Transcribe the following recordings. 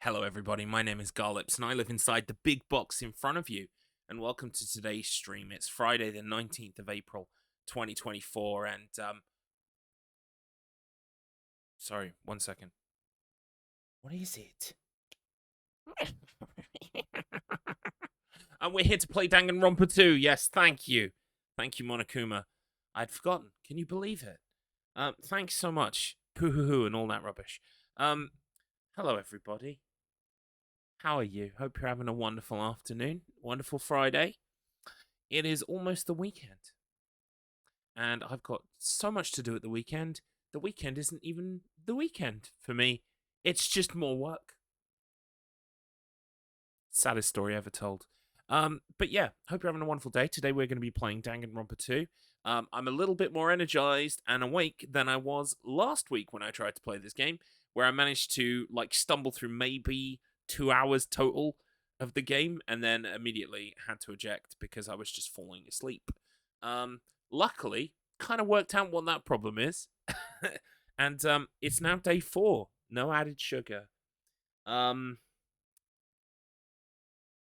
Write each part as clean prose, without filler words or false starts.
Hello, everybody. My name is Garlips, and I live inside the big box in front of you. And welcome to today's stream. It's Friday, the 19th of April, 2024. And, sorry, one second. What is it? And we're here to play Danganronpa 2. Yes, thank you. Thank you, Monokuma. I'd forgotten. Can you believe it? Thanks so much. Poo hoo hoo and all that rubbish. Hello, everybody. How are you? Hope you're having a wonderful afternoon. Wonderful Friday. It is almost the weekend. And I've got so much to do at the weekend. The weekend isn't even the weekend for me. It's just more work. Saddest story ever told. But yeah, hope you're having a wonderful day. Today we're going to be playing Danganronpa 2. I'm a little bit more energized and awake than I was last week when I tried to play this game, where I managed to stumble through maybe 2 hours total of the game and then immediately had to eject because I was just falling asleep. Luckily, kind of worked out what that problem is. And it's now day 4. No added sugar.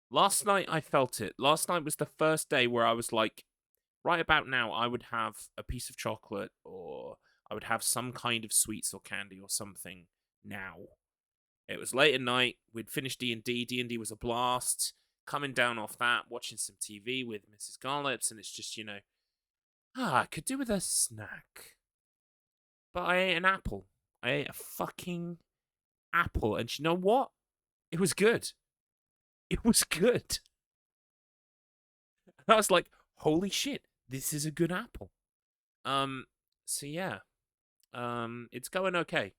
Last night I felt it. Last night was the first day where I was like, right about now I would have a piece of chocolate or I would have some kind of sweets or candy or something now. It was late at night. We'd finished D&D. D&D was a blast. Coming down off that, watching some TV with Mrs. Garlips, and it's just, I could do with a snack. But I ate an apple. I ate a fucking apple. And you know what? It was good. It was good. And I was like, holy shit, this is a good apple. So yeah. It's going okay.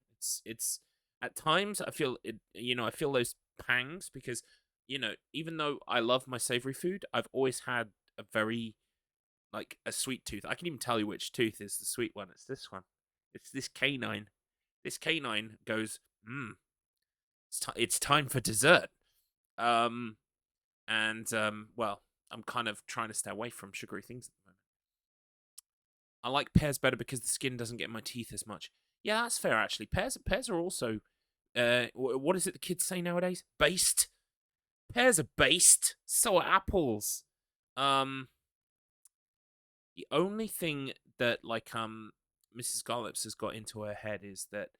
It's at times I feel it, I feel those pangs because, even though I love my savory food, I've always had a very a sweet tooth. I can even tell you which tooth is the sweet one. It's this one. It's this canine. This canine goes, it's time for dessert. Well, I'm kind of trying to stay away from sugary things at the moment. I like pears better because the skin doesn't get in my teeth as much. Yeah, that's fair actually. Pears are also what is it the kids say nowadays? Based. Pears are based. So are apples. The only thing that Mrs. Garlips has got into her head is that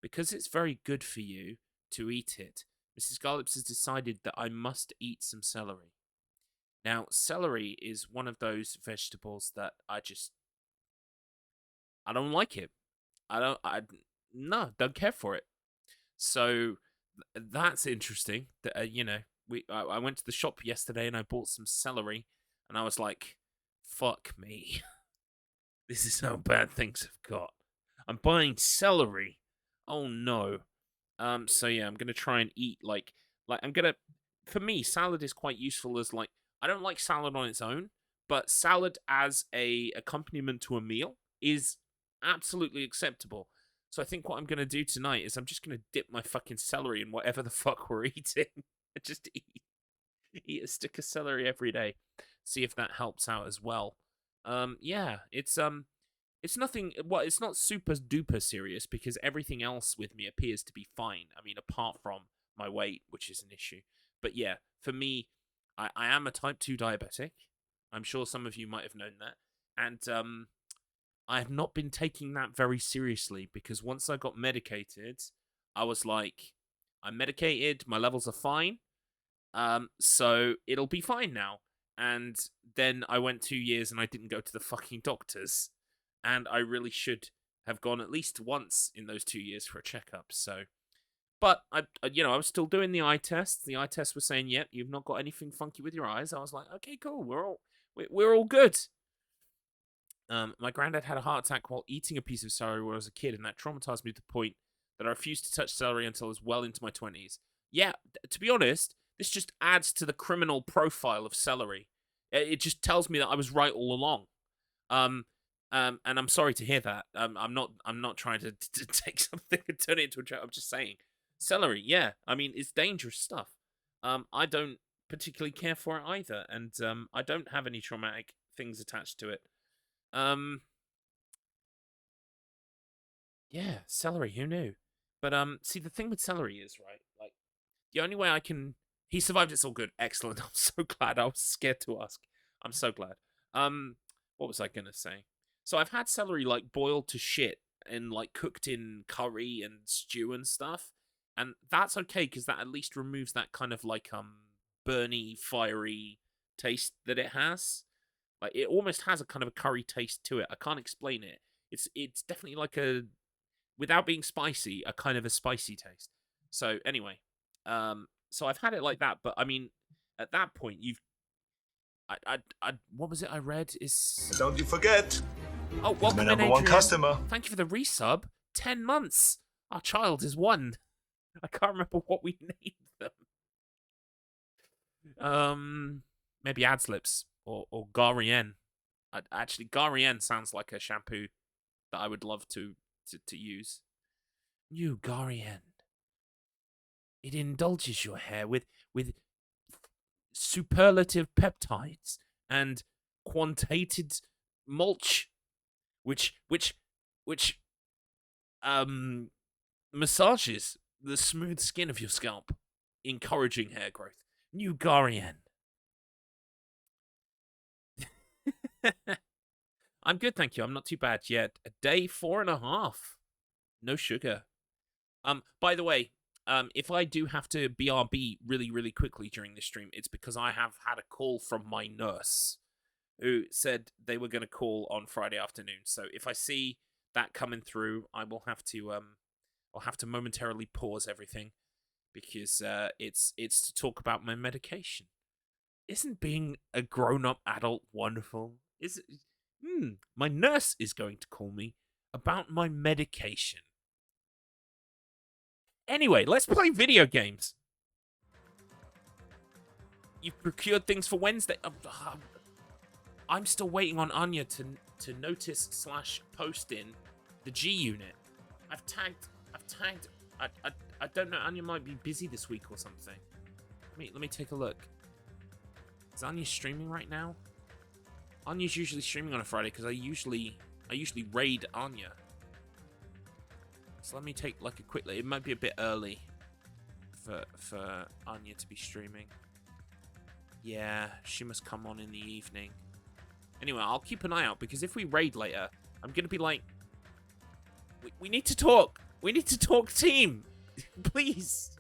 because it's very good for you to eat it, Mrs. Garlips has decided that I must eat some celery. Now, celery is one of those vegetables that I don't like it. Don't care for it. So that's interesting. That I went to the shop yesterday and I bought some celery, and I was like, "Fuck me, this is how bad things have got. I'm buying celery. Oh no." So yeah, I'm gonna try and eat I'm gonna. For me, salad is quite useful as I don't like salad on its own, but salad as a accompaniment to a meal is absolutely acceptable. So I think what I'm gonna do tonight is I'm just gonna dip my fucking celery in whatever the fuck we're eating. Just eat a stick of celery every day. See if that helps out as well. Yeah, it's nothing. Well, it's not super duper serious because everything else with me appears to be fine. I mean, apart from my weight, which is an issue. But yeah, for me, I am a type 2 diabetic. I'm sure some of you might have known that. And I have not been taking that very seriously because once I got medicated, I was like, I'm medicated, my levels are fine. So it'll be fine now. And then I went 2 years and I didn't go to the fucking doctors. And I really should have gone at least once in those 2 years for a checkup. So, but I was still doing the eye test. The eye test was saying, "Yep, you've not got anything funky with your eyes." I was like, "Okay, cool. We're all good." My granddad had a heart attack while eating a piece of celery when I was a kid, and that traumatized me to the point that I refused to touch celery until I was well into my 20s. Yeah, to be honest, this just adds to the criminal profile of celery. It just tells me that I was right all along. And I'm sorry to hear that. I'm not trying to take something and turn it into a joke. I'm just saying, celery. Yeah, I mean it's dangerous stuff. I don't particularly care for it either, and I don't have any traumatic things attached to it. Yeah, celery. Who knew? But see, the thing with celery is right. The only way I can... He survived, it's all good. Excellent. I'm so glad. I was scared to ask. I'm so glad. What was I going to say? So I've had celery, like, boiled to shit and, like, cooked in curry and stew and stuff. And that's okay, because that at least removes that kind of, like, burny, fiery taste that it has. Like, it almost has a kind of a curry taste to it. I can't explain it. It's definitely like a... Without being spicy, a kind of a spicy taste. So, anyway. So I've had it like that, but I mean, at that point, what was it I read? Don't you forget. Oh, welcome my in, number Adrian. one customer. Thank you for the resub. 10 months. Our child is 1. I can't remember what we named them. Maybe Adslips or Garien. Actually, Garien sounds like a shampoo that I would love to use. New Garien. It indulges your hair with superlative peptides and quantitated mulch, which massages the smooth skin of your scalp, encouraging hair growth. New Garien. I'm good, thank you. I'm not too bad yet. A day 4.5. No sugar. By the way, if I do have to BRB really, really quickly during this stream, it's because I have had a call from my nurse who said they were going to call on Friday afternoon. So if I see that coming through, I will have to I'll have to momentarily pause everything because it's to talk about my medication. Isn't being a grown-up adult wonderful? My nurse is going to call me about my medication. Anyway, let's play video games. You've procured things for Wednesday. I'm still waiting on Anya to notice / post in the G unit. I've tagged. I don't know. Anya might be busy this week or something. Let me take a look. Is Anya streaming right now? Anya's usually streaming on a Friday because I usually raid Anya. So let me take like a quick look. It might be a bit early for Anya to be streaming. Yeah, she must come on in the evening. Anyway, I'll keep an eye out because if we raid later, I'm gonna be like, we need to talk. We need to talk, team. Please.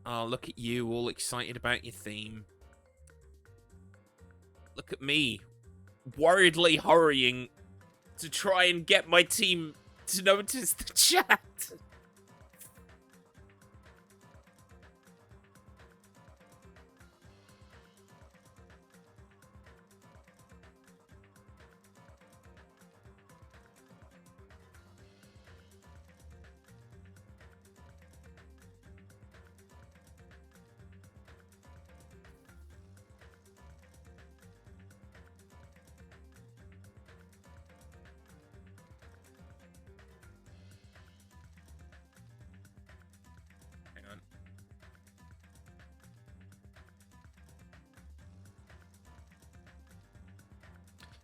Oh, look at you, all excited about your theme. Look at me, worriedly hurrying to try and get my team to notice the chat.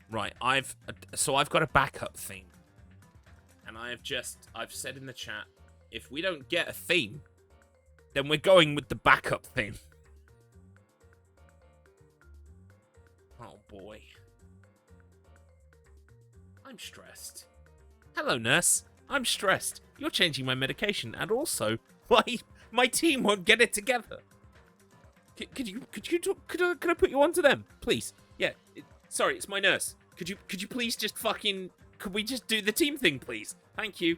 Right, I've got a backup theme. And I've said in the chat, if we don't get a theme, then we're going with the backup theme. Oh boy. I'm stressed. Hello, nurse. I'm stressed. You're changing my medication, and also, my team won't get it together. Could I put you on to them, please? Yeah. Sorry, it's my nurse. Could you please just fucking... Could we just do the team thing, please? Thank you.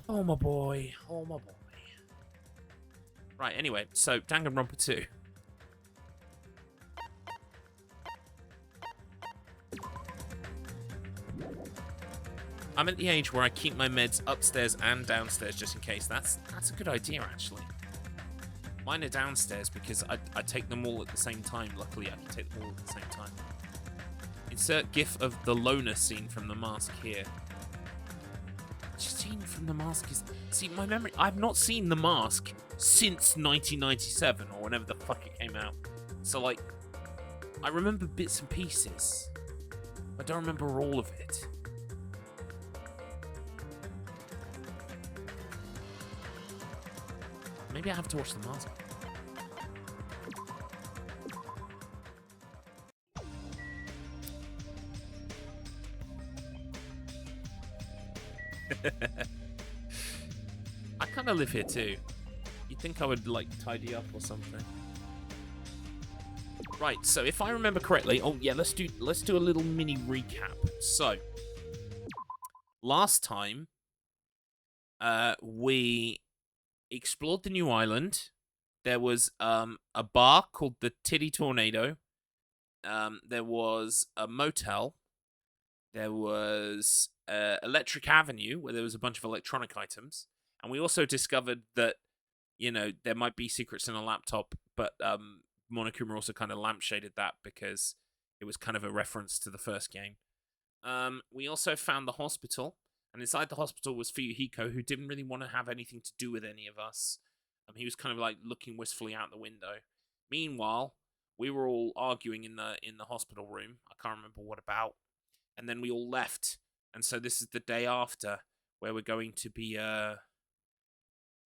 Oh, my boy. Oh, my boy. Right, anyway. So, Danganronpa 2. I'm at the age where I keep my meds upstairs and downstairs just in case. That's a good idea, actually. Mine are downstairs because I take them all at the same time. Luckily, I can take them all at the same time. Insert GIF of the loner scene from The Mask here. Which scene from The Mask is... See, my memory... I've not seen The Mask since 1997 or whenever the fuck it came out. So, like, I remember bits and pieces. I don't remember all of it. Maybe I have to watch the mask. I kind of live here too. You'd think I would, like, tidy up or something. Right, so if I remember correctly... Oh, yeah, let's do a little mini recap. So, last time, we explored the new island. There was a bar called the Titty Tornado. There was a motel. There was Electric Avenue, where there was a bunch of electronic items. And we also discovered that, you know, there might be secrets in a laptop, but Monokuma also kind of lampshaded that because it was kind of a reference to the first game. We also found the hospital, and inside the hospital was Fuyuhiko, who didn't really want to have anything to do with any of us. He was kind of like looking wistfully out the window. Meanwhile, we were all arguing in the hospital room. I can't remember what about. And then we all left. And so this is the day after, where we're going to be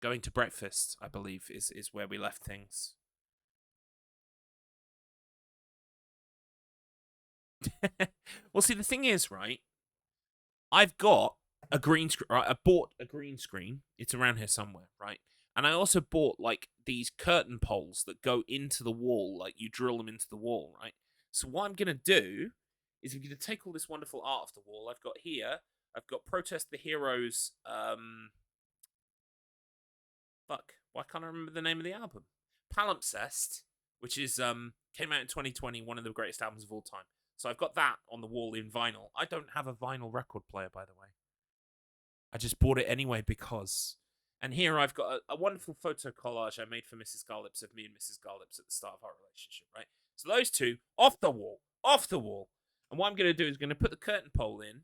going to breakfast, I believe, is where we left things. Well, see, the thing is, right, I've got a green screen. Right, I bought a green screen. It's around here somewhere, right? And I also bought, like, these curtain poles that go into the wall. Like, you drill them into the wall, right? So what I'm going to do is I'm going to take all this wonderful art off the wall. I've got Protest the Heroes, fuck, why can't I remember the name of the album? Palimpsest, which is, came out in 2020, one of the greatest albums of all time. So I've got that on the wall in vinyl. I don't have a vinyl record player, by the way. I just bought it anyway because... And here I've got a wonderful photo collage I made for Mrs. Garlips of me and Mrs. Garlips at the start of our relationship, right? So those two, off the wall. And what I'm going to do is going to put the curtain pole in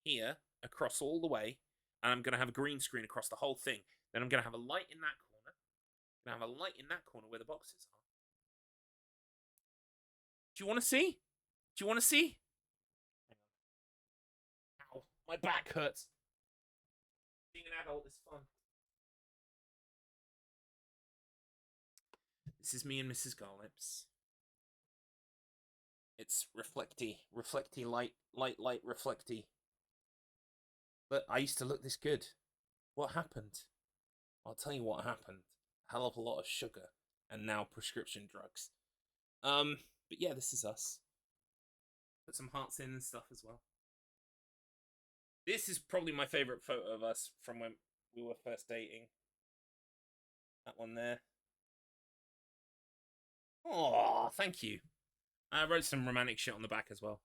here, across all the way, and I'm going to have a green screen across the whole thing. Then I'm going to have a light in that corner. I'm going to have a light in that corner where the boxes are. Do you want to see? Ow, my back hurts. Being an adult is fun. This is me and Mrs. Garlips. It's reflecty light, reflecty. But I used to look this good. What happened? I'll tell you what happened. A hell of a lot of sugar and now prescription drugs. But yeah, this is us. Put some hearts in and stuff as well. This is probably my favorite photo of us from when we were first dating. That one there. Oh, thank you. I wrote some romantic shit on the back as well.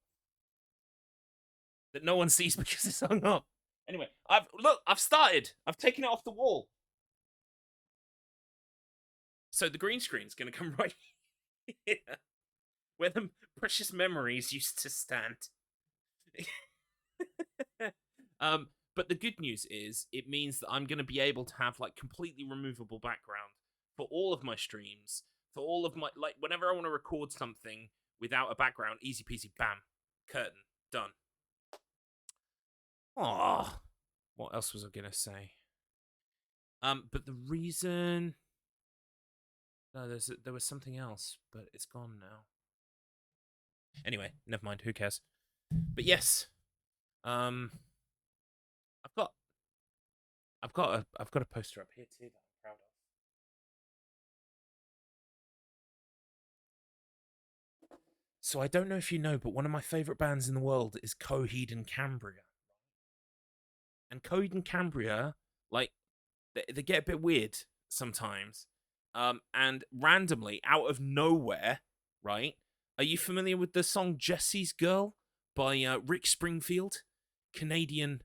That no one sees because it's hung up. Anyway, I've started. I've taken it off the wall. So the green screen's going to come right here, where the precious memories used to stand. But the good news is, it means that I'm going to be able to have, like, completely removable background for all of my streams, for all of my, like, whenever I want to record something without a background, easy peasy, bam, curtain, done. Aww. What else was I going to say? But the reason... No, there was something else, but it's gone now. Anyway, never mind, who cares? But yes, I've got a poster up here too that I'm proud of. So I don't know if you know, but one of my favorite bands in the world is Coheed and Cambria. And Coheed and Cambria, like, they get a bit weird sometimes. And randomly, out of nowhere, right? Are you familiar with the song Jesse's Girl by Rick Springfield? Canadian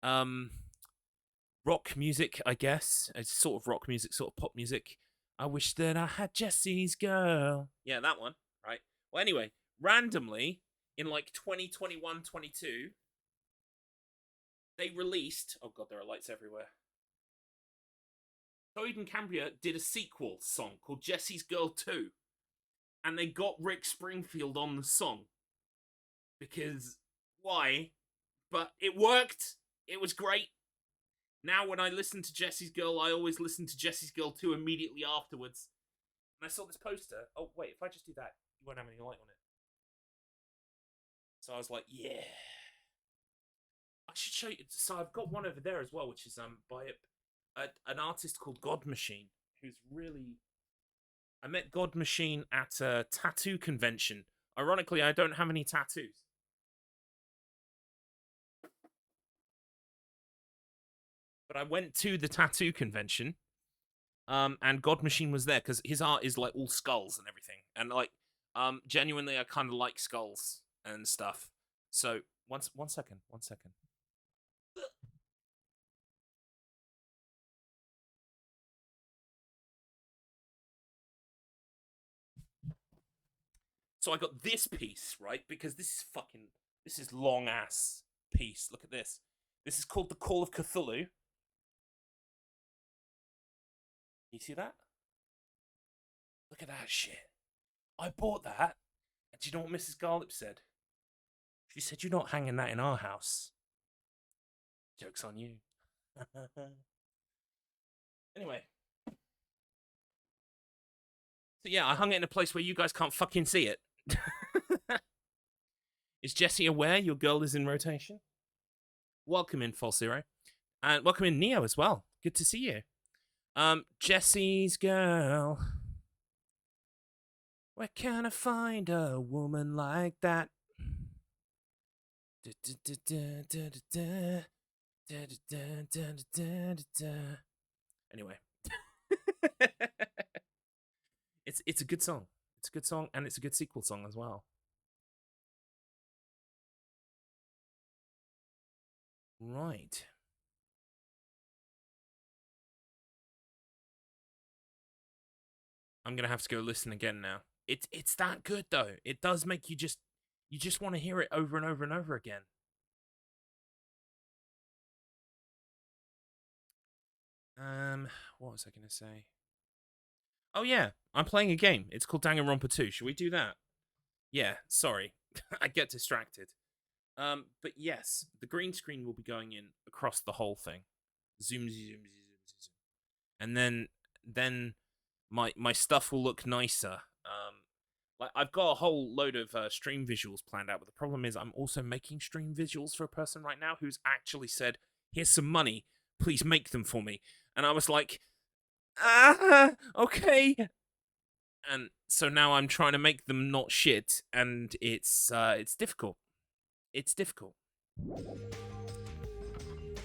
rock music, I guess. It's sort of rock music, sort of pop music. I wish that I had Jesse's Girl. Yeah, that one, right? Well, anyway, randomly, in like 2021, 22, they released... Oh god, there are lights everywhere. Coheed and Cambria did a sequel song called Jesse's Girl 2. And they got Rick Springfield on the song. Because, why? But it worked. It was great. Now when I listen to Jesse's Girl, I always listen to Jesse's Girl 2 immediately afterwards. And I saw this poster. Oh, wait, if I just do that, you won't have any light on it. So I was like, yeah. I should show you. So I've got one over there as well, which is by an artist called God Machine, who's really. I met God Machine at a tattoo convention. Ironically, I don't have any tattoos. But I went to the tattoo convention, and God Machine was there because his art is like all skulls and everything, and like, genuinely, I kind of like skulls and stuff. So one second. So I got this piece, right? Because this is long ass piece. Look at this. This is called the Call of Cthulhu. You see that? Look at that shit. I bought that. And do you know what Mrs. Garlips said? She said, "You're not hanging that in our house." Joke's on you. Anyway. So yeah, I hung it in a place where you guys can't fucking see it. Is Jesse aware your girl is in rotation? Welcome in, False Zero. And welcome in, Neo, as well. Good to see you. Jesse's Girl. Where can I find a woman like that? Anyway. It's a good song. It's a good song, and it's a good sequel song as well. Right. I'm gonna have to go listen again now. It's that good though. It does make you just want to hear it over and over and over again. What was I gonna say? Oh yeah, I'm playing a game. It's called Danganronpa 2. Should we do that? Yeah, sorry. I get distracted. But yes, the green screen will be going in across the whole thing. Zoom. And then my stuff will look nicer. Like I've got a whole load of stream visuals planned out, but the problem is I'm also making stream visuals for a person right now who's actually said, "Here's some money, please make them for me." And I was like, okay. And so now I'm trying to make them not shit, and it's difficult. It's difficult.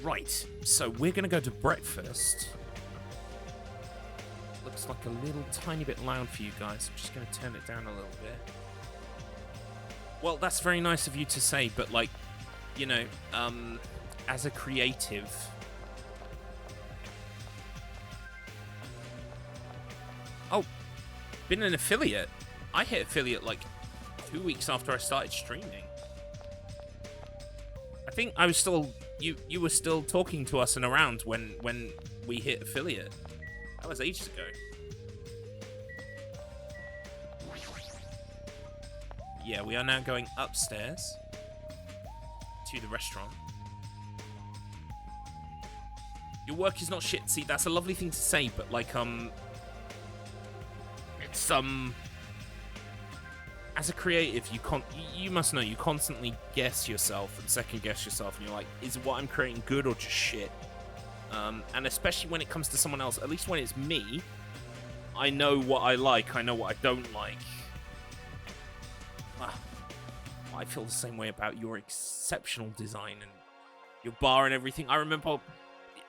Right, so we're gonna go to breakfast. Looks like a little tiny bit loud for you guys. I'm just gonna turn it down a little bit. Well, that's very nice of you to say, but like, you know, as a creative. Oh, been an affiliate. I hit affiliate like 2 weeks after I started streaming. I think I was still you were still talking to us and around when we hit affiliate. That was ages ago. Yeah, we are now going upstairs to the restaurant. Your work is not shit. See, that's a lovely thing to say, but like it's as a creative, you must know you constantly guess yourself and second guess yourself, and you're like, is what I'm creating good or just shit? And especially when it comes to someone else, at least when it's me, I know what I like, I know what I don't like. I feel the same way about your exceptional design and your bar and everything. I remember,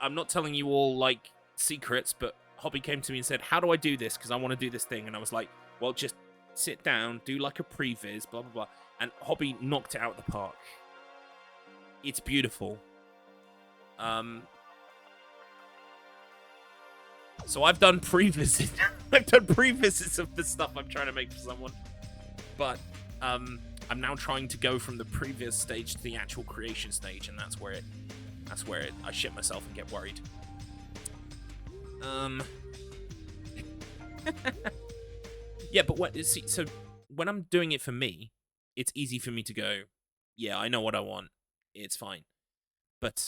I'm not telling you all like secrets, but Hobby came to me and said, "How do I do this? Because I want to do this thing." And I was like, "Well, just sit down, do like a previs, blah blah blah." And Hobby knocked it out of the park. It's beautiful. So I've done pre-visit. I've done pre-visits of the stuff I'm trying to make for someone, but I'm now trying to go from the previous stage to the actual creation stage, and that's where I shit myself and get worried. Yeah, but so when I'm doing it for me, it's easy for me to go, yeah, I know what I want. It's fine. But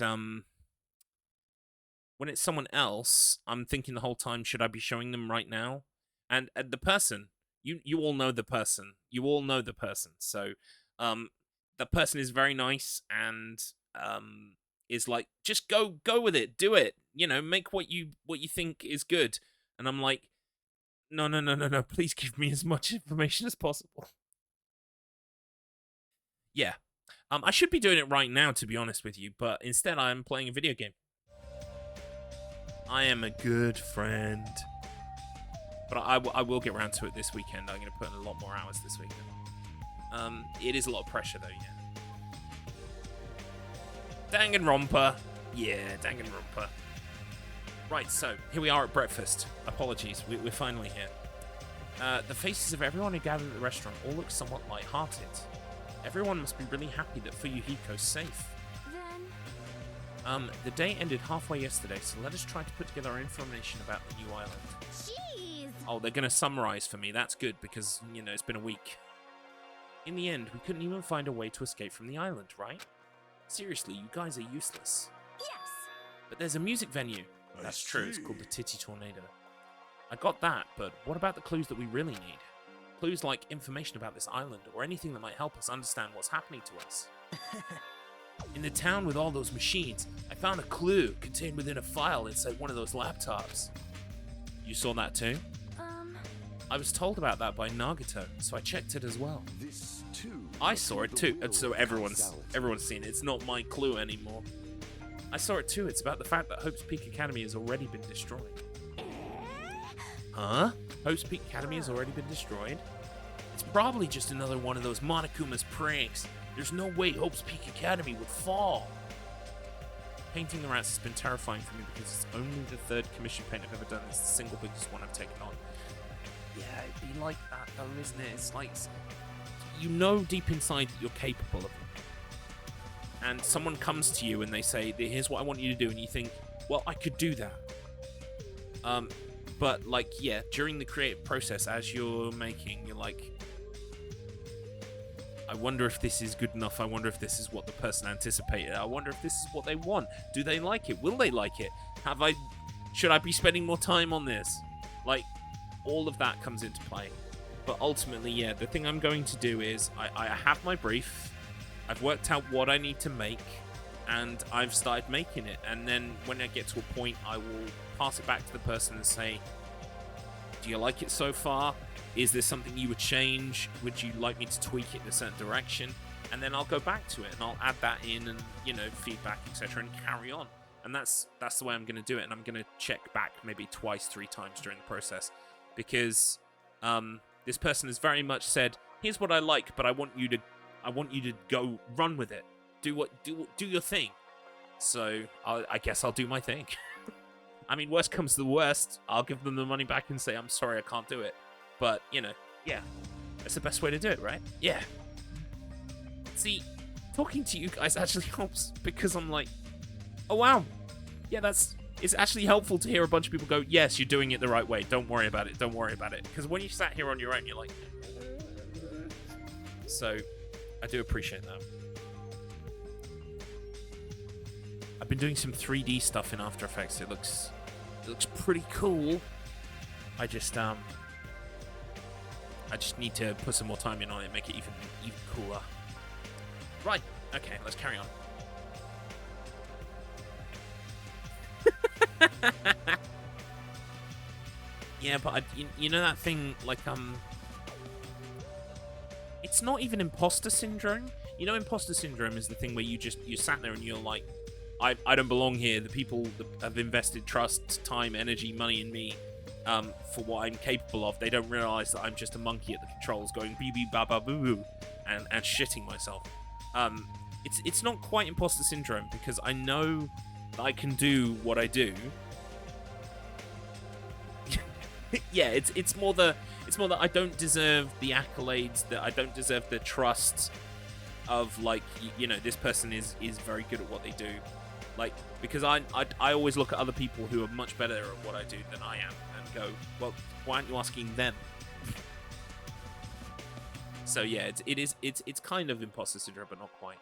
when it's someone else, I'm thinking the whole time, should I be showing them right now? And the person, you all know the person. You all know the person. So, the person is very nice and is like, just go with it, do it. You know, make what you think is good. And I'm like, no, no, no, no, no. Please give me as much information as possible. Yeah. I should be doing it right now, to be honest with you, but instead I'm playing a video game. I am a good friend. But I will get around to it this weekend. I'm going to put in a lot more hours this weekend. It is a lot of pressure, though, yeah. Danganronpa. Yeah, Danganronpa. Right, so here we are at breakfast. Apologies, we're finally here. The faces of everyone who gathered at the restaurant all look somewhat light-hearted. Everyone must be really happy that Fuyuhiko's safe. The day ended halfway yesterday, so let us try to put together our information about the new island. Jeez! Oh, they're going to summarize for me. That's good, because, you know, it's been a week. In the end, we couldn't even find a way to escape from the island, right? Seriously, you guys are useless. Yes! But there's a music venue. That's true, it's called the Titty Tornado. I got that, but what about the clues that we really need? Clues like information about this island, or anything that might help us understand what's happening to us. In the town with all those machines, I found a clue contained within a file inside one of those laptops. You saw that too? I was told about that by Nagato, so I checked it as well. I saw it too, so everyone's seen it. It's not my clue anymore. I saw it too. It's about the fact that Hope's Peak Academy has already been destroyed. Huh? Hope's Peak Academy has already been destroyed? It's probably just another one of those Monokuma's pranks. There's no way Hope's Peak Academy would fall. Painting the rats has been terrifying for me because it's only the third commission paint I've ever done. It's the single biggest one I've taken on. Yeah, it'd be like that though, isn't it? It's like, you know deep inside that you're capable of it. And someone comes to you and they say, here's what I want you to do. And you think, well, I could do that. But like, yeah, during the creative process, as you're making, you're like, I wonder if this is good enough. I wonder if this is what the person anticipated. I wonder if this is what they want. Do they like it? Will they like it? Should I be spending more time on this? Like, all of that comes into play. But ultimately, yeah, the thing I'm going to do is I have my brief. I've worked out what I need to make, and I've started making it. And then when I get to a point, I will pass it back to the person and say, do you like it so far? Is there something you would change? Would you like me to tweak it in a certain direction? And then I'll go back to it and I'll add that in and, you know, feedback, etc., and carry on. And that's the way I'm going to do it. And I'm going to check back maybe twice, 3 times during the process, because this person has very much said, here's what I like, but I want you to go run with it. Do your thing. So I guess I'll do my thing. I mean, worst comes to the worst, I'll give them the money back and say, I'm sorry, I can't do it. But, you know, yeah, that's the best way to do it, right? Yeah. See, talking to you guys actually helps, because I'm like, oh, wow. Yeah, it's actually helpful to hear a bunch of people go, yes, you're doing it the right way. Don't worry about it. Don't worry about it. Because when you sat here on your own, you're like, so I do appreciate that. I've been doing some 3D stuff in After Effects. It looks pretty cool. I just need to put some more time in on it, make it even cooler. Right. Okay, let's carry on. Yeah, but you know that thing, like, it's not even imposter syndrome. You know, imposter syndrome is the thing where you sat there and you're like, I don't belong here. The people that have invested trust, time, energy, money in me for what I'm capable of, they don't realize that I'm just a monkey at the controls going bee bee ba ba boo boo and shitting myself. It's not quite imposter syndrome, because I know that I can do what I do. Yeah, it's more that I don't deserve the accolades, that I don't deserve the trust of, like, you know, this person is very good at what they do. Like, because I always look at other people who are much better at what I do than I am and go, well, why aren't you asking them? So yeah, it's kind of imposter syndrome, but not quite.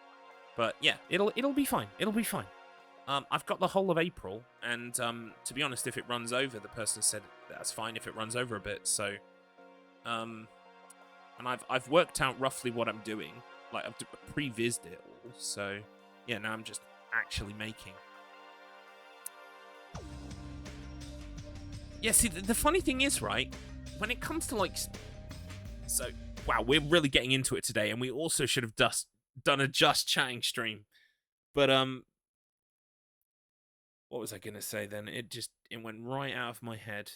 But yeah, it'll be fine. It'll be fine. I've got the whole of April, and to be honest, if it runs over, the person said that's fine if it runs over a bit. So, and I've worked out roughly what I'm doing. Like I've pre-vised it all. So, yeah, now I'm just actually making. Yeah, see, the funny thing is, right, when it comes to, like... So, wow, we're really getting into it today, and we also should have done a Just Chatting stream. But, what was I going to say then? It went right out of my head.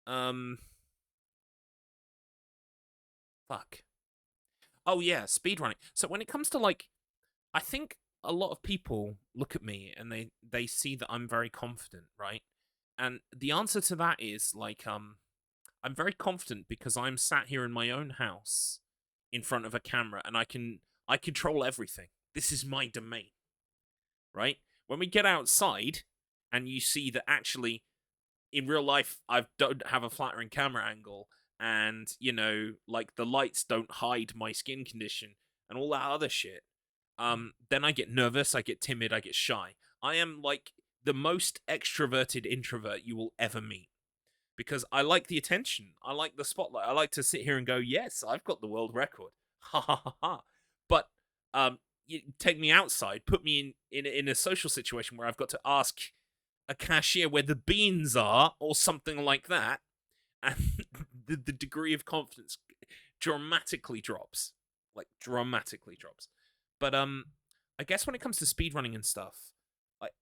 Fuck. Oh, yeah, speedrunning. So, when it comes to, like... I think a lot of people look at me, and they see that I'm very confident, right? And the answer to that is, like, I'm very confident because I'm sat here in my own house in front of a camera and I control everything. This is my domain, right? When we get outside and you see that actually in real life I don't have a flattering camera angle and, you know, like the lights don't hide my skin condition and all that other shit, then I get nervous, I get timid, I get shy. I am like the most extroverted introvert you will ever meet because I like the attention. I like the spotlight. I like to sit here and go, yes, I've got the world record. Ha ha ha ha. But you take me outside, put me in a social situation where I've got to ask a cashier where the beans are or something like that, and the degree of confidence dramatically drops. Like, dramatically drops. But I guess when it comes to speedrunning and stuff, like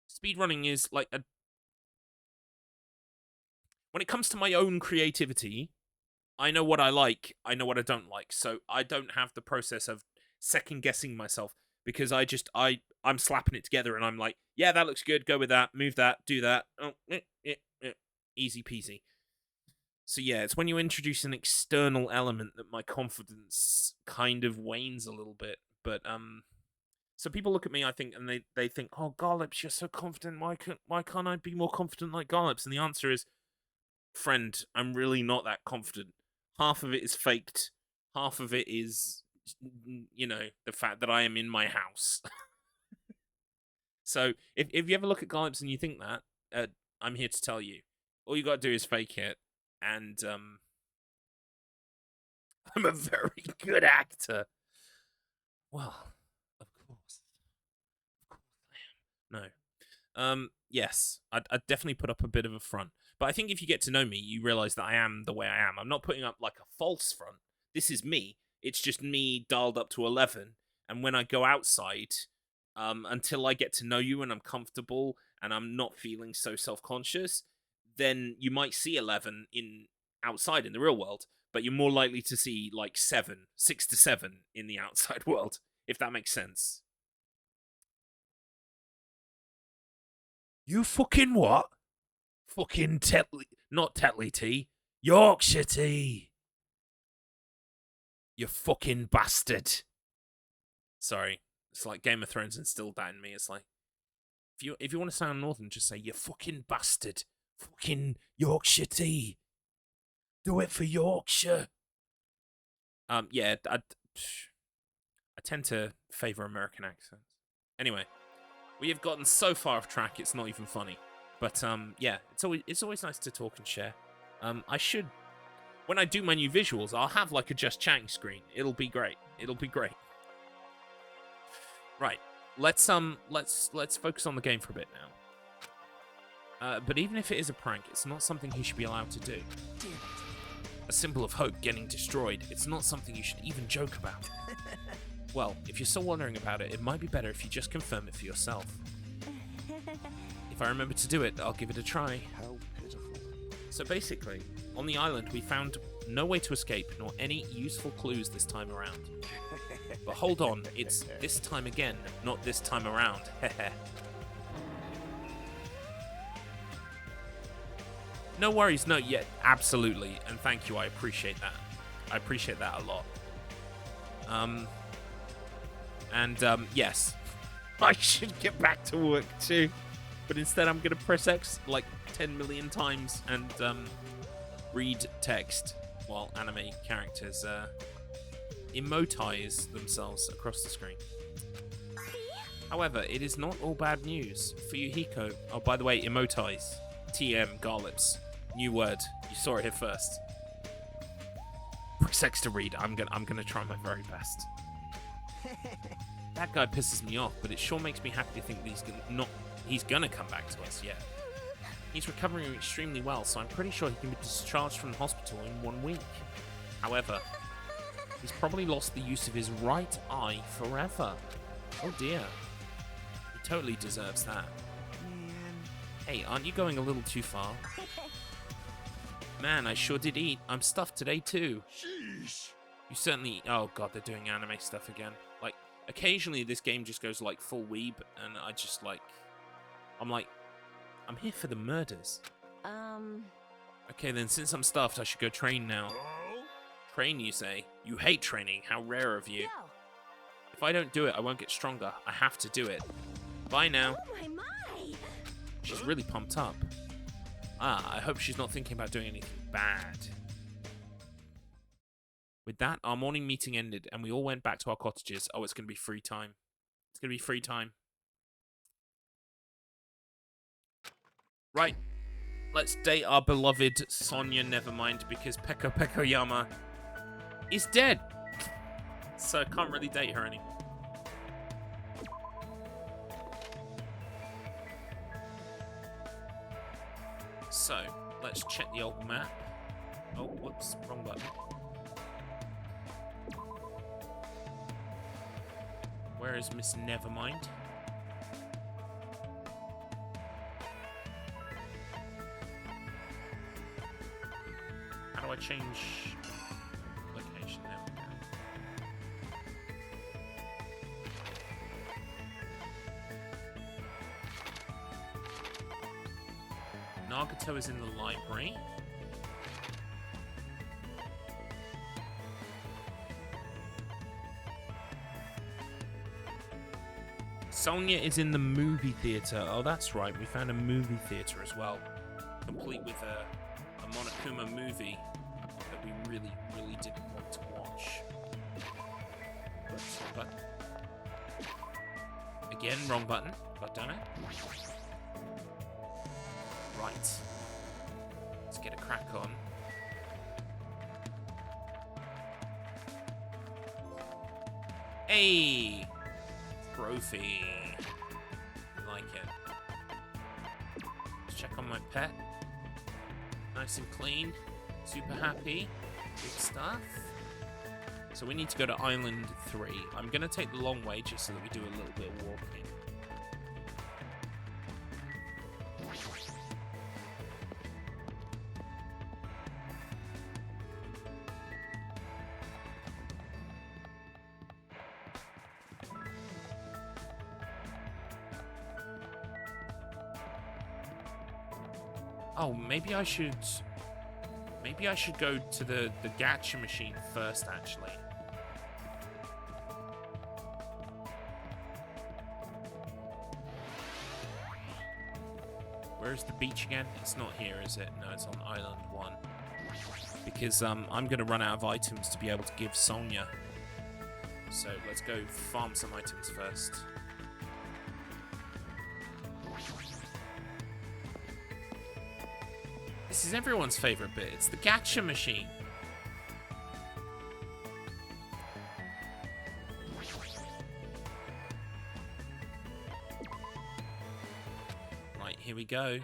speedrunning is like a when it comes to my own creativity, I know what I like, I know what I don't like. So I don't have the process of second guessing myself because I'm slapping it together and I'm like, yeah, that looks good, go with that, move that, do that. Oh, easy peasy. So yeah, it's when you introduce an external element that my confidence kind of wanes a little bit. But so people look at me, I think, and they think, oh, Garlips, you're so confident. Why can't I be more confident like Garlips? And the answer is, friend, I'm really not that confident. Half of it is faked. Half of it is, you know, the fact that I am in my house. So if you ever look at Garlips and you think that, I'm here to tell you, all you got to do is fake it. And I'm a very good actor. Well, of course I am. No. Yes, I'd definitely put up a bit of a front. But I think if you get to know me, you realize that I am the way I am. I'm not putting up like a false front. This is me. It's just me dialed up to 11. And when I go outside, until I get to know you and I'm comfortable and I'm not feeling so self-conscious, then you might see 11 outside in the real world, but you're more likely to see like 6 to 7 in the outside world, if that makes sense. You fucking what? Fucking not Tetley tea, Yorkshire tea. You fucking bastard. Sorry, it's like Game of Thrones instilled that in me. It's like, if you want to sound northern, just say, you fucking bastard. Fucking Yorkshire tea. Do it for Yorkshire. Yeah, I tend to favour American accents. Anyway, we have gotten so far off track, it's not even funny. But yeah, it's always nice to talk and share. I should, when I do my new visuals, I'll have like a Just Chatting screen. It'll be great. It'll be great. Right, let's focus on the game for a bit now. But even if it is a prank, it's not something he should be allowed to do. A symbol of hope getting destroyed, it's not something you should even joke about. Well, if you're still wondering about it, it might be better if you just confirm it for yourself. If I remember to do it, I'll give it a try. How pitiful. So basically, on the island we found no way to escape nor any useful clues this time around. But hold on, it's this time again, not this time around. No worries, no, yeah, absolutely, and thank you, I appreciate that. I appreciate that a lot. Yes, I should get back to work too, but instead I'm gonna press X like 10 million times and read text while anime characters emotize themselves across the screen. However, it is not all bad news for Yuhiko. Oh, by the way, emotize. TM Garlips. New word. You saw it here first. Press X to read. I'm gonna try my very best. That guy pisses me off, but it sure makes me happy to think that he's gonna come back to us. Yeah. He's recovering extremely well, so I'm pretty sure he can be discharged from the hospital in 1 week. However, he's probably lost the use of his right eye forever. Oh dear. He totally deserves that. Hey, aren't you going a little too far? Man, I sure did eat. I'm stuffed today too. Sheesh. You certainly... Oh god, they're doing anime stuff again. Like, occasionally this game just goes like full weeb, and I just like... I'm here for the murders. Okay then, since I'm stuffed, I should go train now. Train, you say? You hate training. How rare of you. No. If I don't do it, I won't get stronger. I have to do it. Bye now. Oh my. She's really pumped up. I hope she's not thinking about doing anything bad. With that, our morning meeting ended, and we all went back to our cottages. Oh, it's going to be free time. It's going to be free time. Right. Let's date our beloved Sonya Nevermind, because Peko Pekoyama is dead. So I can't really date her anymore. So, let's check the old map. Oh, whoops, wrong button. Where is Miss Nevermind? How do I change location? There we go. Nagato is in the library. Sonya is in the movie theater. Oh, that's right. We found a movie theater as well, complete with a Monokuma movie that we really, really didn't want to watch. But again, wrong button. God damn it. Right. Let's get a crack on. Hey! Trophy. Like it. Let's check on my pet. Nice and clean. Super happy. Good stuff. So we need to go to Island 3. I'm going to take the long way just so that we do a little bit of walking. Oh, maybe I should go to the gacha machine first, actually. Where's the beach again? It's not here, is it? No, it's on Island 1. Because I'm going to run out of items to be able to give Sonya. So let's go farm some items first. This is everyone's favorite bit. It's the gacha machine. Right, here we go.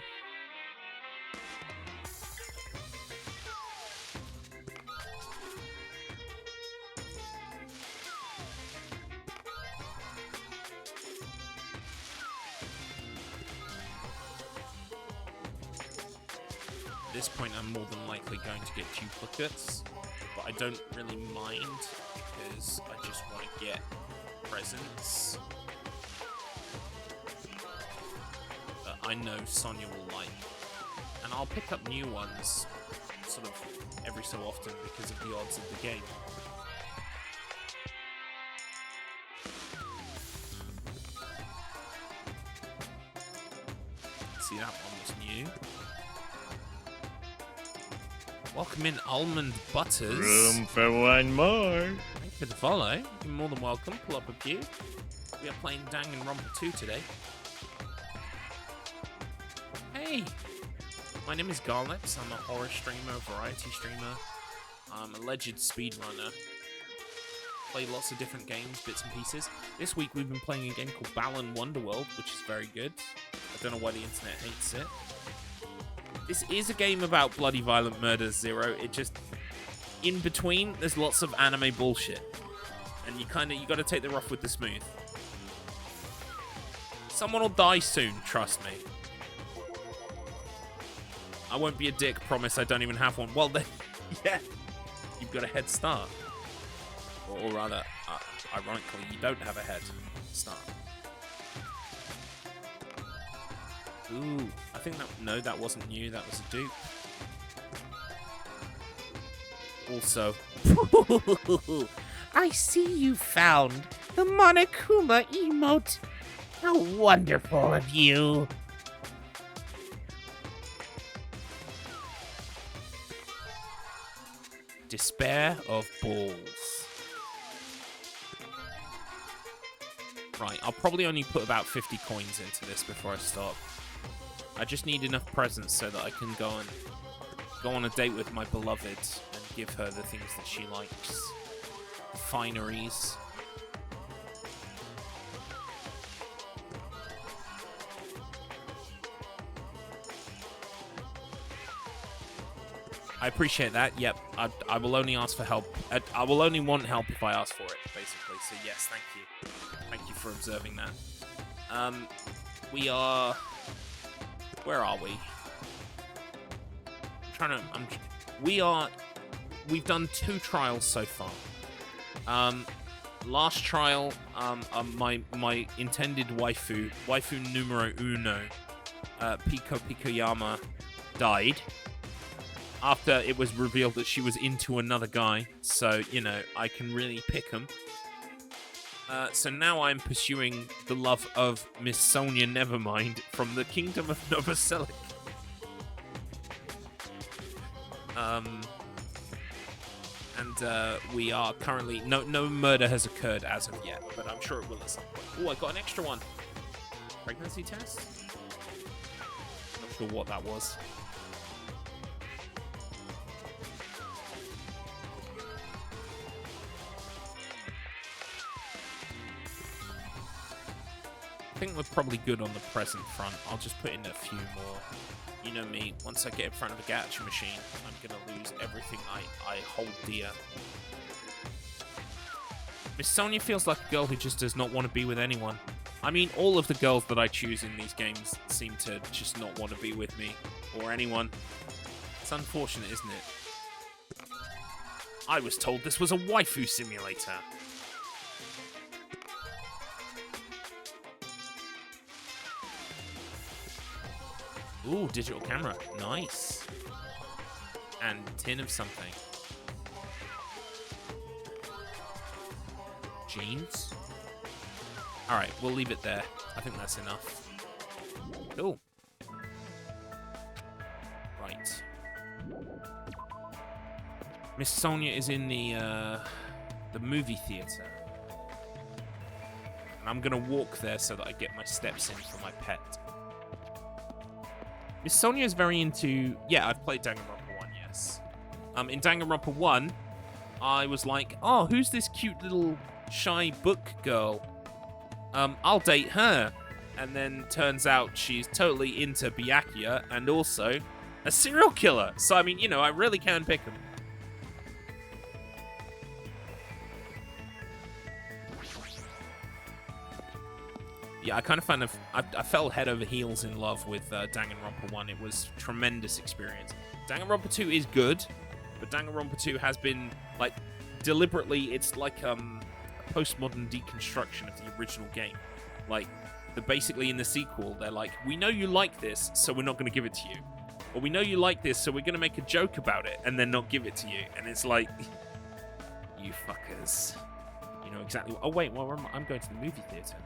At this point, I'm more than likely going to get duplicates, but I don't really mind because I just want to get presents that I know Sonya will like, and I'll pick up new ones sort of every so often because of the odds of the game. See, that one was new. Welcome in, Almond Butters. Room for one more. Thank you for the follow. You're more than welcome. Pull up a few. We are playing Danganronpa 2 today. Hey! My name is Garlips. I'm a horror streamer, variety streamer. I'm a alleged speedrunner. Play lots of different games, bits and pieces. This week we've been playing a game called Balan Wonderworld, which is very good. I don't know why the internet hates it. This is a game about bloody violent murder, Zero. It just... in between, there's lots of anime bullshit. And you gotta take the rough with the smooth. Someone will die soon, trust me. I won't be a dick, promise I don't even have one. Well then, yeah, you've got a head start. Or rather, ironically, you don't have a head start. Ooh, I think that, no, that wasn't new, that was a dupe. Also, I see you found the Monokuma emote. How wonderful of you. despair of balls. Right, I'll probably only put about 50 coins into this before I stop. I just need enough presents so that I can go on a date with my beloved and give her the things that she likes. Fineries. I appreciate that. Yep, I will only ask for help. I will only want help if I ask for it, basically. So yes, thank you. Thank you for observing that. We are... Where are we? We've done 2 trials so far. Last trial, my intended waifu numero uno, Piko Pikoyama, died. After it was revealed that she was into another guy, so, you know, I can really pick him. So now I'm pursuing the love of Miss Sonia Nevermind from the Kingdom of Novoselic. We are currently... No murder has occurred as of yet, but I'm sure it will at some point. Oh, I got an extra one. Pregnancy test? Not sure what that was. I think we're probably good on the present front. I'll just put in a few more. You know me, once I get in front of a gacha machine, I'm gonna lose everything I hold dear. Miss Sonia feels like a girl who just does not want to be with anyone. I mean, all of the girls that I choose in these games seem to just not want to be with me, or anyone. It's unfortunate, isn't it? I was told this was a waifu simulator. Ooh, digital camera. Nice. And tin of something. Jeans? Alright, we'll leave it there. I think that's enough. Cool. Right. Miss Sonia is in the movie theater. And I'm gonna walk there so that I get my steps in for my pet. Miss Sonia is very into... Yeah, I've played Danganronpa 1, yes. In Danganronpa 1, I was like, oh, who's this cute little shy book girl? I'll date her. And then turns out she's totally into Byakuya and also a serial killer. So, I mean, you know, I really can pick them. Yeah, I kind of found I fell head over heels in love with Danganronpa 1. It was a tremendous experience. Danganronpa 2 is good, but Danganronpa 2 has been, like, deliberately, it's like a postmodern deconstruction of the original game. Like, basically in the sequel, they're like, we know you like this, so we're not going to give it to you. Or we know you like this, so we're going to make a joke about it and then not give it to you. And it's like, you fuckers. You know exactly... Oh, wait, well, I'm going to the movie theater.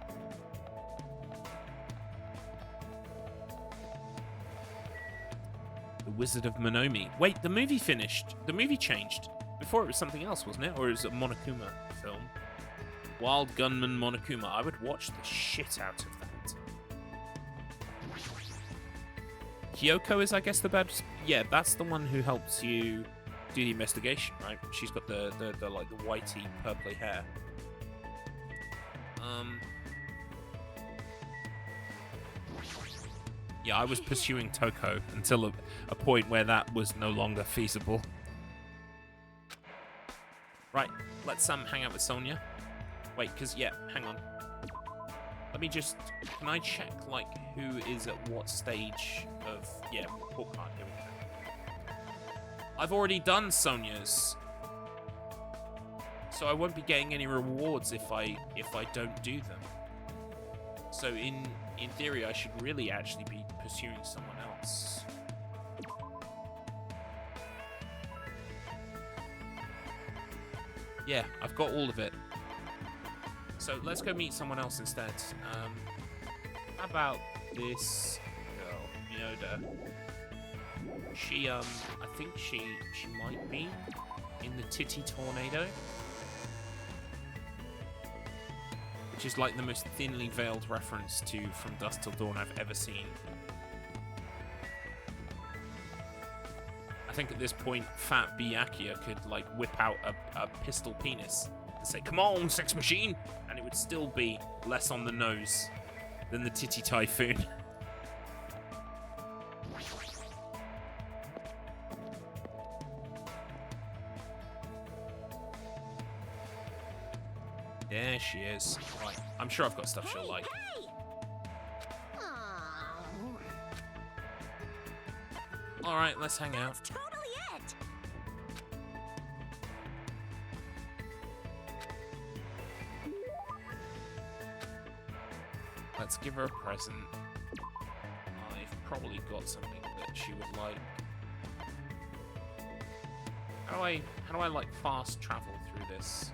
The Wizard of Moonomi. Wait, the movie finished. The movie changed. Before it was something else, wasn't it? Or it was a Monokuma film. Wild Gunman Monokuma. I would watch the shit out of that. Kyoko is, I guess, the bad... Yeah, that's the one who helps you do the investigation, right? She's got the like, the whitey, purpley hair. Yeah, I was pursuing Toko until a point where that was no longer feasible. Right, let's hang out with Sonia. Wait, because, yeah, hang on. Let me just... Can I check, like, who is at what stage of... Yeah, report card, here we go. I've already done Sonia's. So I won't be getting any rewards if I don't do them. So in theory, I should really actually be pursuing someone else. Yeah, I've got all of it. So let's go meet someone else instead. How about this girl, Mioda? She, I think she might be in the Titty Tornado. Which is like the most thinly veiled reference to From Dusk Till Dawn I've ever seen. I think at this point, Fat Byakuya could like whip out a pistol penis and say, "Come on, sex machine!" and it would still be less on the nose than the Titty Typhoon. There she is. Right, I'm sure I've got stuff she'll like. Alright, let's hang out. That's totally it. Let's give her a present. I've probably got something that she would like. How do I like fast travel through this?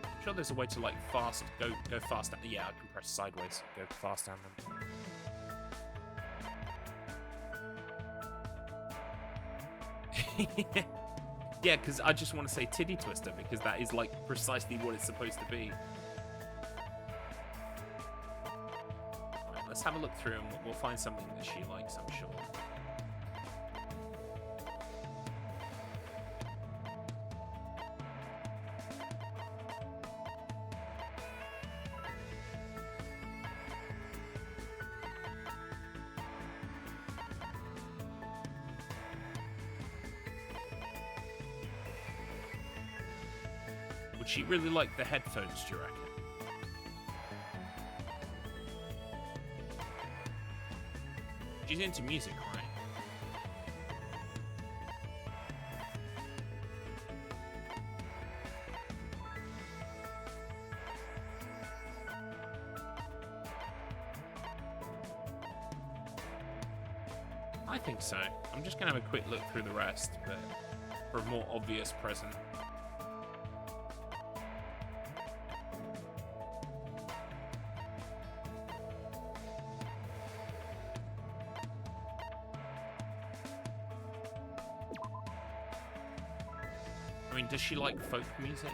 I'm sure there's a way to like fast go fast. Yeah, I can press sideways, go fast down them. Yeah, because I just want to say titty twister because that is like precisely what it's supposed to be. Right, let's have a look through and we'll find something that she likes, I'm sure. Would she really like the headphones, do you reckon? She's into music, right? I think so. I'm just going to have a quick look through the rest, but for a more obvious present. I mean, does she like folk music?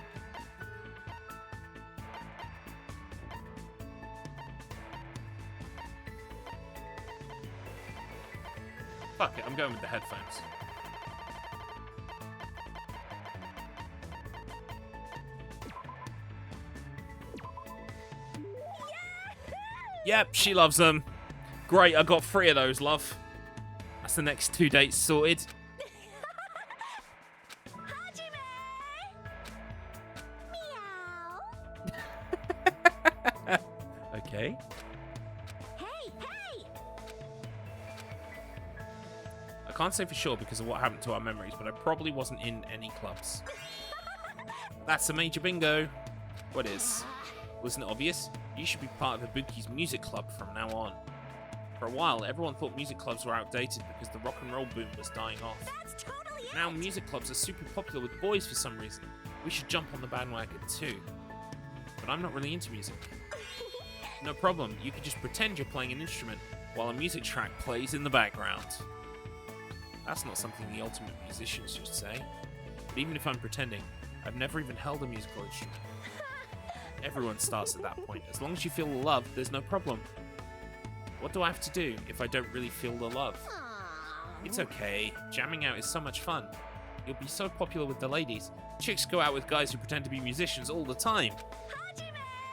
Fuck it, I'm going with the headphones. Yep, she loves them. Great, I got 3 of those, love. That's the next 2 dates sorted. Okay. Hey! I can't say for sure because of what happened to our memories, but I probably wasn't in any clubs. That's a major bingo. What is? Wasn't it obvious? You should be part of Ibuki's music club from now on. For a while, everyone thought music clubs were outdated because the rock and roll boom was dying off. That's totally Now music clubs are super popular with boys for some reason. We should jump on the bandwagon too. But I'm not really into music. No problem, you could just pretend you're playing an instrument while a music track plays in the background. That's not something the ultimate musicians should say. But even if I'm pretending, I've never even held a musical instrument. Everyone starts at that point. As long as you feel the love, there's no problem. What do I have to do if I don't really feel the love? It's okay. Jamming out is so much fun. You'll be so popular with the ladies. Chicks go out with guys who pretend to be musicians all the time.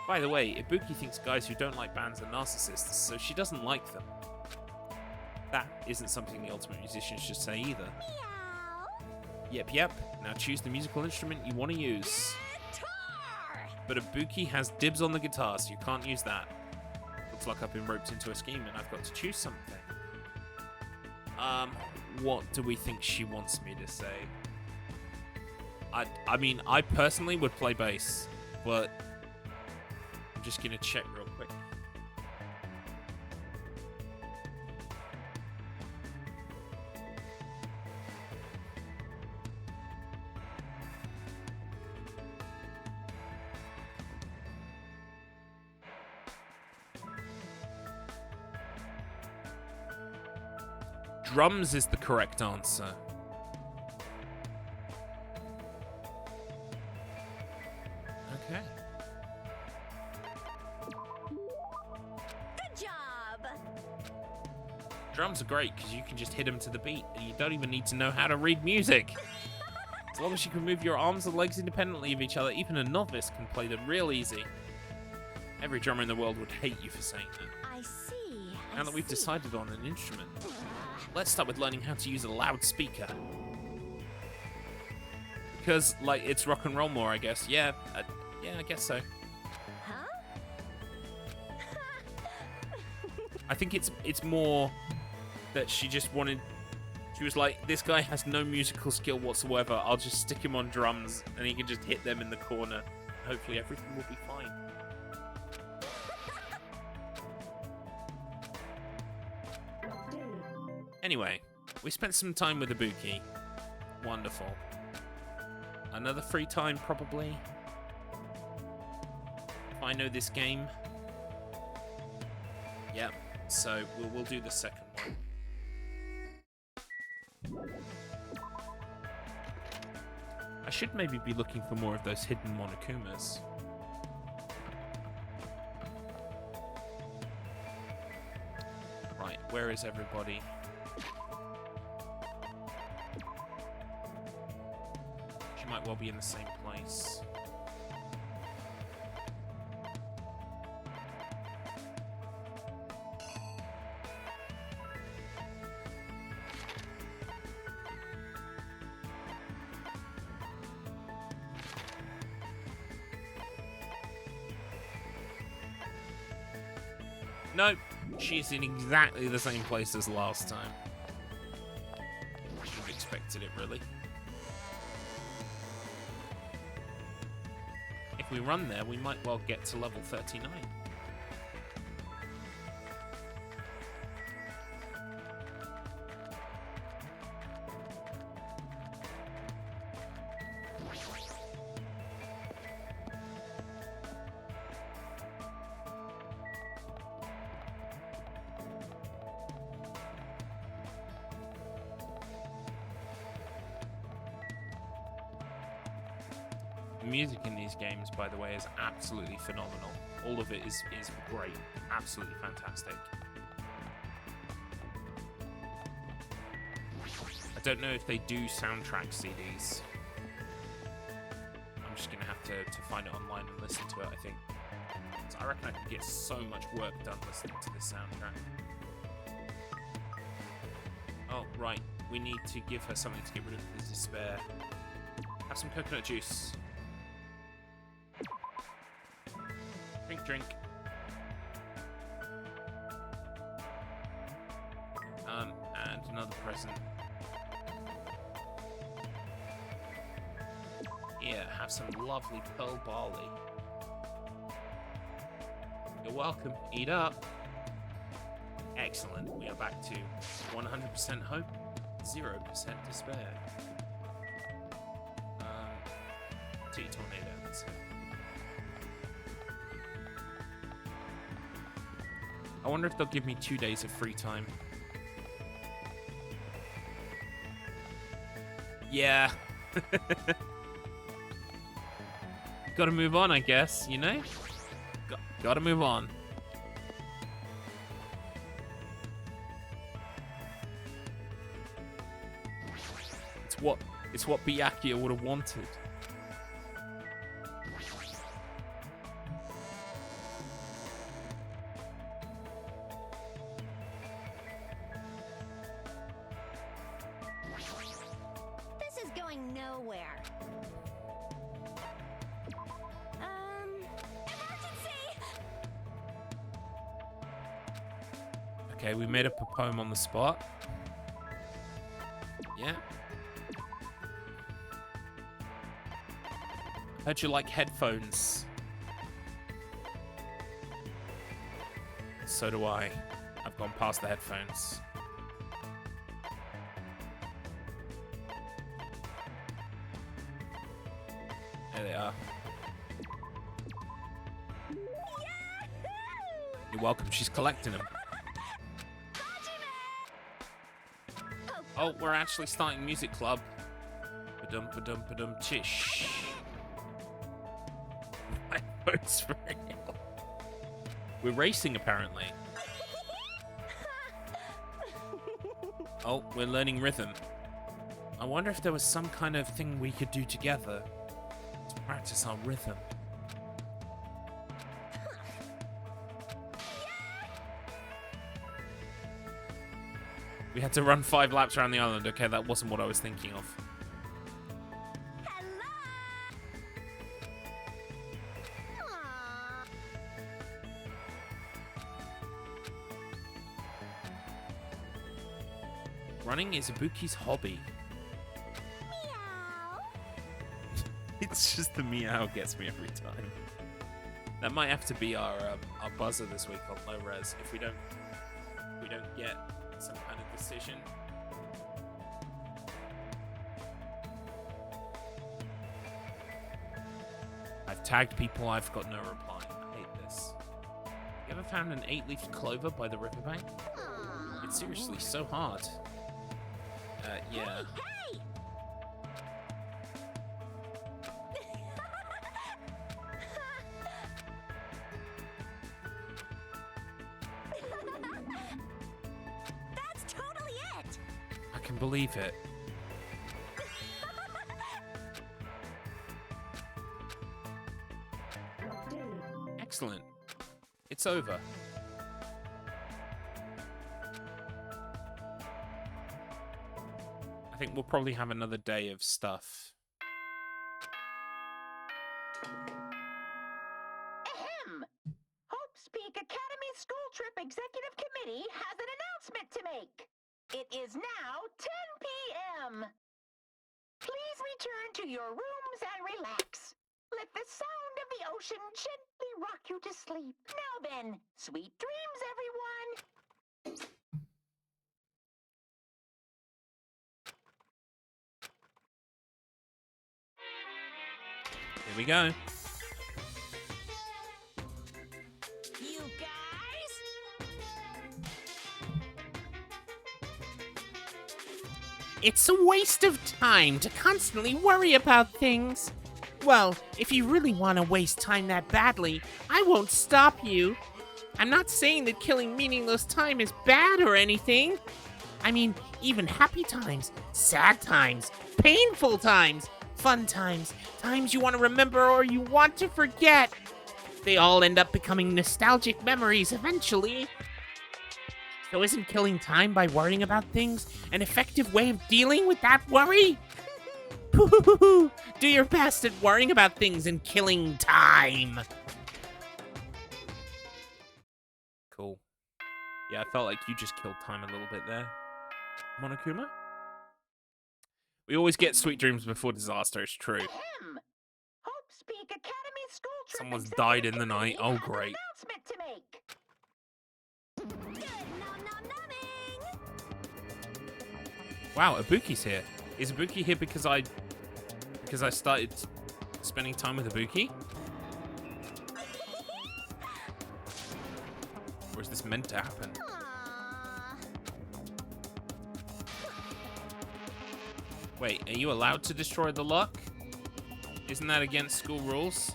By the way, Ibuki thinks guys who don't like bands are narcissists, so she doesn't like them. That isn't something the ultimate musician should say either. Yep. Now choose the musical instrument you want to use. But Ibuki has dibs on the guitar, so you can't use that. Looks like I've been roped into a scheme and I've got to choose something. What do we think she wants me to say? I mean, I personally would play bass, but I'm just gonna check real quick. Drums is the correct answer. Okay. Good job. Drums are great because you can just hit them to the beat and you don't even need to know how to read music. As long as you can move your arms and legs independently of each other, even a novice can play them real easy. Every drummer in the world would hate you for saying that. I see. Now that we've decided on an instrument, let's start with learning how to use a loudspeaker. Because, like, it's rock and roll more, I guess. Yeah, I guess so. Huh? I think it's more that she just wanted... She was like, this guy has no musical skill whatsoever. I'll just stick him on drums and he can just hit them in the corner. Hopefully everything will be fine. Anyway, we spent some time with Ibuki. Wonderful. Another free time, probably. If I know this game. Yep, so we'll do the second one. I should maybe be looking for more of those hidden Monokumas. Right, where is everybody? She might well be in the same place. Nope, she's in exactly the same place as last time. Should have expected it, really. If we run there, we might well get to level 39. The music in these games, by the way, is absolutely phenomenal. All of it is great. Absolutely fantastic. I don't know if they do soundtrack CDs. I'm just going to have to find it online and listen to it, I think. So I reckon I could get so much work done listening to this soundtrack. Oh, right. We need to give her something to get rid of the despair. Have some coconut juice. Drink. And another present. Here, have some lovely pearl barley. You're welcome. Eat up. Excellent. We are back to 100% hope, 0% despair. Tea tornado. That's it. I wonder if they'll give me 2 days of free time. Yeah. gotta move on, I guess, you know? Gotta move on. It's what Byakuya would have wanted. This is going nowhere. Emergency! Okay, we made up a poem on the spot. Yeah. Heard you like headphones. So do I. I've gone past the headphones. There they are. You're welcome. She's collecting them. Oh, we're actually starting music club. Ba-dum, ba-dum, ba-dum, chish. My vote's for real. We're racing, apparently. Oh, we're learning rhythm. I wonder if there was some kind of thing we could do together to practice our rhythm. We had to run 5 laps around the island. Okay, that wasn't what I was thinking of. Running is Ibuki's hobby. Meow. It's just the meow gets me every time. That might have to be our buzzer this week on low res if we don't get some kind of decision. I've tagged people, I've got no reply. I hate this. You ever found an 8-leaf clover by the riverbank? It's seriously so hard. Yeah. Hey! That's totally it. I can believe it. Excellent. It's over. I think we'll probably have another day of stuff. Ahem! Hope's Peak Academy School Trip Executive Committee has an announcement to make. It is now 10 p.m. Please return to your rooms and relax. Let the sound of the ocean gently rock you to sleep. Now then, sweet dreams, everyone! Here we go. You guys? It's a waste of time to constantly worry about things. Well, if you really want to waste time that badly, I won't stop you. I'm not saying that killing meaningless time is bad or anything. I mean, even happy times, sad times, painful times, fun times, times you want to remember or you want to forget. They all end up becoming nostalgic memories eventually. So isn't killing time by worrying about things an effective way of dealing with that worry? Do your best at worrying about things and killing time. Cool. Yeah, I felt like you just killed time a little bit there. Monokuma? We always get sweet dreams before disaster, it's true. Ahem! Hope's Peak Academy School Trip Someone's Executive died in the night. Committee Oh, has an great. announcement to make. Good nom nom nomming. Wow, Ibuki's here. Is Ibuki here because I started spending time with Ibuki? Or is this meant to happen? Aww. Wait, are you allowed to destroy the luck? Isn't that against school rules?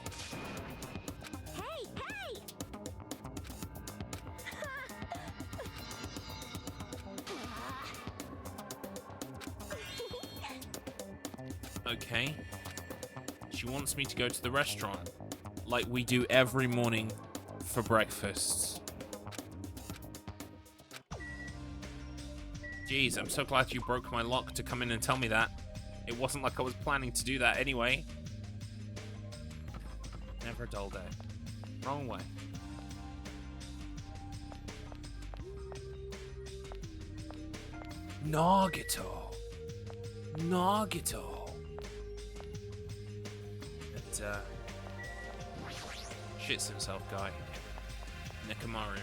Okay. She wants me to go to the restaurant, like we do every morning for breakfast. Jeez, I'm so glad you broke my lock to come in and tell me that. It wasn't like I was planning to do that anyway. Never a dull day. Wrong way. Nagito. Nagito. That, shits himself guy. Nekamaru.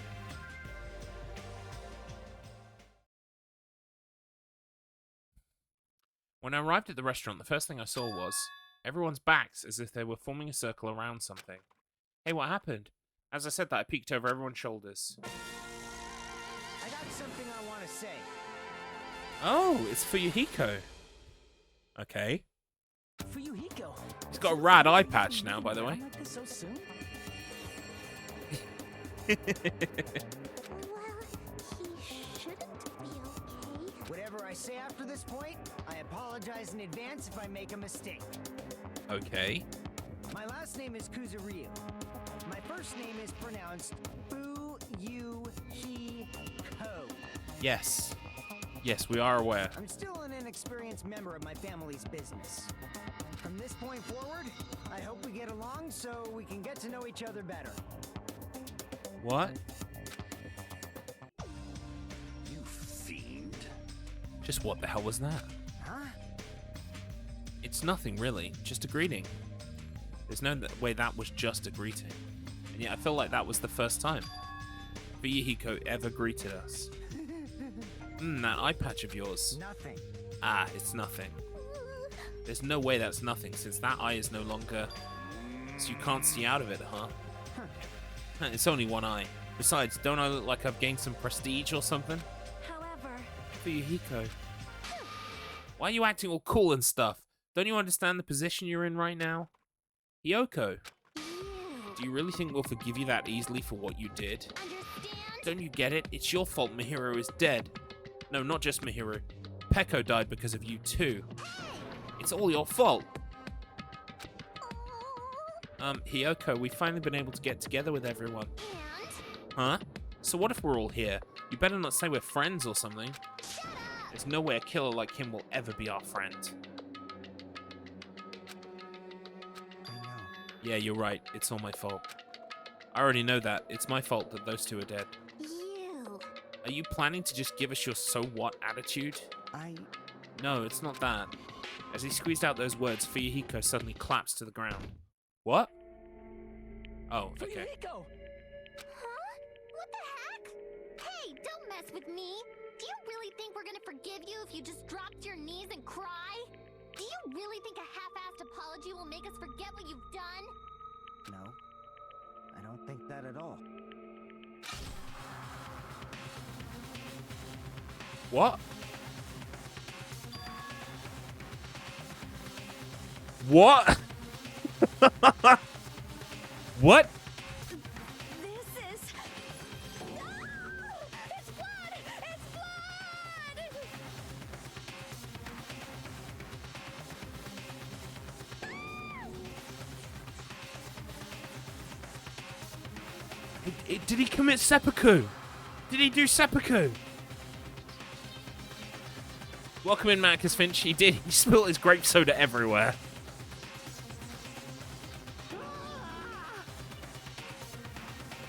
When I arrived at the restaurant, the first thing I saw was everyone's backs as if they were forming a circle around something. Hey, what happened? As I said that, I peeked over everyone's shoulders. I got something I want to say. Oh, it's for Yuhiko. Okay. For Yuhiko. He's got a rad eye patch now, by the way. Like this so soon? Well, he shouldn't be okay. Whatever I say after this point, I apologize in advance if I make a mistake. Okay. My last name is Kuzuryu. My first name is pronounced Fu-Yu-Hi-Ko. Yes. Yes, we are aware. I'm still an inexperienced member of my family's business. From this point forward, I hope we get along so we can get to know each other better. What? You fiend. Just what the hell was that? Huh? It's nothing, really. Just a greeting. There's no way that was just a greeting. And yet I feel like that was the first time Yuhiko ever greeted us. That eye patch of yours. Nothing. Ah, it's nothing. There's no way that's nothing, since that eye is no longer... So you can't see out of it, huh? It's only one eye. Besides, don't I look like I've gained some prestige or something? However, For Yuhiko. Why are you acting all cool and stuff? Don't you understand the position you're in right now? Hiyoko, do you really think we'll forgive you that easily for what you did? understand? Don't you get it? It's your fault Mihiro is dead. No, not just Mihiro. Peko died because of you too. It's all your fault. Hiyoko, we've finally been able to get together with everyone. And Huh? So what if we're all here? You better not say we're friends or something. There's no way a killer like him will ever be our friend. I know. Yeah, you're right. It's all my fault. I already know that. It's my fault that those two are dead. you. Are you planning to just give us your so what attitude? No, it's not that. As he squeezed out those words, Fuyuhiko suddenly collapsed to the ground. What? Oh, okay. Yuhiko! Huh? What the heck? Hey, don't mess with me. Do you really think we're gonna forgive you if you just drop to your knees and cry? Do you really think a half-assed apology will make us forget what you've done? No, I don't think that at all. What? What? What? This is... No! It's blood! It's blood! Did he commit seppuku? Did he do seppuku? Welcome in, Marcus Finch. He did. He spilled his grape soda everywhere.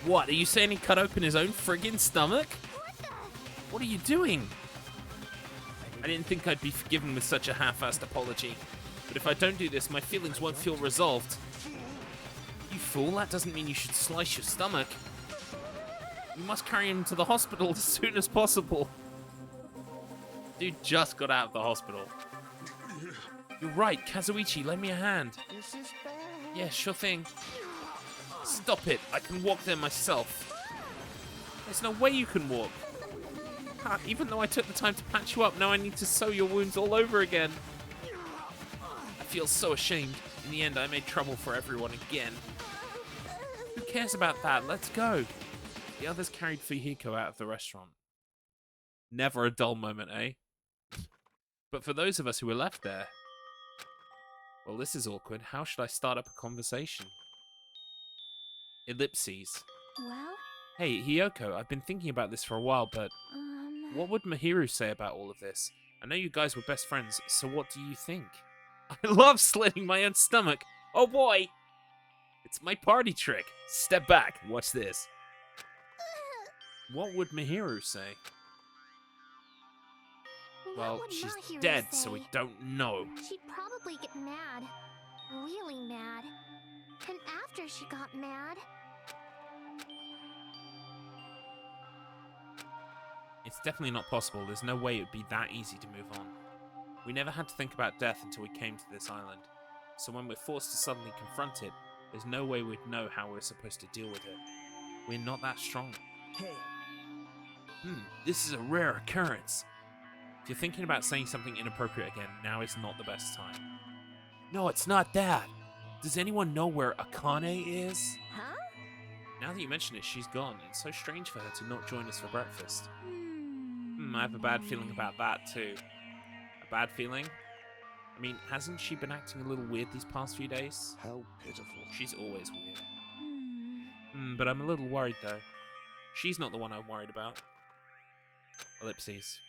What? Are you saying he cut open his own friggin' stomach? What the... What are you doing? I didn't think I'd be forgiven with such a half-assed apology. But if I don't do this, my feelings won't feel resolved. You fool, that doesn't mean you should slice your stomach. You must carry him to the hospital as soon as possible. Dude just got out of the hospital. You're right, Kazuichi, lend me a hand. This is bad. Yeah, sure thing. Stop it, I can walk there myself. There's no way you can walk. Even though I took the time to patch you up, now I need to sew your wounds all over again. I feel so ashamed. In the end, I made trouble for everyone again. Who cares about that? Let's go. The others carried Fuyuhiko out of the restaurant. Never a dull moment, eh? But for those of us who were left there, Well, this is awkward. How should I start up a conversation? Ellipses. Well, Hey, Hiyoko, I've been thinking about this for a while, but what would Mahiru say about all of this? I know you guys were best friends, so what do you think? I love slitting my own stomach. Oh boy! It's my party trick. Step back. Watch this. What would Mahiru say? what Well, would she's Mahiru dead, say? so we don't know. She'd probably get mad. Really mad. And after she got mad, It's definitely not possible. There's no way it would be that easy to move on. We never had to think about death until we came to this island. So when we're forced to suddenly confront it, there's no way we'd know how we're supposed to deal with it. We're not that strong. Hey, This is a rare occurrence. If you're thinking about saying something inappropriate again, now is not the best time. No, it's not that. Does anyone know where Akane is? huh? Now that you mention it, she's gone. It's so strange for her to not join us for breakfast. I have a bad feeling about that too. A bad feeling? I mean, hasn't she been acting a little weird these past few days? How pitiful. She's always weird. But I'm a little worried though. She's not the one I'm worried about. Ellipses.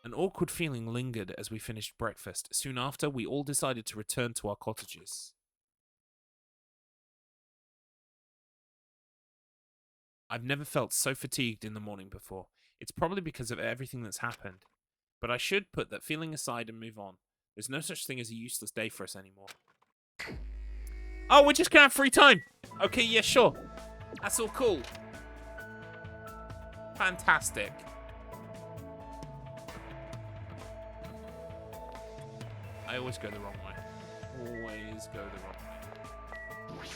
An awkward feeling lingered as we finished breakfast. Soon after, we all decided to return to our cottages. I've never felt so fatigued in the morning before. It's probably because of everything that's happened. But I should put that feeling aside and move on. There's no such thing as a useless day for us anymore. Oh, we're just gonna have free time! Okay, yeah, sure. That's all cool. Fantastic. I always go the wrong way. Always go the wrong way.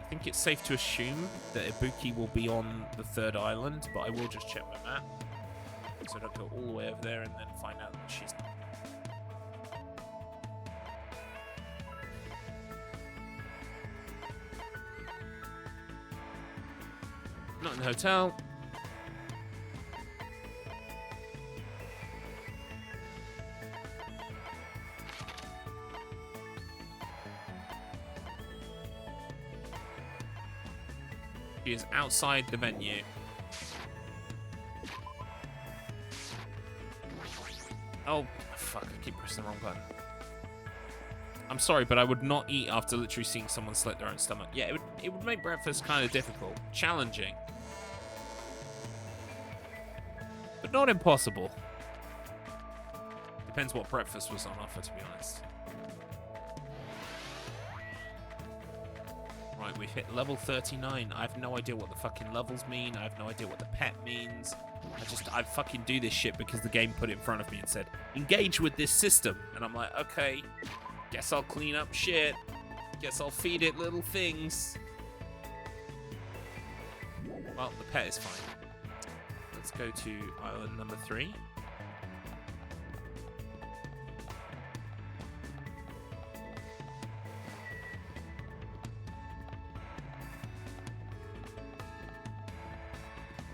I think it's safe to assume that Ibuki will be on the third island, but I will just check my map. So I don't go all the way over there and then find out that she's not. Not in the hotel. She is outside the venue. Oh, fuck, I keep pressing the wrong button. I'm sorry, but I would not eat after literally seeing someone slit their own stomach. Yeah, it would make breakfast kind of difficult. Challenging. But not impossible. Depends what breakfast was on offer, to be honest. Right, we've hit level 39. I have no idea what the fucking levels mean. I have no idea what the pet means. I fucking do this shit because the game put it in front of me and said, engage with this system. And I'm like, okay, guess I'll clean up shit. Guess I'll feed it little things. Well, the pet is fine. Let's go to island number 3.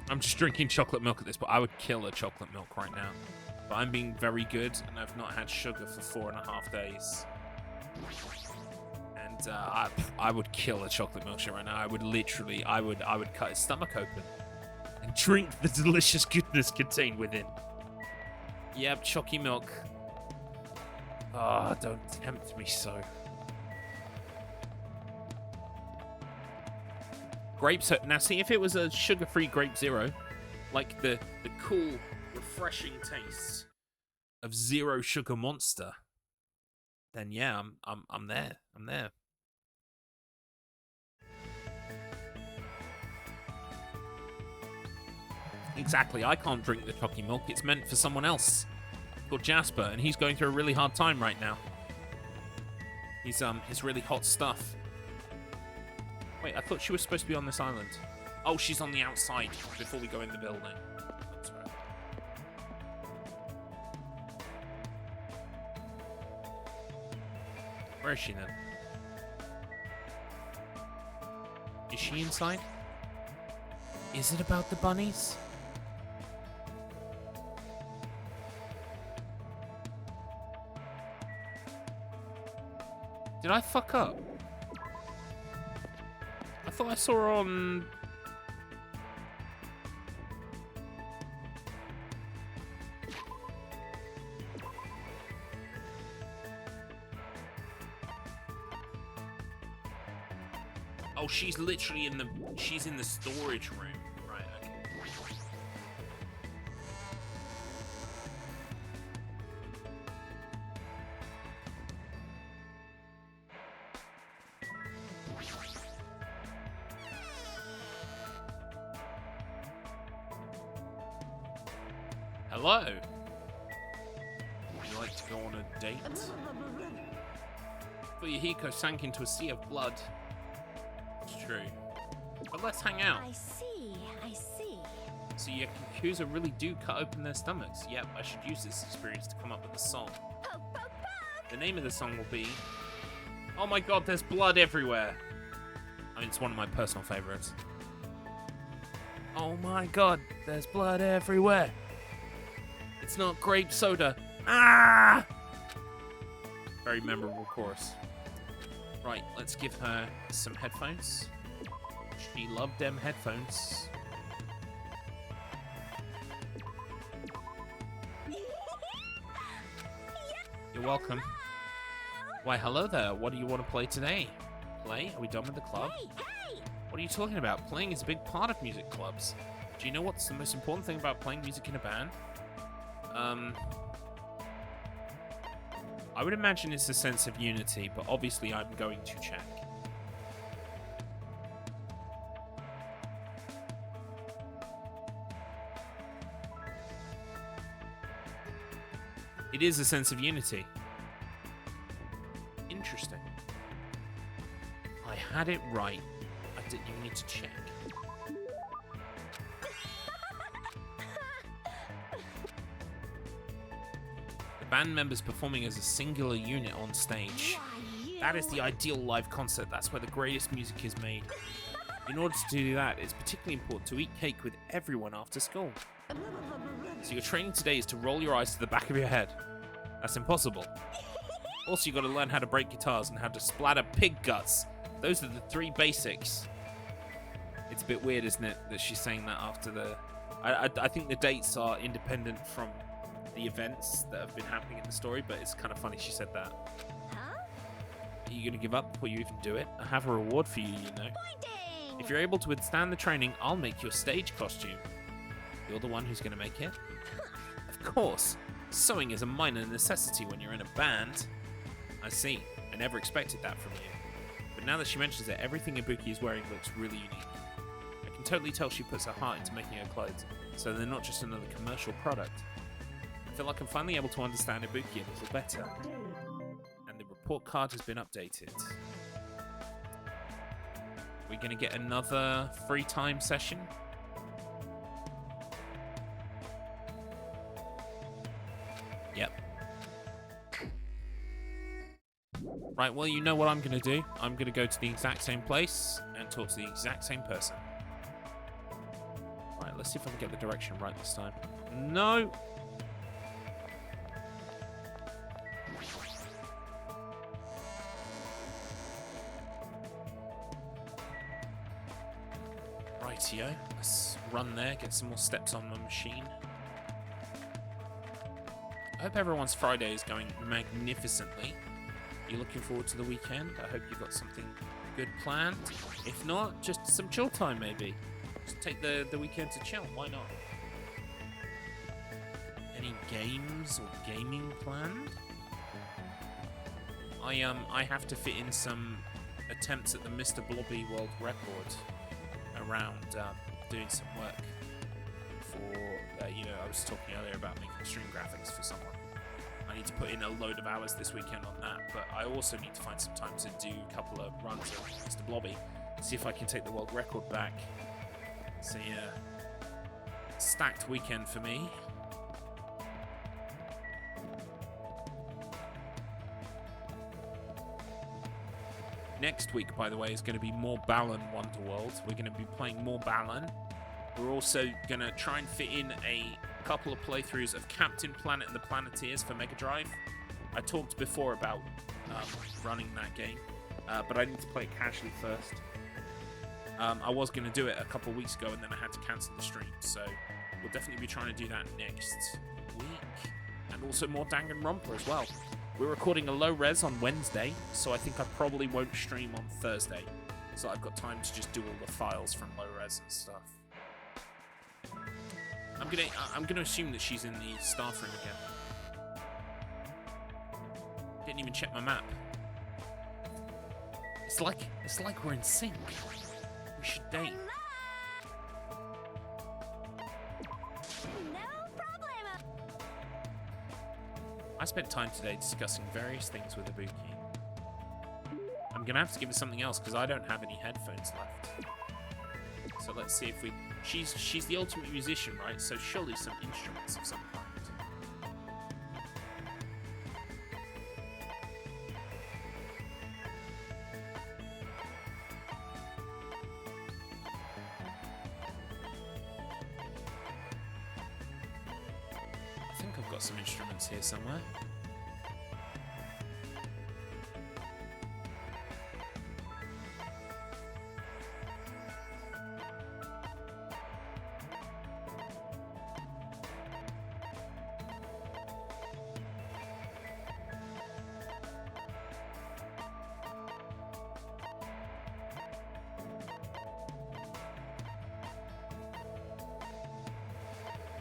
I'm just drinking chocolate milk at this, but I would kill a chocolate milk right now. But I'm being very good, and I've not had sugar for 4.5 days. And I would kill a chocolate milkshake right now. I would literally, I would cut his stomach open and drink the delicious goodness contained within. Yep, chalky milk. Ah, don't tempt me so. Grapes. Now, see, if it was a sugar-free Grape Zero, like the cool, refreshing taste of Zero Sugar Monster, then yeah, I'm there. I'm there. Exactly. I can't drink the chalky milk. It's meant for someone else called Jasper, and he's going through a really hard time right now. He's really hot stuff. Wait, I thought she was supposed to be on this island. Oh, she's on the outside before we go in the building. That's right. Where is she then? Is she inside? Is it about the bunnies? Did I fuck up? I thought I saw her on... Oh, she's literally in the... She's in the storage room. Right, okay. Hello. Would you like to go on a date? Fuyuhiko sank into a sea of blood. It's true. But let's hang out. I see, I see. So Yakuza really do cut open their stomachs. Yep, I should use this experience to come up with a song. Poke, poke, poke. The name of the song will be... Oh my god, there's blood everywhere. I mean, it's one of my personal favorites. Oh my god, there's blood everywhere. It's not grape soda. Ah! Very memorable chorus. Right, let's give her some headphones. She loved them headphones. You're welcome. Why, hello there. What do you want to play today? Play? Are we done with the club? Hey, hey! What are you talking about? Playing is a big part of music clubs. Do you know what's the most important thing about playing music in a band? I would imagine it's a sense of unity, but obviously I'm going to check. It is a sense of unity. Interesting. I had it right. I didn't even need to check. The band members performing as a singular unit on stage. That is the ideal live concert. That's where the greatest music is made. In order to do that, it's particularly important to eat cake with everyone after school. So your training today is to roll your eyes to the back of your head. That's impossible. Also, you got to learn how to break guitars and how to splatter pig guts. Those are the 3 basics. It's a bit weird, isn't it, that she's saying that after the... I think the dates are independent from the events that have been happening in the story, but it's kind of funny she said that. Huh? Are you going to give up before you even do it? I have a reward for you, you know. Pointing! If you're able to withstand the training, I'll make your stage costume. You're the one who's going to make it? Of course. Sewing is a minor necessity when you're in a band. I see. I never expected that from you. But now that she mentions it, everything Ibuki is wearing looks really unique. I can totally tell she puts her heart into making her clothes, so they're not just another commercial product. I feel like I'm finally able to understand Ibuki a little better. And the report card has been updated. We're going to get another free time session. Yep. Right, well, you know what I'm going to do. I'm going to go to the exact same place and talk to the exact same person. Right, let's see if I can get the direction right this time. No! Rightio, let's run there, get some more steps on my machine. I hope everyone's Friday is going magnificently. Are you looking forward to the weekend? I hope you've got something good planned. If not, just some chill time maybe. Just take the weekend to chill, why not? Any games or gaming planned? I have to fit in some attempts at the Mr. Blobby world record around doing some work for, I was talking earlier about making stream graphics for someone. I need to put in a load of hours this weekend on that, but I also need to find some time to do a couple of runs of Mr. Blobby, see if I can take the world record back. So yeah, stacked weekend for me. Next week, by the way, is going to be more Balan Wonderworld. We're going to be playing more Balan. We're also going to try and fit in a couple of playthroughs of Captain Planet and the Planeteers for Mega Drive. I talked before about running that game, but I need to play it casually first. I was going to do it a couple weeks ago, and then I had to cancel the stream, so we'll definitely be trying to do that next week. And also more Danganronpa as well. We're recording a low res on Wednesday, so I think I probably won't stream on Thursday. So I've got time to just do all the files from low res and stuff. I'm gonna assume that she's in the staff room again. Didn't even check my map. It's like we're in sync. We should date. No problem. I spent time today discussing various things with Ibuki. I'm gonna have to give her something else because I don't have any headphones left. So let's see if we... She's the ultimate musician, right? So surely some instruments of some kind. I think I've got some instruments here somewhere.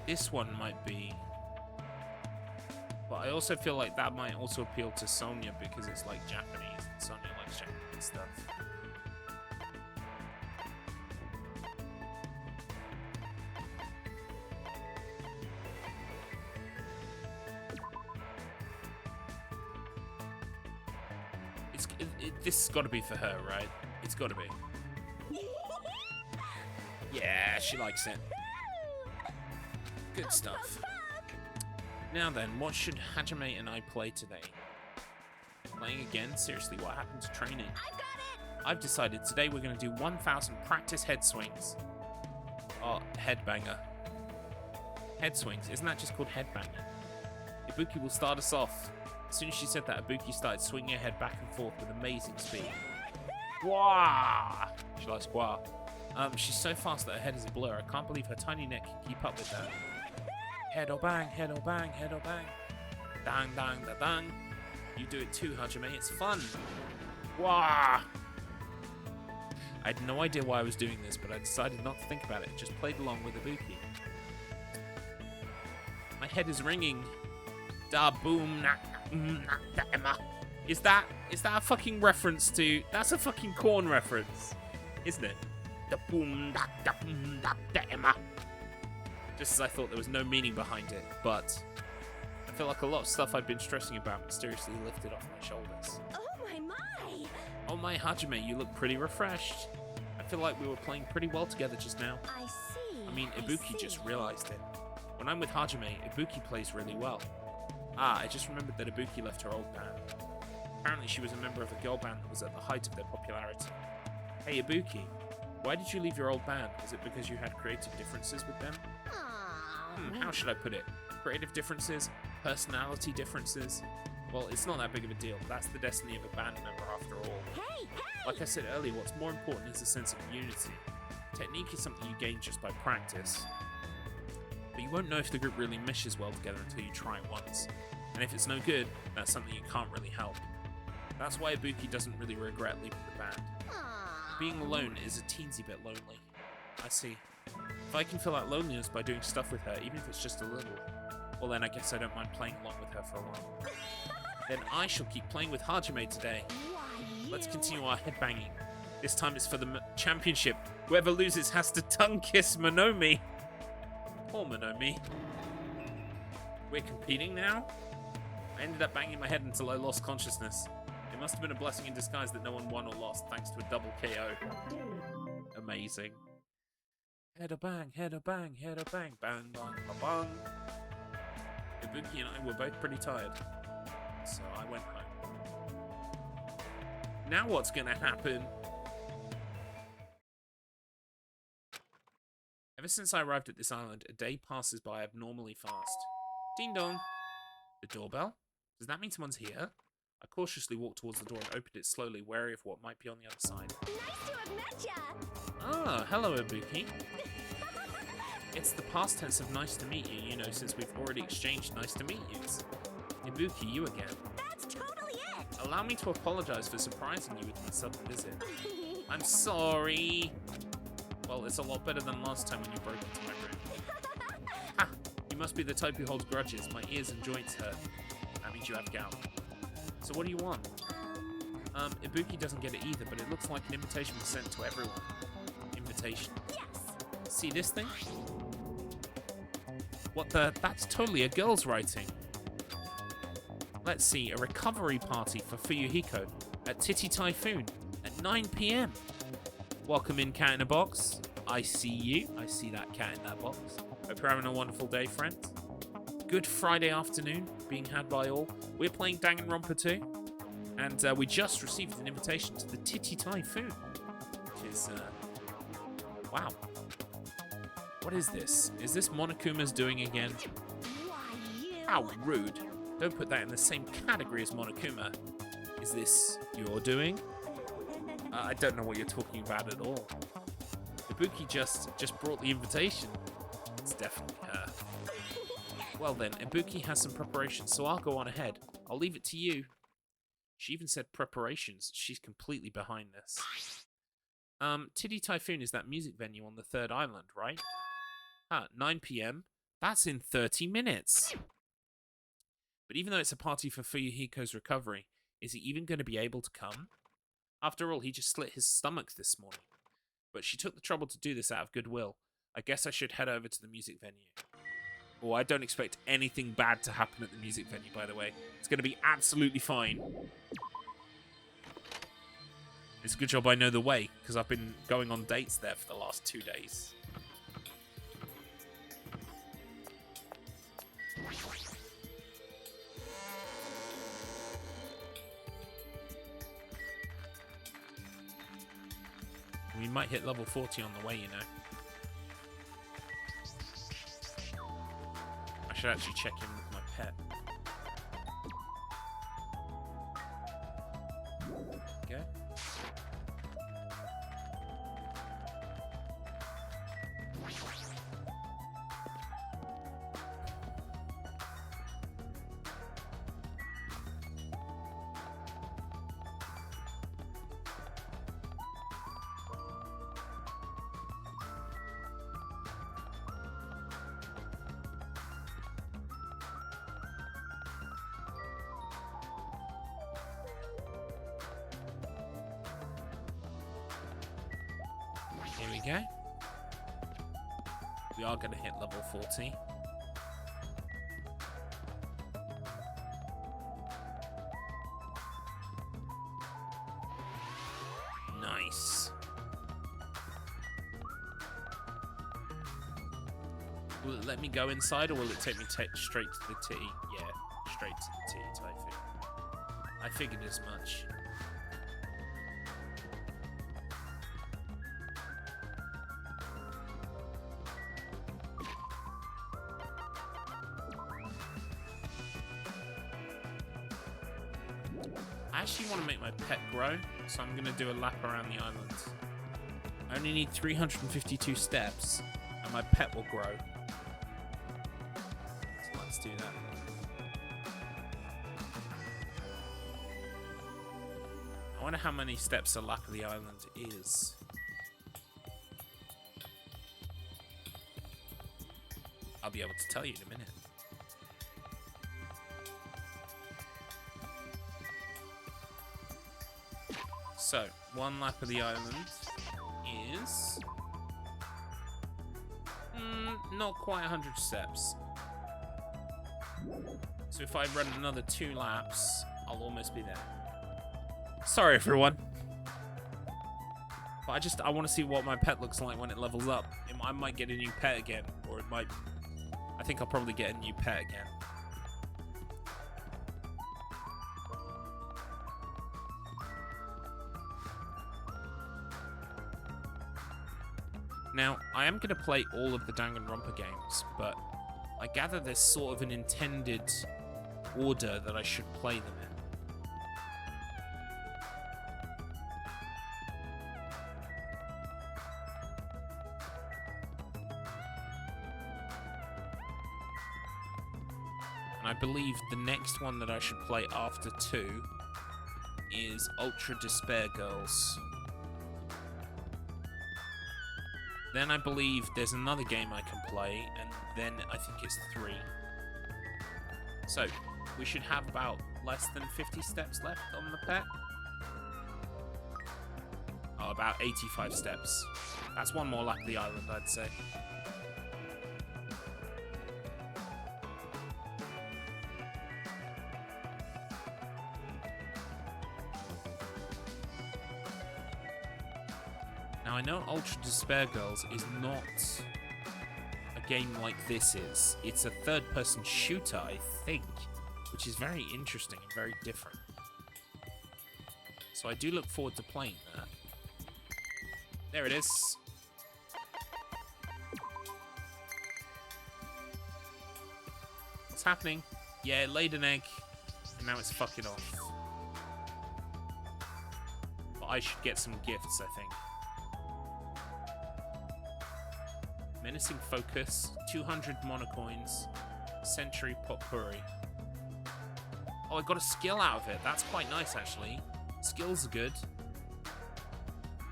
This one might be, but I also feel like that might also appeal to Sonia because it's like Japanese and Sonia likes Japanese stuff. This has got to be for her, right? It's got to be. Yeah, she likes it. Good stuff. Now then, what should Hajime and I play today? Playing again? Seriously, what happened to training? I got it. I've decided today we're going to do 1,000 practice head swings. Oh, headbanger. Head swings. Isn't that just called headbanger? Ibuki will start us off. As soon as she said that, Ibuki started swinging her head back and forth with amazing speed. Wah! She likes wah. She's so fast that her head is a blur. I can't believe her tiny neck can keep up with that. Head or bang, head or bang, head or bang. Dang, dang, da, dang. You do it too, Hajime. It's fun. Wah! I had no idea why I was doing this, but I decided not to think about it. Just played along with Ibuki. My head is ringing. Da boom na da emma. Is that a fucking reference to? That's a fucking Corn reference, isn't it? Da boom da boom da emma. Just as I thought there was no meaning behind it, but I feel like a lot of stuff I've been stressing about mysteriously lifted off my shoulders. Oh my. Oh my, Hajime, you look pretty refreshed. I feel like we were playing pretty well together just now. I see. I mean, Ibuki just realized it. When I'm with Hajime, Ibuki plays really well. Ah, I just remembered that Ibuki left her old band. Apparently she was a member of a girl band that was at the height of their popularity. Hey Ibuki, why did you leave your old band? Was it because you had creative differences with them? How should I put it? Creative differences? Personality differences? Well, it's not that big of a deal. That's the destiny of a band member after all. Hey, hey! Like I said earlier, what's more important is a sense of unity. Technique is something you gain just by practice. But you won't know if the group really meshes well together until you try it once. And if it's no good, that's something you can't really help. That's why Ibuki doesn't really regret leaving the band. Being alone is a teensy bit lonely. I see. If I can fill out loneliness by doing stuff with her, even if it's just a little, well then I guess I don't mind playing along with her for a while. Then I shall keep playing with Hajime today. Let's continue our headbanging. This time it's for the championship. Whoever loses has to tongue kiss Moonomi. Poor Moonomi. We're competing now? I ended up banging my head until I lost consciousness. It must have been a blessing in disguise that no one won or lost thanks to a double KO. Amazing. Head a bang, head a bang, head a bang, bang, bang, ba bang. Ibuki and I were both pretty tired, so I went home. Now what's gonna happen? Ever since I arrived at this island, a day passes by abnormally fast. Ding dong. The doorbell? Does that mean someone's here? I cautiously walked towards the door and opened it slowly, wary of what might be on the other side. Nice to have met ya! Ah, hello, Ibuki. It's the past tense of nice to meet you, you know, since we've already exchanged nice to meet yous. Ibuki, you again. That's totally it! Allow me to apologize for surprising you with my sudden visit. I'm sorry. Well, it's a lot better than last time when you broke into my room. Ha! You must be the type who holds grudges. My ears and joints hurt. That means you have gout. So what do you want? Ibuki doesn't get it either, but it looks like an invitation was sent to everyone. Invitation. Yes! See this thing? What the? That's totally a girl's writing. Let's see, a recovery party for Fuyuhiko at Titty Typhoon at 9 p.m. Welcome in, cat in a box. I see you. I see that cat in that box. Hope you're having a wonderful day, friends. Good Friday afternoon being had by all. We're playing Danganronpa 2, and we just received an invitation to the Titty Typhoon, which is, wow. What is this? Is this Monokuma's doing again? Why, you... How rude. Don't put that in the same category as Monokuma. Is this your doing? I don't know what you're talking about at all. Ibuki just brought the invitation. It's definitely her. Well then, Ibuki has some preparations, so I'll go on ahead. I'll leave it to you. She even said preparations. She's completely behind this. Titty Typhoon is that music venue on the 3rd island, right? 9 p.m? That's in 30 minutes. But even though it's a party for Fuyuhiko's recovery, is he even going to be able to come? After all, he just slit his stomach this morning. But she took the trouble to do this out of goodwill. I guess I should head over to the music venue. Oh, I don't expect anything bad to happen at the music venue, by the way. It's going to be absolutely fine. It's a good job I know the way, because I've been going on dates there for the last 2 days. We might hit level 40 on the way, you know. I should actually check in with my pet. Okay. Here we go. We are going to hit level 40. Nice. Will it let me go inside, or will it take me straight to the titty? Yeah, straight to the titty typhoon. I figured as much. I actually want to make my pet grow, so I'm going to do a lap around the island. I only need 352 steps, and my pet will grow. So let's do that. I wonder how many steps a lap of the island is. I'll be able to tell you in a minute. So, 1 lap of the island is... not quite 100 steps. So if I run another 2 laps, I'll almost be there. Sorry, everyone. But I want to see what my pet looks like when it levels up. I might get a new pet again, or it might... I think I'll probably get a new pet again. Now, I am going to play all of the Danganronpa games, but I gather there's sort of an intended order that I should play them in. I believe the next one that I should play after 2 is Ultra Despair Girls. Then I believe there's another game I can play, and then I think it's 3. So, we should have about less than 50 steps left on the pet. Oh, about 85 steps. That's one more lap of the island, I'd say. Now, I know Ultra Despair Girls is not a game like this is. It's a third-person shooter, I think, which is very interesting and very different. So I do look forward to playing that. There it is. What's happening? Yeah, it laid an egg, and now it's fucking off. But I should get some gifts, I think. Menacing Focus, 200 monocoins, Century Potpourri. Oh, I got a skill out of it. That's quite nice, actually. Skills are good.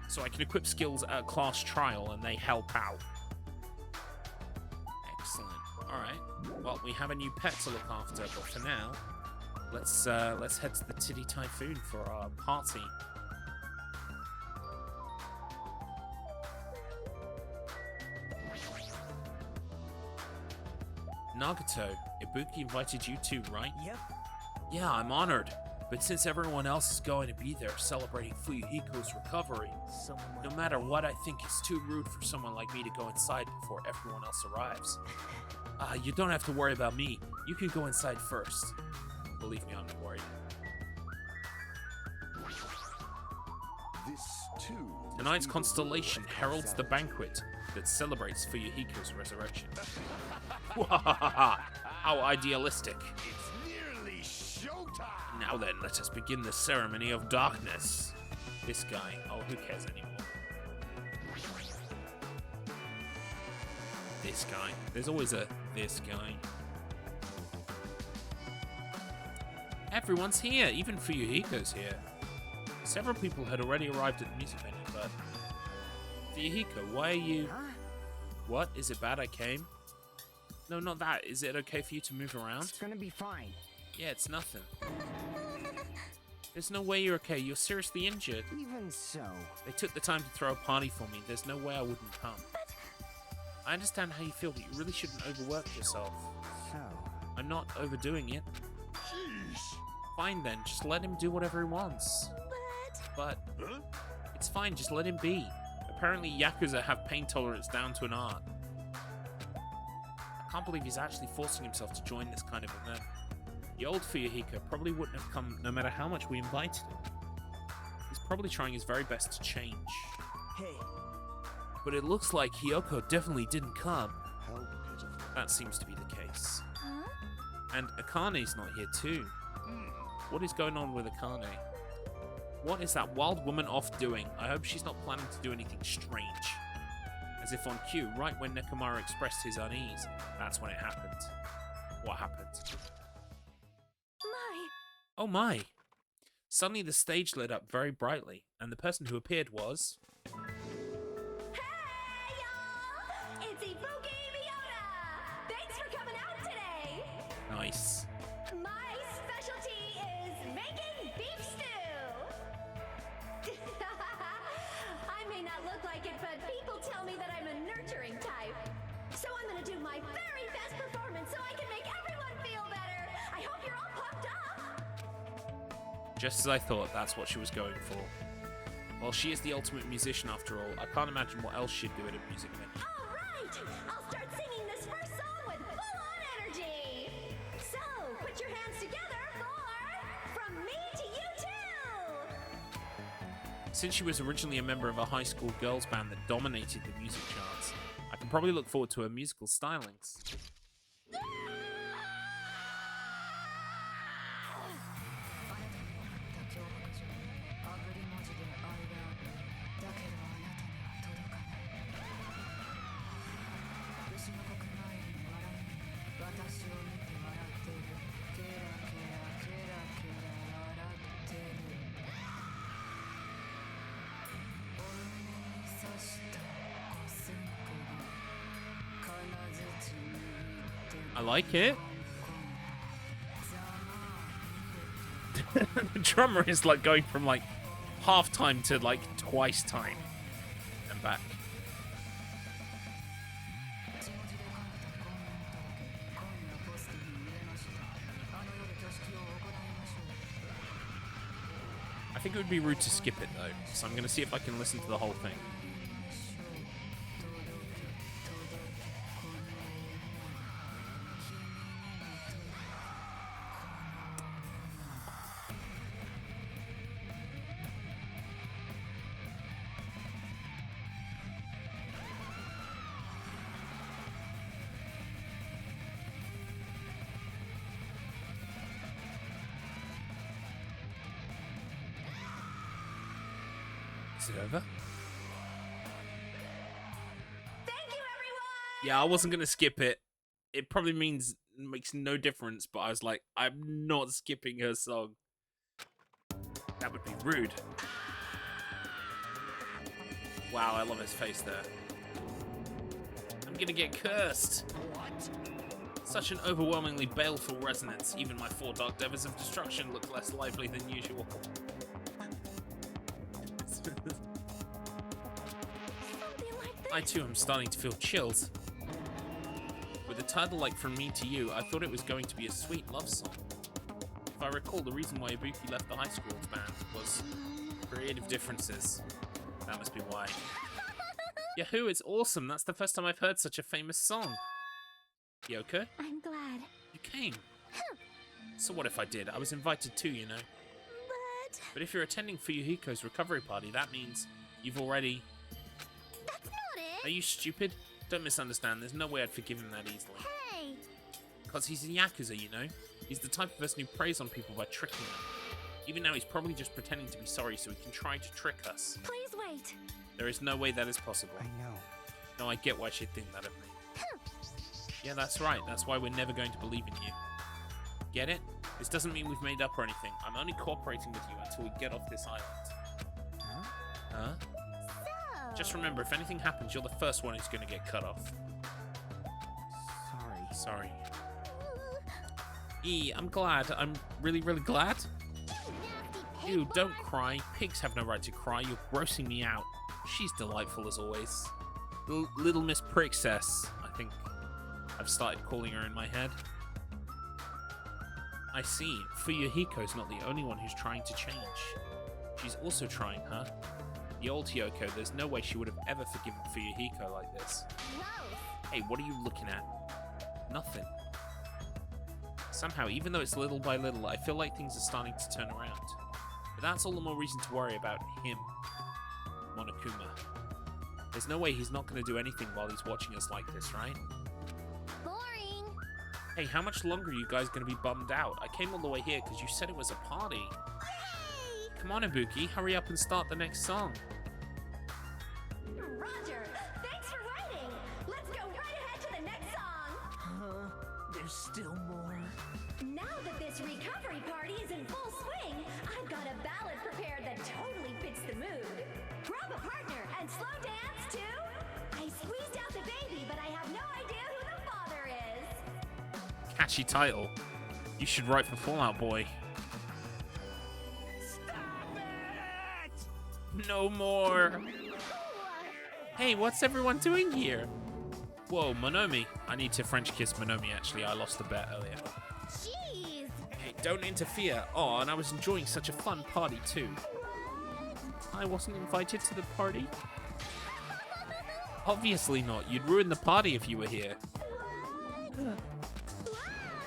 So I can equip skills at a class trial, and they help out. Excellent. Alright. Well, we have a new pet to look after, but for now, let's head to the Titty Typhoon for our party. Nagato, Ibuki invited you too, right? Yep. Yeah, I'm honored. But since everyone else is going to be there celebrating Fuyuhiko's recovery, no matter what, I think it's too rude for someone like me to go inside before everyone else arrives. You don't have to worry about me. You can go inside first. Believe me, I'm not worried. Tonight's constellation heralds the banquet that celebrates Fuyuhiko's resurrection. How idealistic. Nearly showtime! Now then, let us begin the ceremony of darkness. This guy. Oh, who cares anymore? This guy. There's always a this guy. Everyone's here. Even Fuyuhiko's here. Several people had already arrived at the music venue, but... Fuyuhiko, why are you... Huh? What? Is it bad I came? No, not that. Is it okay for you to move around? It's gonna be fine. Yeah, it's nothing. There's no way you're okay. You're seriously injured. Even so. They took the time to throw a party for me. There's no way I wouldn't come. I understand how you feel, but you really shouldn't overwork yourself. So. I'm not overdoing it. Jeez. Fine then, just let him do whatever he wants. But Huh? it's fine, just let him be. Apparently Yakuza have pain tolerance down to an art. I can't believe he's actually forcing himself to join this kind of event. The old Fuyuhiko probably wouldn't have come no matter how much we invited him. He's probably trying his very best to change. Hey. But it looks like Hiyoko definitely didn't come. How pitiful. That seems to be the case. Huh? And Akane's not here too. What is going on with Akane? What is that wild woman off doing? I hope she's not planning to do anything strange. As if on cue, right when Nekomaru expressed his unease, that's when it happened. What happened? My. Oh my! Suddenly the stage lit up very brightly, and the person who appeared was... Hey, y'all! It's Ibuki Miota! Thanks for coming out today! Nice. My specialty is making beef stew! I may not look like it, but people tell me that I'm a nurturing type. So I'm gonna do my very best performance so I can make everyone feel better! I hope you're all pumped up! Just as I thought, that's what she was going for. Well, she is the ultimate musician after all. I can't imagine what else she'd do at a music venue. Alright! I'll start singing this first song with full-on energy! So, put your hands together for From Me to You Too! Since she was originally a member of a high school girls band that dominated the music charts, I can probably look forward to her musical stylings. I like it. The drummer is like going from like half time to like twice time and back. I think it would be rude to skip it though, so I'm going to see if I can listen to the whole thing. Is it over? Thank you, everyone! Yeah, I wasn't going to skip it. It probably makes no difference, but I was like, I'm not skipping her song. That would be rude. Wow, I love his face there. I'm gonna get cursed. What? Such an overwhelmingly baleful resonance. Even my 4 dark devils of destruction look less lively than usual. I too am starting to feel chills. With a title like From Me to You, I thought it was going to be a sweet love song. If I recall, the reason why Ibuki left the high school band was creative differences. That must be why. Yahoo, it's awesome. That's the first time I've heard such a famous song. Yoko? I'm glad. You came. So what if I did? I was invited too, you know. But if you're attending Fuyuhiko's recovery party, that means you've already... That's not it. Are you stupid? Don't misunderstand. There's no way I'd forgive him that easily. Hey. Because he's a Yakuza, you know? He's the type of person who preys on people by tricking them. Even now, he's probably just pretending to be sorry so he can try to trick us. Please wait. There is no way that is possible. I know. No, I get why she'd think that of me. Yeah, that's right. That's why we're never going to believe in you. Get it? This doesn't mean we've made up or anything. I'm only cooperating with you until we get off this island. Huh? Huh? So. Just remember, if anything happens, you're the first one who's going to get cut off. Sorry. Sorry. I'm glad. I'm really, really glad. Ew, don't cry. Pigs have no right to cry. You're grossing me out. She's delightful as always. Little Miss Princess, I think I've started calling her in my head. I see. Fuyuhiko's not the only one who's trying to change. She's also trying, huh? The old Hyoko, there's no way she would have ever forgiven Fuyuhiko like this. Hey, what are you looking at? Nothing. Somehow, even though it's little by little, I feel like things are starting to turn around. But that's all the more reason to worry about him, Monokuma. There's no way he's not going to do anything while he's watching us like this, right? Boring. Hey, how much longer are you guys going to be bummed out? I came all the way here because you said it was a party. Hey. Come on, Ibuki, hurry up and start the next song. Roger! Thanks for writing! Let's go right ahead to the next song! There's still more. Now that this recovery party is in full swing, I've got a ballad prepared that totally fits the mood. Grab a partner and slow dance to... I squeezed out the baby, but I have no idea who the father is. Catchy title. You should write for Fallout Boy. Stop it! No more. Hey, what's everyone doing here? Whoa, Moonomi. I need to French kiss Moonomi, actually. I lost the bet earlier. Jeez. Hey, don't interfere. Oh, and I was enjoying such a fun party, too. I wasn't invited to the party? Obviously not. You'd ruin the party if you were here.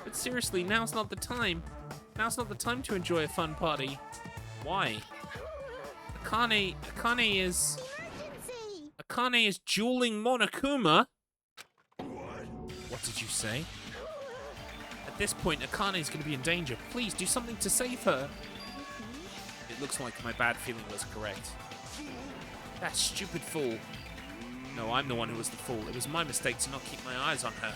But seriously, now's not the time. Now's not the time to enjoy a fun party. Why? Akane is... Emergency. Akane is dueling Monokuma? What did you say? At this point, Akane is going to be in danger. Please do something to save her. It looks like my bad feeling was correct. That stupid fool. No, I'm the one who was the fool. It was my mistake to not keep my eyes on her.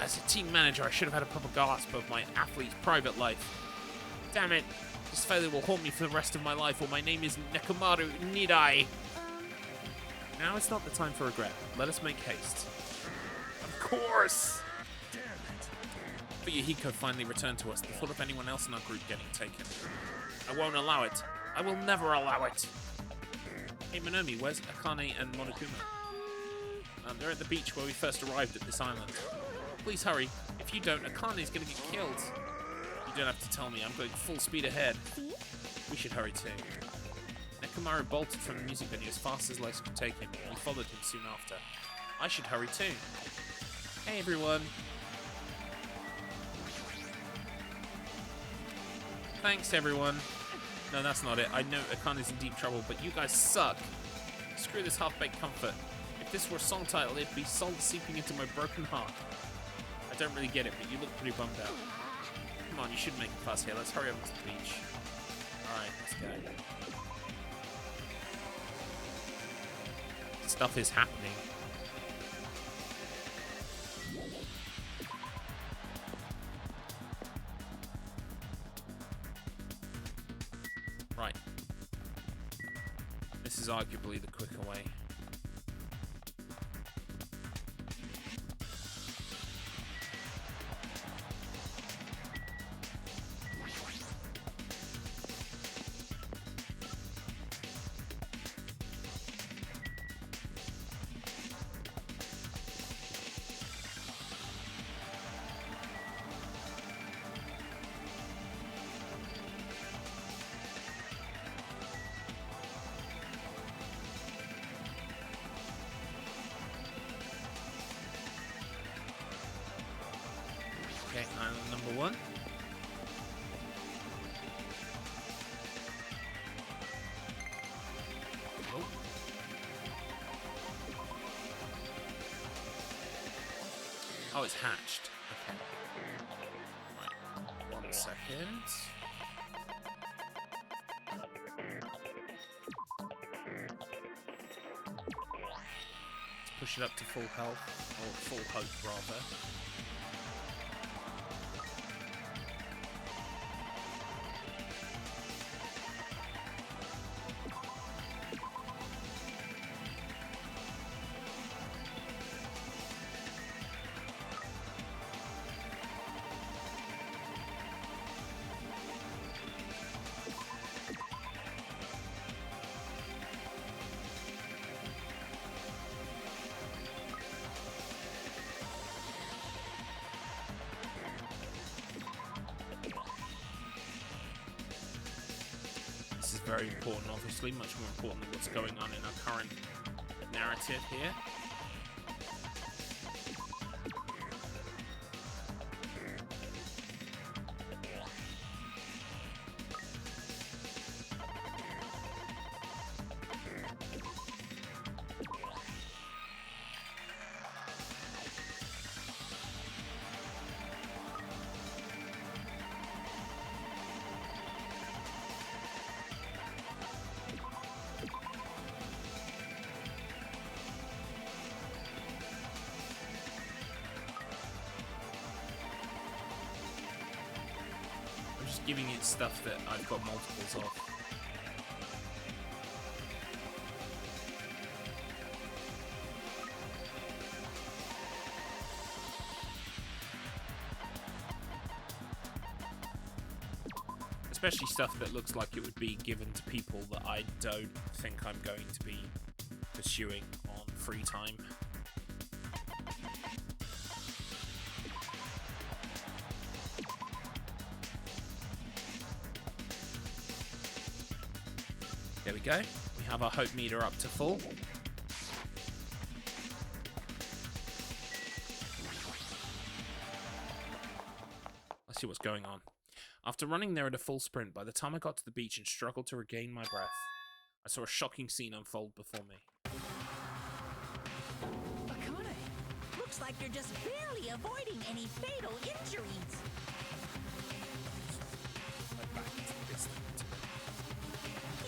As a team manager, I should have had a proper grasp of my athlete's private life. Damn it. This failure will haunt me for the rest of my life, or my name is Nekomaru Nidai. Now it's not the time for regret. Let us make haste. Of course! Damn But Yuhiko finally returned to us. The thought of anyone else in our group getting taken. I won't allow it. I will never allow it. Hey Moonomi, where's Akane and Monokuma? They're at the beach where we first arrived at this island. Please hurry. If you don't, Akane's gonna get killed. You don't have to tell me. I'm going full speed ahead. We should hurry too. Nekomaru bolted from the music venue as fast as legs could take him, and we followed him soon after. I should hurry too. Hey everyone. Thanks everyone. No, that's not it. I know Akane's in deep trouble, but you guys suck. Screw this half-baked comfort. If this were a song title, it'd be salt seeping into my broken heart. I don't really get it, but you look pretty bummed out. Come on, you shouldn't make a fuss here. Let's hurry up to the beach. Alright, let's go. Stuff is happening. Right. This is arguably the quicker way. Okay, island number 1. Oh. Oh, it's hatched. Okay. Right. 1 second. Let's push it up to full health, or full hope rather. This is very important, obviously, much more important than what's going on in our current narrative here. Just giving it stuff that I've got multiples of. Especially stuff that looks like it would be given to people that I don't think I'm going to be pursuing on free time. There we go. We have our hope meter up to full. Let's see what's going on. After running there at a full sprint, by the time I got to the beach and struggled to regain my breath, I saw a shocking scene unfold before me. Akane, looks like you're just barely avoiding any fatal injuries.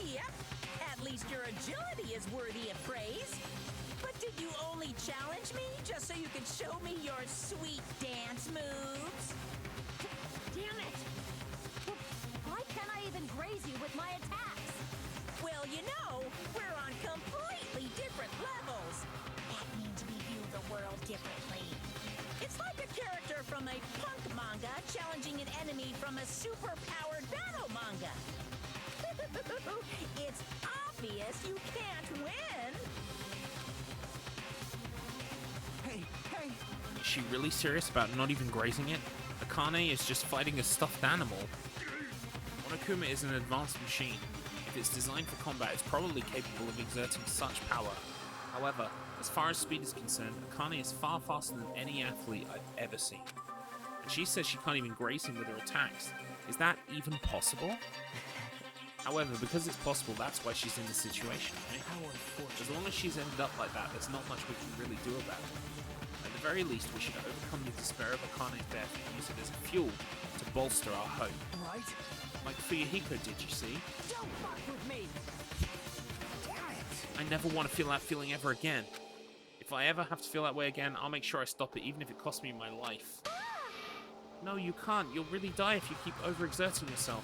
Yep, at least your agility is worthy of praise. But did you only challenge me just so you could show me your sweet dance moves? Damn it! Why can't I even graze you with my attacks? Well, you know, we're on completely different levels. That means we view the world differently. It's like a character from a punk manga from a super-powered battle manga. It's obvious you can't win. Hey, hey! Is she really serious about not even grazing it? Akane is just fighting a stuffed animal. Monokuma is an advanced machine. If it's designed for combat, it's probably capable of exerting such power. However, as far as speed is concerned, Akane is far faster than any athlete I've ever seen. And she says she can't even graze him with her attacks. Is that even possible? However, because it's possible, that's why she's in this situation, right? As long as she's ended up like that, there's not much we can really do about it. At the very least, we should overcome the despair of Akane's death and use it as fuel to bolster our hope. Right? Like Fuyuhiko did, you see? Don't fuck with me! Damn it! I never want to feel that feeling ever again. If I ever have to feel that way again, I'll make sure I stop it, even if it costs me my life. No, you can't. You'll really die if you keep overexerting yourself.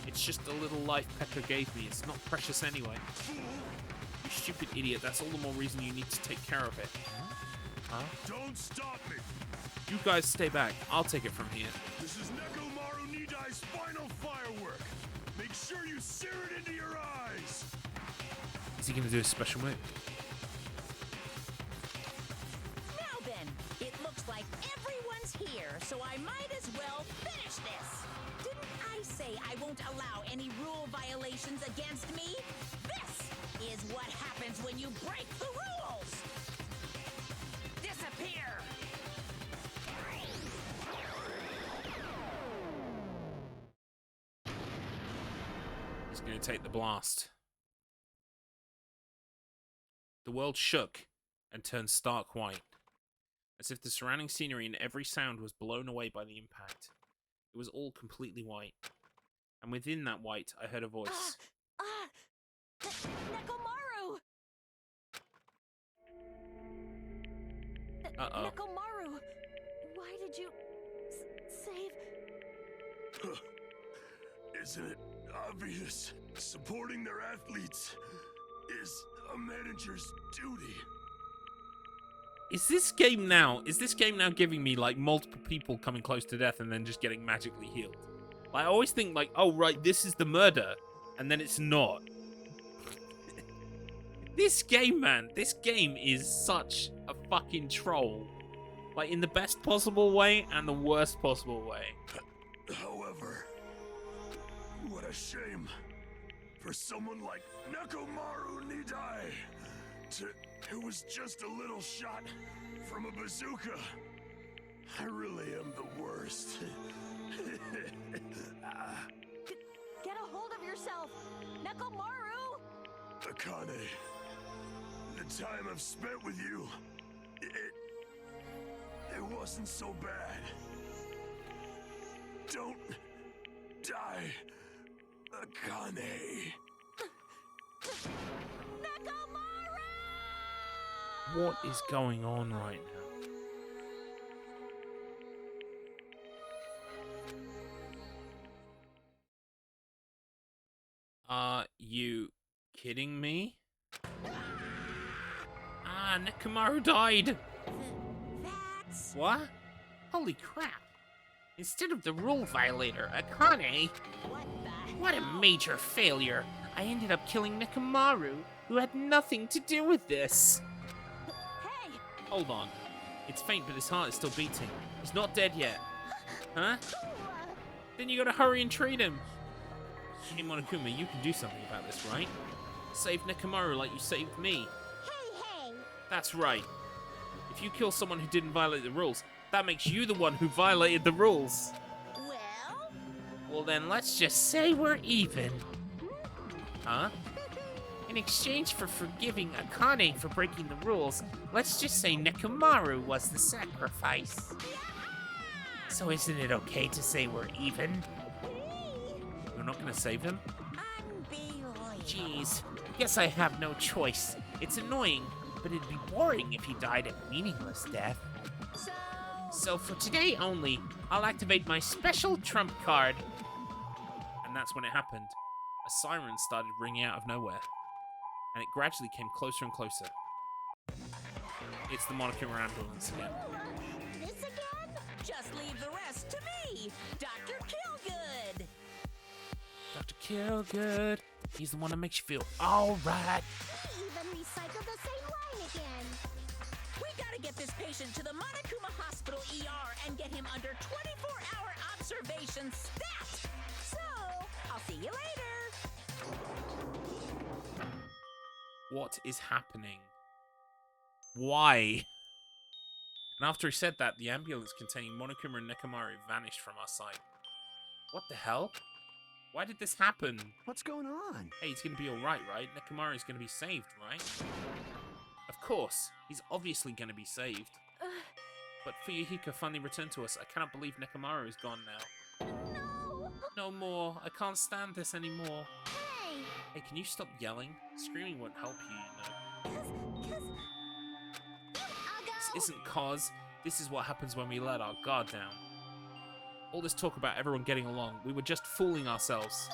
It's just a little life Pekka gave me. It's not precious anyway. You stupid idiot. That's all the more reason you need to take care of it. Huh? Don't stop me! You guys stay back. I'll take it from here. This is Nekomaru Nidai's final firework! Make sure you sear it into your eyes! Is he going to do a special move? Now then, it looks like everyone's here, so I might as well finish this. Didn't I say I won't allow any rule violations against me? This is what happens when you break the rules! Disappear! He's going to take the blast. The world shook and turned stark white, as if the surrounding scenery and every sound was blown away by the impact. It was all completely white, and within that white, I heard a voice. Nekomaru! Uh-oh. Nekomaru! Why did you save... Isn't it obvious? Supporting their athletes is a manager's duty. Is this game now giving me, like, multiple people coming close to death and then just getting magically healed? I always think, like, oh, right, this is the murder, and then it's not. This game, man, this game is such a fucking troll. Like, in the best possible way and the worst possible way. However, what a shame for someone like Nekomaru Nidai who was just a little shot from a bazooka. I really am the worst. Get a hold of yourself! Nekomaru! Akane, the time I've spent with you, it wasn't so bad. Don't die, Akane. Nekomaru! What is going on right now? Are you kidding me? Nekomaru died! That's... What? Holy crap. Instead of the rule violator, Akane... What the What a major failure. I ended up killing Nekomaru, who had nothing to do with this. Hey! Hold on. It's faint, but his heart is still beating. He's not dead yet. Huh? Then you gotta hurry and treat him. Hey, Monokuma, you can do something about this, right? Save Nekomaru like you saved me. Hey! That's right. If you kill someone who didn't violate the rules, that makes you the one who violated the rules. Well? Well then, let's just say we're even. Huh? In exchange for forgiving Akane for breaking the rules, let's just say Nekomaru was the sacrifice. So isn't it okay to say we're even? You're not gonna save him? unbelievable. Jeez, guess I have no choice. It's annoying, but it'd be boring if he died a meaningless death. So for today only, I'll activate my special trump card. And that's when it happened. A siren started ringing out of nowhere. And it gradually came closer and closer. It's the Monokuma ambulance again. This again? Just leave the rest to me, Dr. Kill. kill good. He's the one that makes you feel alright. He even recycled the same line again. We gotta get this patient to the Monokuma Hospital ER and get him under 24-hour observation stat. So, I'll see you later. What is happening? Why? And after he said that, the ambulance containing Monokuma and Nekomaru vanished from our sight. What the hell? Why did this happen? What's going on? Hey, he's gonna be alright, right? Nekomaru's gonna be saved, right? Of course, he's obviously gonna be saved. But Fuyuhiko finally returned to us. I cannot believe Nekomaru is gone now. No! No more. I can't stand this anymore. Hey! Hey, can you stop yelling? Screaming won't help you, you know. Cause... I'll go! This isn't cause. This is what happens when we let our guard down. All this talk about everyone getting along, we were just fooling ourselves.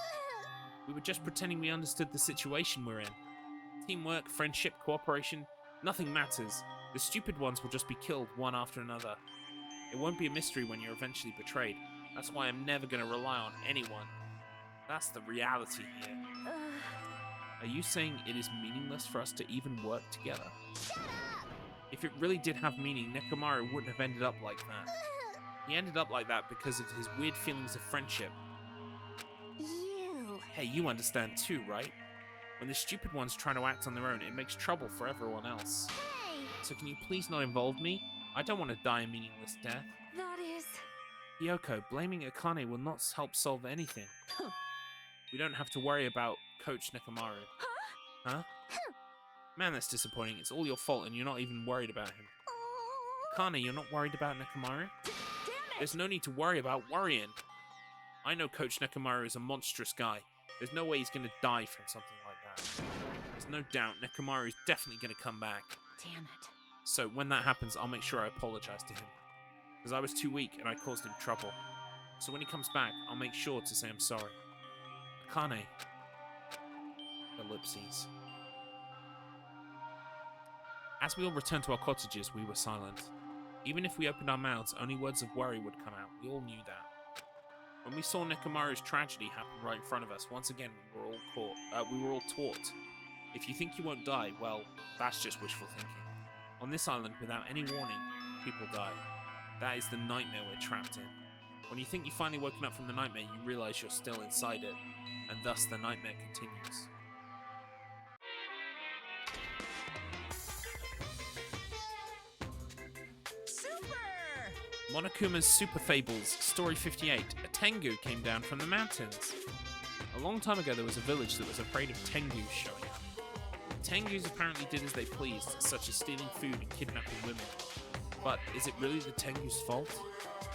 We were just pretending we understood the situation we're in. Teamwork, friendship, cooperation, nothing matters. The stupid ones will just be killed one after another. It won't be a mystery when you're eventually betrayed. That's why I'm never going to rely on anyone. That's the reality here. Are you saying it is meaningless for us to even work together? Shut up! If it really did have meaning, Nekomaru wouldn't have ended up like that. He ended up like that because of his weird feelings of friendship. You... Hey, you understand too, right? When the stupid ones try to act on their own, it makes trouble for everyone else. Hey! So can you please not involve me? I don't want to die a meaningless death. That is... Yoko, blaming Akane will not help solve anything. We don't have to worry about Coach Nekomaru. Huh? Man, that's disappointing. It's all your fault and you're not even worried about him. Oh... Akane, you're not worried about Nekomaru? Damn it! There's no need to worry about worrying. I know Coach Nekomaru is a monstrous guy. There's no way he's going to die from something like that. There's no doubt Nekomaru is definitely going to come back. Damn it. So when that happens, I'll make sure I apologize to him. Because I was too weak and I caused him trouble. So when he comes back, I'll make sure to say I'm sorry. Akane. Ellipses. As we all returned to our cottages, we were silent. Even if we opened our mouths, only words of worry would come out. We all knew that. When we saw Nekomaru's tragedy happen right in front of us, once again we were all taught. If you think you won't die, well, that's just wishful thinking. On this island, without any warning, people die. That is the nightmare we're trapped in. When you think you've finally woken up from the nightmare, you realize you're still inside it, and thus the nightmare continues. Monokuma's Super Fables, Story 58. A Tengu came down from the mountains. A long time ago there was a village that was afraid of Tengus showing up. Tengus apparently did as they pleased, such as stealing food and kidnapping women. But is it really the Tengu's fault?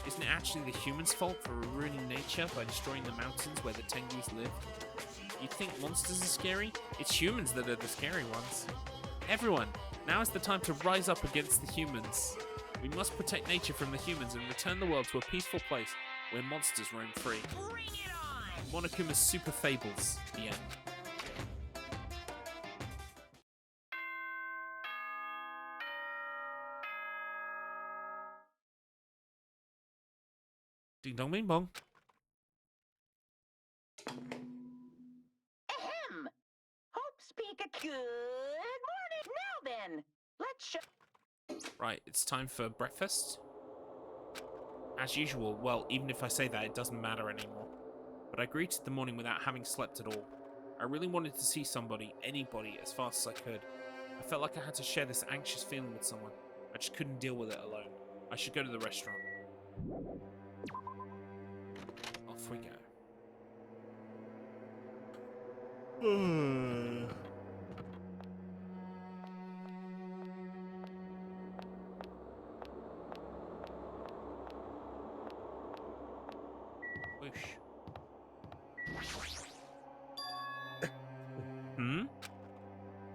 Isn't it actually the humans' fault for ruining nature by destroying the mountains where the Tengus live? You think monsters are scary? It's humans that are the scary ones. Everyone, now is the time to rise up against the humans. We must protect nature from the humans and return the world to a peaceful place where monsters roam free. Bring it on! Monokuma's Super Fables, the end. Ding dong bing bong. Ahem! Hope's Peak. Good morning! Now then, let's show... Right, it's time for breakfast. As usual, well, even if I say that, it doesn't matter anymore. But I greeted the morning without having slept at all. I really wanted to see somebody, anybody, as fast as I could. I felt like I had to share this anxious feeling with someone. I just couldn't deal with it alone. I should go to the restaurant. Off we go. Whoosh.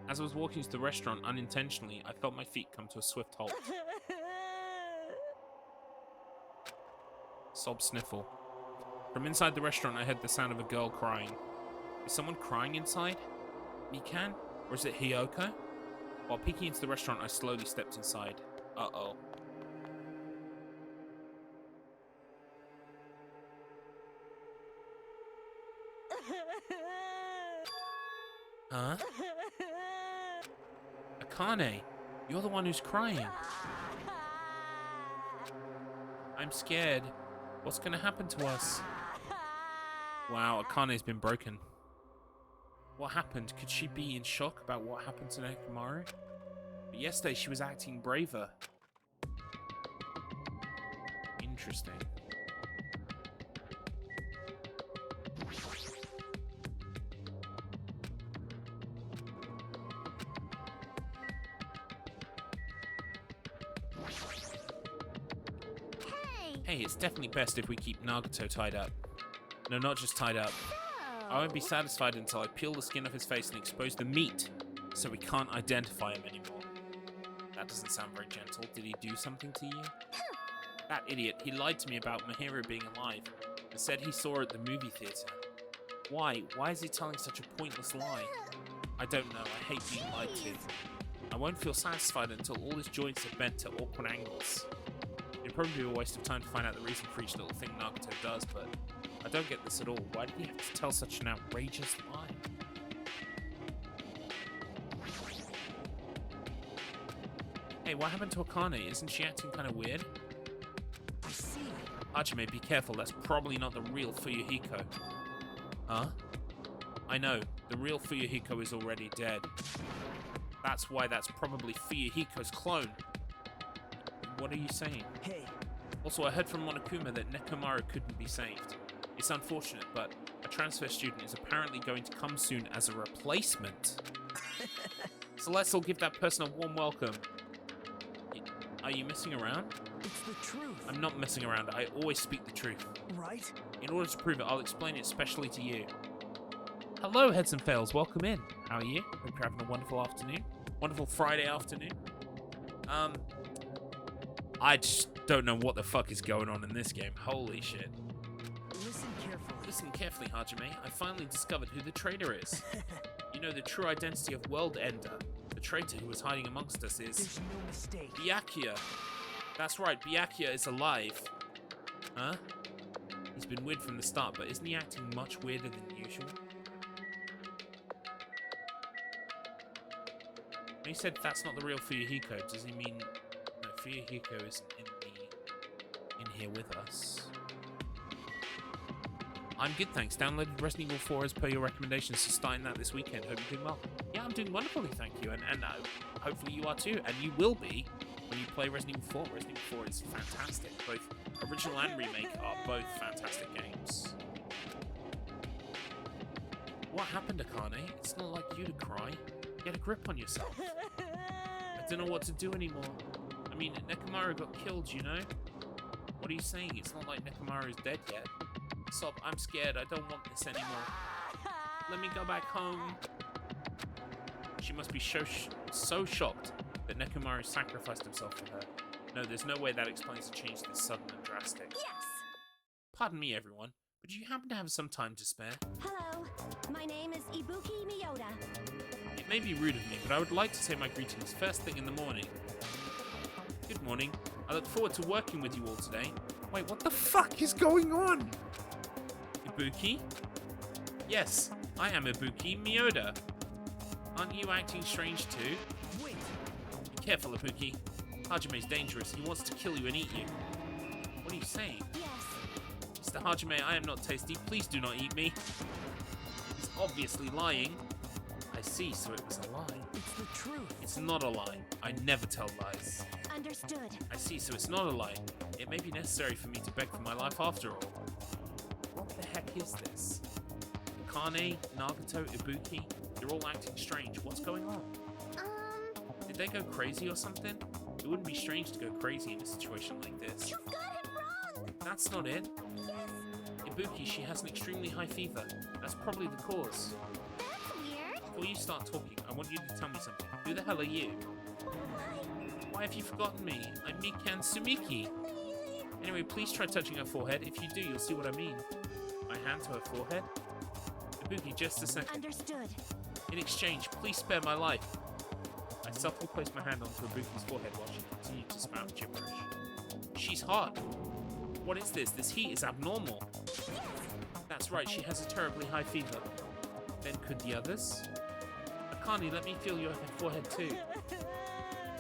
As I was walking to the restaurant unintentionally, I felt my feet come to a swift halt. Sob sniffle. From inside the restaurant, I heard the sound of a girl crying. Is someone crying inside? Mikan? Or is it Hiyoko? While peeking into the restaurant, I slowly stepped inside. Uh-oh. Huh? Akane, you're the one who's crying. I'm scared. What's gonna happen to us? Wow, Akane's been broken. What happened? Could she be in shock about what happened to Nekomaru? But yesterday she was acting braver. Interesting. Hey, it's definitely best if we keep Nagato tied up. No, not just tied up. I won't be satisfied until I peel the skin off his face and expose the meat, so we can't identify him anymore. That doesn't sound very gentle. Did he do something to you? That idiot, he lied to me about Mahiro being alive, and said he saw her at the movie theater. Why? Why is he telling such a pointless lie? I don't know, I hate being lied to. I won't feel satisfied until all his joints are bent at awkward angles. It'd probably be a waste of time to find out the reason for each little thing Nagato does, but I don't get this at all. Why did he have to tell such an outrageous lie? Hey, what happened to Akane? Isn't she acting kind of weird? I see. Hajime, be careful. That's probably not the real Fuyuhiko. Huh? I know. The real Fuyuhiko is already dead. That's why that's probably Fuyuhiko's clone. What are you saying? Hey. Also, I heard from Monokuma that Nekomaru couldn't be saved. It's unfortunate, but a transfer student is apparently going to come soon as a replacement. So let's all give that person a warm welcome. Are you messing around? It's the truth. I'm not messing around. I always speak the truth. Right? In order to prove it, I'll explain it specially to you. Hello, Heads and Fails. Welcome in. How are you? Hope you're having a wonderful afternoon. Wonderful Friday afternoon. I just don't know what the fuck is going on in this game. Holy shit. Listen carefully. Listen carefully, Hajime. I finally discovered who the traitor is. You know, the true identity of World Ender. The traitor who was hiding amongst us is... There's no mistake. Byakuya. That's right, Byakuya is alive. Huh? He's been weird from the start, but isn't he acting much weirder than usual? When he said that's not the real Fuyuhiko, does he mean... No, Fuyuhiko isn't in here with us. I'm good, thanks. Downloaded Resident Evil 4 as per your recommendations, so starting that this weekend. Hope you're doing well. Yeah, I'm doing wonderfully, thank you. And hopefully you are too. And you will be when you play Resident Evil 4. Resident Evil 4 is fantastic. Both original and remake are both fantastic games. What happened, Akane? It's not like you to cry. Get a grip on yourself. I don't know what to do anymore. I mean, Nekomaru got killed, you know? What are you saying? It's not like Nekomaru is dead yet. Stop, I'm scared. I don't want this anymore. Let me go back home. She must be so shocked that Nekomaru sacrificed himself for her. No, there's no way that explains the change this sudden and drastic. Yes! Pardon me, everyone, but do you happen to have some time to spare? Hello, my name is Ibuki Miyoda. It may be rude of me, but I would like to say my greetings first thing in the morning. Good morning. I look forward to working with you all today. Wait, what the fuck is going on? Ibuki? Yes, I am Ibuki Miyoda. Aren't you acting strange too? Wait. Be careful, Ibuki. Hajime's dangerous. He wants to kill you and eat you. What are you saying? Yes. Mr. Hajime, I am not tasty. Please do not eat me. He's obviously lying. I see, so it was a lie. It's the truth. It's not a lie. I never tell lies. Understood. I see, so it's not a lie. It may be necessary for me to beg for my life after all. What the heck is this? Akane, Nagato, Ibuki, they're all acting strange. What's going on? Did they go crazy or something? It wouldn't be strange to go crazy in a situation like this. You've got it wrong! That's not it. Yes, Ibuki, she has an extremely high fever. That's probably the cause. that's weird. Before you start talking, I want you to tell me something. Who the hell are you? Why have you forgotten me? I'm Mikan Sumiki. Anyway, please try touching her forehead. If you do, you'll see what I mean. My hand to her forehead. Ibuki, just a second. Understood. In exchange, please spare my life. I softly placed my hand onto Ibuki's forehead while she continued to spout gibberish. She's hot. What is this? This heat is abnormal. That's right, she has a terribly high fever. Then could the others? Akane, let me feel your forehead too.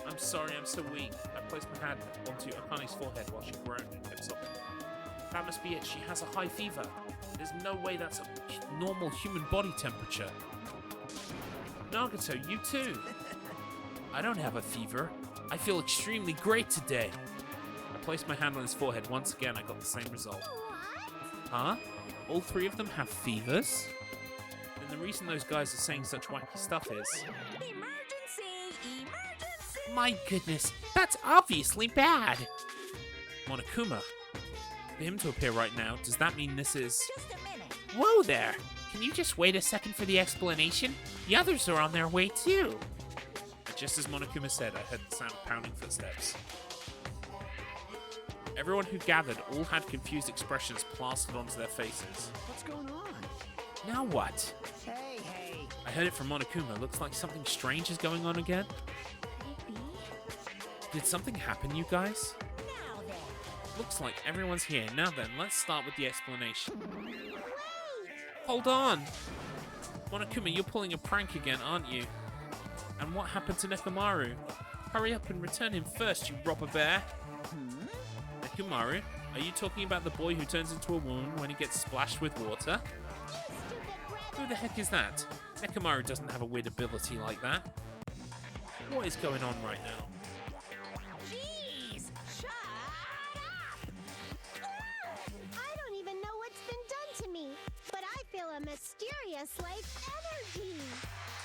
I'm sorry, I'm so weak. I placed my hand onto Akane's forehead while she groaned and kept sobbing. That must be it, she has a high fever. There's no way that's a normal human body temperature. Nagato, you too. I don't have a fever. I feel extremely great today. I placed my hand on his forehead. Once again, I got the same result. What? Huh? All three of them have fevers? Then the reason those guys are saying such wacky stuff is... Emergency! Emergency! My goodness, that's obviously bad. Monokuma. For him to appear right now, does that mean this is... Just a minute. Whoa there. Can you just wait a second for the explanation? The others are on their way too. Just as Monokuma said, I heard the sound of pounding footsteps. Everyone who gathered all had confused expressions plastered onto their faces. What's going on? Now what? Hey, hey. I heard it from Monokuma. Looks like something strange is going on again. Maybe. Did something happen, you guys? Now then. Looks like everyone's here. Now then, let's start with the explanation. Wait! Hold on! Monokuma, you're pulling a prank again, aren't you? And what happened to Nekomaru? Hurry up and return him first, you robber bear! Nekomaru, are you talking about the boy who turns into a woman when he gets splashed with water? Stupid rabbit! Who the heck is that? Nekomaru doesn't have a weird ability like that. What is going on right now? Jeez! Shut up! I don't even know what's been done to me, but I feel a mysterious, energy.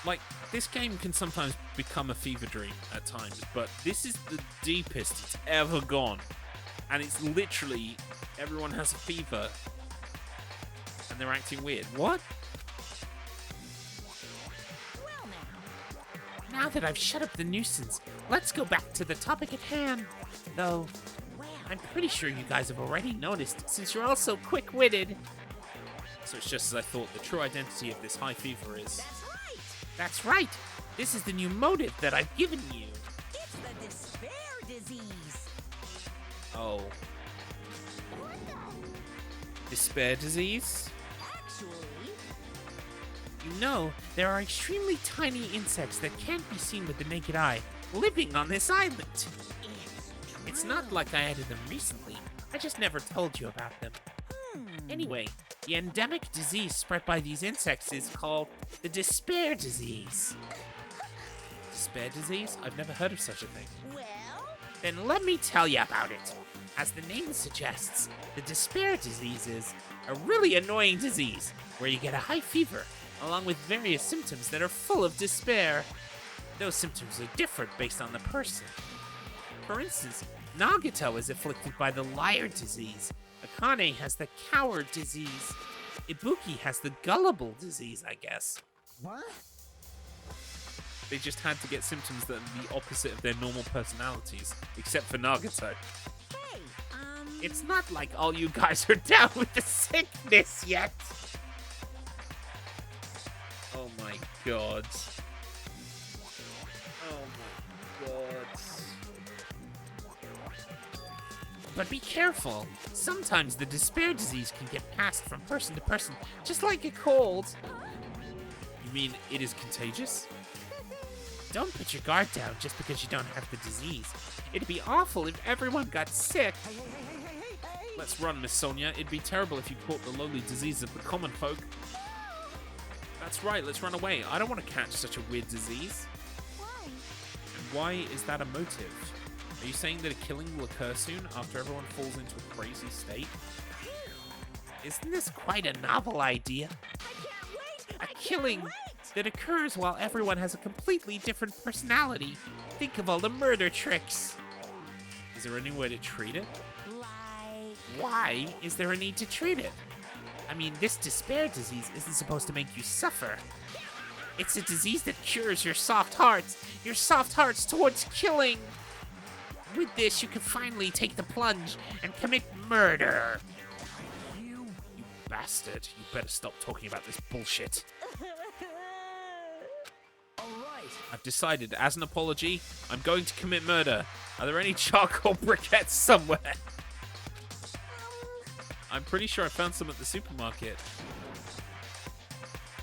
Like, this game can sometimes become a fever dream at times, but this is the deepest it's ever gone. And it's literally, everyone has a fever, and they're acting weird. What? Well now. Now that I've shut up the nuisance, let's go back to the topic at hand. Though, Well, I'm pretty sure you guys have already noticed, since you're all so quick-witted. So it's just as I thought, the true identity of this high fever is... that's right. That's right. This is the new motive that I've given you. It's the despair disease. Oh, What the? despair disease? Actually, You know, there are extremely tiny insects that can't be seen with the naked eye, living on this island. It's not like I added them recently. I just never told you about them. Anyway, the endemic disease spread by these insects is called the despair disease. Despair disease? I've never heard of such a thing. well, Then let me tell you about it. As the name suggests, the despair disease is a really annoying disease where you get a high fever along with various symptoms that are full of despair. Those symptoms are different based on the person. For instance, Nagato is afflicted by the liar disease. Akane has the coward disease. Ibuki has the gullible disease, I guess. What? They just had to get symptoms that are the opposite of their normal personalities, except for Nagato. hey, It's not like all you guys are down with the sickness yet. Oh my god. Oh my god. But be careful. Sometimes the despair disease can get passed from person to person, just like a cold. You mean it is contagious? Don't put your guard down just because you don't have the disease. It'd be awful if everyone got sick. Hey. Let's run, Miss Sonia. It'd be terrible if you caught the lowly disease of the common folk. That's right, let's run away. I don't want to catch such a weird disease. Why? And why is that a motive? Are you saying that a killing will occur soon after everyone falls into a crazy state? Isn't this quite a novel idea? I can't wait. A killing that occurs while everyone has a completely different personality. Think of all the murder tricks. Is there any way to treat it? Like, Why is there a need to treat it? I mean, this despair disease isn't supposed to make you suffer. It's a disease that cures your soft hearts towards killing. With this, you can finally take the plunge and commit murder. You bastard. You better stop talking about this bullshit. All right. I've decided, as an apology, I'm going to commit murder. Are there any charcoal briquettes somewhere? I'm pretty sure I found some at the supermarket.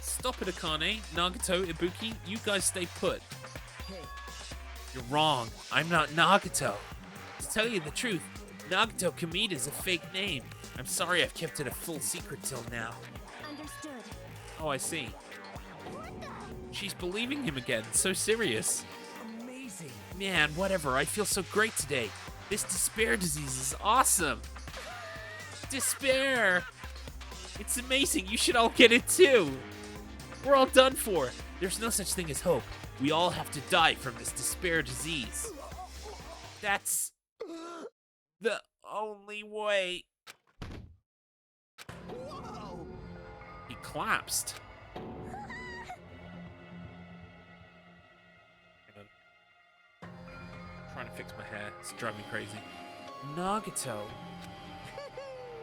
Stop it, Akane. Nagato, Ibuki, you guys stay put. Hey, You're wrong. I'm not Nagato. To tell you the truth, Nagato Kamita is a fake name. I'm sorry I've kept it a full secret till now. Understood. Oh, I see. She's believing him again. So serious. amazing. Man, whatever. I feel so great today. This despair disease is awesome. Despair. It's amazing. You should all get it too. We're all done for. There's no such thing as hope. We all have to die from this despair disease. That's the only way. Whoa! He collapsed. Hang on. Trying to fix my hair. It's driving me crazy. Nagato.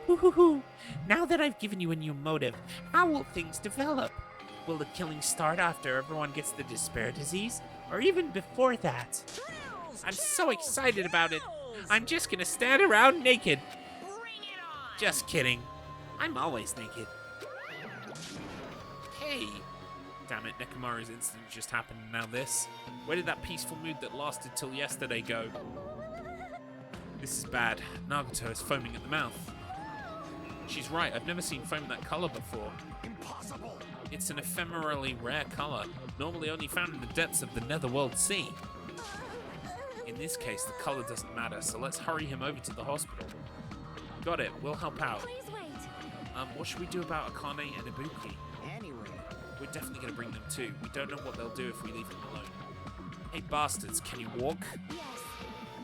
Hoo-hoo-hoo. Now that I've given you a new motive, how will things develop? Will the killing start after everyone gets the despair disease? Or even before that? I'm so excited about it. I'm just gonna stand around naked. Bring it on! Just kidding. I'm always naked. Hey! Damn it, Nekomaru's incident just happened and now this. Where did that peaceful mood that lasted till yesterday go? This is bad. Nagato is foaming at the mouth. She's right, I've never seen foam that color before. Impossible! It's an ephemerally rare color, normally only found in the depths of the Netherworld Sea. In this case, the color doesn't matter, so let's hurry him over to the hospital. Got it, we'll help out. Please wait. What should we do about Akane and Ibuki? Anyway, We're definitely gonna bring them too. We don't know what they'll do if we leave them alone. Hey bastards, can you walk? Yes.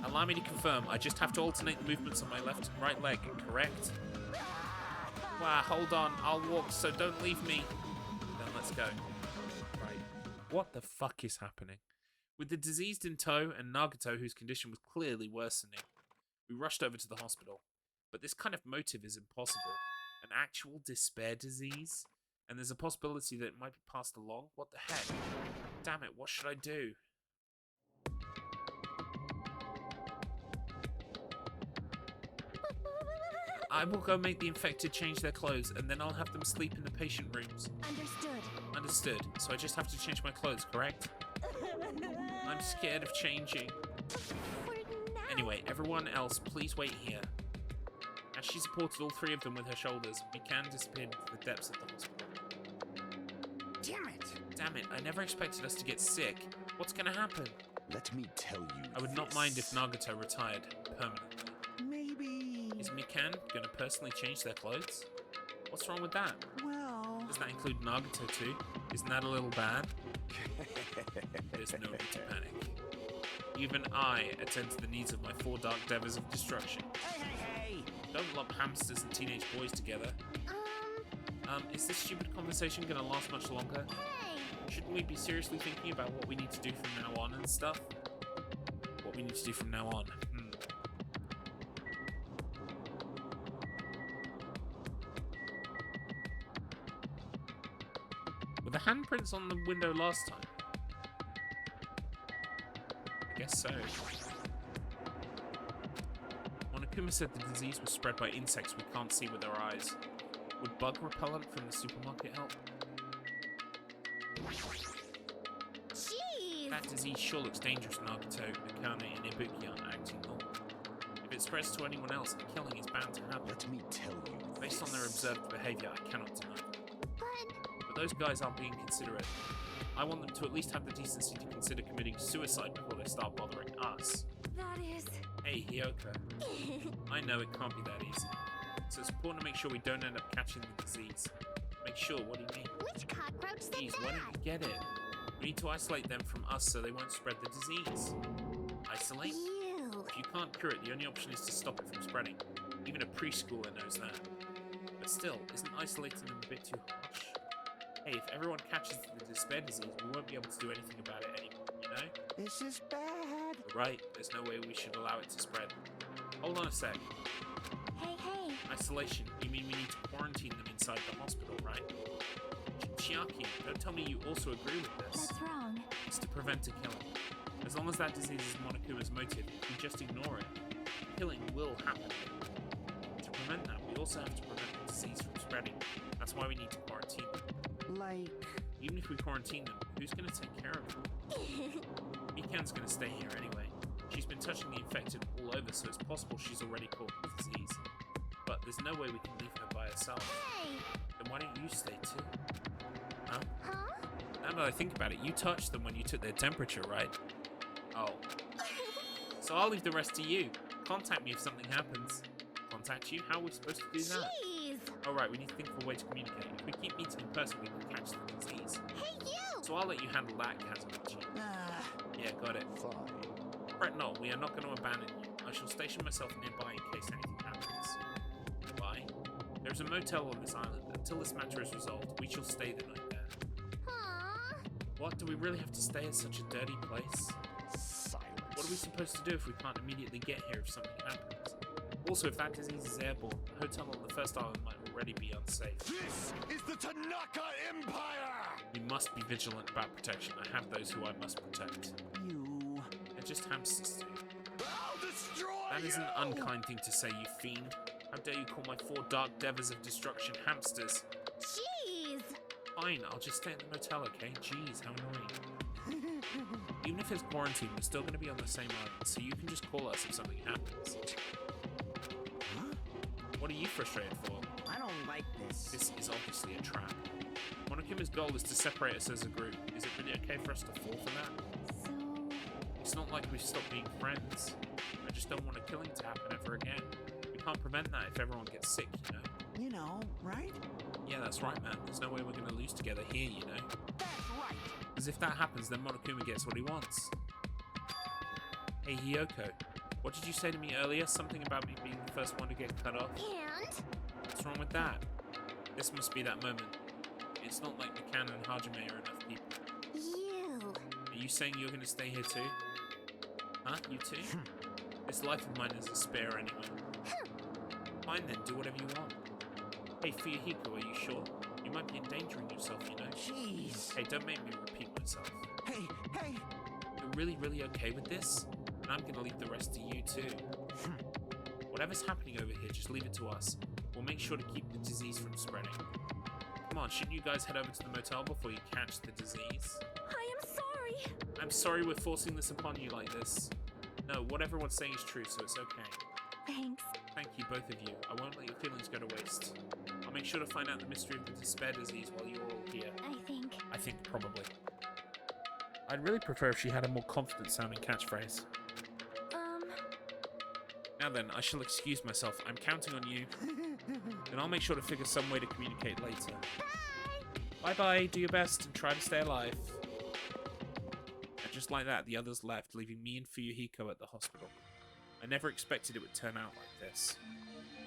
Allow me to confirm, I just have to alternate the movements on my left and right leg, correct? Wow, hold on, I'll walk, so don't leave me. Then let's go. Right. What the fuck is happening? With the diseased in tow and Nagato, whose condition was clearly worsening, we rushed over to the hospital. But this kind of motive is impossible. An actual despair disease? And there's a possibility that it might be passed along? What the heck? Damn it, what should I do? I will go make the infected change their clothes, and then I'll have them sleep in the patient rooms. Understood. Understood. So I just have to change my clothes, correct? I'm scared of changing. For now. Anyway, everyone else, please wait here. As she supported all three of them with her shoulders, Mikan disappeared into the depths of the hospital. damn it! Damn it, I never expected us to get sick. What's gonna happen? Let me tell you. I would not mind if Nagato retired permanently. Maybe. Is Mikan gonna personally change their clothes? What's wrong with that? Well. Does that include Nagato too? Isn't that a little bad? There's no need to panic. Even I attend to the needs of my 4 dark devas of destruction. Hey! Don't lump hamsters and teenage boys together. Is this stupid conversation gonna last much longer? Hey. Shouldn't we be seriously thinking about what we need to do from now on and stuff? What we need to do from now on. Were the handprints on the window last time? I guess so. Monokuma said the disease was spread by insects we can't see with our eyes. Would bug repellent from the supermarket help? Jeez. That disease sure looks dangerous, Nagato, Akane, and Ibuki aren't acting normal. If it spreads to anyone else, a killing is bound to happen. Let me tell you. Based on their observed behavior, I cannot deny it. But But those guys aren't being considerate. I want them to at least have the decency to consider committing suicide before they start bothering us. that is. Hey, Hyoka. I know it can't be that easy. So it's important to make sure we don't end up catching the disease. Make sure, what do you mean? Which cockroach said Jeez, why that? don't you get it? We need to isolate them from us so they won't spread the disease. Isolate? Ew. If you can't cure it, the only option is to stop it from spreading. Even a preschooler knows that. But still, isn't isolating them a bit too harsh? Hey, if everyone catches the despair disease, we won't be able to do anything about it anymore, you know? This is bad. You're right, there's no way we should allow it to spread. Hold on a sec. Hey, hey. Isolation, you mean we need to quarantine them inside the hospital, right? Chiaki, don't tell me you also agree with this. That's wrong. It's to prevent a killing. As long as that disease is Monokuma's motive, if we just ignore it, killing will happen. To prevent that, we also have to prevent the disease from spreading. That's why we need to quarantine them. Like... Even if we quarantine them, who's going to take care of them? Mikan's going to stay here anyway. She's been touching the infected all over, so it's possible she's already caught the disease. But there's no way we can leave her by herself. Hey! Then why don't you stay too? Huh? Huh? Now that I think about it, you touched them when you took their temperature, right? Oh. So I'll leave the rest to you. Contact me if something happens. Contact you? How are we supposed to do that? Jeez! Alright, we need to think of a way to communicate. If we keep meeting in person, we can catch the disease. Hey, you! So I'll let you handle that, Kazuichi. Yeah, got it. Fine. Fret not, we are not going to abandon you. I shall station myself nearby in case anything happens. Why? There is a motel on this island. Until this matter is resolved, we shall stay the night there. Aww. What? Do we really have to stay at such a dirty place? Silence. What are we supposed to do if we can't immediately get here if something happens? Also, if that disease is airborne, the hotel on the first island might already be unsafe. This is the Tanaka Empire! We must be vigilant about protection. I have those who I must protect. You... They're just hamsters too. I'll destroy That is an you! unkind thing to say, you fiend. How dare you call my 4 dark devas of destruction hamsters? Jeez! Fine, I'll just stay at the motel, okay? Jeez, how annoying. Even if it's quarantine, we're still going to be on the same island, so you can just call us if something happens. Huh? What are you frustrated for? I don't like this. This is obviously a trap. Monokuma's goal is to separate us as a group. Is it really okay for us to fall for that? So... It's not like we've stopped being friends. I just don't want a killing to happen ever again. We can't prevent that if everyone gets sick, you know? You know, right? Yeah, that's right, man. There's no way we're going to lose together here, you know? That's right. Because if that happens, then Monokuma gets what he wants. Hey, Hiyoko. What did you say to me earlier? Something about me being the first one to get cut off? And? What's wrong with that? This must be that moment. It's not like Mikan and Hajime are enough people. You... Are you saying you're going to stay here too? Huh? You too? This life of mine is a spare anyway. Fine then, do whatever you want. Hey, Fuyuhiko, are you sure? You might be endangering yourself, you know? Jeez. Hey, don't make me repeat myself. Hey, hey. You're really okay with this? And I'm gonna leave the rest to you too. Whatever's happening over here, just leave it to us. We'll make sure to keep the disease from spreading. Come on, shouldn't you guys head over to the motel before you catch the disease? I am sorry! I'm sorry we're forcing this upon you like this. No, what everyone's saying is true, so it's okay. Thanks. Thank you, both of you. I won't let your feelings go to waste. I'll make sure to find out the mystery of the despair disease while you're all here. I think probably. I'd really prefer if she had a more confident sounding catchphrase. Now then, I shall excuse myself. I'm counting on you. And I'll make sure to figure some way to communicate later. Bye-bye, do your best, and try to stay alive. And just like that, the others left, leaving me and Fuyuhiko at the hospital. I never expected it would turn out like this.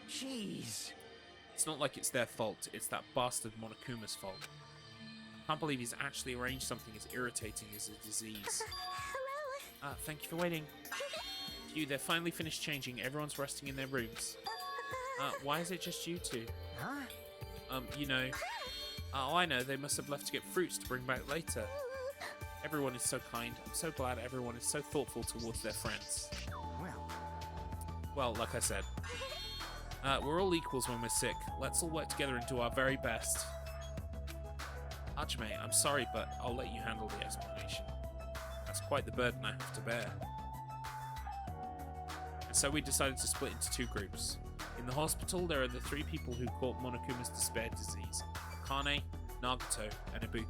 Jeez. It's not like it's their fault, it's that bastard Monokuma's fault. I can't believe he's actually arranged something as irritating as a disease. Hello? Thank you for waiting. Phew, they're finally finished changing, everyone's resting in their rooms. Why is it just you two? Huh? You know... Oh, I know, they must have left to get fruits to bring back later. Everyone is so kind. I'm so glad everyone is so thoughtful towards their friends. Well, like I said, we're all equals when we're sick. Let's all work together and do our very best. Hajime, I'm sorry, but I'll let you handle the explanation. That's quite the burden I have to bear. And so we decided to split into 2 groups. In the hospital, there are the 3 people who caught Monokuma's despair disease: Akane, Nagato, and Ibuki.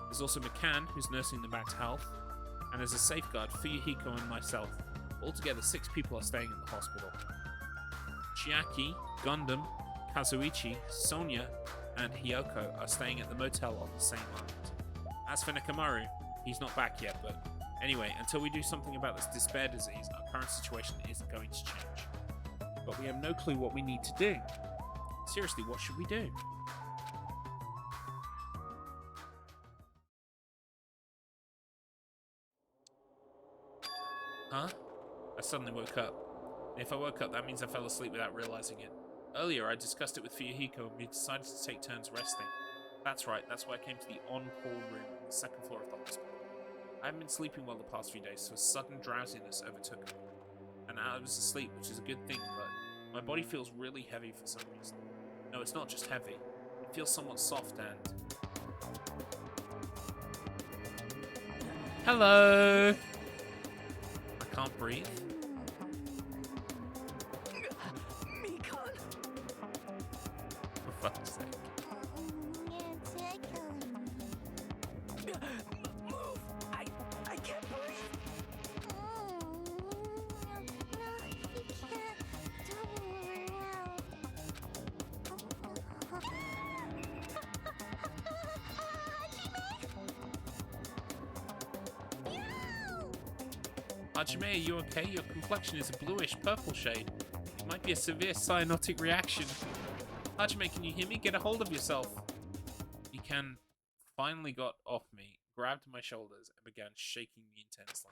There's also Mikan, who's nursing them back to health, and as a safeguard, Fuyuhiko and myself. Altogether, 6 people are staying in the hospital. Chiaki, Gundam, Kazuichi, Sonia, and Hiyoko are staying at the motel on the same island. As for Nekomaru, he's not back yet, but anyway, until we do something about this despair disease, our current situation isn't going to change. But we have no clue what we need to do. Seriously, what should we do? Huh? I suddenly woke up. And if I woke up, that means I fell asleep without realizing it. Earlier, I discussed it with Fuyuhiko and we decided to take turns resting. That's right, that's why I came to the on-call room on the 2nd floor of the hospital. I haven't been sleeping well the past few days, so a sudden drowsiness overtook me. And I was asleep, which is a good thing, but My body feels really heavy for some reason. No, it's not just heavy. It feels somewhat soft and... Hello! I can't breathe. Mikan! For fuck's sake. It's killing me. Move! I can't breathe! You can't double around. Hajime, are you okay? Your complexion is a bluish purple shade. It might be a severe cyanotic reaction. Hajime, can you hear me? Get a hold of yourself. Mikan finally got off me, grabbed my shoulders, and began shaking me intensely.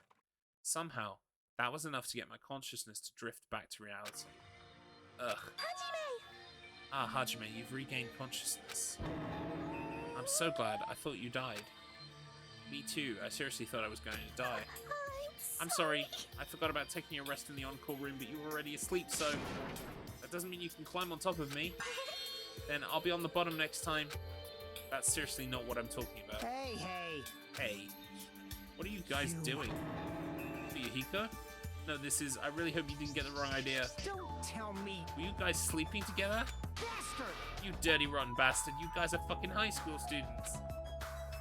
Somehow, that was enough to get my consciousness to drift back to reality. Ugh. Ah, Hajime, you've regained consciousness. I'm so glad. I thought you died. Me too. I seriously thought I was going to die. I'm sorry. I forgot about taking a rest in the on-call room, but you were already asleep, so... That doesn't mean you can climb on top of me. Then I'll be on the bottom next time. That's seriously not what I'm talking about. Hey. Hey. What are you guys doing? Hiko? No, this is... I really hope you didn't get the wrong idea. Don't tell me, Were you guys sleeping together? bastard! You dirty rotten bastard. You guys are fucking high school students.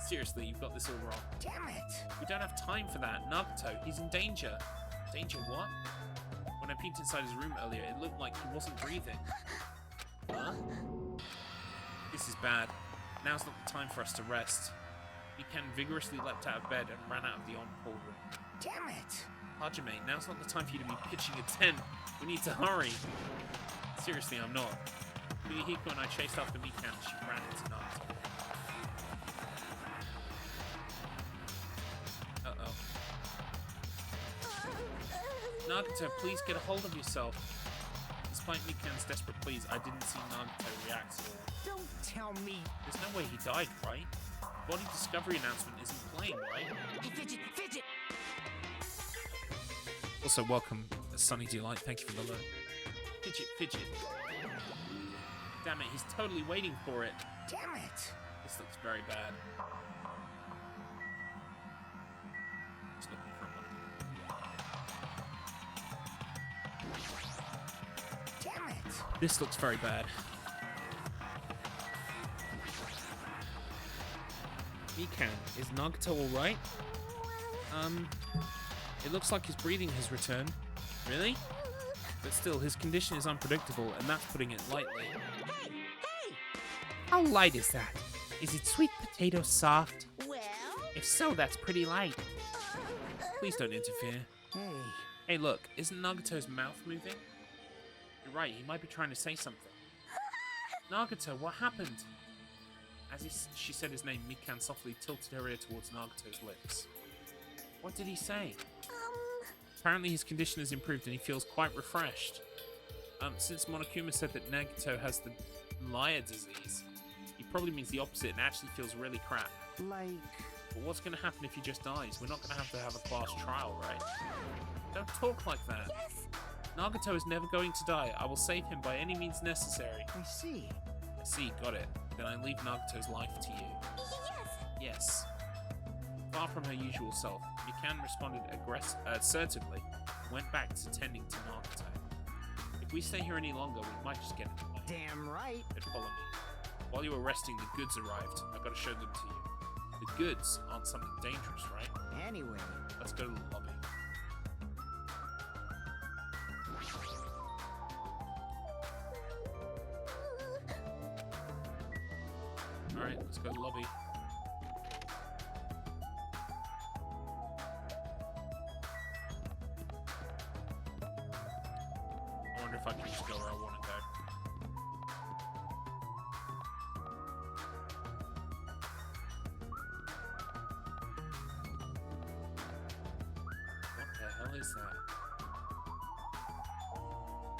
Seriously, you've got this all wrong. Damn it! We don't have time for that. Nagato, he's in danger. Danger what? When I peeked inside his room earlier, it looked like he wasn't breathing. Huh? This is bad. Now's not the time for us to rest. Mikan vigorously leapt out of bed and ran out of the on-call room. Damn it! Hajime, now's not the time for you to be pitching a tent. We need to hurry. Seriously, I'm not. Hiko and I chased after Mikan as she ran into Nagato. Uh-oh. Nagato, please get a hold of yourself. Despite Mikan's desperate pleas, I didn't see Nagato react at all. Don't tell me. There's no way he died, right? The body discovery announcement isn't playing, right? Hey, fidget! Also, welcome, Sunny Delight. Thank you for the loan. Fidget. Damn it, he's totally waiting for it. Damn it! This looks very bad. Just looking for a Damn it! This looks very bad. Mikan, is Nagato alright? It looks like his breathing has returned. Really? But still, his condition is unpredictable, and that's putting it lightly. Hey! How light is that? Is it sweet potato soft? Well, If so, that's pretty light. Please don't interfere. Hey, Hey, look, isn't Nagato's mouth moving? You're right, he might be trying to say something. Nagato, what happened? As she said his name, Mikan softly tilted her ear towards Nagato's lips. What did he say? Apparently his condition has improved and he feels quite refreshed. Since Monokuma said that Nagato has the liar disease, he probably means the opposite and actually feels really crap. like... But what's going to happen if he just dies? We're not going to have a class trial, right? Don't talk like that. yes. Nagato is never going to die. I will save him by any means necessary. I see. I see, got it. Then I leave Nagato's life to you. Yes. Yes. Far from her usual self, Mikan responded assertively and went back to tending to Nagato. If we stay here any longer, we might just get in the way. Damn right. Then follow me. While you were resting, the goods arrived. I've got to show them to you. The goods aren't something dangerous, right? Anyway, Let's go to the lobby. Alright, let's go to the lobby. I wonder if I can just go where I want to go. What the hell is that?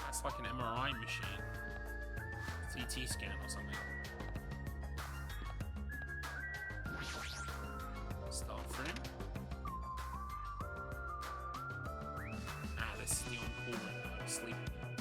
That's like an MRI machine. CT scan or something. Start frame. Ah, this is the on-call room that I was sleeping in.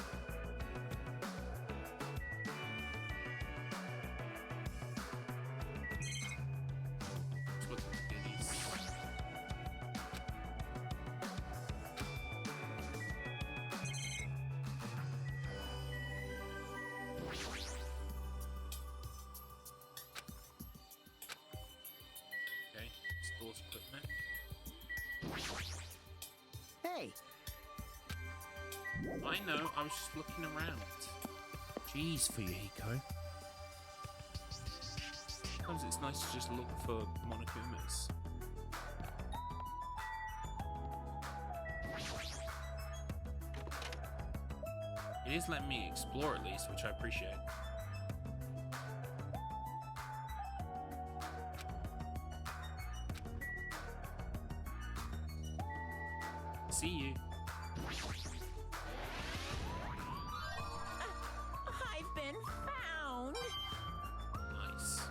I know, I was just looking around. Jeez, Fuyuhiko. Sometimes it's nice to just look for Monokumas. It is letting me explore at least, which I appreciate. See you. I've been found. Nice.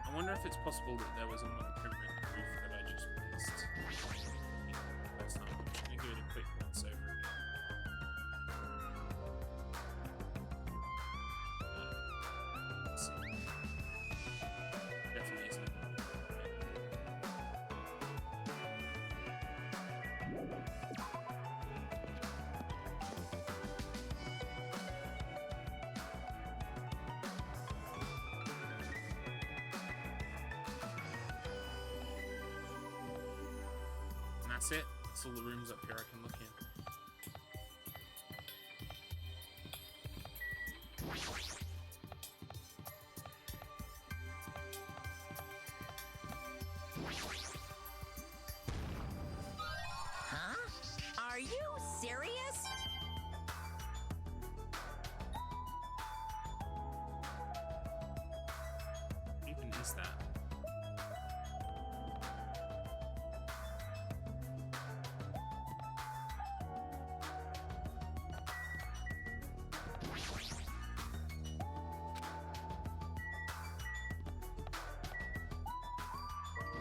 I wonder if it's possible that there was a Monokuma in the roof that I just missed. That's not. I'm just going to give it a quick once over again. Let's see. Definitely isn't a Monokuma. And that's it. That's all the rooms up here I can look in. Huh? Are you serious? What even is that?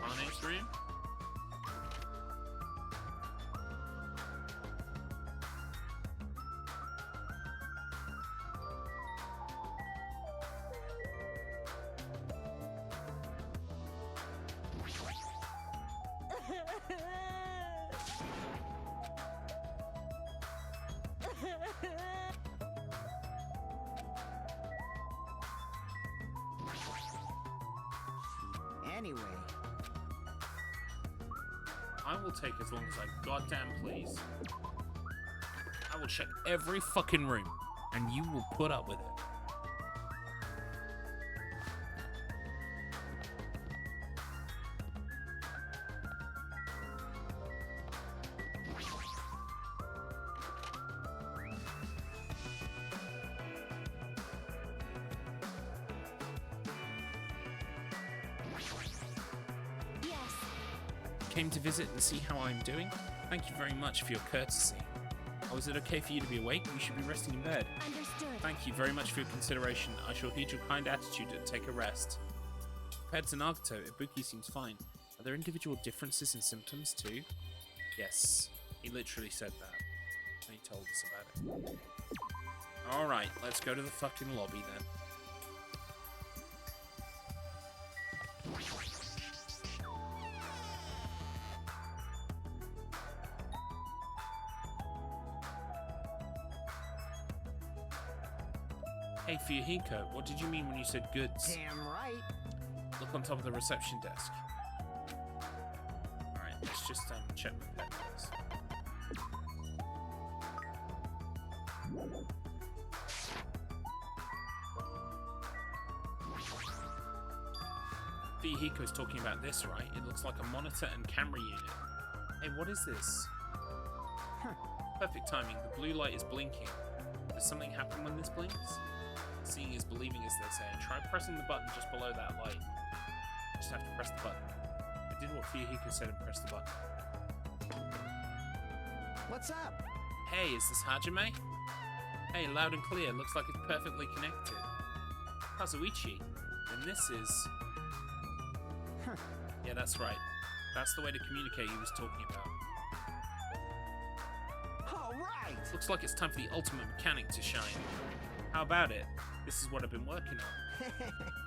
Arne's room? Anyway, I will take as long as I goddamn please. I will check every fucking room, and you will put up with it. Yes. Came to visit and see how I'm doing? Thank you very much for your courtesy. Oh, is it okay for you to be awake? You should be resting in bed. Understood. Thank you very much for your consideration. I shall heed your kind attitude and take a rest. Compared to Nagato, Ibuki seems fine. Are there individual differences in symptoms too? Yes, he literally said that. And he told us about it. Alright, let's go to the fucking lobby then. Hey Fuyuhiko, what did you mean when you said goods? damn right. Look on top of the reception desk. Alright, let's just check the pet first. Fuyuhiko's talking about this, right? It looks like a monitor and camera unit. Hey, what is this? Perfect timing. The blue light is blinking. Does something happen when this blinks? Seeing is believing, as they say. Try pressing the button just below that light. Just have to press the button. I did what Fuyuhiko said and pressed the button. What's up? Hey, is this Hajime? Hey, loud and clear. Looks like it's perfectly connected. Kazuichi. Then this is... Huh. Yeah, that's right. That's the way to communicate he was talking about. Looks like it's time for the ultimate mechanic to shine. How about it? This is what I've been working on.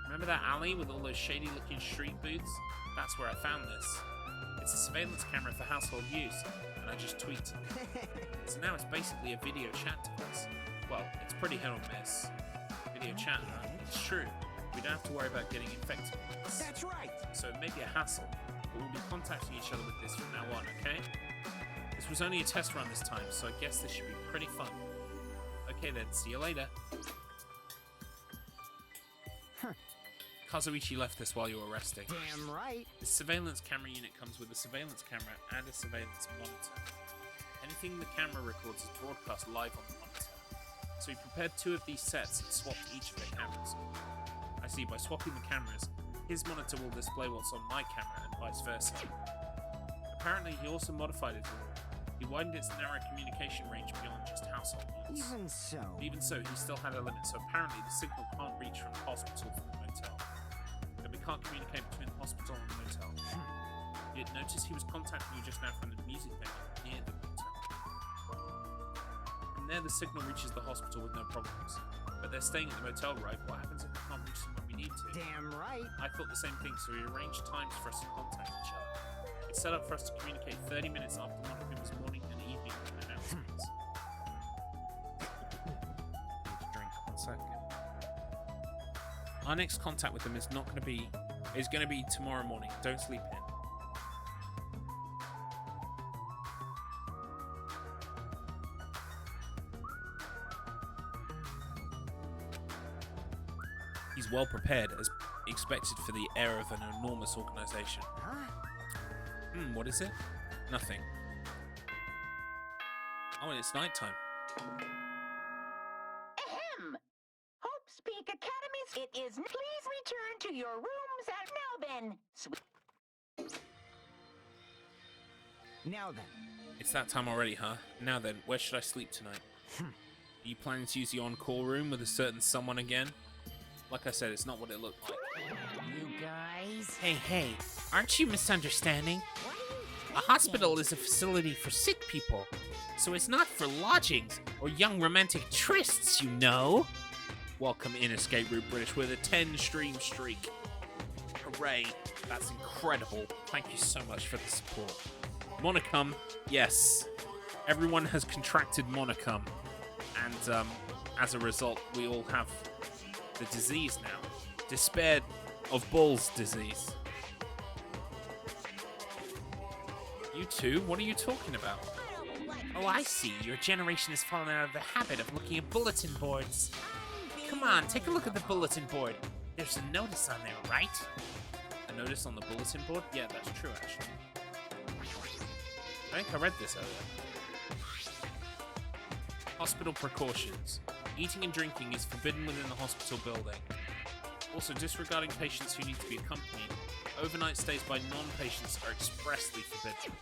Remember that alley with all those shady-looking street booths? That's where I found this. It's a surveillance camera for household use, and I just tweaked it. So now it's basically a video chat device. Well, it's pretty hit or miss. Video chat, huh? It's true. We don't have to worry about getting infected with this. That's right. So it may be a hassle, but we'll be contacting each other with this from now on, okay? This was only a test run this time, so I guess this should be pretty fun. Okay then, see you later. Kazuichi left us while you were resting. Damn right. This surveillance camera unit comes with a surveillance camera and a surveillance monitor. Anything the camera records is broadcast live on the monitor. So we prepared 2 of these sets and swapped each of their cameras. I see, by swapping the cameras, his monitor will display what's on my camera and vice versa. Apparently he also modified it all. He widened its narrow communication range beyond just household use. Even so, he still had a limit, so apparently the signal can't reach from the hospital to the motel. And we can't communicate between the hospital and the motel. You'd notice he was contacting you just now from the music venue near the motel. From there, the signal reaches the hospital with no problems. But they're staying at the motel, right? What happens if we can't reach them when we need to? Damn right. I thought the same thing, so we arranged times for us to contact each other. It's set up for us to communicate 30 minutes after Monokuma's morning and evening announcements. Need to drink 1 second. Our next contact with them is going to be tomorrow morning. Don't sleep in. He's well prepared, as expected for the air of an enormous organization. Huh? What is it? Nothing. Oh, and it's nighttime. Ahem! Hope's Peak Academy's it is. Please return to your rooms at now then. Now then. It's that time already, huh? Now then, where should I sleep tonight? Are you planning to use the on-call room with a certain someone again? Like I said, it's not what it looked like. You guys. Hey, aren't you misunderstanding? A hospital is a facility for sick people, so it's not for lodgings or young romantic trysts, you know. Welcome in Escape Route British with a 10-stream streak. Hooray, that's incredible. Thank you so much for the support. Monocum, yes. Everyone has contracted Monocum, and as a result, we all have the disease now. Despair of Bull's disease. You two? What are you talking about? Oh, I see. Your generation has fallen out of the habit of looking at bulletin boards. Come on, take a look at the bulletin board. There's a notice on there, right? A notice on the bulletin board? Yeah, that's true, actually. I think I read this earlier. Hospital precautions. Eating and drinking is forbidden within the hospital building. Also, disregarding patients who need to be accompanied, overnight stays by non-patients are expressly forbidden.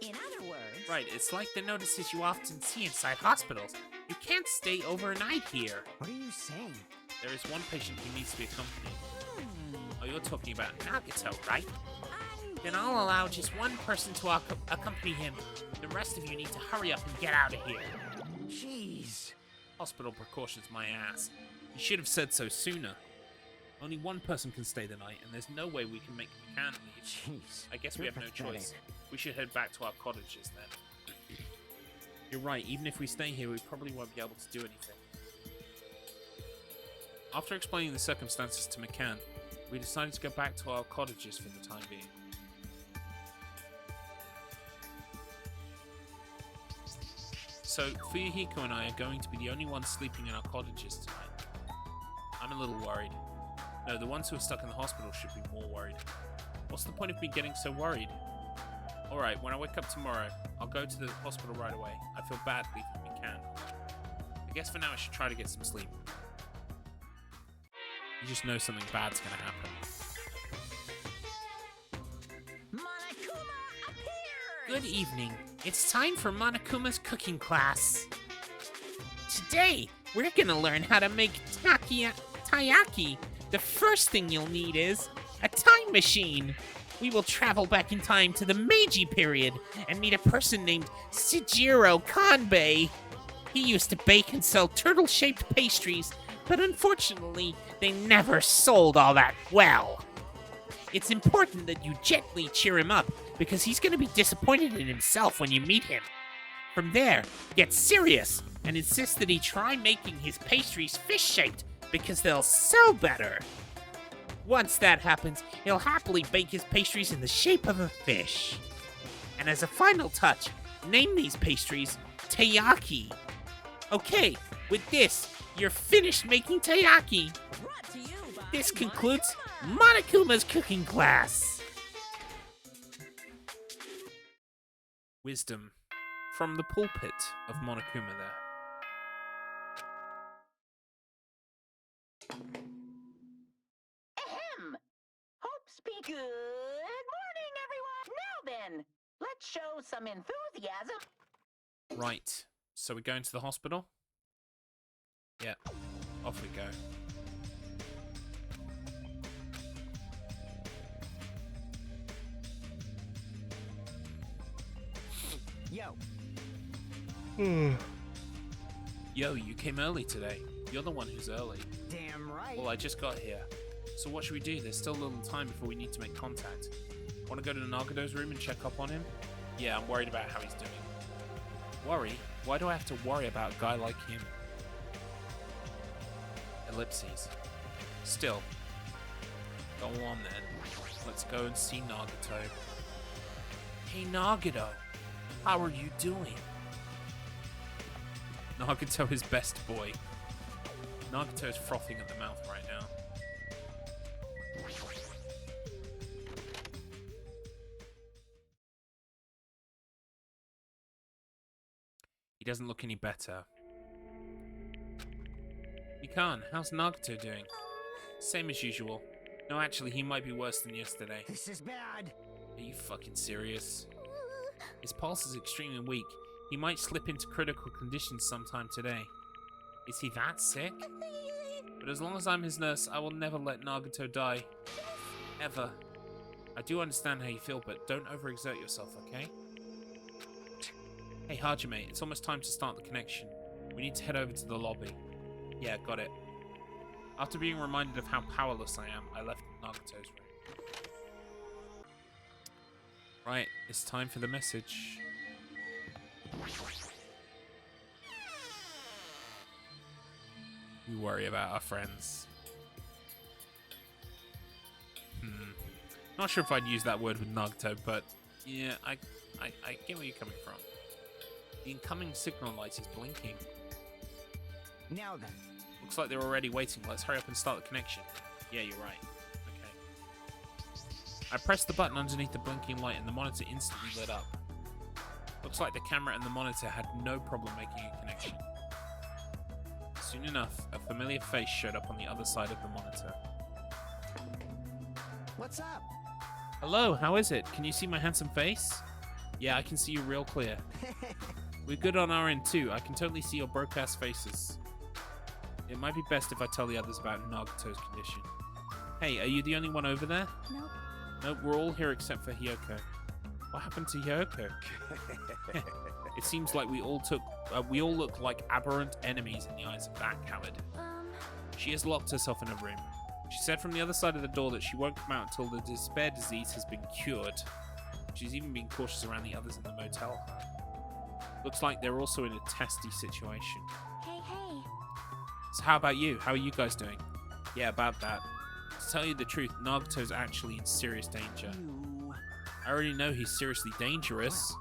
In other words, Right, it's like the notices you often see inside hospitals. You can't stay overnight here. What are you saying? There is one patient who needs to be accompanied. Oh, you're talking about Nagato, right? Then I'll allow just one person to accompany him. The rest of you need to hurry up and get out of here. Jeez. hospital precautions, my ass. You should have said so sooner. Only one person can stay the night, and there's no way we can make McCann leave. Jeez. I guess we you're have no pathetic. choice. We should head back to our cottages then. You're right, even if we stay here, we probably won't be able to do anything. After explaining the circumstances to McCann, we decided to go back to our cottages for the time being. So, Fuyuhiko and I are going to be the only ones sleeping in our cottages tonight. I'm a little worried. No, the ones who are stuck in the hospital should be more worried. What's the point of me getting so worried? Alright, when I wake up tomorrow, I'll go to the hospital right away. I feel bad leaving McCann. I guess for now I should try to get some sleep. You just know something bad's gonna happen. Monokuma appears! Good evening. It's time for Monokuma's cooking class. Today, we're gonna learn how to make taiyaki. The first thing you'll need is a time machine. we will travel back in time to the Meiji period and meet a person named Sejiro Kanbei. He used to bake and sell turtle-shaped pastries, but unfortunately, they never sold all that well. It's important that you gently cheer him up, because he's going to be disappointed in himself when you meet him. From there, get serious and insist that he try making his pastries fish-shaped, because they'll sell better. Once that happens, he'll happily bake his pastries in the shape of a fish. And as a final touch, name these pastries Taiyaki. Okay, with this, you're finished making taiyaki. This concludes Monokuma's cooking class. Wisdom from the pulpit of Monokuma there. Ahem! Hope speak. Good morning, everyone! Now then, let's show some enthusiasm. Right, so we're going to the hospital? Yeah, off we go. Yo, Yo, you came early today. You're the one who's early. damn right. Well, I just got here. So what should we do? There's still a little time before we need to make contact. Want to go to Nagato's room and check up on him? Yeah, I'm worried about how he's doing. Worry? Why do I have to worry about a guy like him? Ellipses. Still. Go on then. Let's go and see Nagato. Hey Nagato, how are you doing? Nagato is best boy. Nagato is frothing at the mouth right now. He doesn't look any better. Mikan, how's Nagato doing? Same as usual. No, actually, he might be worse than yesterday. This is bad. Are you fucking serious? His pulse is extremely weak. He might slip into critical condition sometime today. Is he that sick? But as long as I'm his nurse, I will never let Nagato die. Ever. I do understand how you feel, but don't overexert yourself, okay? Hey Hajime, it's almost time to start the connection. We need to head over to the lobby. Yeah, got it. After being reminded of how powerless I am, I left Nagato's room. Right, it's time for the message. We worry about our friends. Not sure if I'd use that word with Nagato, but yeah, I get where you're coming from. The incoming signal light is blinking. Now then. Looks like they're already waiting. Let's hurry up and start the connection. Yeah, you're right. Okay. I pressed the button underneath the blinking light and the monitor instantly lit up. Looks like the camera and the monitor had no problem making a connection. Soon enough, a familiar face showed up on the other side of the monitor. What's up? Hello, how is it? Can you see my handsome face? Yeah, I can see you real clear. We're good on our end too. I can totally see your broke-ass faces. It might be best if I tell the others about Nagato's condition. Hey, are you the only one over there? Nope. Nope, we're all here except for Hyoko. What happened to Hyoko? It seems like we all look like aberrant enemies in the eyes of that coward. She has locked herself in a room. She said from the other side of the door that she won't come out until the despair disease has been cured. She's even been cautious around the others in the motel. Looks like they're also in a testy situation. Hey. So how about you? How are you guys doing? Yeah, about that. To tell you the truth, Nagato's actually in serious danger. I already know he's seriously dangerous.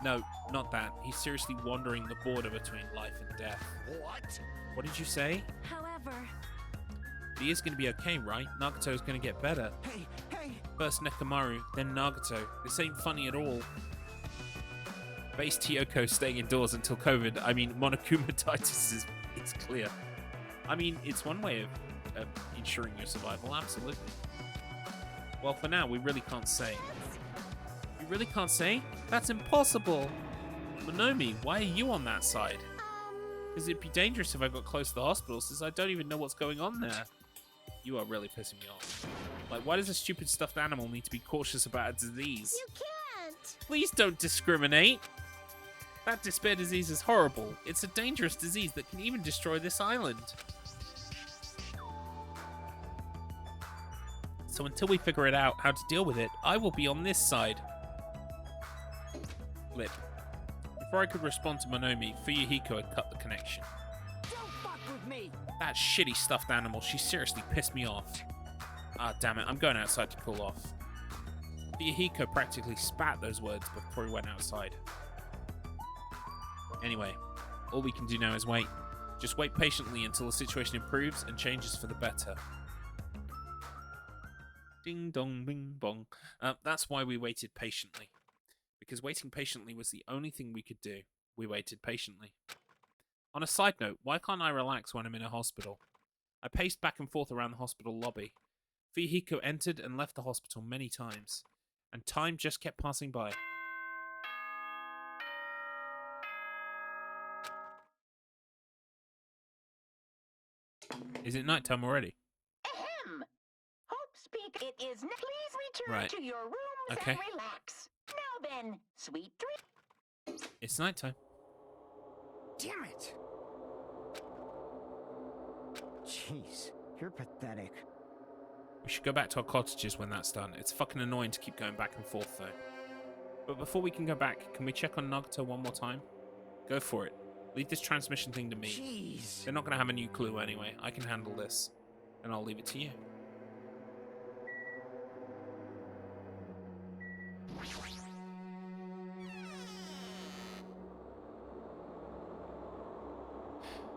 No, not that. He's seriously wandering the border between life and death. What? What did you say? However, But he is going to be okay, right? Nagato's going to get better. Hey. First Nekomaru, then Nagato. This ain't funny at all. Base Hyoko staying indoors until COVID. I mean, monokumatitis is clear. I mean, it's one way of ensuring your survival, absolutely. Well, for now, we really can't say. You really can't say? That's impossible! Moonomi, why are you on that side? Because it'd be dangerous if I got close to the hospital, since I don't even know what's going on there. You are really pissing me off. Like, why does a stupid stuffed animal need to be cautious about a disease? You can't. Please don't discriminate. That despair disease is horrible. It's a dangerous disease that can even destroy this island. So until we figure it out how to deal with it, I will be on this side. Flip. Before I could respond to Moonomi, Fuyuhiko had cut the connection. Don't fuck with me! That shitty stuffed animal, she seriously pissed me off. Ah, damn it, I'm going outside to cool off. Fuyuhiko practically spat those words before he went outside. Anyway, all we can do now is wait. Just wait patiently until the situation improves and changes for the better. Ding dong bing bong. That's why we waited patiently. Because waiting patiently was the only thing we could do. We waited patiently. On a side note, why can't I relax when I'm in a hospital? I paced back and forth around the hospital lobby. Fuyuhiko entered and left the hospital many times, and time just kept passing by. Is it nighttime already? Ahem. Hope speak. It is. Please return Right. to your rooms Okay. and relax. Now then, sweet dreams. It's nighttime. Damn it! Jeez, you're pathetic. We should go back to our cottages when that's done. It's fucking annoying to keep going back and forth, though. But before we can go back, can we check on Nagato one more time? Go for it. Leave this transmission thing to me. Jeez. They're not going to have a new clue anyway. I can handle this. And I'll leave it to you.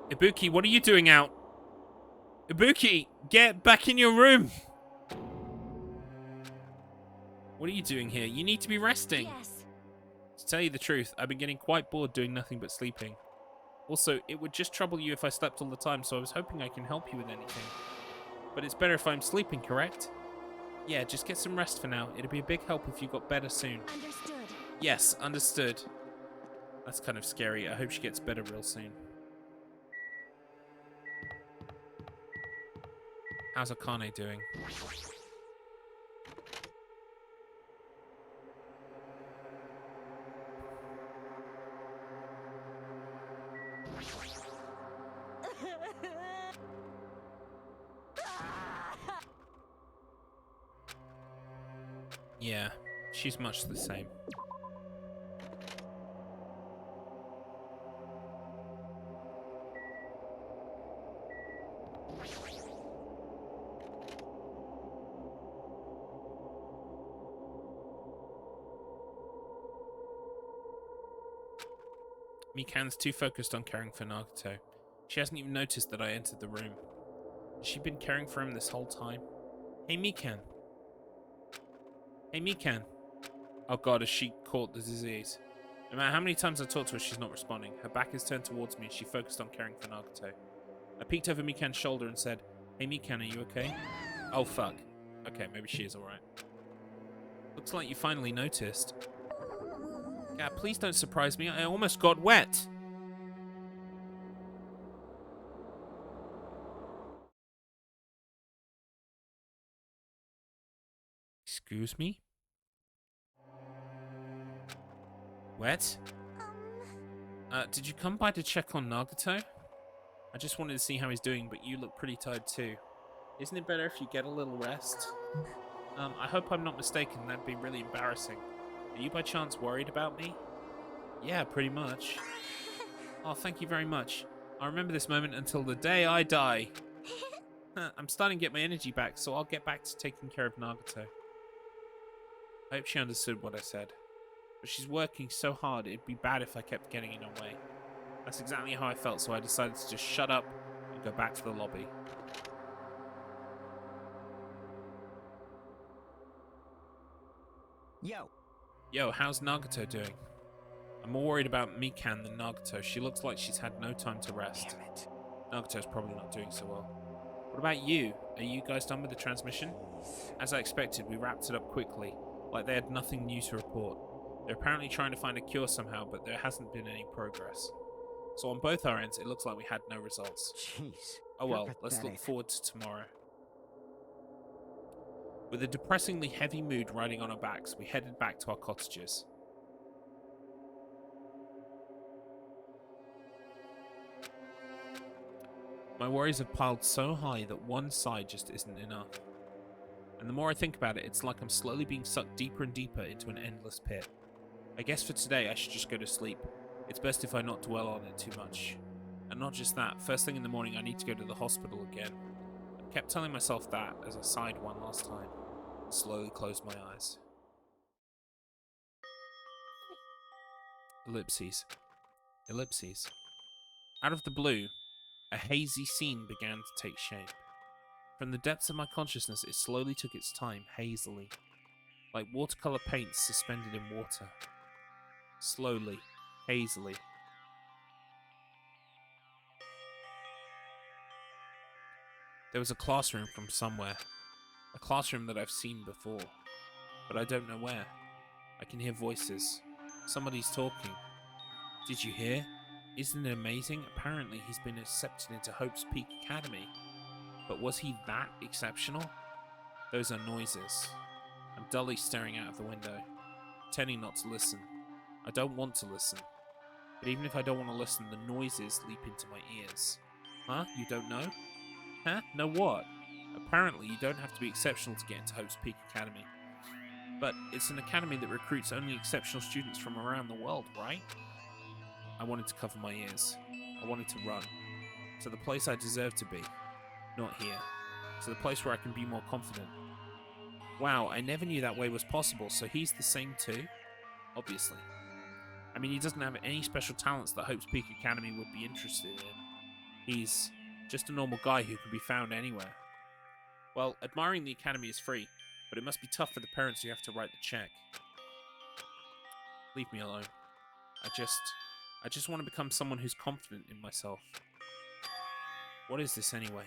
Ibuki, what are you doing out? Ibuki, get back in your room! What are you doing here? You need to be resting. Yes. To tell you the truth, I've been getting quite bored doing nothing but sleeping. Also, it would just trouble you if I slept all the time, so I was hoping I can help you with anything. But it's better if I'm sleeping, correct? Yeah, just get some rest for now. It'd be a big help if you got better soon. Understood. Yes, understood. That's kind of scary. I hope she gets better real soon. How's Akane doing? Yeah, she's much the same. Mikan's too focused on caring for Nagato. She hasn't even noticed that I entered the room. Has she been caring for him this whole time? Hey, Mikan. Hey, Mikan. Oh god, has she caught the disease? No matter how many times I talk to her, she's not responding. Her back is turned towards me and she focused on caring for Nagato. I peeked over Mikan's shoulder and said, Hey, Mikan, are you okay? Oh, fuck. Okay, maybe she is alright. Looks like you finally noticed. Yeah, please don't surprise me. I almost got wet. Excuse me? Wet? Did you come by to check on Nagato? I just wanted to see how he's doing, but you look pretty tired too. Isn't it better if you get a little rest? I hope I'm not mistaken. That'd be really embarrassing. Are you by chance worried about me? Yeah, pretty much. Oh, thank you very much. I'll remember this moment until the day I die. I'm starting to get my energy back, so I'll get back to taking care of Nagato. I hope she understood what I said. But she's working so hard, it'd be bad if I kept getting in her way. That's exactly how I felt, so I decided to just shut up and go back to the lobby. Yo. Yo, how's Nagato doing? I'm more worried about Mikan than Nagato. She looks like she's had no time to rest. Damn it. Nagato's probably not doing so well. What about you? Are you guys done with the transmission? As I expected, we wrapped it up quickly, like they had nothing new to report. They're apparently trying to find a cure somehow, but there hasn't been any progress. So on both our ends, it looks like we had no results. Jeez. Oh you're well, let's look pathetic. forward to tomorrow. With a depressingly heavy mood riding on our backs, we headed back to our cottages. My worries have piled so high that one side just isn't enough. And the more I think about it, it's like I'm slowly being sucked deeper and deeper into an endless pit. I guess for today I should just go to sleep. It's best if I not dwell on it too much. And not just that, first thing in the morning I need to go to the hospital again. I kept telling myself that as I sighed one last time, and slowly closed my eyes. Ellipses. Ellipses. Out of the blue, a hazy scene began to take shape. From the depths of my consciousness, it slowly took its time, hazily, like watercolor paint suspended in water. Slowly, hazily. There was a classroom from somewhere. A classroom that I've seen before. But I don't know where. I can hear voices. Somebody's talking. Did you hear? Isn't it amazing? Apparently he's been accepted into Hope's Peak Academy. But was he that exceptional? Those are noises. I'm dully staring out of the window, pretending not to listen. I don't want to listen. But even if I don't want to listen, the noises leap into my ears. Huh? You don't know? Huh? Know what? Apparently you don't have to be exceptional to get into Hope's Peak Academy. But it's an academy that recruits only exceptional students from around the world, right? I wanted to cover my ears. I wanted to run. To the place I deserve to be. Not here. To the place where I can be more confident. Wow, I never knew that way was possible, so he's the same too? Obviously. I mean, he doesn't have any special talents that Hope's Peak Academy would be interested in. He's just a normal guy who can be found anywhere. Well, admiring the academy is free, but it must be tough for the parents who have to write the check. Leave me alone. I just want to become someone who's confident in myself. What is this anyway?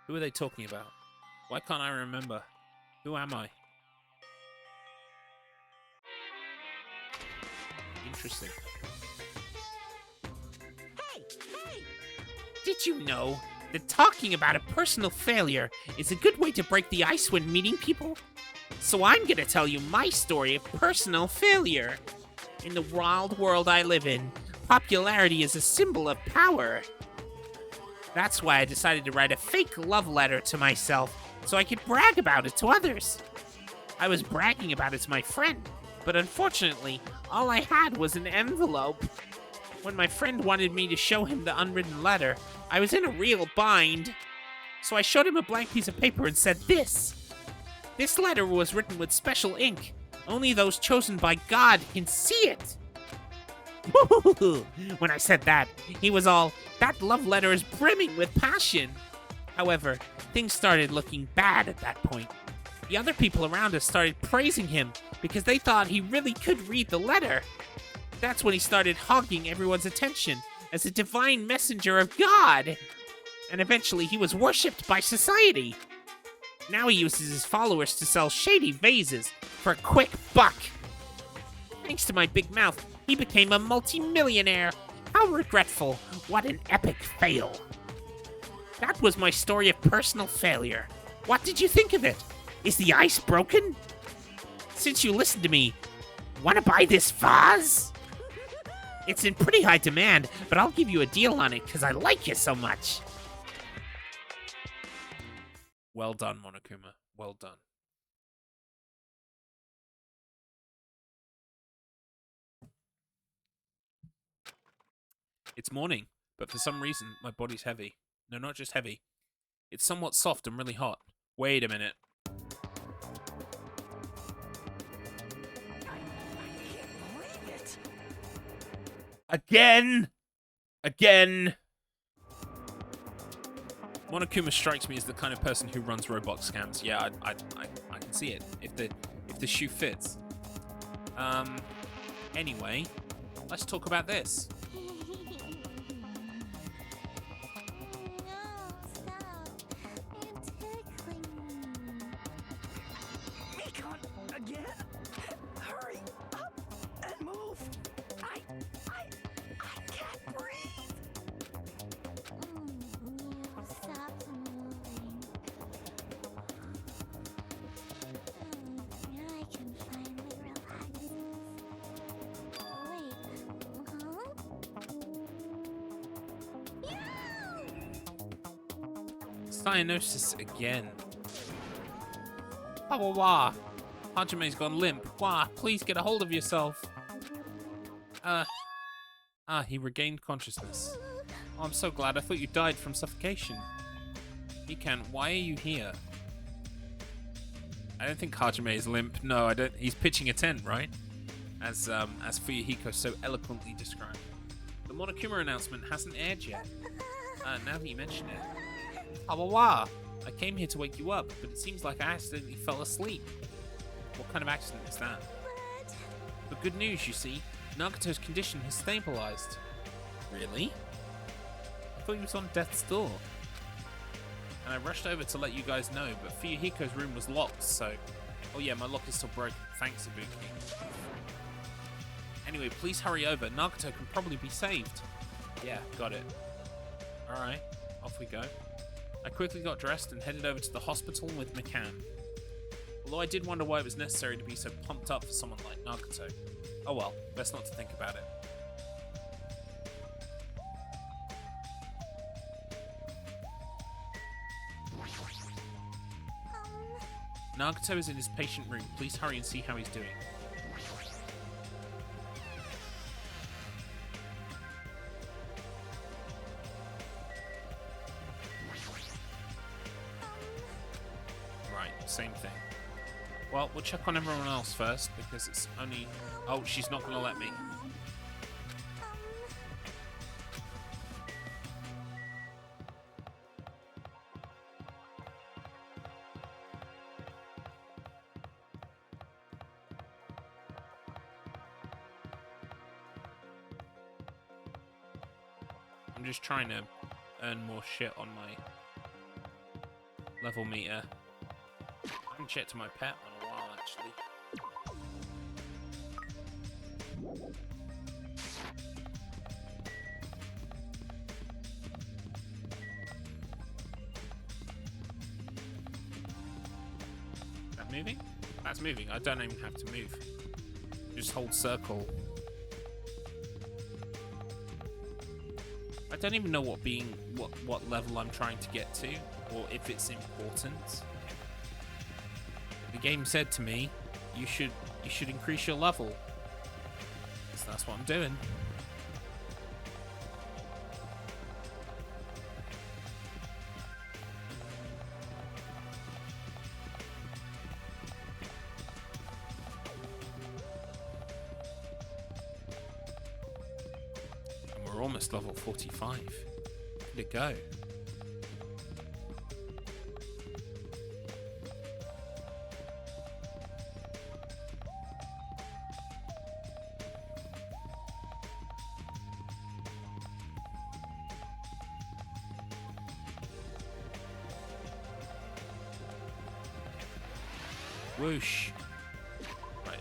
Who are they talking about? Why can't I remember? Who am I? Interesting. Hey! Hey! Did you know that talking about a personal failure is a good way to break the ice when meeting people? So I'm gonna tell you my story of personal failure. In the wild world I live in, popularity is a symbol of power. That's why I decided to write a fake love letter to myself so I could brag about it to others. I was bragging about it to my friend, but unfortunately, all I had was an envelope. When my friend wanted me to show him the unwritten letter, I was in a real bind. So I showed him a blank piece of paper and said this. This letter was written with special ink. Only those chosen by God can see it. When I said that, he was all, that love letter is brimming with passion. However, things started looking bad at that point. The other people around us started praising him because they thought he really could read the letter. That's when he started hogging everyone's attention as a divine messenger of God. And eventually he was worshipped by society. Now he uses his followers to sell shady vases for a quick buck. Thanks to my big mouth, he became a multi-millionaire. How regretful. What an epic fail. That was my story of personal failure. What did you think of it? Is the ice broken? Since you listened to me, wanna buy this vase? It's in pretty high demand, but I'll give you a deal on it because I like you so much. Well done, Monokuma. Well done. It's morning, but for some reason, my body's heavy. No, not just heavy. It's somewhat soft and really hot. Wait a minute. Again! Monokuma strikes me as the kind of person who runs Roblox scams. Yeah, I can see it. If the shoe fits. Anyway, let's talk about this. cyanosis again. Wah wah wah. Hajame's gone limp. Wah, please get a hold of yourself. He regained consciousness. Oh, I'm so glad. I thought you died from suffocation. Mikan, why are you here? I don't think Hajime is limp. No, I don't. He's pitching a tent, right? As Fuyuhiko so eloquently described. The Monokuma announcement hasn't aired yet. Now that you mention it. Awawa! I came here to wake you up, but it seems like I accidentally fell asleep. What kind of accident is that? But good news, you see. Nagato's condition has stabilized. Really? I thought he was on death's door. And I rushed over to let you guys know, but Fuyuhiko's room was locked, so... Oh yeah, my lock is still broken. Thanks, Ibuki. Anyway, please hurry over. Nagato can probably be saved. Yeah, got it. Alright, off we go. I quickly got dressed and headed over to the hospital with Mikan. Although I did wonder why it was necessary to be so pumped up for someone like Nagato. Oh well, best not to think about it. Nagato is in his patient room. Please hurry and see how he's doing. Right, same thing. Well, we'll check on everyone else first, because it's only... Oh, she's not going to let me. I'm just trying to earn more shit on my level meter. I haven't checked my pet in a while, actually. Is that moving? That's moving. I don't even have to move. Just hold circle. I don't even know what level I'm trying to get to, or if it's important. The game said to me, you should increase your level. So that's what I'm doing. And we're almost level 45. Where'd it go? Whoosh. Right,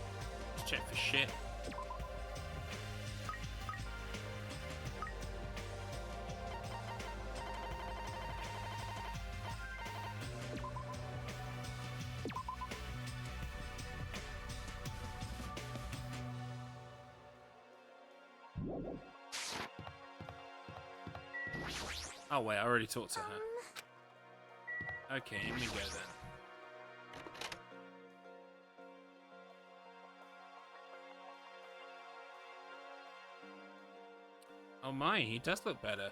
let's check for shit. Oh wait, I already talked to her. Okay, here we go then. Oh my, he does look better.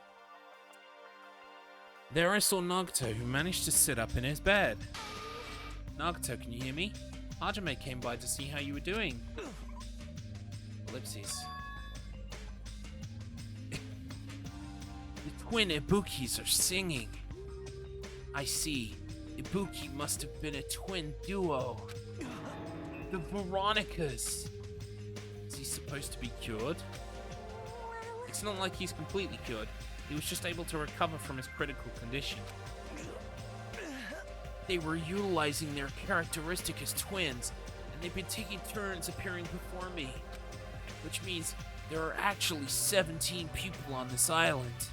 There I saw Nagato, who managed to sit up in his bed. Nagato, can you hear me? Hajime came by to see how you were doing. Ellipses. The twin Ibukis are singing. I see. Ibuki must have been a twin duo. The Veronicas. Is he supposed to be cured? It's not like he's completely cured. He was just able to recover from his critical condition. They were utilizing their characteristic as twins, and they've been taking turns appearing before me. Which means there are actually 17 people on this island.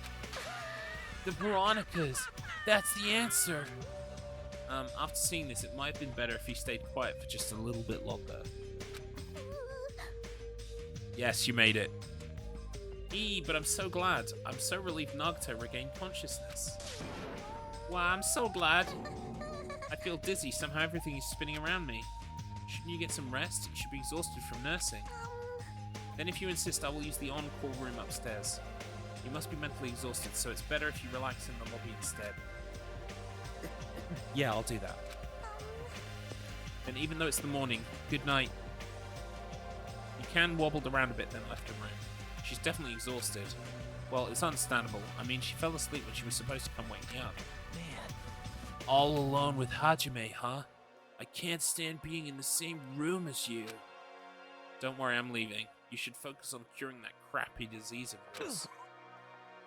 The Veronicas! That's the answer! After seeing this, it might have been better if he stayed quiet for just a little bit longer. Yes, you made it. But I'm so glad. I'm so relieved Nagato regained consciousness. Wow, I'm so glad. I feel dizzy. Somehow everything is spinning around me. Shouldn't you get some rest? You should be exhausted from nursing. Then if you insist, I will use the on-call room upstairs. You must be mentally exhausted, so it's better if you relax in the lobby instead. Yeah, I'll do that. Then even though it's the morning, good night. You can wobbled around a bit, then left the room. She's definitely exhausted. Well, it's understandable. I mean, she fell asleep when she was supposed to come wake me up. Man. All alone with Hajime, huh? I can't stand being in the same room as you. Don't worry, I'm leaving. You should focus on curing that crappy disease of yours.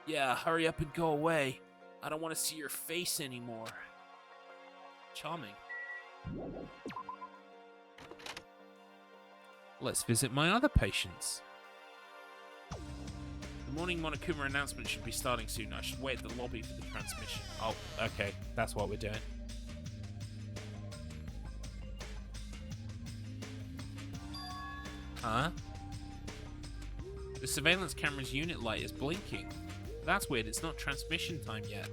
Yeah, hurry up and go away. I don't want to see your face anymore. Charming. Let's visit my other patients. The morning Monokuma announcement should be starting soon. I should wait at the lobby for the transmission. Oh, okay. That's what we're doing. Huh? The surveillance camera's unit light is blinking. That's weird. It's not transmission time yet.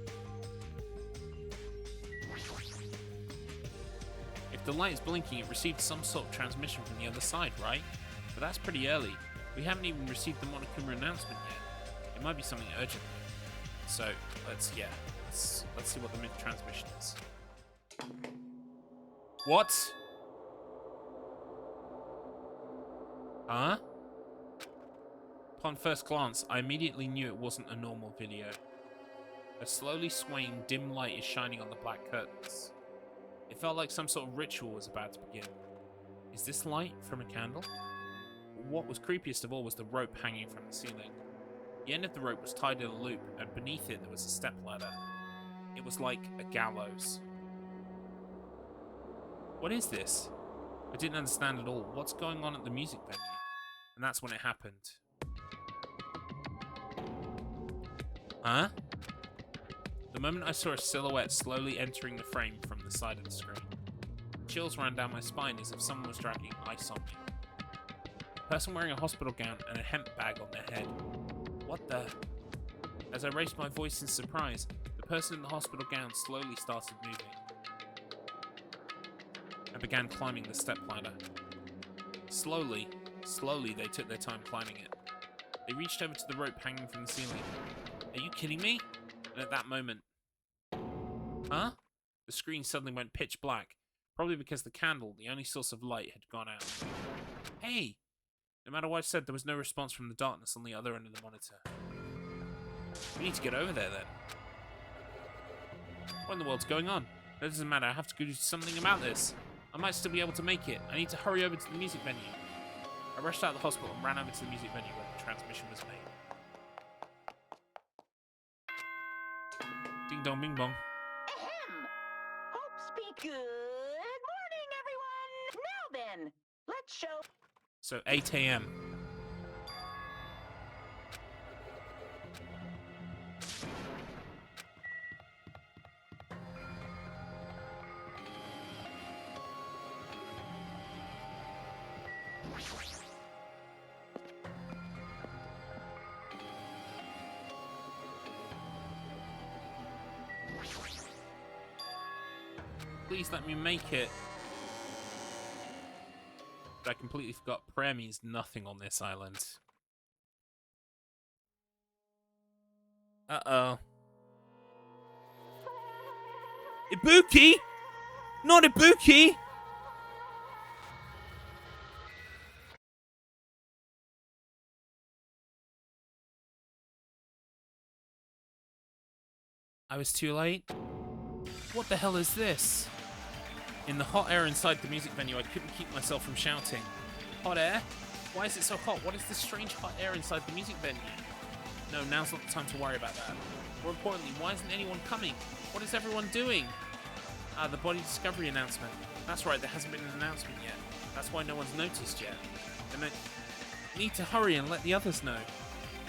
If the light is blinking, it received some sort of transmission from the other side, right? But that's pretty early. We haven't even received the Monokuma announcement yet. It might be something urgent. So, let's see what the mid-transmission is. What? Huh? Upon first glance, I immediately knew it wasn't a normal video. A slowly swaying dim light is shining on the black curtains. It felt like some sort of ritual was about to begin. Is this light from a candle? What was creepiest of all was the rope hanging from the ceiling. The end of the rope was tied in a loop, and beneath it there was a stepladder. It was like a gallows. What is this? I didn't understand at all. What's going on at the music venue? And that's when it happened. Huh? The moment I saw a silhouette slowly entering the frame from the side of the screen, chills ran down my spine as if someone was dragging ice on me. A person wearing a hospital gown and a hemp bag on their head. What the? As I raised my voice in surprise, the person in the hospital gown slowly started moving. I began climbing the stepladder. Slowly they took their time climbing it. They reached over to the rope hanging from the ceiling. Are you kidding me? And at that moment... Huh? The screen suddenly went pitch black, probably because the candle, the only source of light, had gone out. Hey! No matter what I said, there was no response from the darkness on the other end of the monitor. We need to get over there, then. What in the world's going on? That doesn't matter, I have to do something about this. I might still be able to make it. I need to hurry over to the music venue. I rushed out of the hospital and ran over to the music venue where the transmission was made. Ding dong, bing bong. Ahem! Hopes be good morning, everyone! Now then, let's show... So, 8 a.m. Please let me make it. But I completely forgot prayer means nothing on this island. Uh-oh. Ibuki! Not Ibuki! I was too late? What the hell is this? In the hot air inside the music venue, I couldn't keep myself from shouting. Hot air? Why is it so hot? What is this strange hot air inside the music venue? No, now's not the time to worry about that. More importantly, why isn't anyone coming? What is everyone doing? Ah, the body discovery announcement. That's right, there hasn't been an announcement yet. That's why no one's noticed yet. And I need to hurry and let the others know.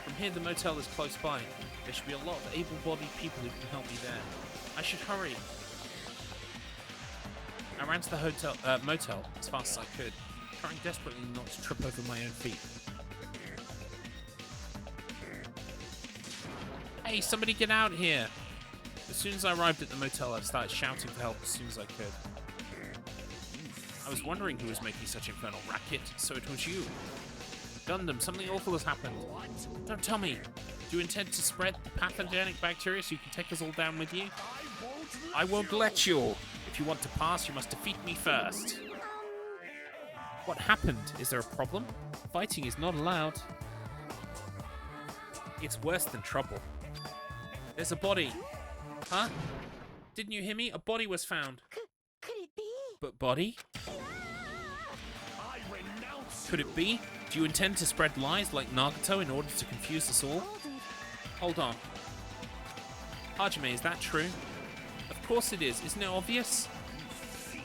From here, the motel is close by. There should be a lot of able-bodied people who can help me there. I should hurry. I ran to the motel as fast as I could, trying desperately not to trip over my own feet. Hey, somebody get out here! As soon as I arrived at the motel, I started shouting for help as soon as I could. I was wondering who was making such infernal racket, so it was you. Gundam, something awful has happened. Don't tell me. Do you intend to spread the pathogenic bacteria so you can take us all down with you? I won't let you. If you want to pass, you must defeat me first. What happened? Is there a problem? Fighting is not allowed. It's worse than trouble. There's a body. Huh? Didn't you hear me? A body was found. Could it be? But body? Could it be? Do you intend to spread lies like Nagato in order to confuse us all? Hold on. Hajime, is that true? Of course it is. Isn't it obvious?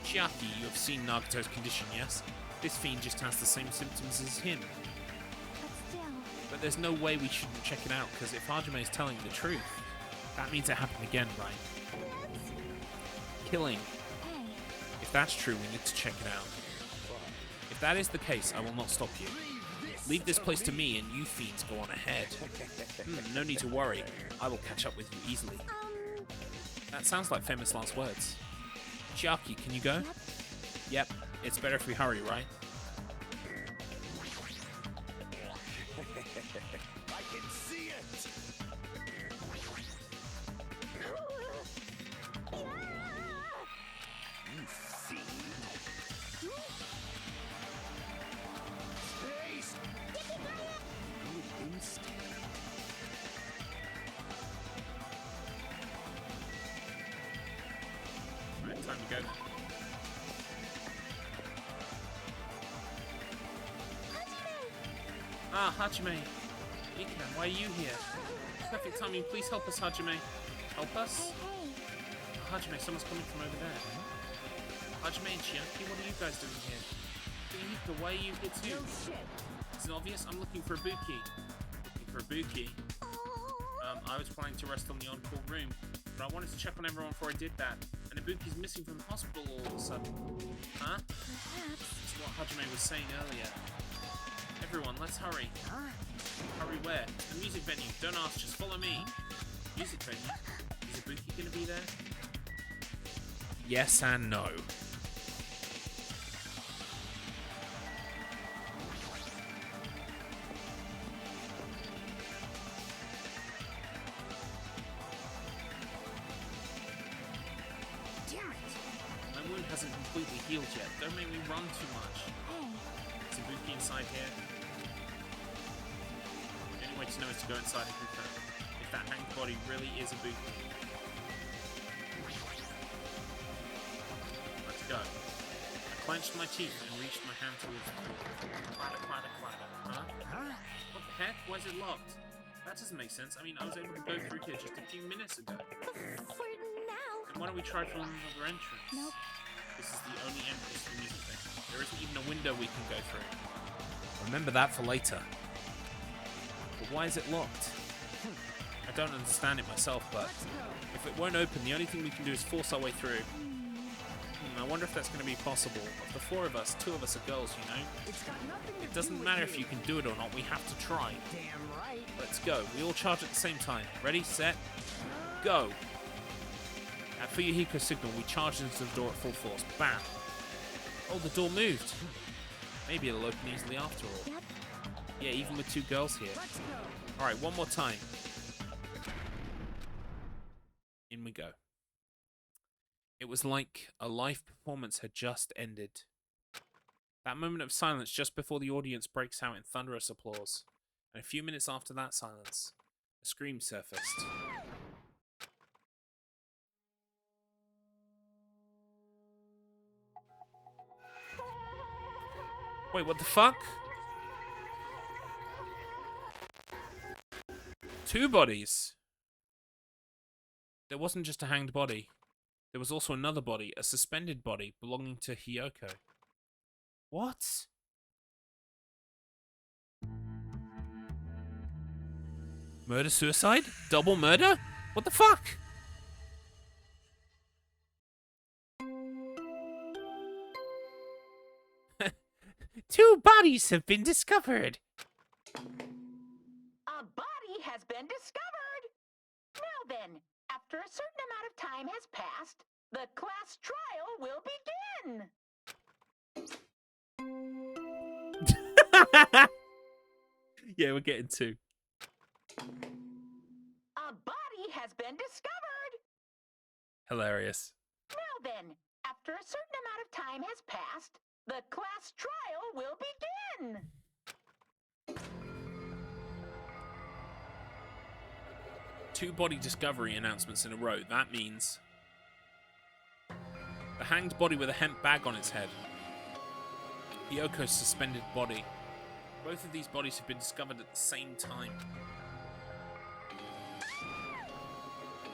Chiaki, you have seen Nagato's condition, yes? This fiend just has the same symptoms as him. But still. But there's no way we shouldn't check it out, because if Hajime is telling the truth, that means it happened again, right? Killing. Hey, If that's true, we need to check it out. If that is the case, I will not stop you. Leave this place to me and you fiends go on ahead. No need to worry. I will catch up with you easily. That sounds like famous last words. Chiaki, can you go? Yep. It's better if we hurry, right? I can see it! You fiend! Space! Good instinct. Right, time to go. Ah, Hajime. Ikan, why are you here? Perfect timing. Please help us, Hajime. Help us? Hajime, someone's coming from over there. Hajime and Chiaki, what are you guys doing here? Yuka, why are you here too? Is it obvious? I'm looking for Ibuki. Looking for Ibuki? I was planning to rest on the on-call room, but I wanted to check on everyone before I did that. And Ibuki's missing from the hospital all of a sudden. Huh? That's what Hajime was saying earlier. Everyone, let's hurry. Hurry where? The music venue. Don't ask, just follow me. Music venue? Is Ibuki gonna be there? Yes and no. damn it. My wound hasn't completely healed yet. Don't make me run too much. Is Ibuki inside here? The only way to know is to go inside and confirm if that hanged body really is Ibuki. Let's go. I clenched my teeth and reached my hand towards the door. Clatter, clatter, clatter. Huh? What the heck? Why is it locked? That doesn't make sense. I mean, I was able to go through here just a few minutes ago. For now. And why don't we try from another entrance? Nope. This is the only entrance to the music venue. There isn't even a window we can go through. Remember that for later. But why is it locked? I don't understand it myself, but if it won't open, the only thing we can do is force our way through. I wonder if that's going to be possible. Of the four of us, two of us are girls, you know? It doesn't matter if you can do it or not, we have to try. Damn right. Let's go. We all charge at the same time. Ready, set, go. At Fuyuhiko's signal, we charge into the door at full force. Bam! Oh, the door moved. Maybe it'll open easily after all. Yep. Yeah, even with two girls here. Alright, one more time. In we go. It was like a live performance had just ended. That moment of silence just before the audience breaks out in thunderous applause. And a few minutes after that silence, a scream surfaced. Wait, what the fuck? Two bodies. There wasn't just a hanged body. There was also another body, a suspended body belonging to Hiyoko. What? Murder-suicide? Double murder? What the fuck? Two bodies have been discovered. A body has been discovered! Now then, After a certain amount of time has passed, the class trial will begin. Yeah, we're getting two. A body has been discovered. Hilarious. Now then, after a certain amount of time has passed, the class trial will begin. Two body discovery announcements in a row. That means the hanged body with a hemp bag on its head. Hyoko's suspended body. Both of these bodies have been discovered at the same time.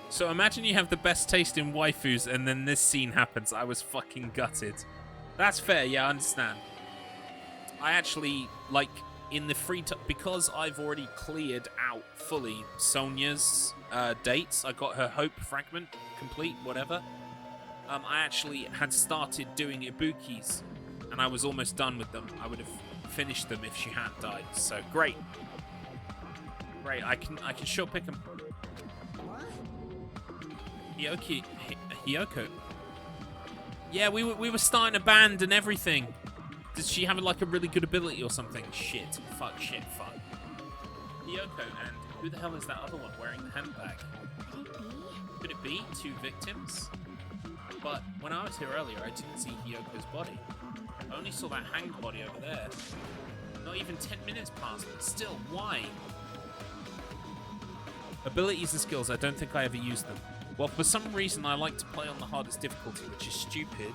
So imagine you have the best taste in waifus and then this scene happens. I was fucking gutted. That's fair, yeah, I understand. I actually, like, in the free time, because I've already cleared out fully Sonia's dates, I got her hope fragment complete, whatever. I actually had started doing Ibukis, and I was almost done with them. I would have finished them if she hadn't died. So great, great. I can sure pick them. Hyoko. Yeah, we were starting a band and everything. Did she have like a really good ability or something? Shit, fuck. Hyoko, and who the hell is that other one wearing the handbag? Could it be two victims? But when I was here earlier, I didn't see Hyoko's body. I only saw that hanged body over there. Not even 10 minutes passed, but still, why? Abilities and skills, I don't think I ever used them. Well, for some reason, I like to play on the hardest difficulty, which is stupid,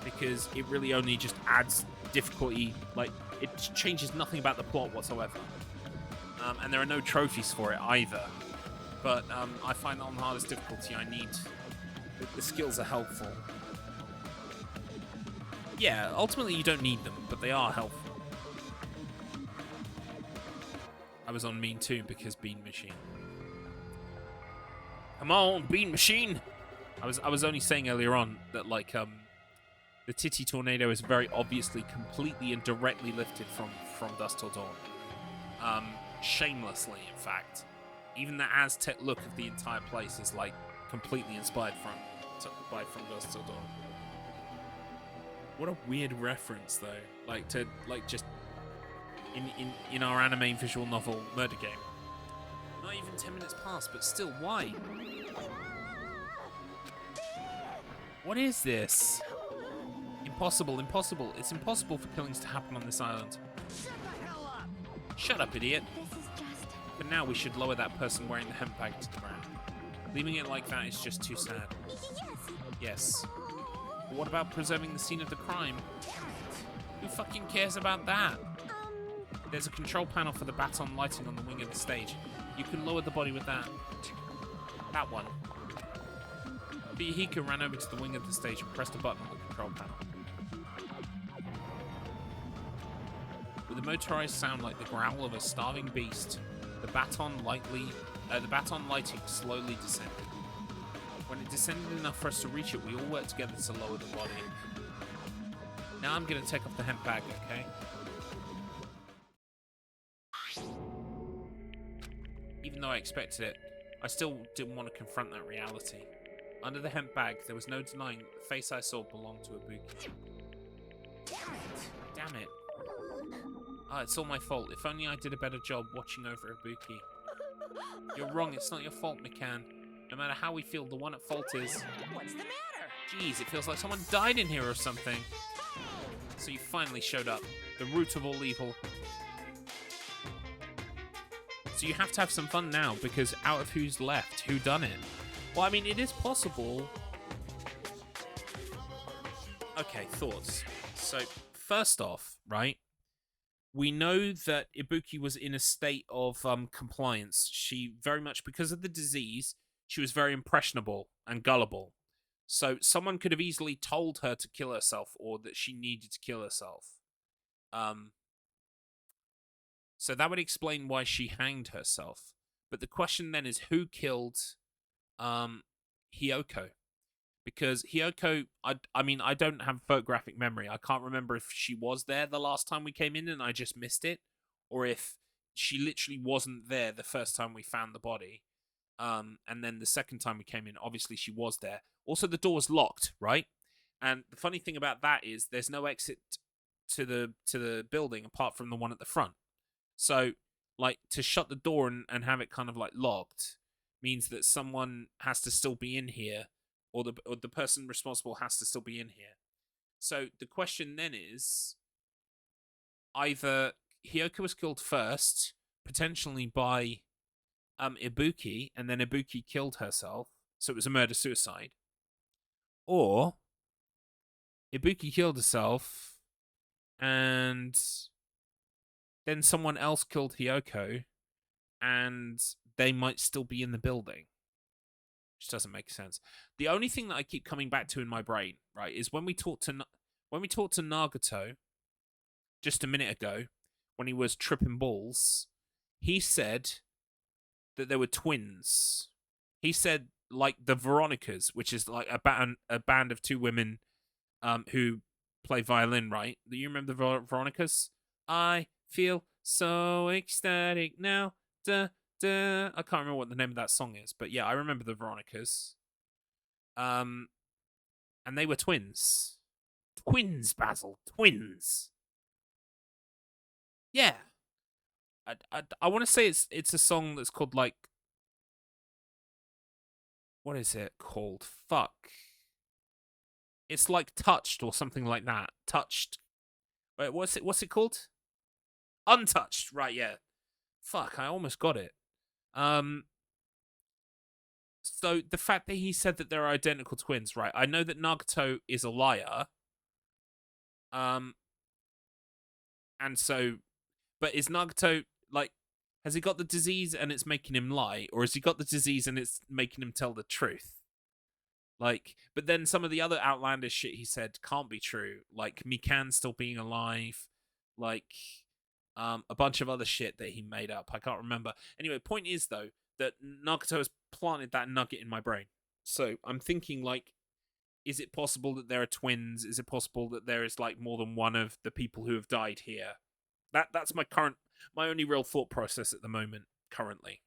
because it really only just adds difficulty, like, it changes nothing about the plot whatsoever. And there are no trophies for it either. But I find that on the hardest difficulty, I need... The skills are helpful. Yeah, ultimately you don't need them, but they are helpful. I was on Mean 2 because Bean Machine. Come on, Bean Machine! I was only saying earlier on that, like, the Titty Tornado is very obviously completely and directly lifted from Dusk Till Dawn. Shamelessly, in fact. Even the Aztec look of the entire place is, like, completely inspired from Dusk Till Dawn. What a weird reference, though. Like, to, like, just in our anime visual novel Murder Game. Not even 10 minutes past, but still, why? What is this? Impossible. It's impossible for killings to happen on this island. Shut up, idiot. This is just... But now we should lower that person wearing the hemp bag to the ground. Leaving it like that is just too sad. Yes. But what about preserving the scene of the crime? Who fucking cares about that? There's a control panel for the baton lighting on the wing of the stage. You can lower the body with that. That one. Hiko ran over to the wing of the stage and pressed a button on the control panel. With a motorized sound like the growl of a starving beast, the baton lighting slowly descended. When it descended enough for us to reach it, we all worked together to lower the body. Now I'm gonna take off the hemp bag, okay? Even though I expected it, I still didn't want to confront that reality. Under the hemp bag, there was no denying that the face I saw belonged to Ibuki. Damn it. Ah, it's all my fault. If only I did a better job watching over Ibuki. You're wrong, it's not your fault, Mikan. No matter how we feel, the one at fault is... What's the matter? Jeez, it feels like someone died in here or something. So you finally showed up. The root of all evil. So you have to have some fun now, because out of who's left, who done it? Well, I mean, it is possible. Okay, thoughts. So, first off, right? We know that Ibuki was in a state of compliance. She very much, because of the disease, she was very impressionable and gullible. So someone could have easily told her to kill herself or that she needed to kill herself. So that would explain why she hanged herself. But the question then is, who killed Hyoko? Because Hyoko, I mean, I don't have photographic memory. I can't remember if she was there the last time we came in and I just missed it, or if she literally wasn't there the first time we found the body. And then the second time we came in, obviously she was there. Also, the door was locked, right? And the funny thing about that is there's no exit to the building apart from the one at the front. So, like, to shut the door and have it kind of like locked means that someone has to still be in here, or the person responsible has to still be in here. So the question then is, either Hiyoko was killed first, potentially by Ibuki, and then Ibuki killed herself, so it was a murder-suicide, or Ibuki killed herself, and then someone else killed Hiyoko, and they might still be in the building. Which doesn't make sense. The only thing that I keep coming back to in my brain, right, is when we talked to Nagato just a minute ago, when he was tripping balls, he said that there were twins. He said, like, the Veronicas, which is like a band of two women who play violin, right? Do you remember the Veronicas? I feel so ecstatic now. Duh, duh. I can't remember what the name of that song is, but yeah, I remember the Veronicas. And they were twins. Twins, Basil. Twins. Yeah. I want to say it's a song that's called, like, what is it called? Fuck. It's like Touched or something like that. Touched. Wait, what's it called? Untouched. Right, yeah. Fuck, I almost got it. So the fact that he said that they're identical twins, right? I know that Nagato is a liar. And so, but is Nagato, like, has he got the disease and it's making him lie, or has he got the disease and it's making him tell the truth? Like, but then some of the other outlandish shit he said can't be true. Like Mikan still being alive, like a bunch of other shit that he made up. I can't remember. Anyway, point is though that Nagato has planted that nugget in my brain. So I'm thinking, like, is it possible that there are twins? Is it possible that there is, like, more than one of the people who have died here? That's my only real thought process at the moment, currently.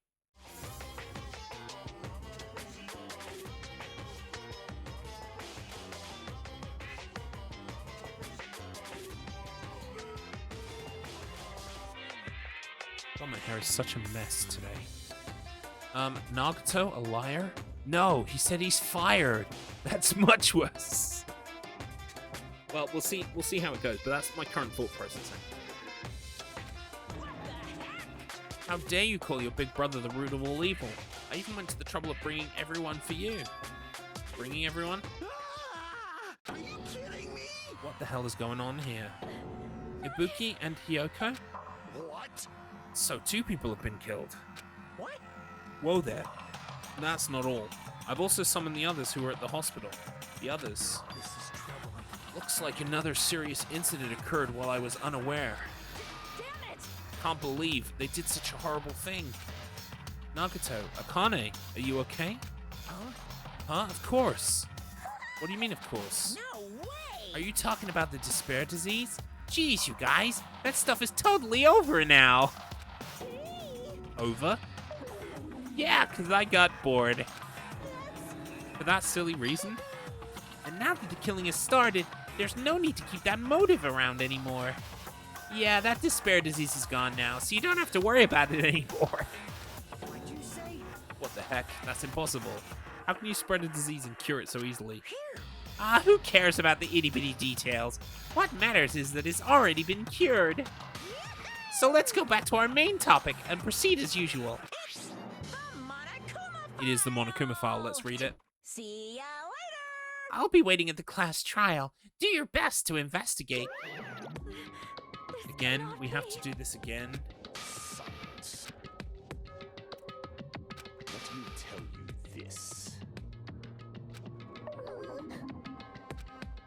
God, my hair is such a mess today. Nagato, a liar? No, he said he's fired. That's much worse. Well, we'll see how it goes, but that's my current thought processing. How dare you call your big brother the root of all evil? I even went to the trouble of bringing everyone for you. Bringing everyone? Ah! Are you kidding me? What the hell is going on here? Ibuki and Hiyoko? What? So 2 people have been killed. What? Whoa there. That's not all. I've also summoned the others who were at the hospital. The others. This is troubling. Looks like another serious incident occurred while I was unaware. Damn it! Can't believe they did such a horrible thing. Nagato, Akane, are you okay? Huh? Of course. What do you mean, of course? No way! Are you talking about the despair disease? Jeez, you guys, that stuff is totally over now. Over? Yeah, 'cause I got bored. For that silly reason? And now that the killing has started, there's no need to keep that motive around anymore. Yeah, that despair disease is gone now, so you don't have to worry about it anymore. What'd you say? What the heck? That's impossible. How can you spread a disease and cure it so easily? Here. Who cares about the itty-bitty details? What matters is that it's already been cured. So let's go back to our main topic and proceed as usual. It is the Monokuma file. Let's read it. See ya later! I'll be waiting at the class trial. Do your best to investigate. Again, we have to do this again. Silence. Let me tell you this.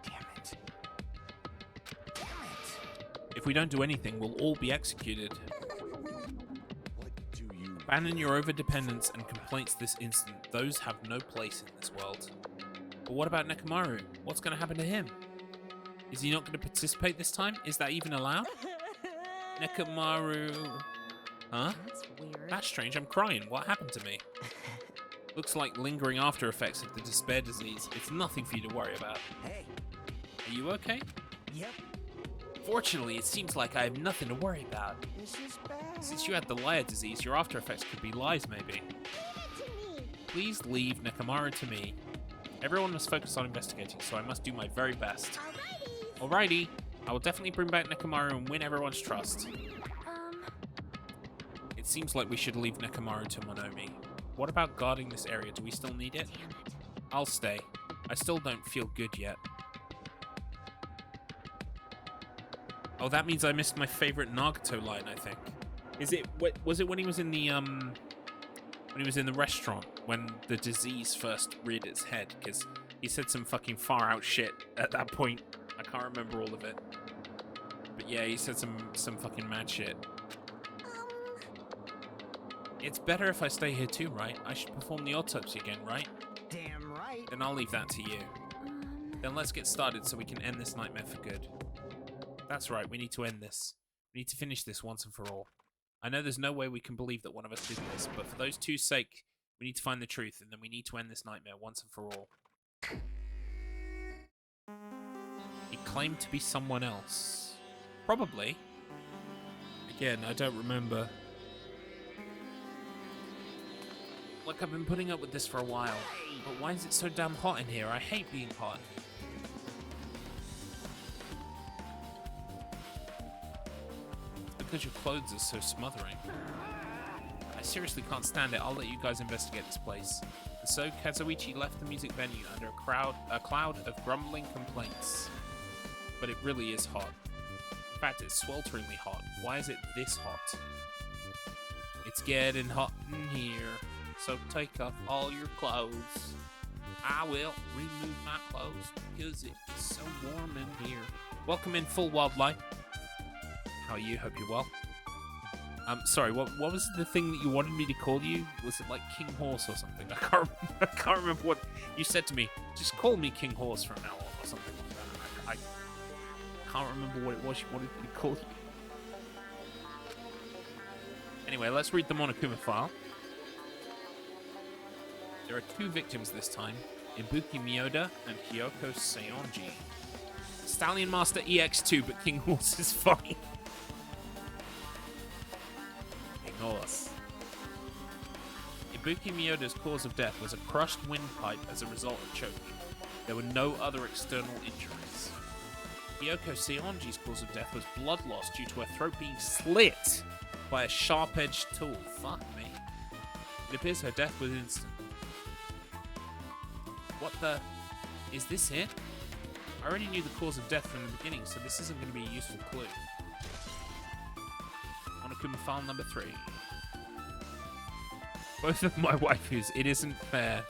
Damn it. Damn it. If we don't do anything, we'll all be executed. What do you... Abandon your overdependence and complaints this instant. Those have no place in this world. But what about Nekomaru? What's going to happen to him? Is he not going to participate this time? Is that even allowed? Nekomaru... Huh? That's weird. That's strange. I'm crying. What happened to me? Looks like lingering after effects of the despair disease. It's nothing for you to worry about. Hey. Are you okay? Yep. Fortunately, it seems like I have nothing to worry about. This is bad. Since you had the liar disease, your after effects could be lies, maybe. Please leave Nekomaru to me. Everyone must focus on investigating, so I must do my very best. Alrighty. I will definitely bring back Nekomaru and win everyone's trust. It seems like we should leave Nekomaru to Moonomi. What about guarding this area? Do we still need it? Damn it. I'll stay. I still don't feel good yet. Oh, that means I missed my favorite Nagato line, I think. Is it... Was it when he was in the, when he was in the restaurant, when the disease first reared its head? Because he said some fucking far-out shit at that point. I can't remember all of it. But yeah, he said some fucking mad shit. It's better if I stay here too, right? I should perform the autopsy again, right? Damn right. Then I'll leave that to you. Then let's get started so we can end this nightmare for good. That's right, we need to end this. We need to finish this once and for all. I know there's no way we can believe that one of us did this, but for those two's sake, we need to find the truth, and then we need to end this nightmare once and for all. He claimed to be someone else. Probably. Again, I don't remember. Look, I've been putting up with this for a while, but why is it so damn hot in here? I hate being hot. It's because your clothes are so smothering. I seriously can't stand it. I'll let you guys investigate this place. And so Kazuichi left the music venue under a cloud of grumbling complaints. But it really is hot. In fact, it's swelteringly hot. Why is it this hot? It's getting hot in here. So take off all your clothes. I will remove my clothes because it is so warm in here. Welcome in, Full Wildlife. How are you? Hope you're well. Sorry, what was the thing that you wanted me to call you? Was it like King Horse or something? I can't remember what you said to me. Just call me King Horse from now on or something like that. I can't remember what it was you wanted me to call you. Anyway, let's read the Monokuma file. There are two victims this time, Ibuki Miyoda and Kyoko Seonji. Stallion Master EX2, but King Horse is fine. King Horse. Ibuki Miyoda's cause of death was a crushed windpipe as a result of choking. There were no other external injuries. Kyoko Seonji's cause of death was blood loss due to her throat being slit by a sharp-edged tool. Fuck me. It appears her death was instant. What the... Is this it? I already knew the cause of death from the beginning, so this isn't going to be a useful clue. Monokuma file number 3. Both of my waifus, it isn't fair.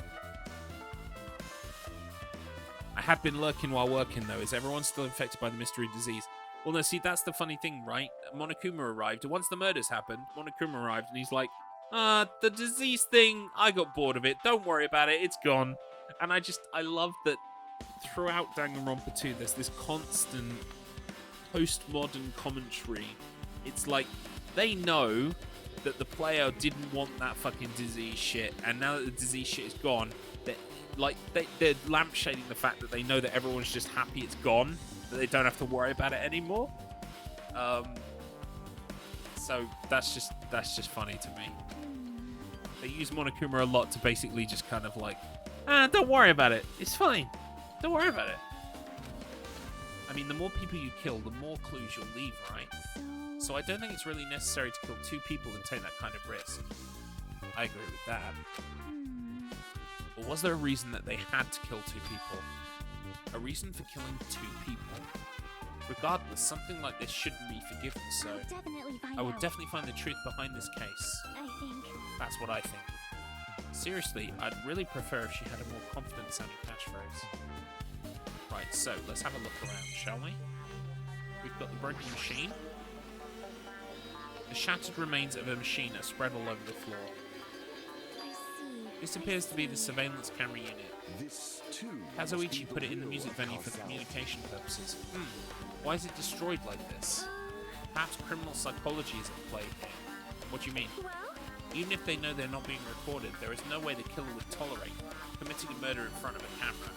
I had been lurking while working, though. Is everyone still infected by the mystery disease? Well, no, see, that's the funny thing, right? Monokuma arrived, and once the murders happened, Monokuma arrived, and he's like, the disease thing, I got bored of it. Don't worry about it, it's gone. And I love that throughout Danganronpa 2, there's this constant postmodern commentary. It's like, they know that the player didn't want that fucking disease shit, and now that the disease shit is gone, they're lampshading the fact that they know that everyone's just happy it's gone, that they don't have to worry about it anymore. So that's just funny to me. They use Monokuma a lot to basically just kind of like, don't worry about it. It's fine. Don't worry about it. I mean, the more people you kill, the more clues you'll leave, right? So I don't think it's really necessary to kill 2 people and take that kind of risk. I agree with that. Or was there a reason that they had to kill 2 people? A reason for killing 2 people? Regardless, something like this shouldn't be forgiven, so I would definitely find the truth behind this case. I think. That's what I think. Seriously, I'd really prefer if she had a more confident sounding catchphrase. Right, so let's have a look around, shall we? We've got the broken machine. The shattered remains of a machine are spread all over the floor. I see. This appears to be the surveillance camera unit. This too. Kazuichi put it in the music venue for communication purposes. Why is it destroyed like this? Perhaps criminal psychology is at play here. What do you mean? Well, Even if they know they're not being recorded, there is no way the killer would tolerate committing a murder in front of a camera.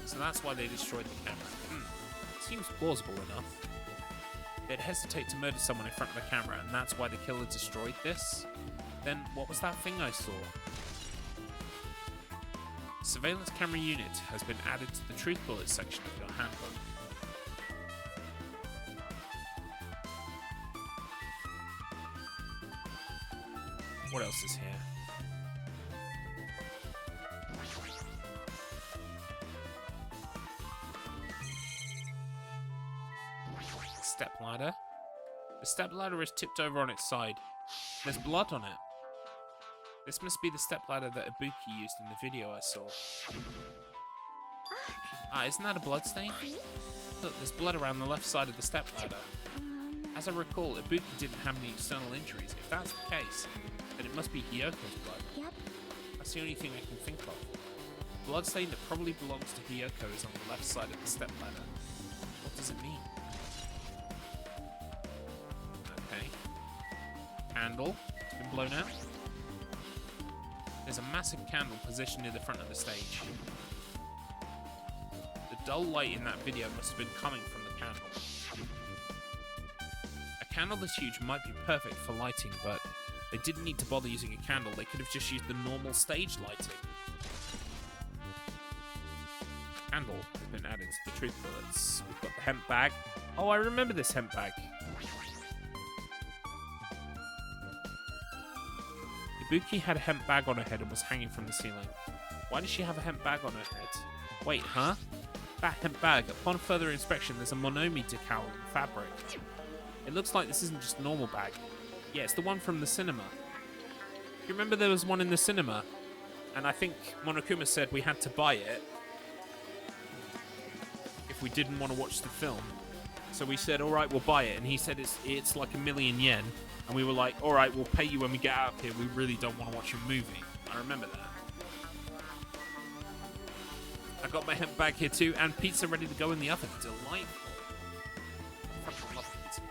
So that's why they destroyed the camera. Seems plausible enough. They'd hesitate to murder someone in front of a camera, and that's why the killer destroyed this? Then what was that thing I saw? Surveillance camera unit has been added to the truth bullets section of your handbook. What else is here? Step ladder. The step ladder is tipped over on its side. There's blood on it. This must be the step ladder that Ibuki used in the video I saw. Ah, isn't that a blood stain? Look, there's blood around the left side of the step ladder. As I recall, Ibuki didn't have any external injuries. If that's the case, then it must be Hyoko's blood. Yep. That's the only thing I can think of. Blood stain that probably belongs to Hyoko is on the left side of the step ladder. What does it mean? Okay. Candle. It's been blown out. There's a massive candle positioned near the front of the stage. The dull light in that video must have been coming from the candle. A candle this huge might be perfect for lighting, but they didn't need to bother using a candle. They could have just used the normal stage lighting. Candle has been added to the truth bullets. We've got the hemp bag. Oh, I remember this hemp bag. Ibuki had a hemp bag on her head and was hanging from the ceiling. Why does she have a hemp bag on her head? Wait, huh? That hemp bag. Upon further inspection, there's a Moonomi decal in fabric. It looks like this isn't just a normal bag. Yeah, it's the one from the cinema. You remember there was one in the cinema? And I think Monokuma said we had to buy it if we didn't want to watch the film. So we said, alright, we'll buy it. And he said it's like 1,000,000 yen. And we were like, alright, we'll pay you when we get out of here. We really don't want to watch your movie. I remember that. I got my hemp bag here too, and pizza ready to go in the oven. Delightful. I fucking love pizza.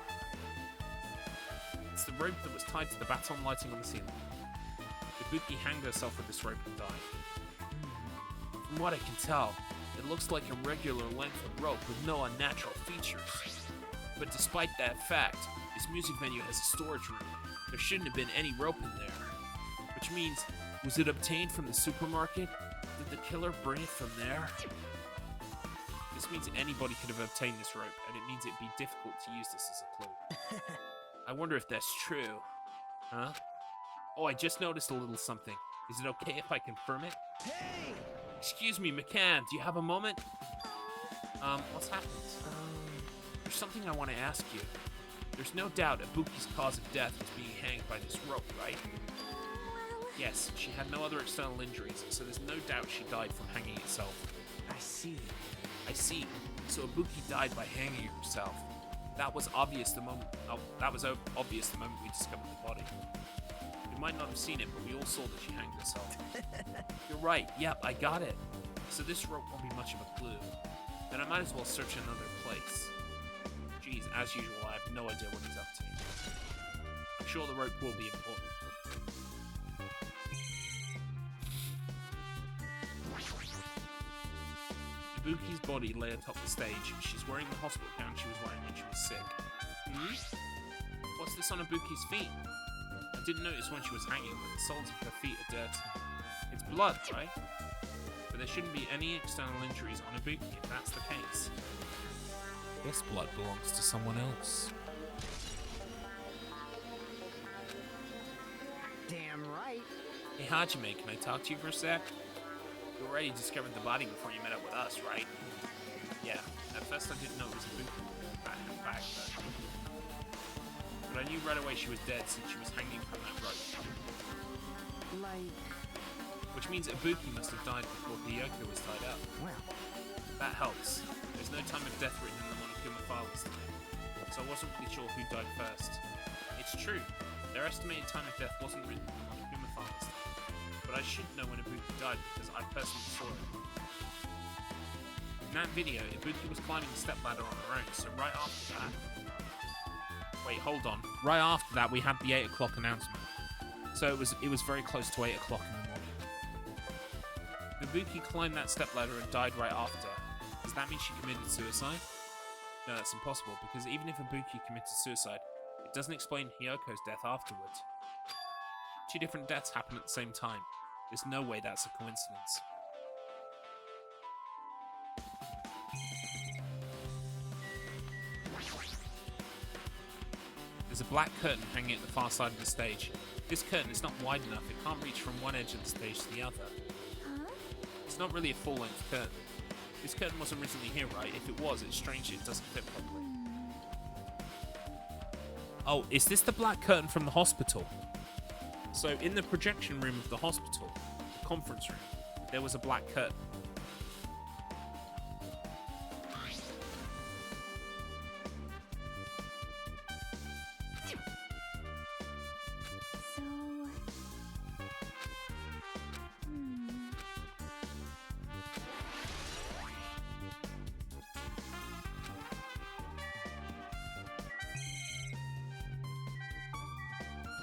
It's the rope that was tied to the baton lighting on the ceiling. Ibuki hanged herself with this rope and died. From what I can tell, it looks like a regular length of rope with no unnatural features. But despite that fact, this music venue has a storage room. There shouldn't have been any rope in there. Which means, was it obtained from the supermarket? Did the killer bring it from there? This means anybody could have obtained this rope, and it means it'd be difficult to use this as a clue. I wonder if that's true. Huh? Oh, I just noticed a little something. Is it okay if I confirm it? Hey! Excuse me, McCann, do you have a moment? What's happened? There's something I want to ask you. There's no doubt Ibuki's cause of death was being hanged by this rope, right? Yes, she had no other external injuries, so there's no doubt she died from hanging herself. I see. I see. So Ibuki died by hanging herself. That was obvious the moment. Obvious the moment we discovered the body. We might not have seen it, but we all saw that she hanged herself. You're right. Yep, I got it. So this rope won't be much of a clue. Then I might as well search another place. Geez, as usual, I have no idea what he's up to. I'm sure the rope will be important. Ibuki's body lay atop the stage. She's wearing the hospital gown she was wearing when she was sick. What's this on Ibuki's feet? I didn't notice when she was hanging, but the soles of her feet are dirty. It's blood, right? But there shouldn't be any external injuries on Ibuki if that's the case. This blood belongs to someone else. Damn right. Hey Hajime, can I talk to you for a sec? You already discovered the body before you met up with us, right? Yeah, at first I didn't know it was Ibuki. Back, but I knew right away she was dead since she was hanging from that rope. Like, Which means Ibuki must have died before Hyoko was tied up. well, That helps. There's no time of death written in the Monokuma file list today, so I wasn't really sure who died first. It's true, their estimated time of death wasn't written in the Monokuma file list, but I should know when Ibuki died because I personally saw it. In that video, Ibuki was climbing the stepladder on her own, so right after that... Wait, hold on. Right after that, we had the 8 o'clock announcement. So it was very close to 8 o'clock in the morning. Ibuki climbed that stepladder and died right after. Does that mean she committed suicide? No, that's impossible, because even if Ibuki committed suicide, it doesn't explain Hyoko's death afterwards. 2 different deaths happen at the same time. There's no way that's a coincidence. There's a black curtain hanging at the far side of the stage. This curtain is not wide enough, it can't reach from one edge of the stage to the other. Huh? It's not really a full-length curtain. This curtain wasn't originally here, right? If it was, it's strange it doesn't fit properly. Oh, is this the black curtain from the hospital? So in the projection room of the hospital, the conference room, there was a black curtain. So...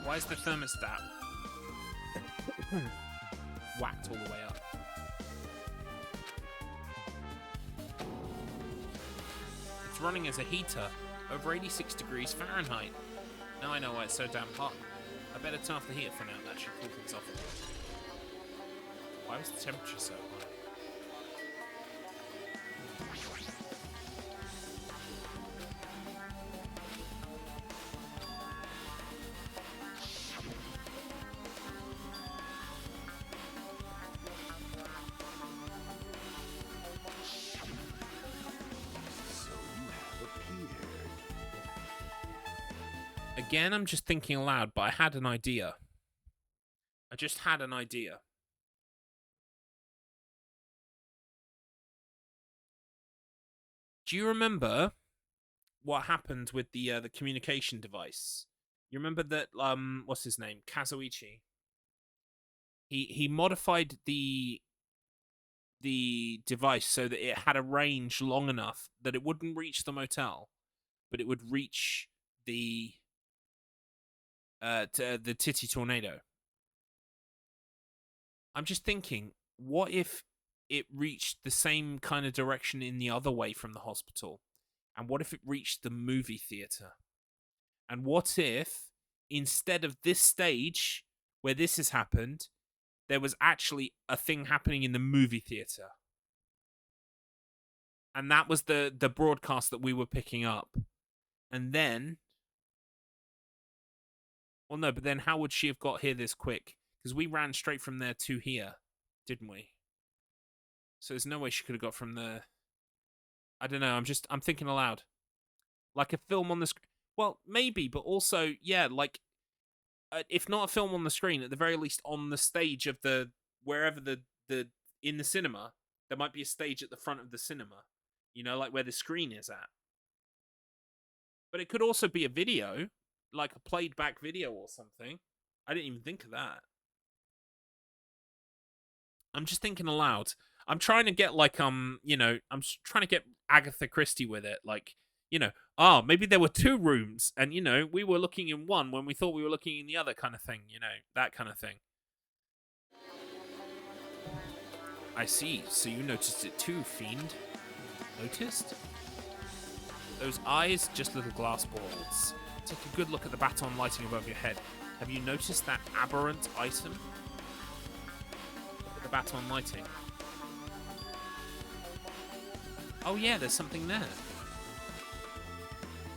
Why is the thermostat whacked all the way up? It's running as a heater, over 86 degrees Fahrenheit. Now I know why it's so damn hot. I better turn off the heater for now, that should cool things off a bit. Why was the temperature so high? Again, I'm just thinking aloud, but I had an idea. I just had an idea. Do you remember what happened with the communication device? You remember that what's his name? Kazuichi. He modified the device so that it had a range long enough that it wouldn't reach the motel, but it would reach the Titty Tornado. I'm just thinking, what if it reached the same kind of direction in the other way from the hospital? And what if it reached the movie theater? And what if, instead of this stage where this has happened, there was actually a thing happening in the movie theater? And that was the broadcast that we were picking up. And then... Well, no, but then how would she have got here this quick? Because we ran straight from there to here, didn't we? So there's no way she could have got from the... I don't know, I'm thinking aloud. Like a film on the screen. Well, maybe, but also, yeah, like, if not a film on the screen, at the very least on the stage of the... Wherever in the cinema, there might be a stage at the front of the cinema. You know, like where the screen is at. But it could also be a video, like a played back video or something. I didn't even think of that. I'm just thinking aloud. I'm trying to get like you know, I'm trying to get Agatha Christie with it, like, you know, maybe there were 2 rooms and, you know, we were looking in one when we thought we were looking in the other, kind of thing, you know, that kind of thing. I see. So you noticed it too, fiend. Noticed? Those eyes, just little glass balls. Take a good look at the baton lighting above your head. Have you noticed that aberrant item? Look at the baton lighting. Oh yeah, there's something there.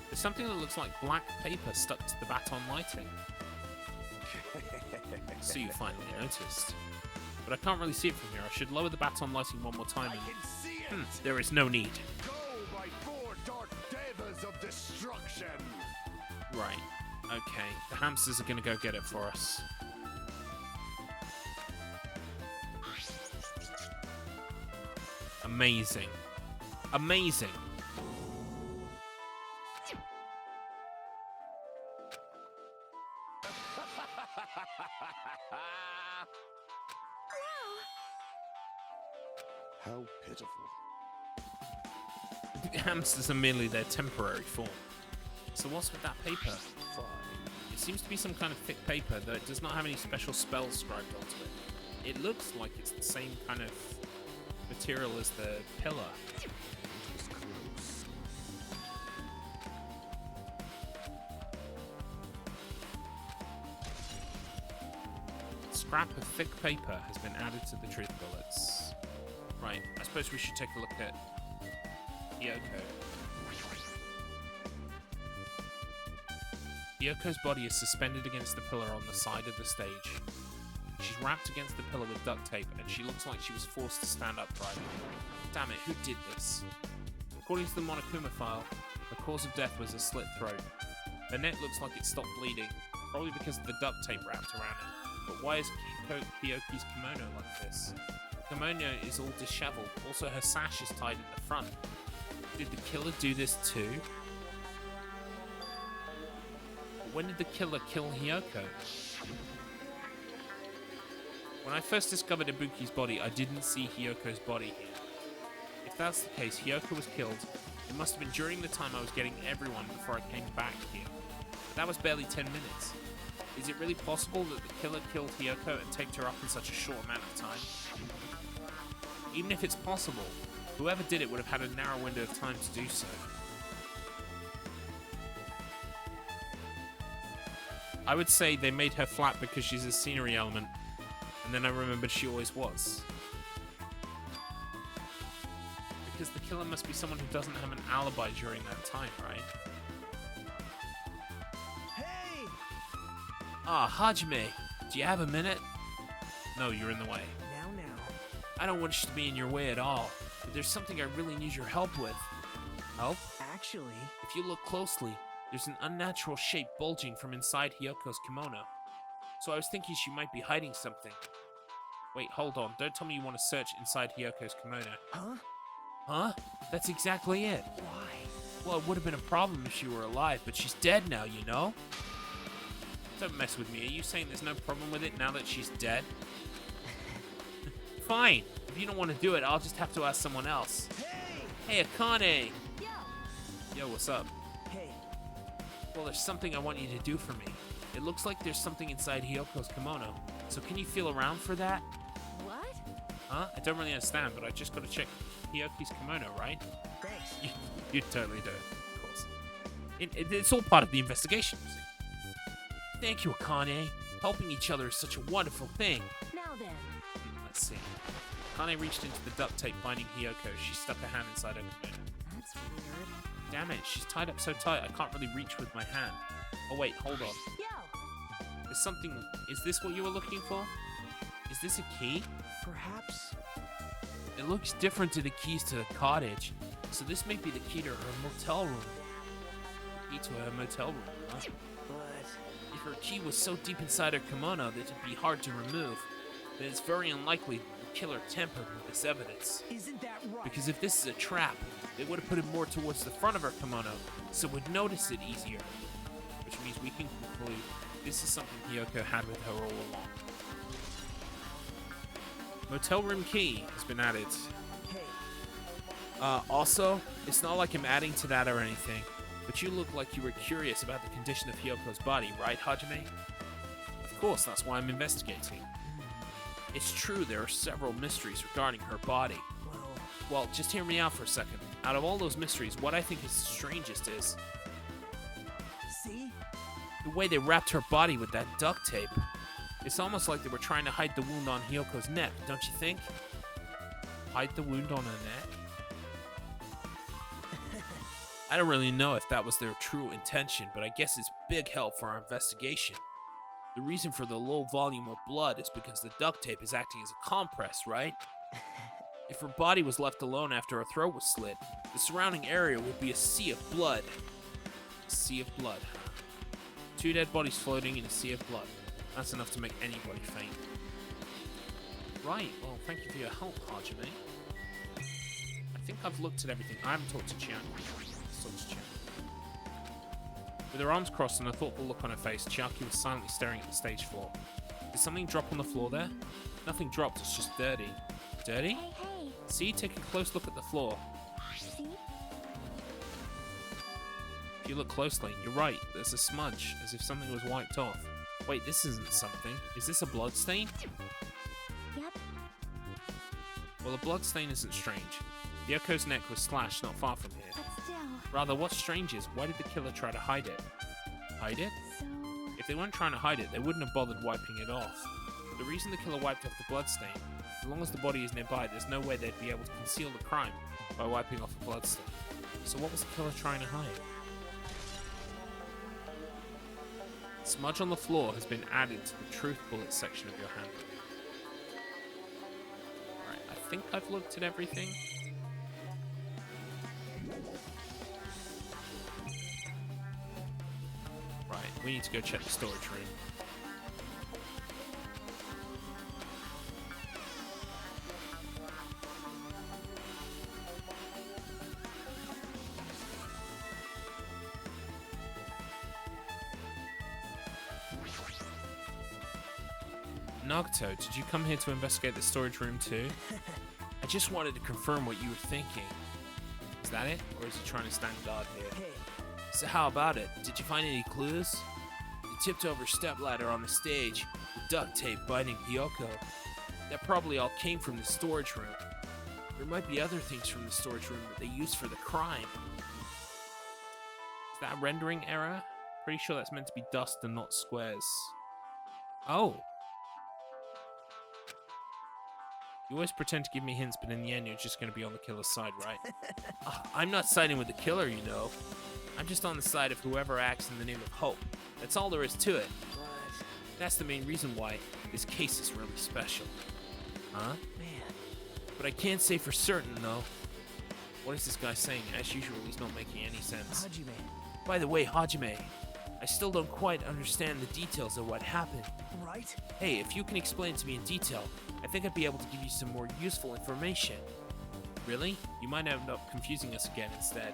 There's something that looks like black paper stuck to the baton lighting. So you finally noticed. But I can't really see it from here. I should lower the baton lighting one more time and... there is no need. Go by 4 dark devas of destruction. Right. Okay. The hamsters are going to go get it for us. Amazing. Amazing. How pitiful. The hamsters are merely their temporary form. So what's with that paper? Fine. It seems to be some kind of thick paper, though it does not have any special spells scribed onto it. It looks like it's the same kind of material as the pillar. Scrap of thick paper has been added to the truth bullets. Right, I suppose we should take a look at Hiyoko. Hyoko's body is suspended against the pillar on the side of the stage. She's wrapped against the pillar with duct tape, and she looks like she was forced to stand upright. Damn it, who did this? According to the Monokuma file, the cause of death was a slit throat. Her neck looks like it stopped bleeding, probably because of the duct tape wrapped around it. But why is Hyoko's kimono like this? The kimono is all disheveled. Also, her sash is tied in the front. Did the killer do this too? But when did the killer kill Hiyoko? When I first discovered Ibuki's body, I didn't see Hyoko's body here. If that's the case, Hiyoko was killed. It must have been during the time I was getting everyone before I came back here. But that was barely 10 minutes. Is it really possible that the killer killed Hiyoko and taped her up in such a short amount of time? Even if it's possible, whoever did it would have had a narrow window of time to do so. I would say they made her flat because she's a scenery element, and then I remembered she always was. Because the killer must be someone who doesn't have an alibi during that time, right? Ah, Hajime, do you have a minute? No, you're in the way. Now. I don't want you to be in your way at all, but there's something I really need your help with. Help? Actually, If you look closely, there's an unnatural shape bulging from inside Hyoko's kimono. So I was thinking she might be hiding something. Wait, hold on. Don't tell me you want to search inside Hyoko's kimono. huh? Huh? That's exactly it. Why? Well, it would have been a problem if she were alive, but she's dead now, you know? Don't mess with me. Are you saying there's no problem with it now that she's dead? Fine. If you don't want to do it, I'll just have to ask someone else. Hey, Akane! Yo, Yo, what's up? Hey, Well, there's something I want you to do for me. It looks like there's something inside Hyoko's kimono. So can you feel around for that? what? Huh? I don't really understand, but I just gotta check Hyoko's kimono, right? thanks. You totally do, of course. It's all part of the investigation, you see. Thank you, Akane. Helping each other is such a wonderful thing. Now then. Let's see. Akane reached into the duct tape binding Hiyoko. She stuck her hand inside her kimono. That's weird. Damn it, she's tied up so tight I can't really reach with my hand. Oh wait, hold on. Yo, There's something... Is this what you were looking for? Is this a key? Perhaps. It looks different to the keys to the cottage. So this may be the key to her motel room. Key to her motel room, huh? But If her key was so deep inside her kimono that it'd be hard to remove, then it's very unlikely the killer tampered with this evidence. isn't that right? Because if this is a trap, they would have put it more towards the front of her kimono, so we'd notice it easier. Which means we can conclude this is something Hiyoko had with her all along. Motel room key has been added. Hey, Also, it's not like I'm adding to that or anything, but you look like you were curious about the condition of Hyoko's body, right, Hajime? Of course, that's why I'm investigating. It's true there are several mysteries regarding her body. well, Well, just hear me out for a second. Out of all those mysteries, what I think is the strangest is see? the way they wrapped her body with that duct tape. It's almost like they were trying to hide the wound on Hyoko's neck, don't you think? Hide the wound on her neck? I don't really know if that was their true intention, but I guess it's big help for our investigation. The reason for the low volume of blood is because the duct tape is acting as a compress, right? If her body was left alone after her throat was slit, the surrounding area would be a sea of blood. A sea of blood. 2 dead bodies floating in a sea of blood. That's enough to make anybody faint. Right, well, thank you for your help, Hajime. I think I've looked at everything. I haven't talked to Chiaki. Let's talk to Chiaki. With her arms crossed and a thoughtful look on her face, Chiaki was silently staring at the stage floor. Did something drop on the floor there? Nothing dropped, it's just dirty. Dirty? hey, hey. See, take a close look at the floor. See? If you look closely, you're right. There's a smudge, as if something was wiped off. Wait, this isn't something. Is this a blood stain? Yep. Well, a blood stain isn't strange. Yoko's neck was slashed not far from here. But still. Rather, what's strange is, why did the killer try to hide it? Hide it? So. If they weren't trying to hide it, they wouldn't have bothered wiping it off. The reason the killer wiped off the bloodstain, as long as the body is nearby, there's no way they'd be able to conceal the crime by wiping off a bloodstain. So what was the killer trying to hide? Smudge on the floor has been added to the truth bullet section of your hand. Right, I think I've looked at everything. Right, we need to go check the storage room. Nagito, did you come here to investigate the storage room too? I just wanted to confirm what you were thinking. Is that it? Or is he trying to stand guard here? Hey, So how about it? Did you find any clues? The tipped over stepladder on the stage, the duct tape binding Hyoko. That probably all came from the storage room. There might be other things from the storage room that they used for the crime. Is that a rendering error? Pretty sure that's meant to be dust and not squares. Oh. You always pretend to give me hints, but in the end you're just going to be on the killer's side, right? I'm not siding with the killer, you know. I'm just on the side of whoever acts in the name of hope. That's all there is to it. but That's the main reason why this case is really special. Huh? man, But I can't say for certain, though. What is this guy saying? As usual, he's not making any sense. Hajime, By the way, Hajime, I still don't quite understand the details of what happened. right? Hey, if you can explain it to me in detail, I think I'd be able to give you some more useful information. Really? You might end up confusing us again instead.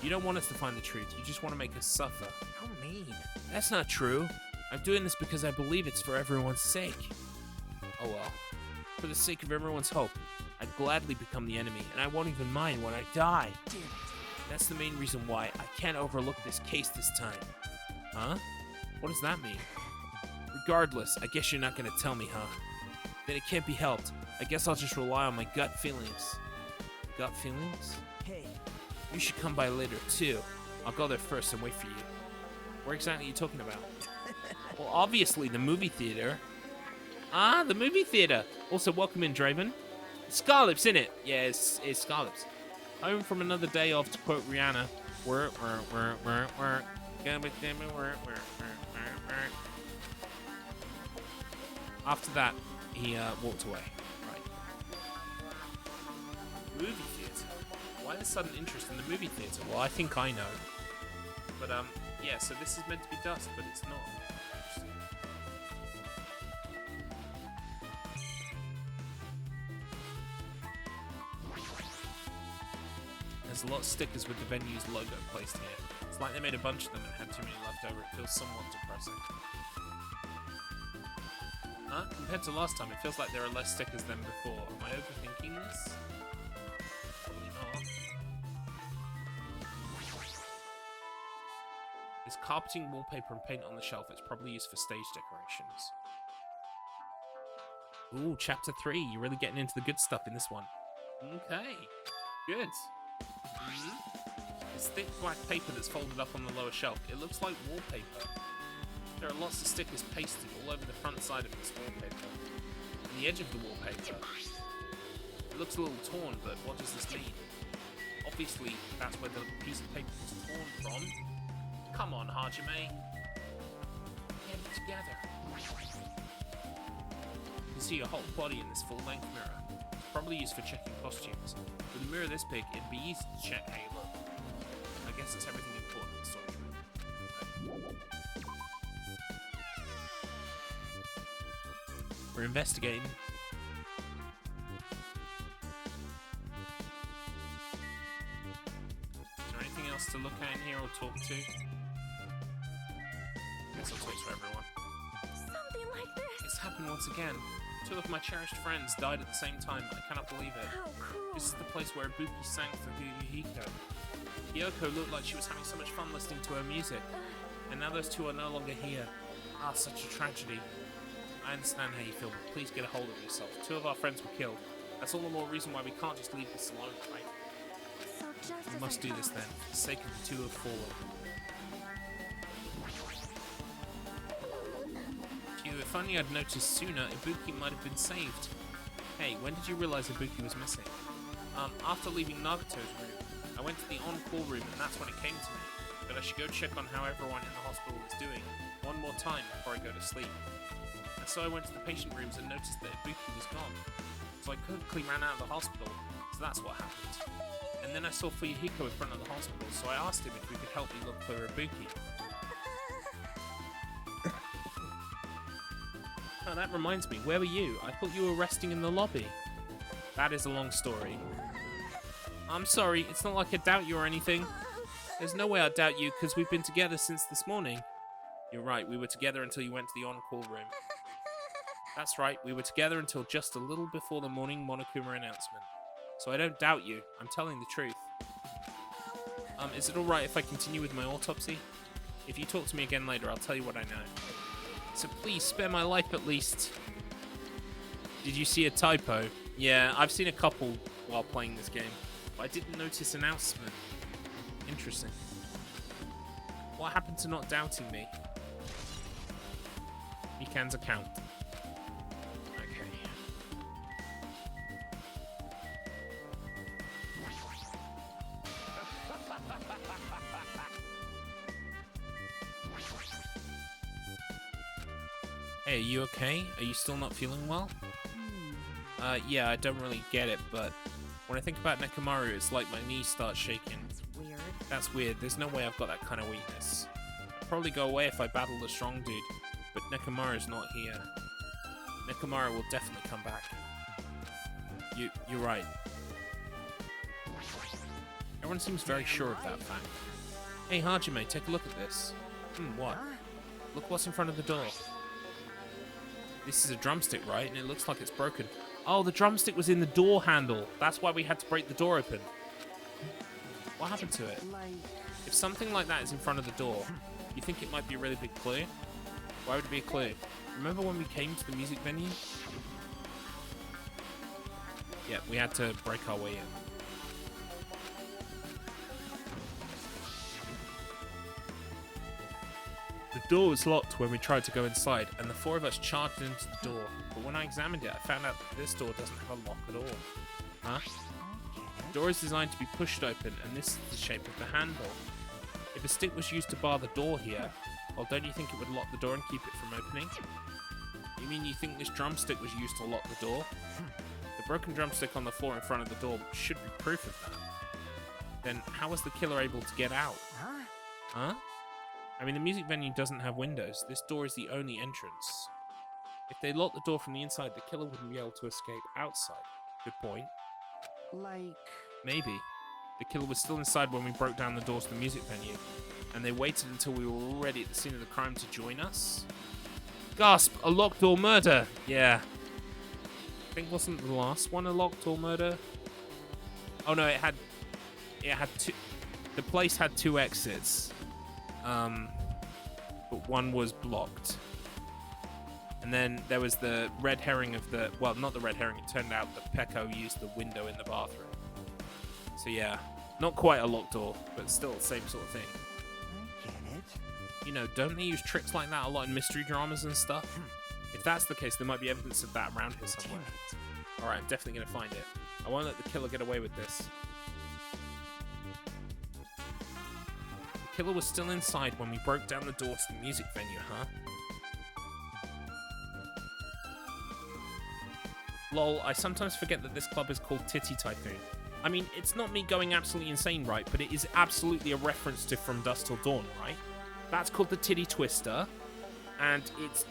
You don't want us to find the truth, you just want to make us suffer. How mean. That's not true. I'm doing this because I believe it's for everyone's sake. Oh well. For the sake of everyone's hope, I'd gladly become the enemy, and I won't even mind when I die. Damn it. That's the main reason why I can't overlook this case this time. Huh? What does that mean? Regardless, I guess you're not gonna tell me, huh? Then it can't be helped. I guess I'll just rely on my gut feelings. Gut feelings? Hey, You should come by later, too. I'll go there first and wait for you. Where exactly are you talking about? Well, obviously, the movie theater. Ah, the movie theater. Also, welcome in, Draven. It's Garlips, innit? Yeah, it's Garlips. Home from another day off, to quote Rihanna. Work. After that, he walked away. Right. Movie theater. Why the sudden interest in the movie theater? Well, I think I know. But yeah. So this is meant to be dust, but it's not. There's a lot of stickers with the venue's logo placed here. It's like they made a bunch of them and had too many left over. It feels somewhat depressing. Huh? Compared to last time, it feels like there are less stickers than before. Am I overthinking this? Probably not. There's carpeting, wallpaper, and paint on the shelf. It's probably used for stage decorations. Ooh, chapter 3. You're really getting into the good stuff in this one. Okay. Good. It's thick black paper that's folded up on the lower shelf. It looks like wallpaper. There are lots of stickers pasted all over the front side of this wallpaper. And the edge of the wallpaper. It looks a little torn, but what does this mean? Obviously, that's where the piece of paper was torn from. Come on, Hajime. Get it together. You can see your whole body in this full-length mirror. It's probably used for checking costumes. With a mirror this big, it'd be easy to check how you look. I guess it's everything important in the storage room. We're investigating. Is there anything else to look at in here or talk to? I guess I'll talk to everyone. Something like this. It's happened once again. Two of my cherished friends died at the same time. I cannot believe it. How cruel. This is the place where Ibuki sang for Hiko. Kyoko looked like she was having so much fun listening to her music. And now those two are no longer here. Ah, such a tragedy. I understand how you feel, but please get a hold of yourself. Two of our friends were killed. That's all the more reason why we can't just leave this alone, right? So just We as must I do this thought. then, for the sake of the two who have fallen. Phew, if only I'd noticed sooner, Ibuki might have been saved. Hey, when did you realize Ibuki was missing? After leaving Nagato's room, I went to the on-call room and that's when it came to me. That I should go check on how everyone in the hospital is doing one more time before I go to sleep. And so I went to the patient rooms and noticed that Ibuki was gone. So I quickly ran out of the hospital, so that's what happened. And then I saw Fuyuhiko in front of the hospital, so I asked him if we could help me look for Ibuki. Oh, that reminds me, where were you? I thought you were resting in the lobby. That is a long story. I'm sorry, it's not like I doubt you or anything. There's no way I doubt you, because we've been together since this morning. You're right, we were together until you went to the on-call room. That's right, we were together until just a little before the morning Monokuma announcement. So I don't doubt you, I'm telling the truth. Is it alright if I continue with my autopsy? If you talk to me again later, I'll tell you what I know. So please, spare my life at least. Did you see a typo? Yeah, I've seen a couple while playing this game, but I didn't notice announcement. Interesting. What happened to not doubting me? Mikan's account. Okay. Hey, are you okay? Are you still not feeling well? Yeah, I don't really get it, but when I think about Nekomaru, it's like my knees start shaking. Weird. That's weird. There's no way I've got that kind of weakness. I'd probably go away if I battled a strong dude, but Nekomaru's not here. Nekomaru will definitely come back. You're right. Everyone seems very sure of that fact. Hey, Hajime, take a look at this. What? Look what's in front of the door. This is a drumstick, right? And it looks like it's broken. Oh, the drumstick was in the door handle. That's why we had to break the door open. What happened to it? If something like that is in front of the door, you think it might be a really big clue? Why would it be a clue? Remember when we came to the music venue? Yeah, we had to break our way in. The door was locked when we tried to go inside, and the four of us charged into the door. But when I examined it, I found out that this door doesn't have a lock at all. Huh? The door is designed to be pushed open, and this is the shape of the handle. If a stick was used to bar the door here, well, don't you think it would lock the door and keep it from opening? You mean you think this drumstick was used to lock the door? The broken drumstick on the floor in front of the door should be proof of that. Then how was the killer able to get out? Huh? I mean, the music venue doesn't have windows. This door is the only entrance. If they locked the door from the inside, the killer wouldn't be able to escape outside. Good point. Like... Maybe. The killer was still inside when we broke down the doors to the music venue, and they waited until we were already at the scene of the crime to join us? Gasp! A locked door murder! Yeah. I think wasn't the last one a locked door murder? Oh no, it had two... The place had two exits. But one was blocked. And then there was the red herring of the... Well, not the red herring. It turned out that Peko used the window in the bathroom. So yeah, not quite a locked door, but still the same sort of thing. I get it. You know, don't they use tricks like that a lot in mystery dramas and stuff? If that's the case, there might be evidence of that around here somewhere. Alright, I'm definitely going to find it. I won't let the killer get away with this. The killer was still inside when we broke down the door to the music venue, huh? Lol, I sometimes forget that this club is called Titty Typhoon. I mean, it's not me going absolutely insane, right? But it is absolutely a reference to From Dusk Till Dawn, right? That's called the Titty Twister. And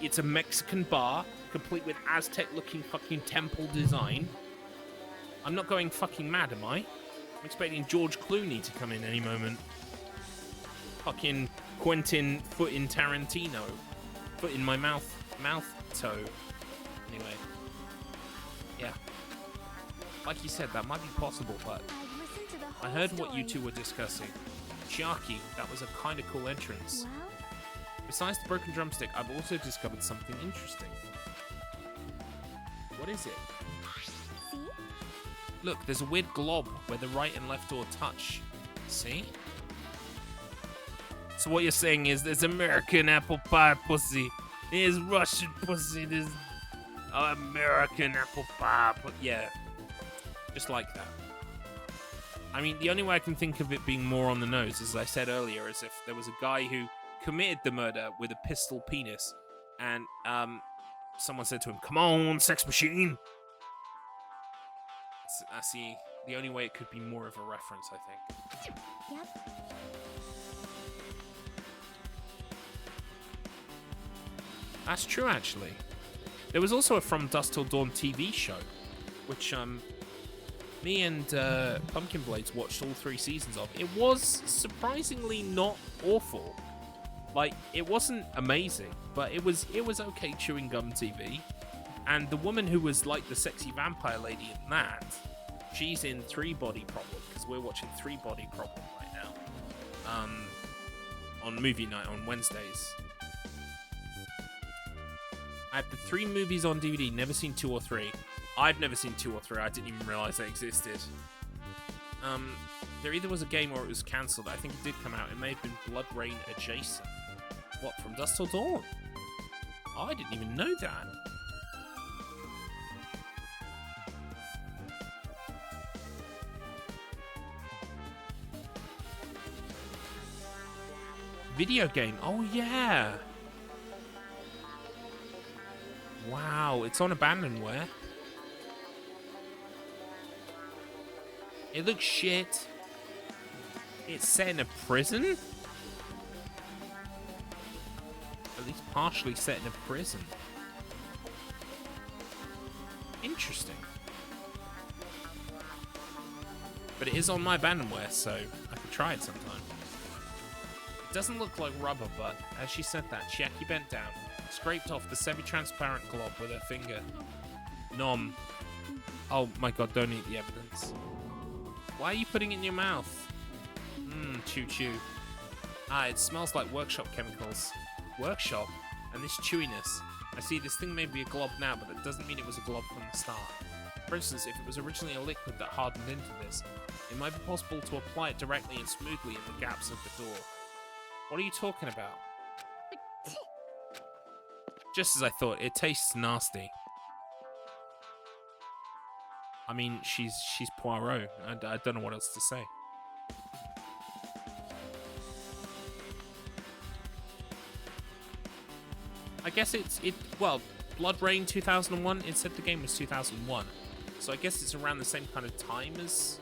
it's a Mexican bar, complete with Aztec-looking fucking temple design. I'm not going fucking mad, am I? I'm expecting George Clooney to come in any moment. Fucking Quentin foot in Tarantino. Foot in my mouth toe. Anyway. like you said, that might be possible, but I've listened to the whole I heard what you story. two were discussing. Chiaki, that was a kind of cool entrance. Well, Besides the broken drumstick, I've also discovered something interesting. What is it? see? Look, there's a weird glob where the right and left door touch. See? So what you're saying is there's American apple pie pussy, there's Russian pussy, there's American apple pie yeah. Just like that. I mean, the only way I can think of it being more on the nose, as I said earlier, is if there was a guy who committed the murder with a pistol penis, and someone said to him, "Come on, sex machine." That's the only way it could be more of a reference, I think. Yep. That's true, actually. There was also a From Dusk Till Dawn TV show, which me and Pumpkin Blades watched all 3 seasons of. It was surprisingly not awful. Like, it wasn't amazing, but it was okay chewing gum TV. And the woman who was like the sexy vampire lady in that, she's in 3 Body Problem, because we're watching 3 Body Problem right now. On movie night on Wednesdays. I have the 3 movies on DVD, never seen 2 or 3. I've never seen 2 or 3, I didn't even realise they existed. There either was a game or it was cancelled. I think it did come out. It may have been Blood Rain adjacent. What, From Dusk Till Dawn? Oh, I didn't even know that. Video game, oh yeah! Wow, it's on Abandonware. It looks shit. It's set in a prison? At least partially set in a prison. Interesting. But it is on my Abandonware, so I could try it sometime. It doesn't look like rubber, but as she said that, Chiaki bent down, scraped off the semi-transparent glob with her finger. Nom. Oh my god, don't eat the evidence. Why are you putting it in your mouth? Chew chew. Ah, it smells like workshop chemicals. Workshop? And this chewiness. I see, this thing may be a glob now, but that doesn't mean it was a glob from the start. For instance, if it was originally a liquid that hardened into this, it might be possible to apply it directly and smoothly in the gaps of the door. What are you talking about? Just as I thought, it tastes nasty. I mean, she's Poirot. I don't know what else to say. I guess well, Blood Rain 2001, it said the game was 2001. So I guess it's around the same kind of time as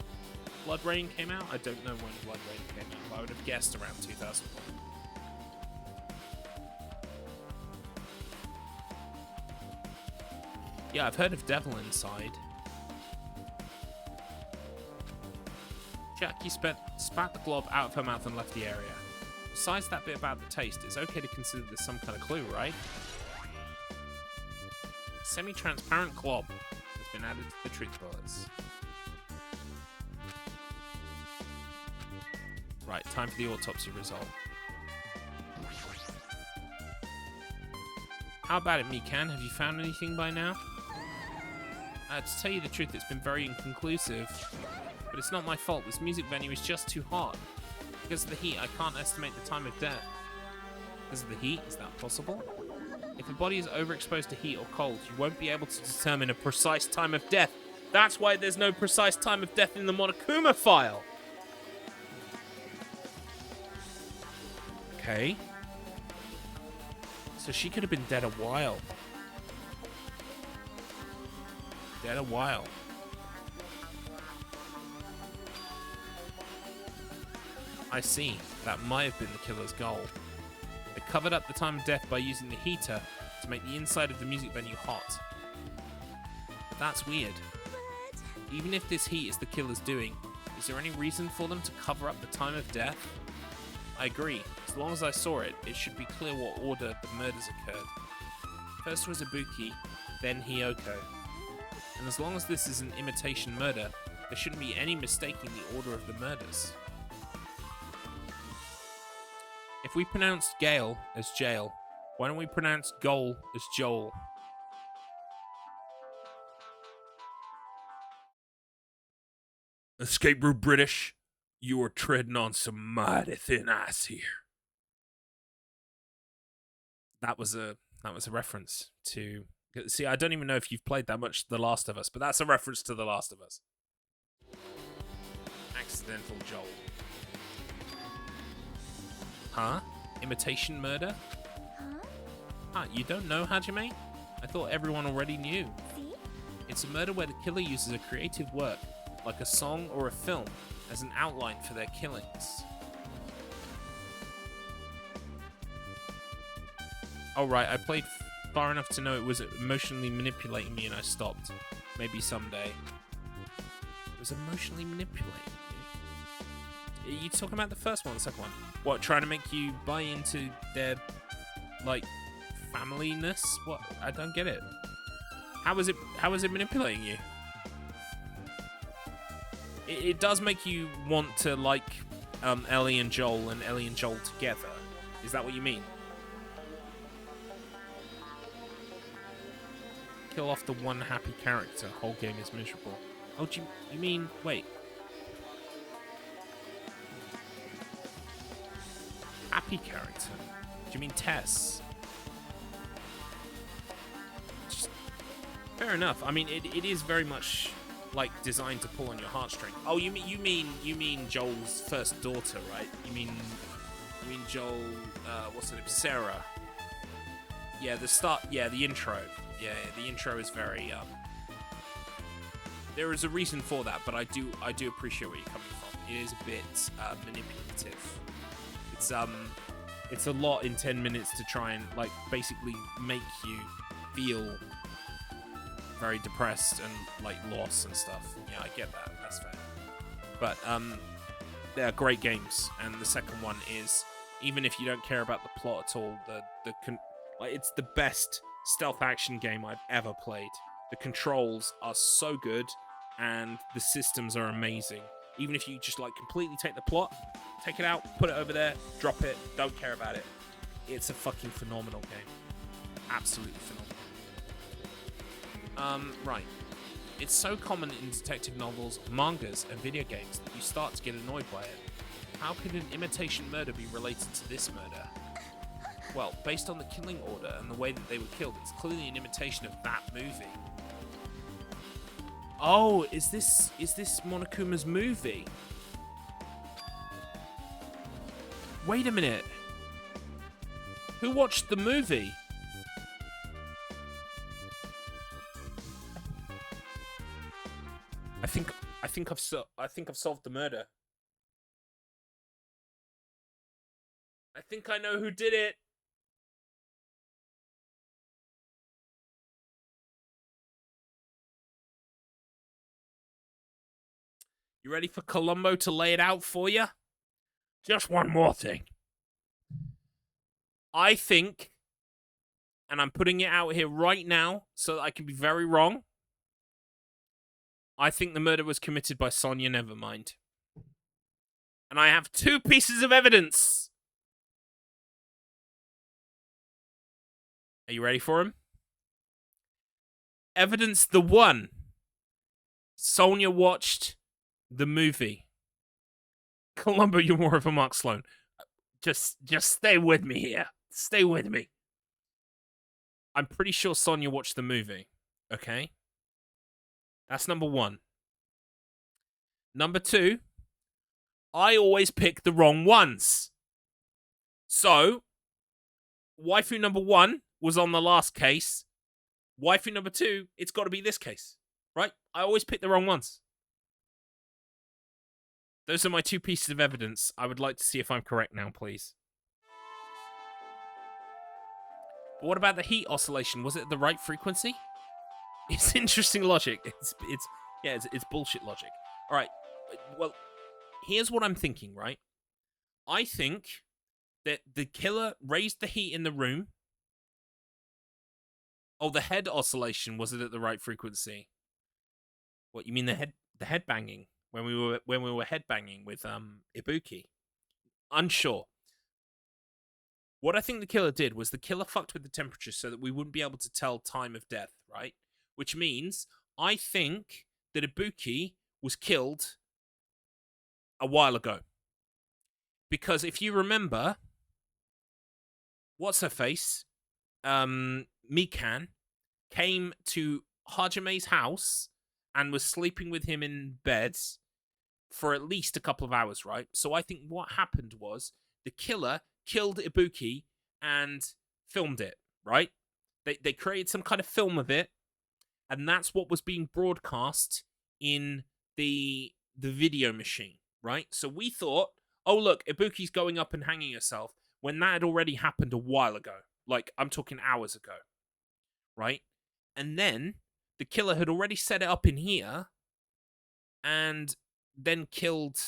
Blood Rain came out. I don't know when Blood Rain came out, but I would have guessed around 2001. Yeah, I've heard of Devil Inside. Jackie spat the glob out of her mouth and left the area. Besides that bit about the taste, it's okay to consider this some kind of clue, right? Semi-transparent glob has been added to the truth bullets. Right, time for the autopsy result. How about it, Mikan? Have you found anything by now? To tell you the truth, it's been very inconclusive. But it's not my fault. This music venue is just too hot. Because of the heat, I can't estimate the time of death. Because of the heat? Is that possible? If a body is overexposed to heat or cold, you won't be able to determine a precise time of death. That's why there's no precise time of death in the Monokuma file. Okay. So she could have been dead a while. Dead a while. I see. That might have been the killer's goal. They covered up the time of death by using the heater to make the inside of the music venue hot. But that's weird. Even if this heat is the killer's doing, is there any reason for them to cover up the time of death? I agree. As long as I saw it, it should be clear what order the murders occurred. First was Ibuki, then Hiyoko. And as long as this is an imitation murder, there shouldn't be any mistaking the order of the murders. If we pronounced Gale as jail, why don't we pronounce Goal as Joel? Escape route British, you are treading on some mighty thin ice here. That was a reference to... See, I don't even know if you've played that much The Last of Us, but that's a reference to The Last of Us. Accidental Joel. Huh? Imitation murder? Huh? You don't know, Hajime? I thought everyone already knew. See? It's a murder where the killer uses a creative work, like a song or a film, as an outline for their killings. Oh right, I played far enough to know it was emotionally manipulating me and I stopped. Maybe someday. It was emotionally manipulating you? Are you talking about the first one or the second one? What, trying to make you buy into their, like, familyness? What? I don't get it. How is it manipulating you? It does make you want to like Ellie and Joel together. Is that what you mean? Kill off the one happy character. Whole game is miserable. Oh, do you mean... Wait. Happy character? Do you mean Tess? Just, fair enough. I mean, it is very much... like designed to pull on your heartstring. Oh, you mean Joel's first daughter, right? You mean Joel? What's her name? Sarah. Yeah, the intro. Yeah, the intro is very. There is a reason for that, but I do appreciate where you're coming from. It is a bit manipulative. It's a lot in 10 minutes to try and like basically make you feel very depressed and like loss and stuff. Yeah, I get that. That's fair. But they're great games, and the second one is, even if you don't care about the plot at all, it's the best stealth action game I've ever played. The controls are so good, and the systems are amazing. Even if you just like completely take the plot, take it out, put it over there, drop it, don't care about it. It's a fucking phenomenal game. Absolutely phenomenal. Right. It's so common in detective novels, mangas, and video games that you start to get annoyed by it. How could an imitation murder be related to this murder? Well, based on the killing order and the way that they were killed, it's clearly an imitation of that movie. Oh, is this Monokuma's movie? Wait a minute. Who watched the movie? I think I've solved the murder. I think I know who did it. You ready for Columbo to lay it out for you? Just one more thing. I think, and I'm putting it out here right now so that I can be very wrong, I think the murder was committed by Sonia Nevermind. And I have 2 pieces of evidence. Are you ready for them? Evidence the 1. Sonia watched the movie. Columbo, you're more of a Mark Sloan. Just stay with me here. Stay with me. I'm pretty sure Sonia watched the movie. Okay? That's number 1. Number 2, I always pick the wrong ones. So, waifu number 1 was on the last case. Waifu number 2, it's got to be this case. Right? I always pick the wrong ones. Those are my 2 pieces of evidence. I would like to see if I'm correct now, please. But what about the heat oscillation? Was it at the right frequency? It's interesting logic. It's bullshit logic. All right. Well, here's what I'm thinking, right? I think that the killer raised the heat in the room. Oh, the head oscillation, was it at the right frequency? What you mean the head banging when we were head banging with Ibuki? Unsure. What I think the killer did was the killer fucked with the temperature so that we wouldn't be able to tell time of death, right? Which means I think that Ibuki was killed a while ago. Because if you remember, what's her face? Mikan came to Hajame's house and was sleeping with him in bed for at least a couple of hours, right? So I think what happened was the killer killed Ibuki and filmed it, right? They created some kind of film of it, and that's what was being broadcast in the video machine, right? So we thought, oh look, Ibuki's going up and hanging herself, when that had already happened a while ago. Like, I'm talking hours ago, right? And then the killer had already set it up in here and then killed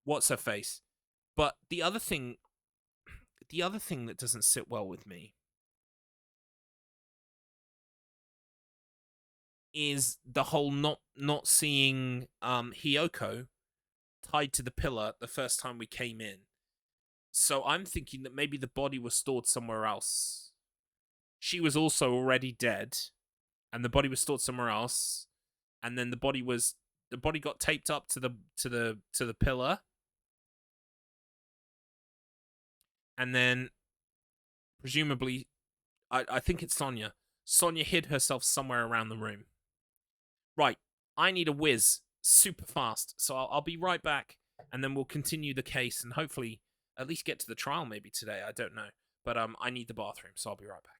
what's her face. But the other thing that doesn't sit well with me is the whole not seeing Hiyoko tied to the pillar the first time we came in. So I'm thinking that maybe the body was stored somewhere else. She was also already dead, and the body was stored somewhere else, and then the body got taped up to the pillar, and then presumably, I think it's Sonia. Sonia hid herself somewhere around the room. Right, I need a whiz super fast, so I'll be right back, and then we'll continue the case and hopefully at least get to the trial maybe today. I don't know, but I need the bathroom, so I'll be right back.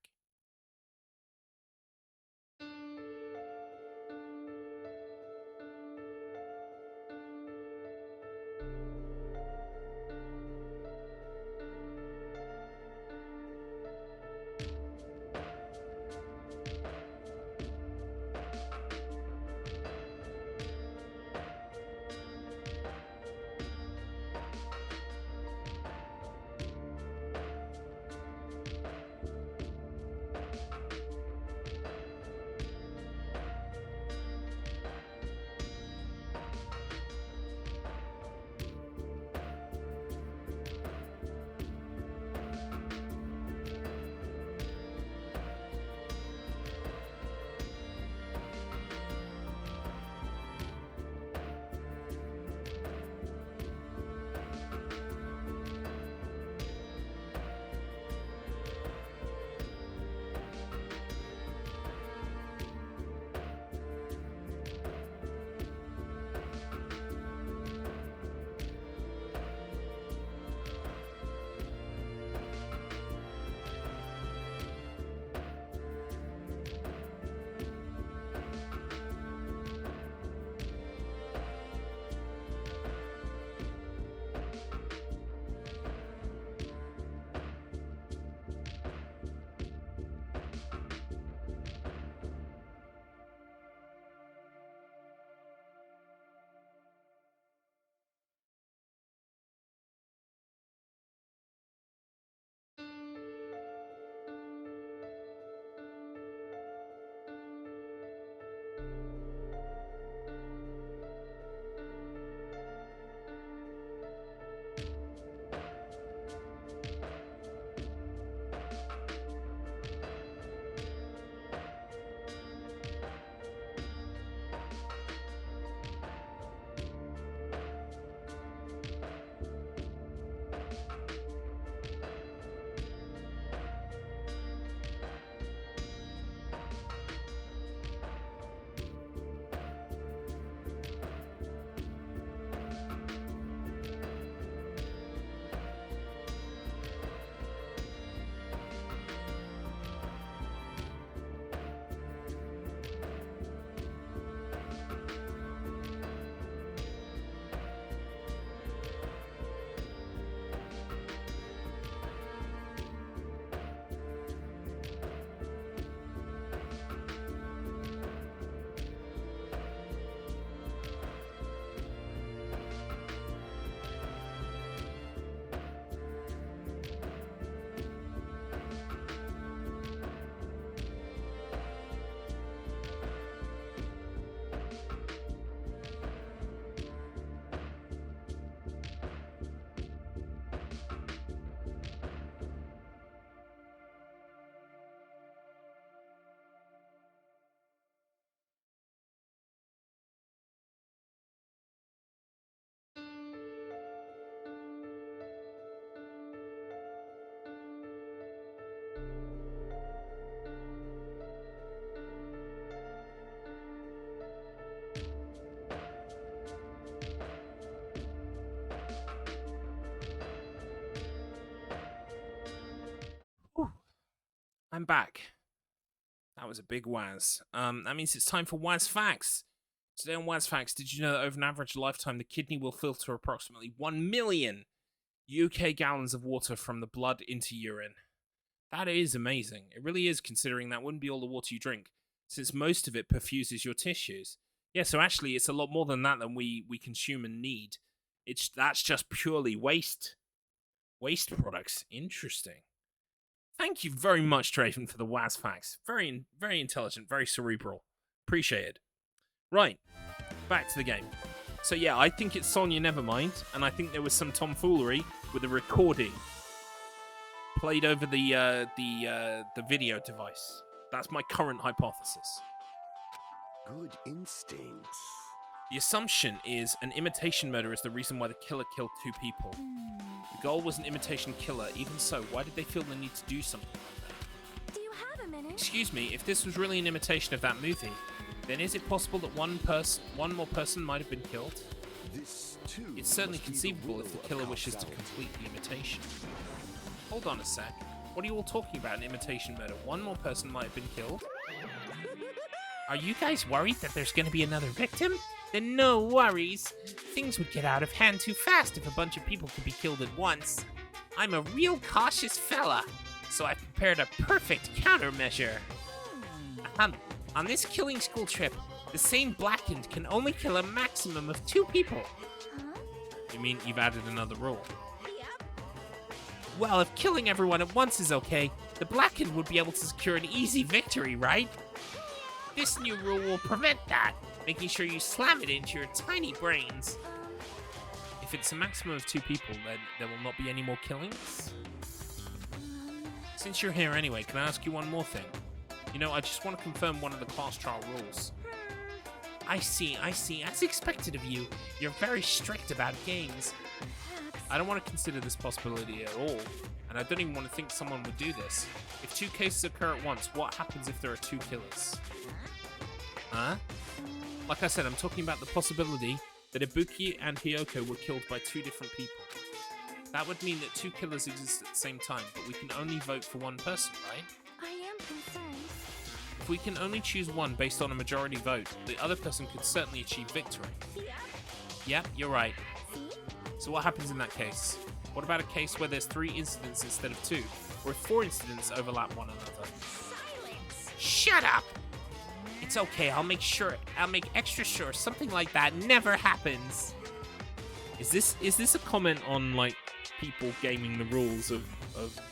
I'm back. That was a big Waz. That means it's time for Waz Facts. Today on Waz Facts, did you know that over an average lifetime, the kidney will filter approximately 1 million UK gallons of water from the blood into urine? That is amazing. It really is, considering that wouldn't be all the water you drink, since most of it perfuses your tissues. Yeah, so actually it's a lot more than that than we consume and need. That's just purely waste products. Interesting. Thank you very much, Draven, for the Waz Facts. Very, very intelligent, very cerebral. Appreciate it. Right, back to the game. So yeah, I think it's Sonya Nevermind, and I think there was some tomfoolery with the recording played over the video device. That's my current hypothesis. Good instincts. The assumption is an imitation murder is the reason why the killer killed 2 people. The goal was an imitation killer. Even so, why did they feel the need to do something like that? Do you have a minute? Excuse me, if this was really an imitation of that movie, then is it possible that one more person might have been killed? This too. It's certainly must be conceivable if the will of killer wishes to causality. complete the imitation. Hold on a sec. What are you all talking about, an imitation murder? One more person might have been killed? Are you guys worried that there's gonna be another victim? Then no worries. Things would get out of hand too fast if a bunch of people could be killed at once. I'm a real cautious fella, so I've prepared a perfect countermeasure. On this killing school trip, the same blackened can only kill a maximum of 2 people. You mean you've added another rule? Yep. Well, if killing everyone at once is okay, the blackened would be able to secure an easy victory, right? This new rule will prevent that, making sure you slam it into your tiny brains. If it's a maximum of 2 people, then there will not be any more killings? Since you're here anyway, can I ask you one more thing? You know, I just want to confirm one of the class trial rules. I see. As expected of you, you're very strict about games. I don't want to consider this possibility at all, and I don't even want to think someone would do this. If 2 cases occur at once, what happens if there are 2 killers? Huh? Like I said, I'm talking about the possibility that Ibuki and Hiyoko were killed by 2 different people. That would mean that 2 killers exist at the same time, but we can only vote for one person, right? I am concerned. If we can only choose one based on a majority vote, the other person could certainly achieve victory. Yep. Yep, you're right. See? So what happens in that case? What about a case where there's 3 incidents instead of 2? Or if 4 incidents overlap one another? Silence. Shut up! It's okay, I'll make extra sure something like that never happens. Is this a comment on, like, people gaming the rules of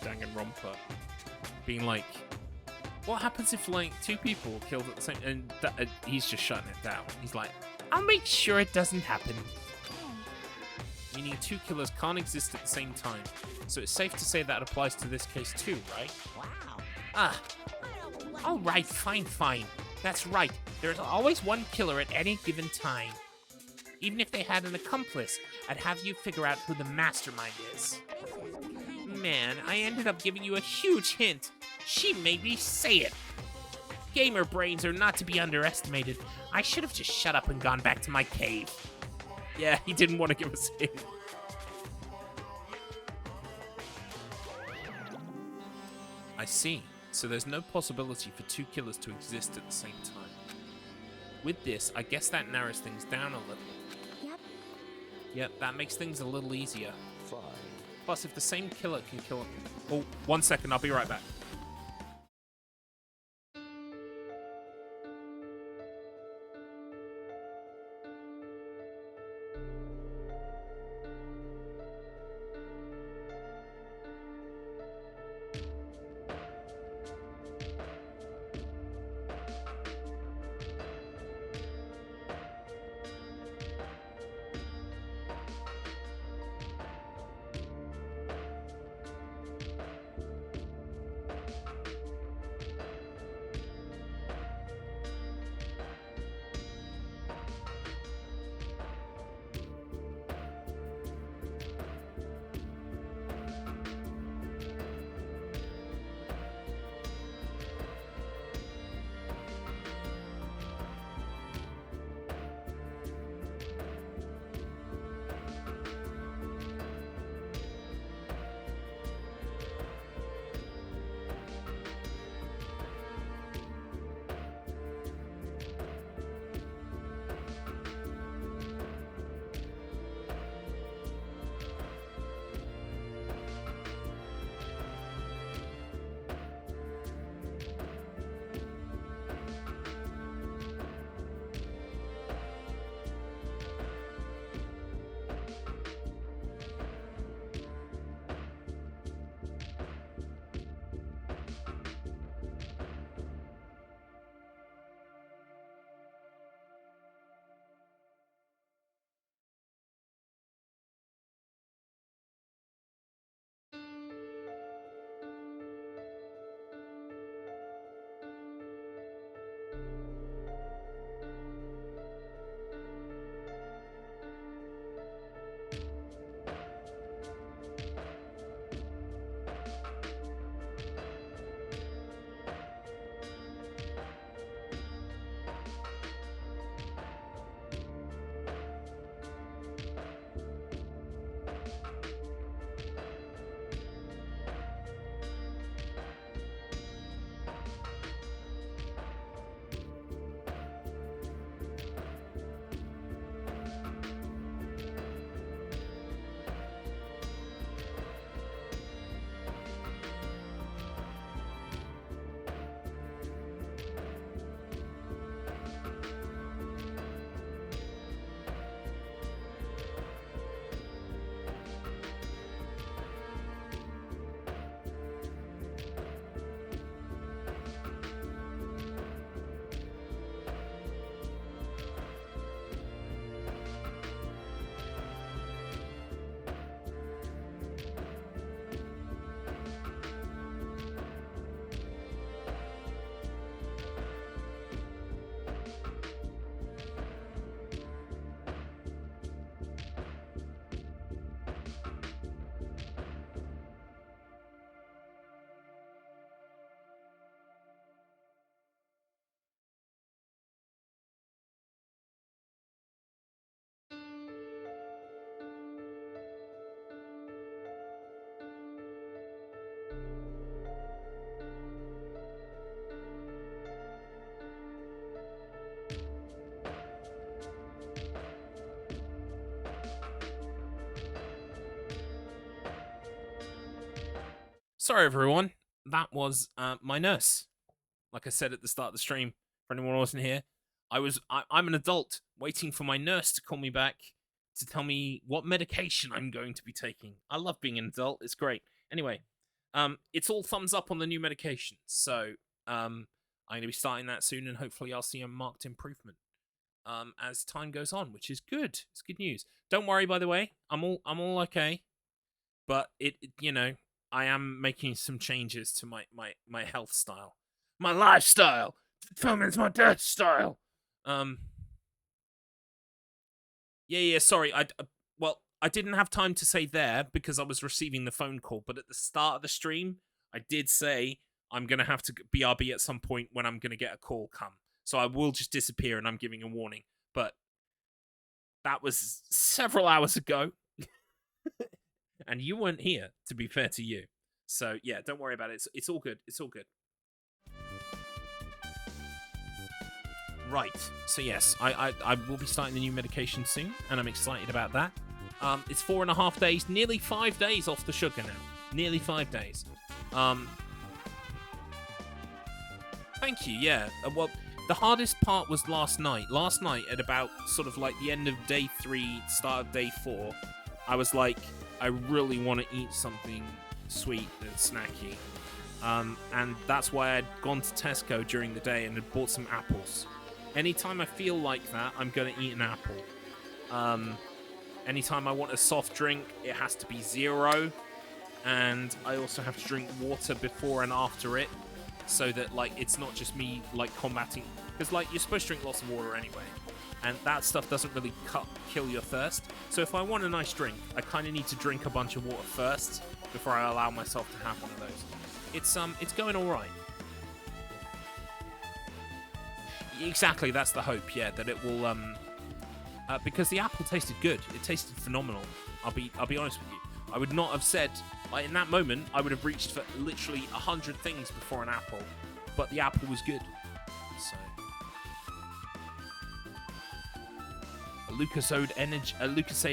Danganronpa? Being like, what happens if, like, 2 people are killed at the same... And he's just shutting it down. He's like, I'll make sure it doesn't happen. meaning 2 killers can't exist at the same time. So it's safe to say that applies to this case too, right? Wow. Alright, fine. That's right. There's always one killer at any given time. Even if they had an accomplice, I'd have you figure out who the mastermind is. Man, I ended up giving you a huge hint. She made me say it. Gamer brains are not to be underestimated. I should have just shut up and gone back to my cave. Yeah, he didn't want to give us a hint. I see. So there's no possibility for 2 killers to exist at the same time. With this, I guess that narrows things down a little. Yep. Yep, that makes things a little easier. Fine. Plus, if the same killer can kill... Oh, 1 second, I'll be right back. Sorry, everyone. That was my nurse. Like I said at the start of the stream, for anyone who wasn't here, I'm an adult waiting for my nurse to call me back to tell me what medication I'm going to be taking. I love being an adult. It's great. Anyway, it's all thumbs up on the new medication. So I'm going to be starting that soon, and hopefully I'll see a marked improvement as time goes on, which is good. It's good news. Don't worry, by the way. I'm all okay. But I am making some changes to my health style, my lifestyle. Determines my death style. Yeah. Sorry, I didn't have time to say there because I was receiving the phone call. But at the start of the stream, I did say I'm gonna have to BRB at some point when I'm gonna get a call come. So I will just disappear, and I'm giving a warning. But that was several hours ago. And you weren't here, to be fair to you. So, yeah, don't worry about it. It's all good. It's all good. Right. So, yes, I will be starting the new medication soon, and I'm excited about that. It's 4.5 days, nearly 5 days off the sugar now. Nearly 5 days. Thank you, yeah. Well, the hardest part was last night. Last night, at about sort of like the end of day 3, start of day 4, I was like, I really want to eat something sweet and snacky. And that's why I'd gone to Tesco during the day and had bought some apples. Anytime I feel like that, I'm going to eat an apple. Anytime I want a soft drink, it has to be 0. And I also have to drink water before and after it, so that, like, it's not just me, like, combating. Because, like, you're supposed to drink lots of water anyway. And that stuff doesn't really kill your thirst. So if I want a nice drink, I kind of need to drink a bunch of water first before I allow myself to have one of those. It's going all right. Exactly, that's the hope. Yeah, that it will. Because the apple tasted good. It tasted phenomenal. I'll be honest with you. I would not have said, like, in that moment, I would have reached for literally 100 things before an apple, but the apple was good. So. Lucasade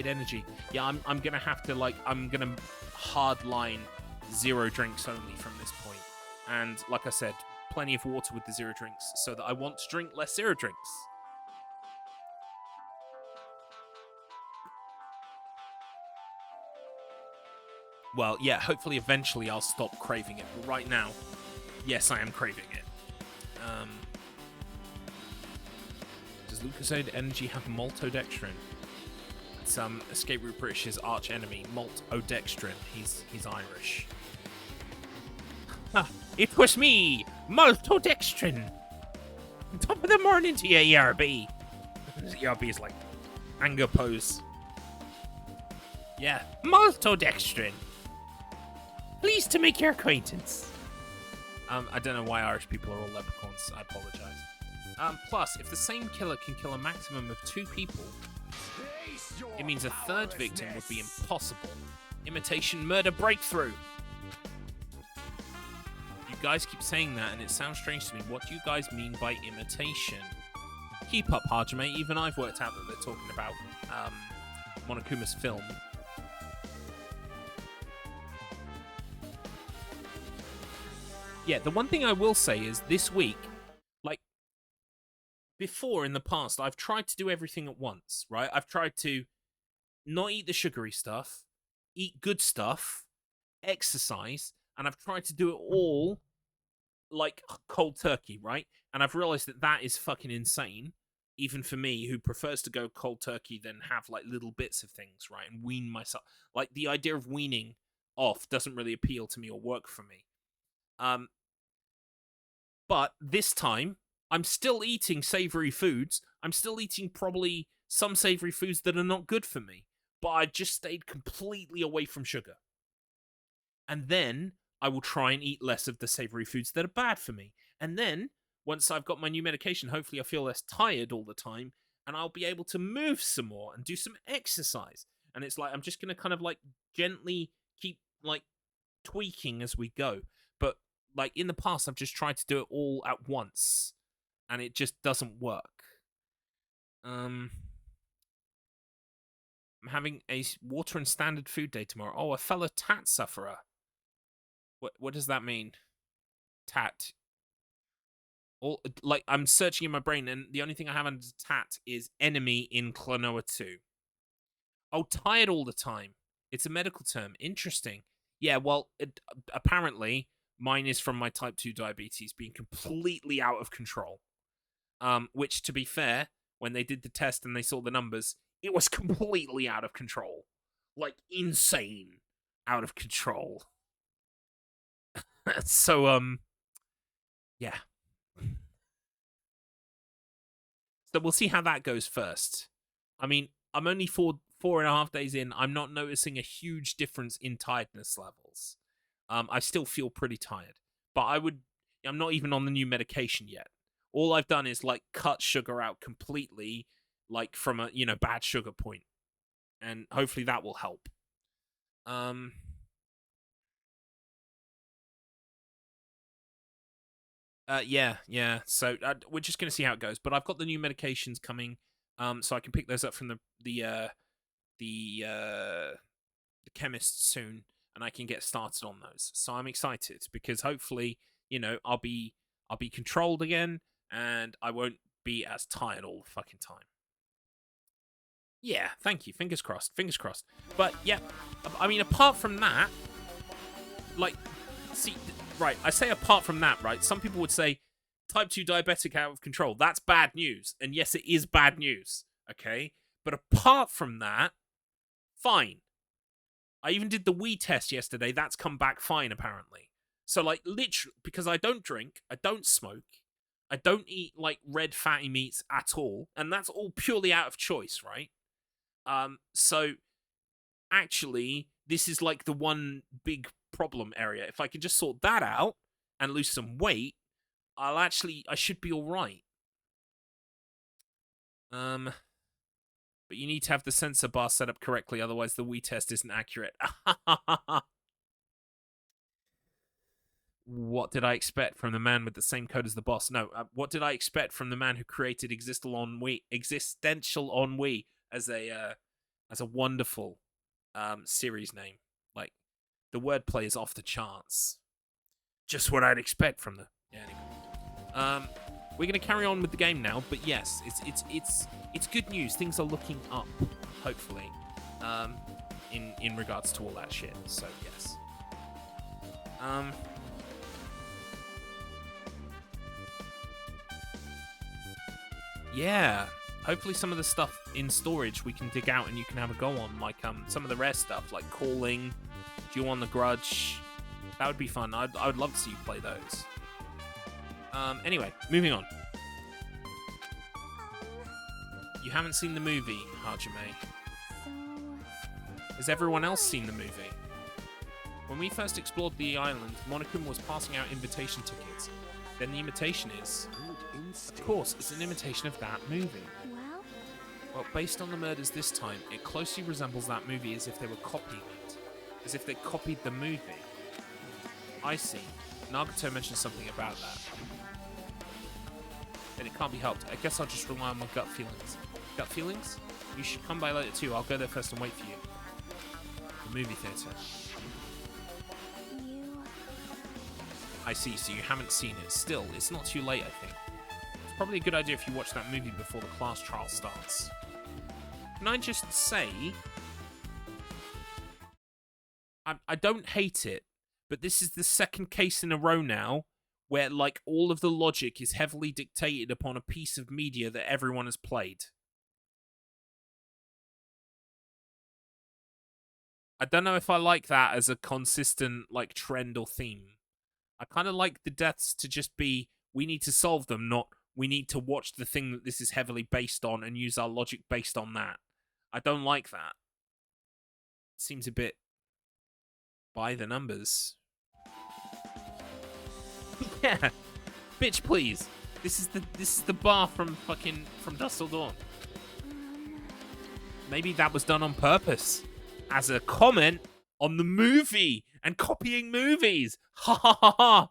energy. Yeah, I'm gonna have to, like, I'm gonna hard line 0 drinks only from this point. And like I said, plenty of water with the 0 drinks, so that I want to drink less 0 drinks. Well, yeah, hopefully eventually I'll stop craving it. But right now, yes, I am craving it. Does Lucasade Energy have maltodextrin? It's Escape Route British's arch enemy, maltodextrin. He's Irish. It was me, maltodextrin. Top of the morning to you, ERB. ERB is like anger pose. Yeah, maltodextrin. Pleased to make your acquaintance. I don't know why Irish people are all leprechauns. I apologize. Plus, if the same killer can kill a maximum of 2 people, it means a 3rd victim would be impossible. Imitation murder breakthrough. You guys keep saying that, and it sounds strange to me. What do you guys mean by imitation? Keep up, Hajime. Even I've worked out that they're talking about Monokuma's film. Yeah, the one thing I will say is this week, like, before in the past, I've tried to do everything at once, right? I've tried to not eat the sugary stuff, eat good stuff, exercise, and I've tried to do it all, like, cold turkey, right? And I've realized that that is fucking insane, even for me, who prefers to go cold turkey than have, like, little bits of things, right? And wean myself. Like, the idea of weaning off doesn't really appeal to me or work for me. But this time, I'm still eating savory foods. I'm still eating probably some savory foods that are not good for me. But I just stayed completely away from sugar. And then I will try and eat less of the savory foods that are bad for me. And then, once I've got my new medication, hopefully I'll feel less tired all the time. And I'll be able to move some more and do some exercise. And it's like, I'm just going to kind of, like, gently keep, like, tweaking as we go. But, like, in the past, I've just tried to do it all at once, and it just doesn't work. I'm having a water and standard food day tomorrow. Oh, a fellow tat sufferer. What does that mean? Tat. All like I'm searching in my brain, and the only thing I have under tat is enemy in Klonoa 2. Oh, tired all the time. It's a medical term. Interesting. Yeah, well, apparently mine is from my type 2 diabetes being completely out of control. Which, to be fair, when they did the test and they saw the numbers, it was completely out of control. Like, insane out of control. So, yeah. So we'll see how that goes first. I mean, I'm only 4.5 days in. I'm not noticing a huge difference in tiredness levels. I still feel pretty tired, but I'm not even on the new medication yet. All I've done is like cut sugar out completely, like from a bad sugar point, and hopefully that will help. Yeah. So we're just gonna see how it goes. But I've got the new medications coming, so I can pick those up from the chemist soon, and I can get started on those. So I'm excited because hopefully, I'll be controlled again, and I won't be as tired all the fucking time. Yeah, thank you. Fingers crossed. Fingers crossed. But yeah, I mean, apart from that, like, see, right, I say apart from that, right? Some people would say type 2 diabetic out of control. That's bad news. And yes, it is bad news. Okay? But apart from that, fine. I even did the Wii test yesterday. That's come back fine, apparently. So, like, literally, because I don't drink, I don't smoke, I don't eat, like, red fatty meats at all. And that's all purely out of choice, right? So, actually, this is, like, the one big problem area. If I can just sort that out and lose some weight, I should be alright. But you need to have the sensor bar set up correctly, otherwise the Wii test isn't accurate. What did I expect from the man with the same code as the boss? No, what did I expect from the man who created Existential on Wii as a wonderful series name? Like, the wordplay is off the charts. Just what I'd expect from the. Yeah, anyway. We're gonna carry on with the game now, but yes, it's good news. Things are looking up, hopefully, in regards to all that shit. So yes. Yeah. Hopefully some of the stuff in storage we can dig out and you can have a go on, like some of the rare stuff, like Calling, Duel on the Grudge. That would be fun. I would love to see you play those. Anyway, moving on. You haven't seen the movie, Hajime. Has everyone else seen the movie? When we first explored the island, Monokuma was passing out invitation tickets. Then the invitation is... Of course, it's an imitation of that movie. Well, based on the murders this time, it closely resembles that movie as if they were copying it. As if they copied the movie. I see. Nagato mentioned something about that. Then it can't be helped. I guess I'll just rely on my gut feelings. Gut feelings? You should come by later too. I'll go there first and wait for you. The movie theatre. I see, so you haven't seen it. Still, it's not too late, I think. It's probably a good idea if you watch that movie before the class trial starts. Can I just say... I don't hate it, but this is the second case in a row now where, like, all of the logic is heavily dictated upon a piece of media that everyone has played. I don't know if I like that as a consistent, like, trend or theme. I kind of like the deaths to just be, we need to solve them, not we need to watch the thing that this is heavily based on and use our logic based on that. I don't like that. It seems a bit by the numbers. Yeah, bitch, please. This is the bar from Dusk Till Dawn. Maybe that was done on purpose as a comment on the movie and copying movies. Ha ha ha ha.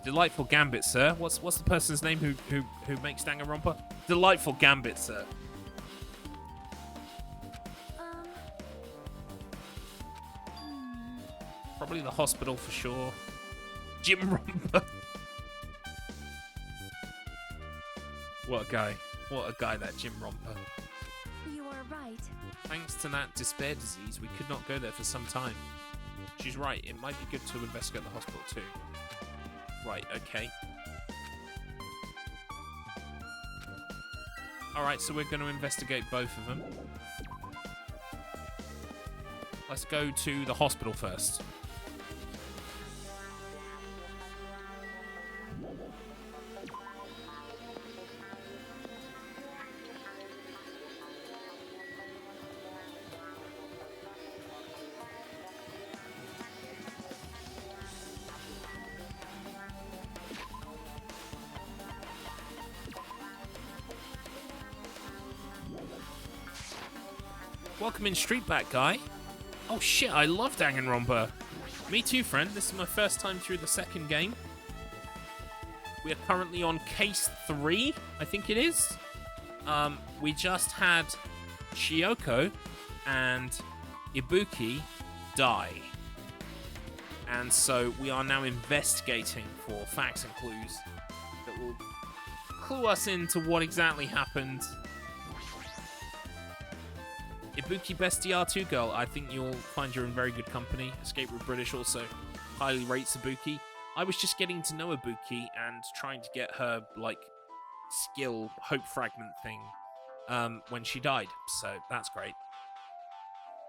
Delightful Gambit, sir. What's the person's name who makes Danganronpa? Delightful Gambit, sir. Probably the hospital for sure. Jim Romper. What a guy. What a guy, that Jim Romper. You are right. Thanks to that despair disease, we could not go there for some time. She's right, it might be good to investigate the hospital too. Right, okay. Alright, so we're going to investigate both of them. Let's go to the hospital first. Welcome in, Street Bat Guy. Oh shit, I love Danganronpa. Me too, friend. This is my first time through the second game. We are currently on case 3, I think it is. We just had Shioko and Ibuki die. And so we are now investigating for facts and clues that will clue us into what exactly happened. Ibuki, best DR2 girl. I think you'll find you're in very good company. Escape Route British also highly rates Ibuki. I was just getting to know Ibuki and trying to get her, like, skill hope fragment thing when she died. So that's great.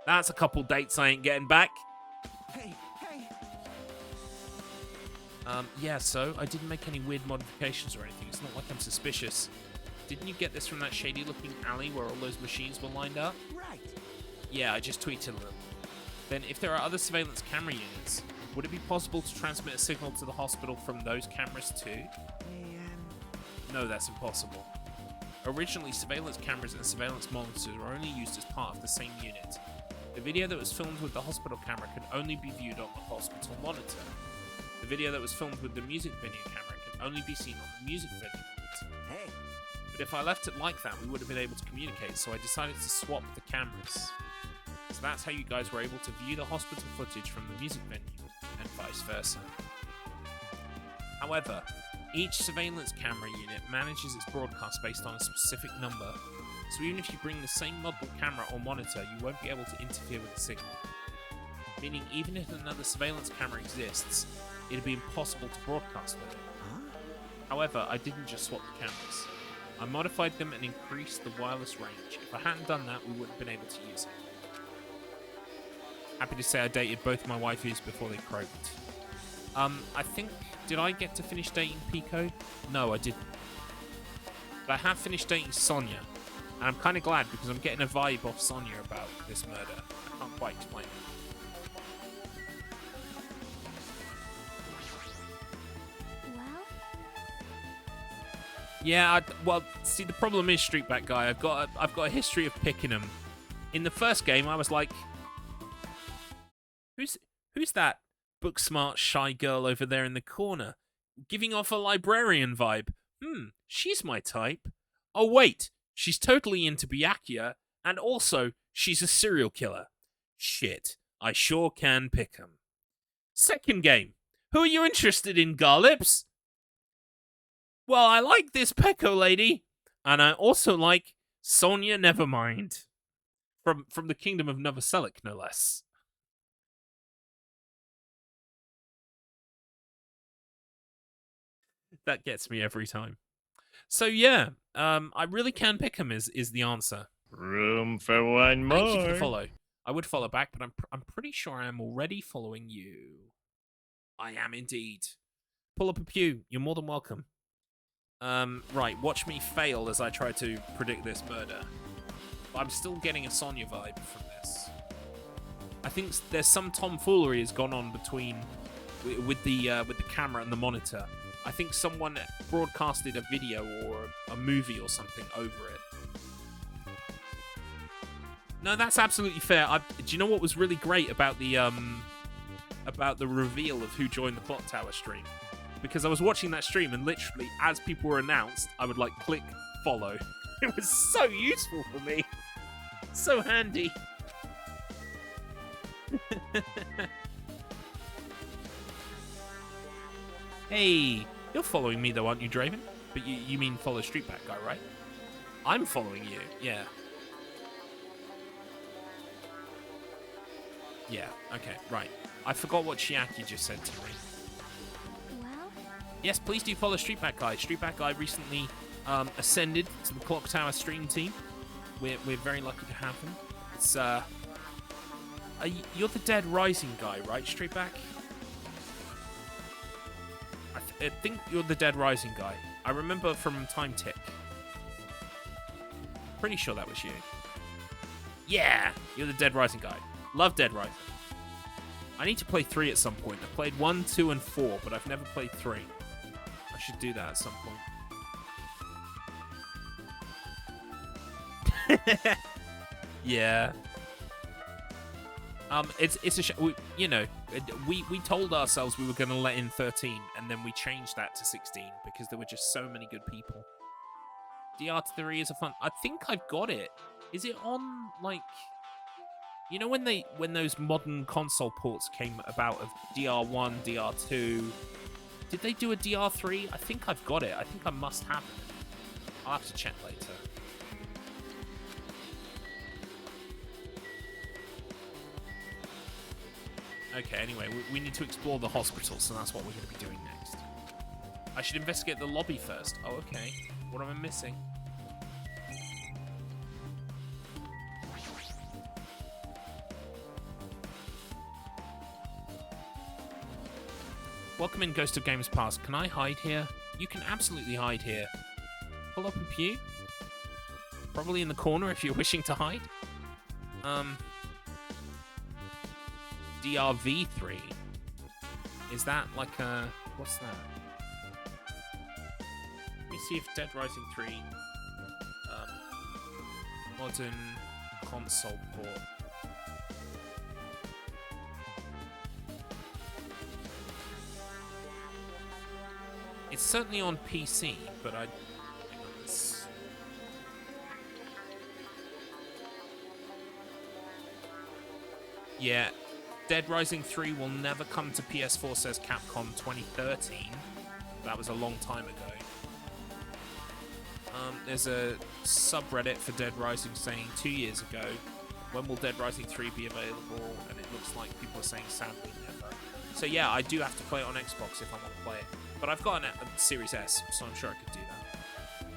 That's a couple dates I ain't getting back. Hey, hey. Yeah, so I didn't make any weird modifications or anything. It's not like I'm suspicious. Didn't you get this from that shady-looking alley where all those machines were lined up? Right. Yeah, I just tweeted them. Then, if there are other surveillance camera units, would it be possible to transmit a signal to the hospital from those cameras too? No, that's impossible. Originally, surveillance cameras and surveillance monitors were only used as part of the same unit. The video that was filmed with the hospital camera could only be viewed on the hospital monitor. The video that was filmed with the music venue camera can only be seen on the music venue monitor. Hey. But if I left it like that, we would have been able to communicate, so I decided to swap the cameras. So that's how you guys were able to view the hospital footage from the music venue, and vice versa. However, each surveillance camera unit manages its broadcast based on a specific number, so even if you bring the same model camera or monitor, you won't be able to interfere with the signal. Meaning, even if another surveillance camera exists, it'd be impossible to broadcast with it. However, I didn't just swap the cameras. I modified them and increased the wireless range. If I hadn't done that, we wouldn't have been able to use it. Happy to say I dated both my waifus before they croaked. I think... Did I get to finish dating Pico? No, I didn't. But I have finished dating Sonia. And I'm kind of glad because I'm getting a vibe off Sonia about this murder. I can't quite explain it. Well, Yeah, well, see, the problem is, Street Bat Guy, I've got a history of picking them. In the first game, I was like, who's that book smart shy girl over there in the corner, giving off a librarian vibe? She's my type. Oh wait, she's totally into Byakuya, and also she's a serial killer. Shit, I sure can pick 'em. Second game, who are you interested in, Garlips? Well, I like this Pecco lady, and I also like Sonia Nevermind. From the Kingdom of Novosellic, no less. That gets me every time. So yeah, I really can pick him is the answer. Room for one more. Thank you for the follow. I would follow back, but I'm pretty sure I am already following you. I am indeed. Pull up a pew. You're more than welcome. Right, watch me fail as I try to predict this murder. I'm still getting a Sonya vibe from this. I think there's some tomfoolery has gone on between with the camera and the monitor. I think someone broadcasted a video or a movie or something over it. No, that's absolutely fair. Do you know what was really great about the reveal of who joined the Clock Tower stream? Because I was watching that stream and literally, as people were announced, I would like click follow. It was so useful for me. So handy. Hey, you're following me though, aren't you, Draven? But you mean follow Streetback guy, right? I'm following you, yeah. Yeah, okay, right. I forgot what Chiaki just said to me. Well, Yes, please do follow Streetback guy. Streetback guy recently ascended to the Clock Tower stream team. We're very lucky to have him. It's you're the Dead Rising guy, right, Streetback? I think you're the Dead Rising guy. I remember from Time Tick. Pretty sure that was you. Yeah, you're the Dead Rising guy. Love Dead Rising. I need to play 3 at some point. I've played 1, 2, and 4, but I've never played 3. I should do that at some point. Yeah. It's a we told ourselves we were going to let in 13, and then we changed that to 16 because there were just so many good people. DR3 is a fun. I think I've got it. Is it on like? You know when those modern console ports came about of DR1, DR2, did they do a DR3? I think I've got it. I think I must have it. I'll have to check later. Okay, anyway, we need to explore the hospital, so that's what we're going to be doing next. I should investigate the lobby first. Oh, okay. What am I missing? Welcome in Ghost of Games Past. Can I hide here? You can absolutely hide here. Pull up a pew. Probably in the corner if you're wishing to hide. DRV3. Is that like a... What's that? Let me see if Dead Rising 3... modern console port. It's certainly on PC, but I... Hang on, this... Yeah, Dead Rising 3 will never come to PS4, says Capcom 2013. That was a long time ago. There's a subreddit for Dead Rising saying 2 years ago, when will Dead Rising 3 be available? And it looks like people are saying sadly never. So yeah, I do have to play it on Xbox if I want to play it. But I've got a Series S, so I'm sure I could do that.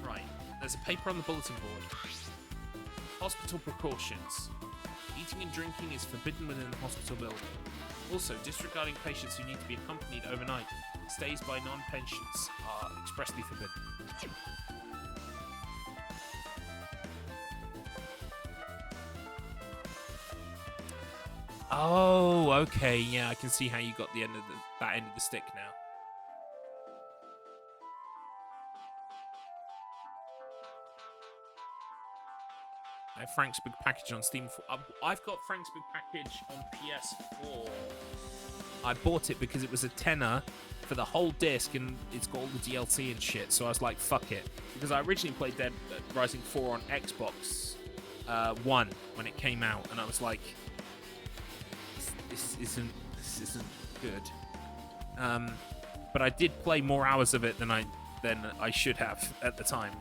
Right, there's a paper on the bulletin board. Hospital precautions. Eating and drinking is forbidden within the hospital building. Also, disregarding patients who need to be accompanied overnight. Stays by non-patients are expressly forbidden. Oh, okay, yeah, I can see how you got the end of that end of the stick now. I have Frank's Big Package on Steam. I've got Frank's Big Package on PS4. I bought it because it was a tenner for the whole disc, and it's got all the DLC and shit. So I was like, "Fuck it," because I originally played Dead Rising 4 on Xbox One when it came out, and I was like, "This isn't good." But I did play more hours of it than I should have at the time.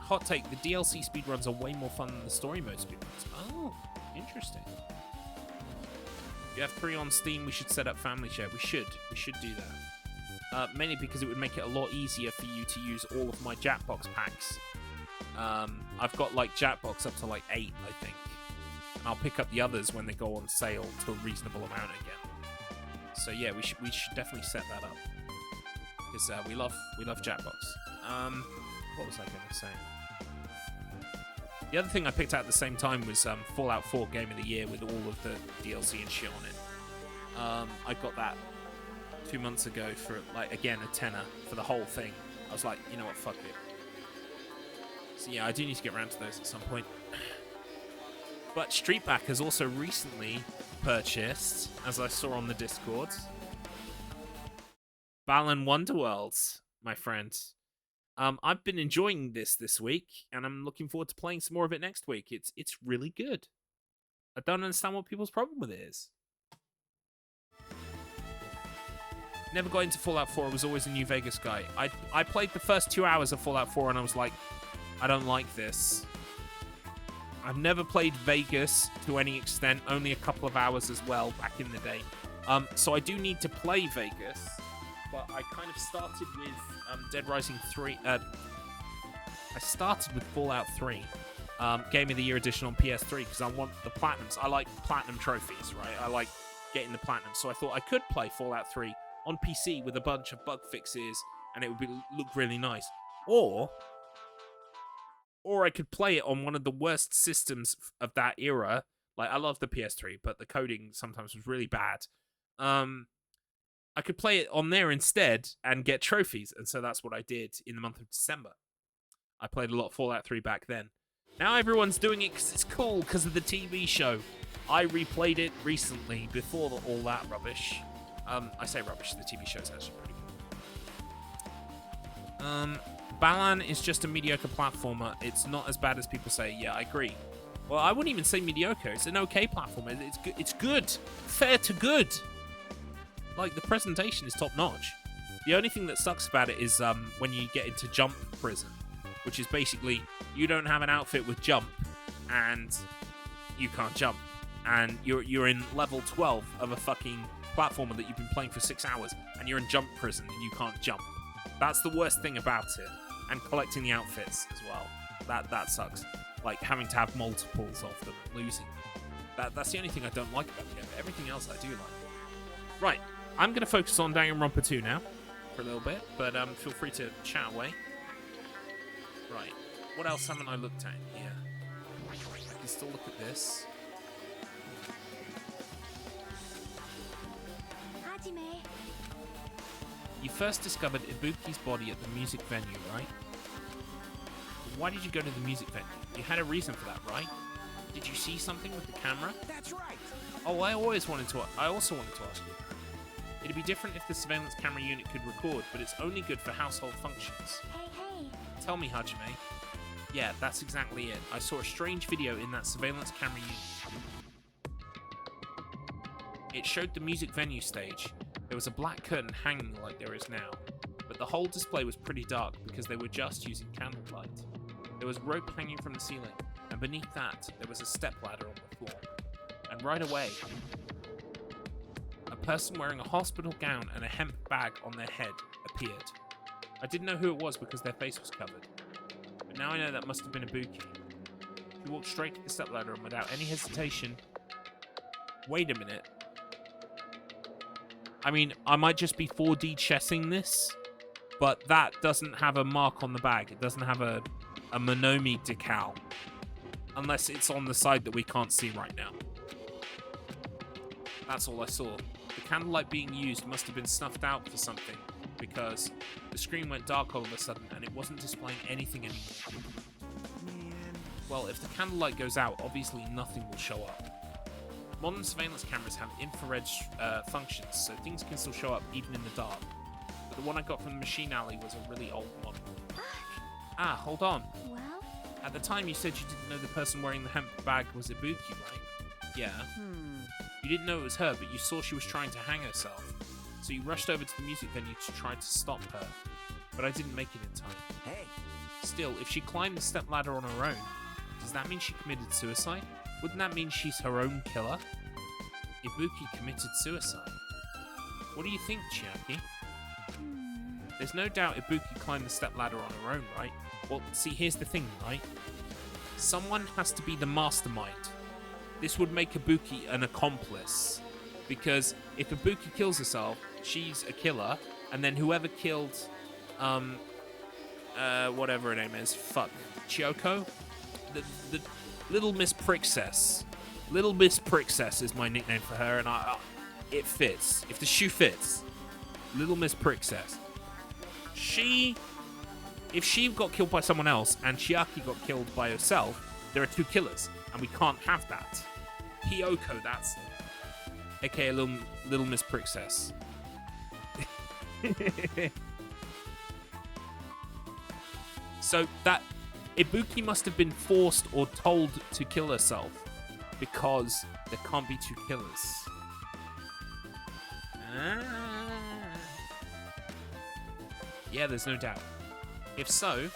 Hot take: the DLC speedruns are way more fun than the story mode speedruns. Oh, interesting. You have 3 on Steam, we should set up family share. We should do that. Mainly because it would make it a lot easier for you to use all of my Jackbox packs. I've got like Jackbox up to like 8, I think. And I'll pick up the others when they go on sale to a reasonable amount again. So yeah, we should definitely set that up. Because we love Jackbox. What was I going to say? The other thing I picked out at the same time was Fallout 4 Game of the Year with all of the DLC and shit on it. I got that 2 months ago for, like, again, a tenner for the whole thing. I was like, you know what, fuck it. So yeah, I do need to get around to those at some point. But Streetback has also recently purchased, as I saw on the Discord, Balan Wonderworlds, my friend. I've been enjoying this week, and I'm looking forward to playing some more of it next week. It's really good. I don't understand what people's problem with it is. Never got into Fallout 4. I was always a New Vegas guy. I played the first 2 hours of Fallout 4 and I was like, I don't like this. I've never played Vegas to any extent, only a couple of hours as well back in the day. So I do need to play Vegas, but I kind of started with Dead Rising 3. I started with Fallout 3, Game of the Year edition on PS3 because I want the platinums. I like platinum trophies, right? I like getting the platinum. So I thought I could play Fallout 3 on PC with a bunch of bug fixes, and it would look really nice. Or I could play it on one of the worst systems of that era. Like, I love the PS3, but the coding sometimes was really bad. I could play it on there instead and get trophies, and so that's what I did in the month of December. I played a lot of Fallout 3 back then. Now everyone's doing it because it's cool, because of the TV show. I replayed it recently, before all that rubbish. I say rubbish, the TV show is actually pretty cool. Balan is just a mediocre platformer. It's not as bad as people say. Yeah, I agree. Well, I wouldn't even say mediocre. It's an okay platformer. It's good. Fair to good. Like, the presentation is top-notch. The only thing that sucks about it is when you get into jump prison, which is basically you don't have an outfit with jump, and you can't jump. And you're in level 12 of a fucking platformer that you've been playing for 6 hours, and you're in jump prison and you can't jump. That's the worst thing about it. And collecting the outfits as well. That sucks. Like, having to have multiples of them and losing. That's the only thing I don't like about the game. Everything else I do like. Right, I'm going to focus on Danganronpa 2 now for a little bit, but feel free to chat away. Right, what else haven't I looked at here? I can still look at this. Hajime. You first discovered Ibuki's body at the music venue, right? Why did you go to the music venue? You had a reason for that, right? Did you see something with the camera? That's right. Oh, I also wanted to ask you. It'd be different if the surveillance camera unit could record, but it's only good for household functions. Hey. Tell me, Hajime. Yeah, that's exactly it. I saw a strange video in that surveillance camera unit. It showed the music venue stage. There was a black curtain hanging like there is now, but the whole display was pretty dark because they were just using candlelight. There was rope hanging from the ceiling, and beneath that, there was a stepladder on the floor. And right away, a person wearing a hospital gown and a hemp bag on their head appeared. I didn't know who it was because their face was covered, but now I know that must have been Ibuki. She walked straight to the stepladder and without any hesitation... Wait a minute. I mean, I might just be 4D chessing this, but that doesn't have a mark on the bag. It doesn't have a Moonomi decal. Unless it's on the side that we can't see right now. That's all I saw. The candlelight being used must have been snuffed out for something, because the screen went dark all of a sudden and it wasn't displaying anything anymore. Man. Well, if the candlelight goes out, obviously nothing will show up. Modern surveillance cameras have infrared functions, so things can still show up even in the dark. But the one I got from the machine alley was a really old model. Ah, hold on. Well? At the time you said you didn't know the person wearing the hemp bag was Ibuki, right? Yeah. You didn't know it was her, but you saw she was trying to hang herself. So you rushed over to the music venue to try to stop her. But I didn't make it in time. Hey. Still, if she climbed the stepladder on her own, does that mean she committed suicide? Wouldn't that mean she's her own killer? Ibuki committed suicide. What do you think, Chiaki? There's no doubt Ibuki climbed the stepladder on her own, right? Well, see, here's the thing, right? Someone has to be the mastermind. This would make Ibuki an accomplice. Because if Ibuki kills herself, she's a killer, and then whoever killed, whatever her name is, Chiyoko? The Little Miss Princess. Little Miss Princess is my nickname for her, and it fits. If the shoe fits. Little Miss Princess. If she got killed by someone else and Chiaki got killed by herself, there are two killers, and we can't have that. Hiyoko, that's it. AKA Little Miss Princess. So that Ibuki must have been forced or told to kill herself, because there can't be two killers. Yeah, there's no doubt. If so,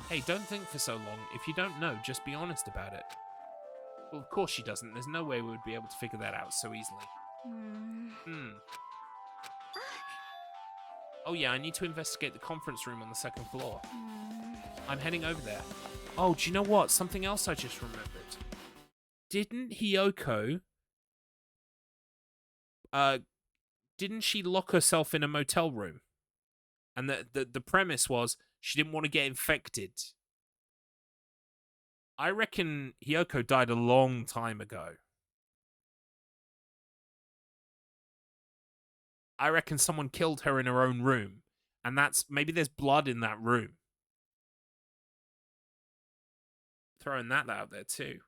hey, don't think for so long. If you don't know, just be honest about it. Well, of course she doesn't. There's no way we would be able to figure that out so easily. Oh yeah, I need to investigate the conference room on the 2nd floor. I'm heading over there. Oh, do you know what? Something else I just remembered. Didn't Hiyoko... didn't she lock herself in a motel room? And the premise was she didn't want to get infected. I reckon Hiyoko died a long time ago. I reckon someone killed her in her own room. And maybe there's blood in that room. Throwing that out there too.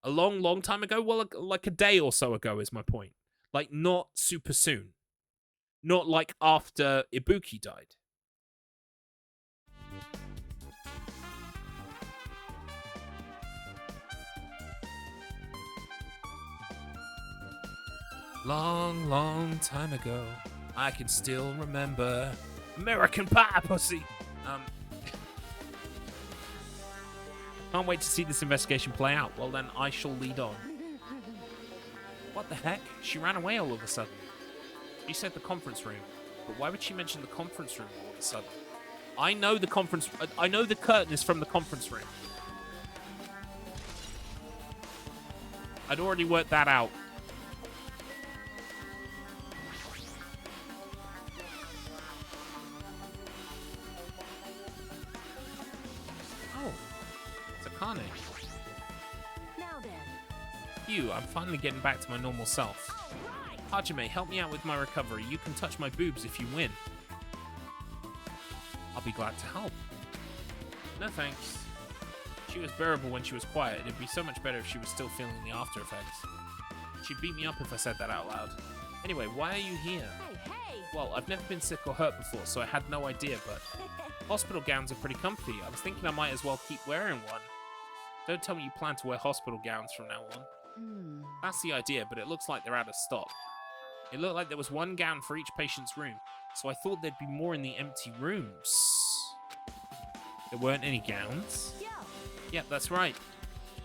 A long, long time ago? Well, like a day or so ago is my point. Like, not super soon. Not like after Ibuki died. Long, long time ago, I can still remember American Pie Pussy. Can't wait to see this investigation play out. Well, then I shall lead on. What the heck? She ran away all of a sudden. She said the conference room, but why would she mention the conference room all of a sudden? I know the curtain is from the conference room. I'd already worked that out. Oh, it's a Kane. Now then. Phew, I'm finally getting back to my normal self. Hajime, help me out with my recovery. You can touch my boobs if you win. I'll be glad to help. No thanks. She was bearable when she was quiet. It'd be so much better if she was still feeling the after effects. She'd beat me up if I said that out loud. Anyway, why are you here? Hey! Well, I've never been sick or hurt before, so I had no idea, but hospital gowns are pretty comfy. I was thinking I might as well keep wearing one. Don't tell me you plan to wear hospital gowns from now on. That's the idea, but it looks like they're out of stock. It looked like there was one gown for each patient's room, so I thought there'd be more in the empty rooms. There weren't any gowns? Yep, that's right.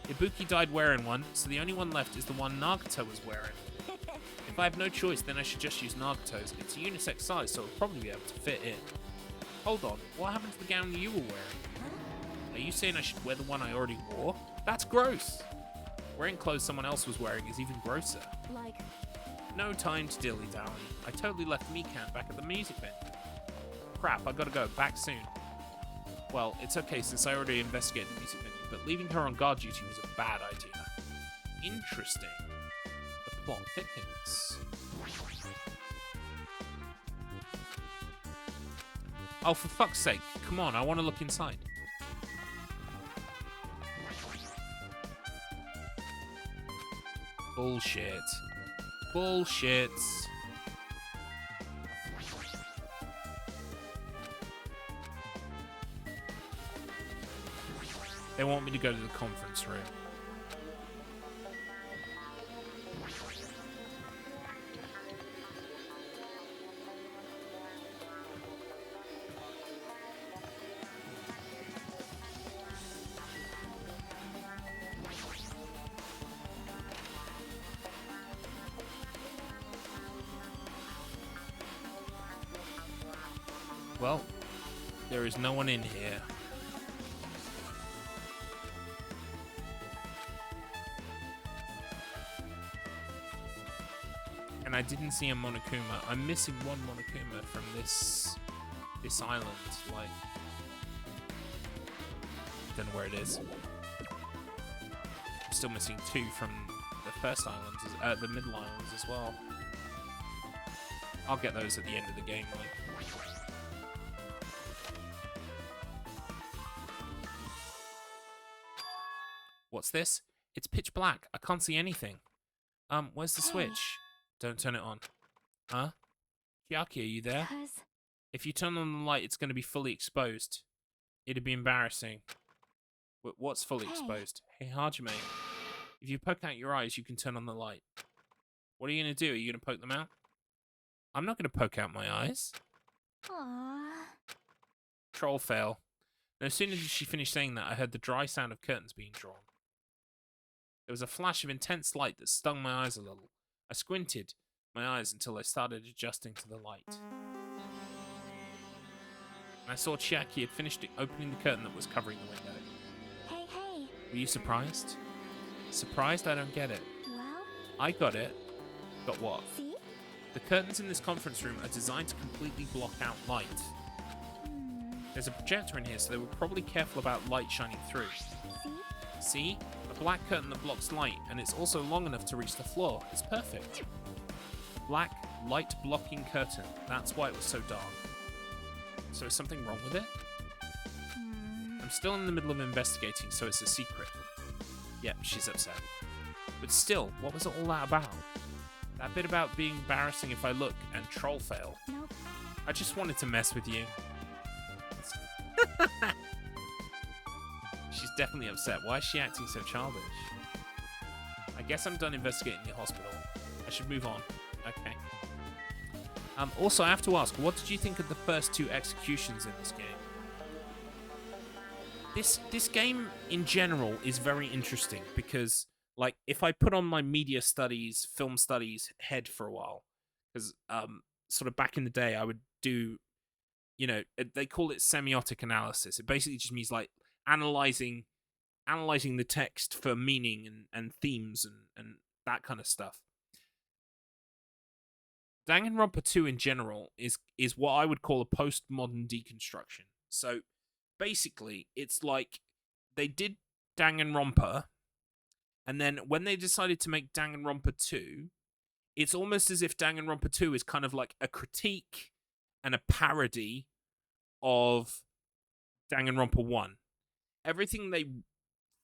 Ibuki died wearing one, so the only one left is the one Nagato was wearing. If I have no choice, then I should just use Nagato's. It's a unisex size, so it'll probably be able to fit in. Hold on, what happened to the gown you were wearing? Are you saying I should wear the one I already wore? That's gross! Wearing clothes someone else was wearing is even grosser. Like... No time to dilly-dally. I totally left Mikan back at the music venue. Crap, I gotta go. Back soon. Well, it's okay since I already investigated the music venue, but leaving her on guard duty was a bad idea. Interesting. The plot thickens. Oh, for fuck's sake. Come on, I want to look inside. Bullshit. Bullshit. They want me to go to the conference room. Well, there is no one in here. And I didn't see a Monokuma. I'm missing one Monokuma from this island. Like, don't know where it is. I'm still missing two from the first islands, the middle islands as well. I'll get those at the end of the game, like. What's this? It's pitch black. I can't see anything. Where's the switch? Don't turn it on. Huh? Chiaki, are you there? If you turn on the light, it's going to be fully exposed. It'd be embarrassing. What's fully exposed? Hey, Hajime. If you poke out your eyes, you can turn on the light. What are you going to do? Are you going to poke them out? I'm not going to poke out my eyes. Aww. Troll fail. And as soon as she finished saying that, I heard the dry sound of curtains being drawn. There was a flash of intense light that stung my eyes a little. I squinted my eyes until they started adjusting to the light. And I saw Chiaki had finished opening the curtain that was covering the window. Hey, hey. Were you surprised? Surprised? I don't get it. Well, I got it. Got what? see? The curtains in this conference room are designed to completely block out light. There's a projector in here, so they were probably careful about light shining through. See? See? A black curtain that blocks light, and it's also long enough to reach the floor. It's perfect. Black, light-blocking curtain. That's why it was so dark. So is something wrong with it? I'm still in the middle of investigating, so it's a secret. Yep, she's upset. But still, what was all that about? That bit about being embarrassing if I look and troll fail. Nope. I just wanted to mess with you. She's definitely upset. Why is she acting so childish? I guess I'm done investigating the hospital. I should move on. Okay. Also, I have to ask, what did you think of the first two executions in this game? This game, in general, is very interesting because, like, if I put on my media studies, film studies head for a while, because sort of back in the day, I would do, you know, they call it semiotic analysis. It basically just means, like, analyzing the text for meaning and themes and that kind of stuff. Danganronpa 2 in general is what I would call a postmodern deconstruction. So basically, it's like they did Danganronpa, and then when they decided to make Danganronpa 2, it's almost as if Danganronpa 2 is kind of like a critique and a parody of Danganronpa 1. Everything they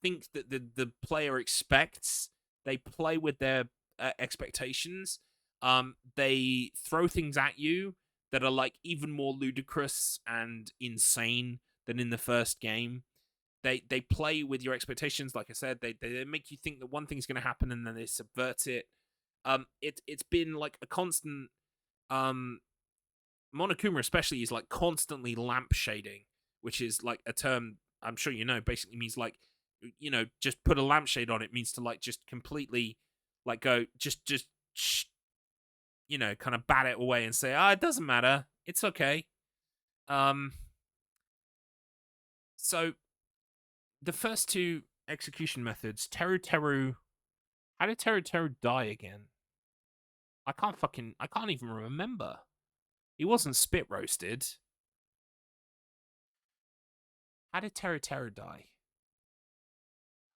think that the player expects, they play with their expectations. They throw things at you that are like even more ludicrous and insane than in the first game. They play with your expectations, like I said. They make you think that one thing's going to happen and then they subvert it. It's been like a constant. Monokuma especially is like constantly lampshading, which is like a term I'm sure you know. Basically means like, you know, just put a lampshade on it means to like just completely like go just you know, kind of bat it away and say, it doesn't matter, it's okay. So the first two execution methods, Teru. How did Teru die again? I can't even remember. He wasn't spit roasted. How did Teru die?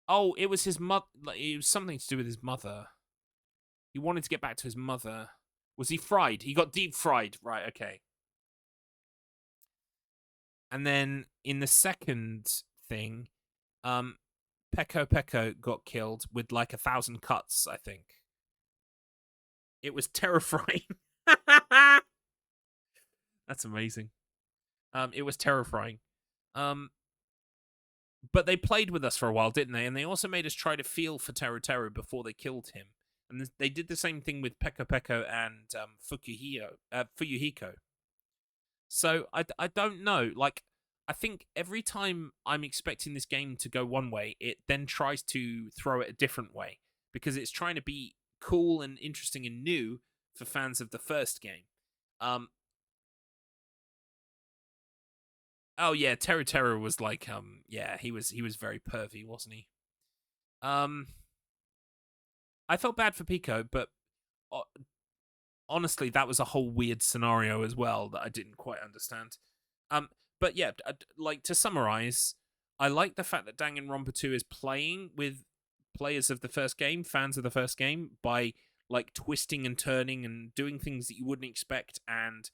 Oh, it was his mother. It was something to do with his mother. He wanted to get back to his mother. Was he fried? He got deep fried. Right, okay. And then in the second thing, Peko got killed with like 1,000 cuts, I think. It was terrifying. That's amazing. It was terrifying. But they played with us for a while, didn't they? And they also made us try to feel for Teru before they killed him. And they did the same thing with Peko and Fuyuhiko. So I don't know. Like, I think every time I'm expecting this game to go one way, it then tries to throw it a different way. Because it's trying to be cool and interesting and new for fans of the first game. Oh yeah, Teru was like, yeah, he was very pervy, wasn't he? I felt bad for Pico, but honestly, that was a whole weird scenario as well that I didn't quite understand. But yeah, like to summarize, I like the fact that Danganronpa 2 is playing with players of the first game, fans of the first game, by like twisting and turning and doing things that you wouldn't expect, and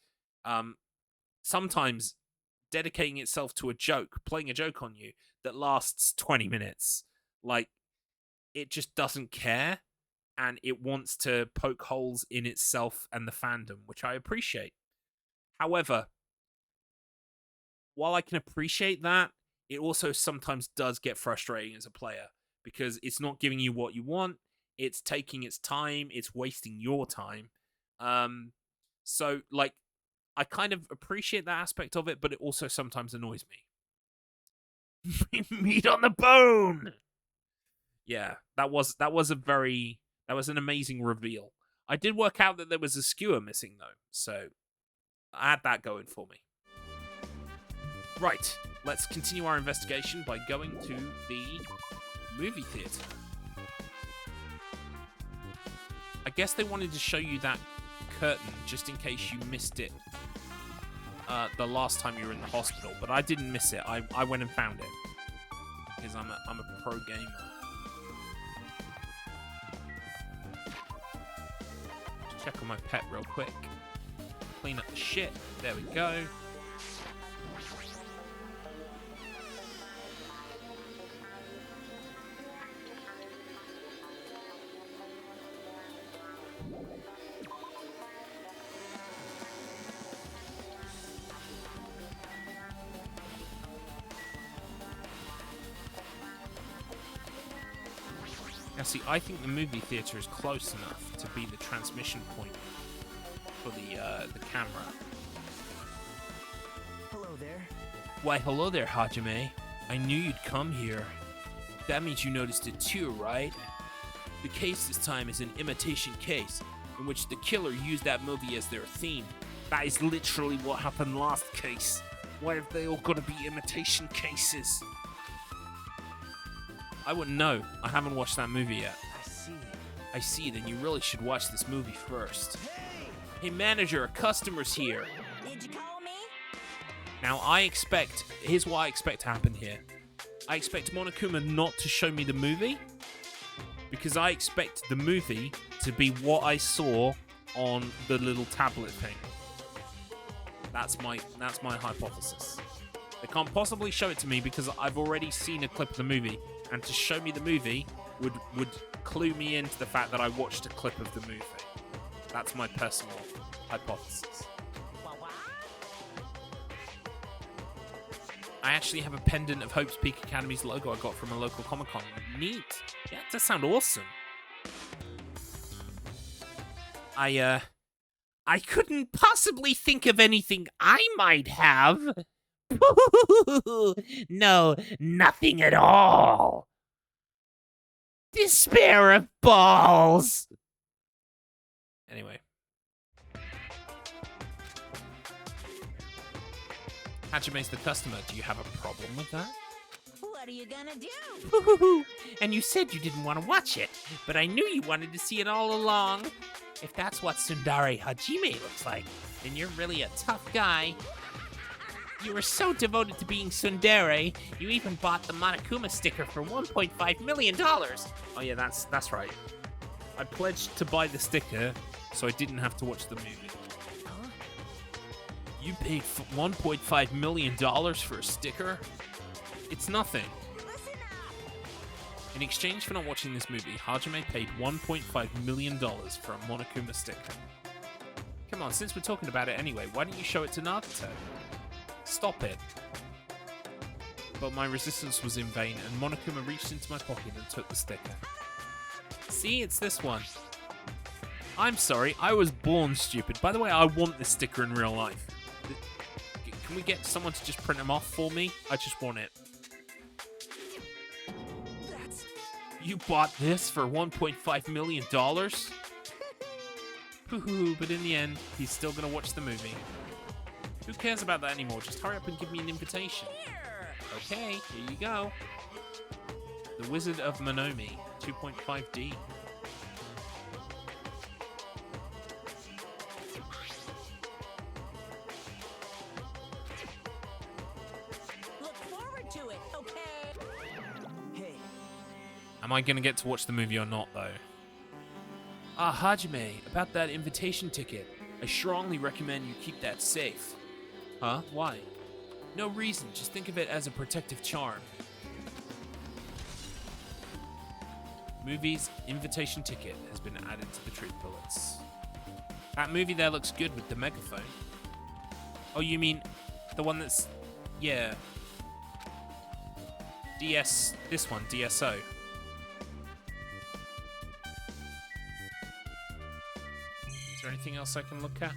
sometimes dedicating itself to a joke, playing a joke on you that lasts 20 minutes. Like, it just doesn't care, and it wants to poke holes in itself and the fandom, which I appreciate. However, while I can appreciate that, it also sometimes does get frustrating as a player, because it's not giving you what you want, it's taking its time, it's wasting your time. So, like, I kind of appreciate that aspect of it, but it also sometimes annoys me. Meat on the bone. Yeah, that was an amazing reveal. I did work out that there was a skewer missing though, so I had that going for me. Right, let's continue our investigation by going to the movie theater. I guess they wanted to show you that curtain just in case you missed it the last time you were in the hospital, but I didn't miss it. I went and found it because I'm a pro gamer. Just check on my pet real quick. Clean up the shit. There we go. Now see, I think the movie theater is close enough to be the transmission point for the camera. Hello there. Why, hello there, Hajime. I knew you'd come here. That means you noticed it too, right? The case this time is an imitation case, in which the killer used that movie as their theme. That is literally what happened last case. Why have they all got to be imitation cases? I wouldn't know. I haven't watched that movie yet. I see, then you really should watch this movie first. Hey manager, a customer's here. Did you call me? Now here's what I expect to happen here. I expect Monokuma not to show me the movie, because I expect the movie to be what I saw on the little tablet thing. That's my hypothesis. They can't possibly show it to me because I've already seen a clip of the movie, and to show me the movie would clue me into the fact that I watched a clip of the movie. That's my personal hypothesis. I actually have a pendant of Hope's Peak Academy's logo I got from a local Comic-Con. Neat. Yeah, it does sound awesome. I couldn't possibly think of anything I might have. No, nothing at all. Despair of balls. Anyway. Hajime's the customer. Do you have a problem with that? What are you gonna do? And you said you didn't want to watch it, but I knew you wanted to see it all along. If that's what Tsundere Hajime looks like, then you're really a tough guy. You were so devoted to being tsundere, you even bought the Monokuma sticker for $1.5 million. Oh yeah, that's right. I pledged to buy the sticker so I didn't have to watch the movie. Huh? You paid $1.5 million for a sticker? It's nothing. In exchange for not watching this movie, Hajime paid $1.5 million for a Monokuma sticker. Come on, since we're talking about it anyway, why don't you show it to Nagato? Stop it. But my resistance was in vain, and Monokuma reached into my pocket and took the sticker. See, it's this one. I'm sorry, I was born stupid. By the way, I want this sticker in real life. Can we get someone to just print them off for me? I just want it. You bought this for $1.5 million? Hoo-hoo, but in the end, he's still gonna watch the movie. Who cares about that anymore? Just hurry up and give me an invitation. Okay, here you go. The Wizard of Moonomi, 2.5D. Look forward to it, okay? Hey, Am I gonna get to watch the movie or not, though? Ah, Hajime, about that invitation ticket. I strongly recommend you keep that safe. Huh? Why? No reason, just think of it as a protective charm. Movie's invitation ticket has been added to the treat bullets. That movie there looks good with the megaphone. Oh, you mean the one that's... yeah. This one, DSO. Is there anything else I can look at?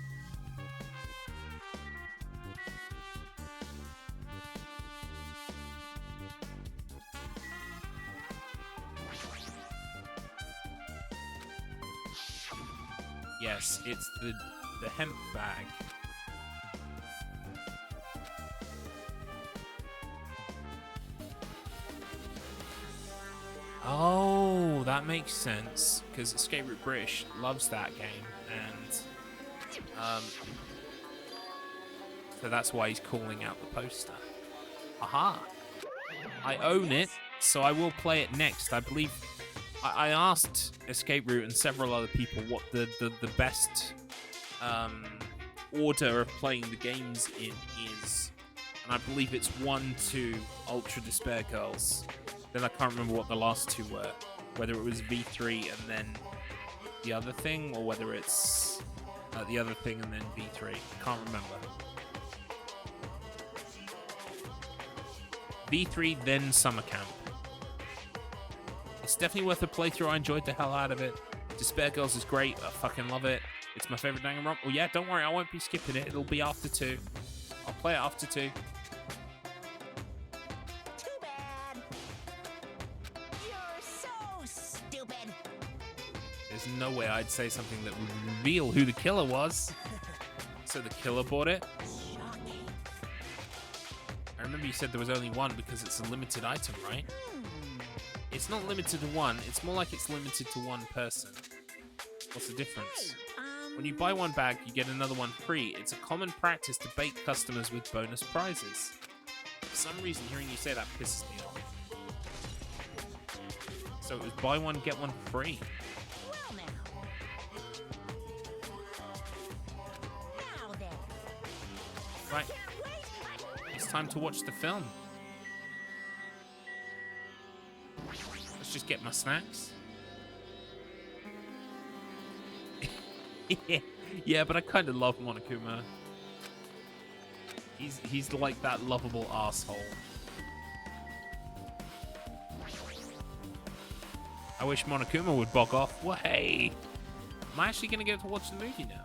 Yes, it's the hemp bag. Oh, that makes sense, because Escape Route British loves that game, and so that's why he's calling out the poster. Aha! I own it, so I will play it next. I believe I asked Escape Route and several other people what the best order of playing the games in is, and I believe it's 1, 2, Ultra Despair Girls. Then I can't remember what the last two were, whether it was V3 and then the other thing, or whether it's the other thing and then V3. I can't remember. V3, then Summer Camp. It's definitely worth a playthrough. I enjoyed the hell out of it. Despair Girls is great. I fucking love it. It's my favorite Danganronpa. Oh yeah, don't worry, I won't be skipping it. It'll be after 2. I'll play it after 2. Too bad. You're so stupid. There's no way I'd say something that would reveal who the killer was. So the killer bought it? Shocking. I remember you said there was only one because it's a limited item, right? It's not limited to one. It's more like it's limited to one person. What's the difference? When you buy one bag, you get another one free. It's a common practice to bait customers with bonus prizes. For some reason, hearing you say that pisses me off. So it was buy one, get one free. Well now. Now then. Right, Can't wait. it's time to watch the film. Let's just get my snacks. Yeah, but I kind of love Monokuma. He's like that lovable asshole. I wish Monokuma would bog off. Well, hey, am I actually gonna get to watch the movie now?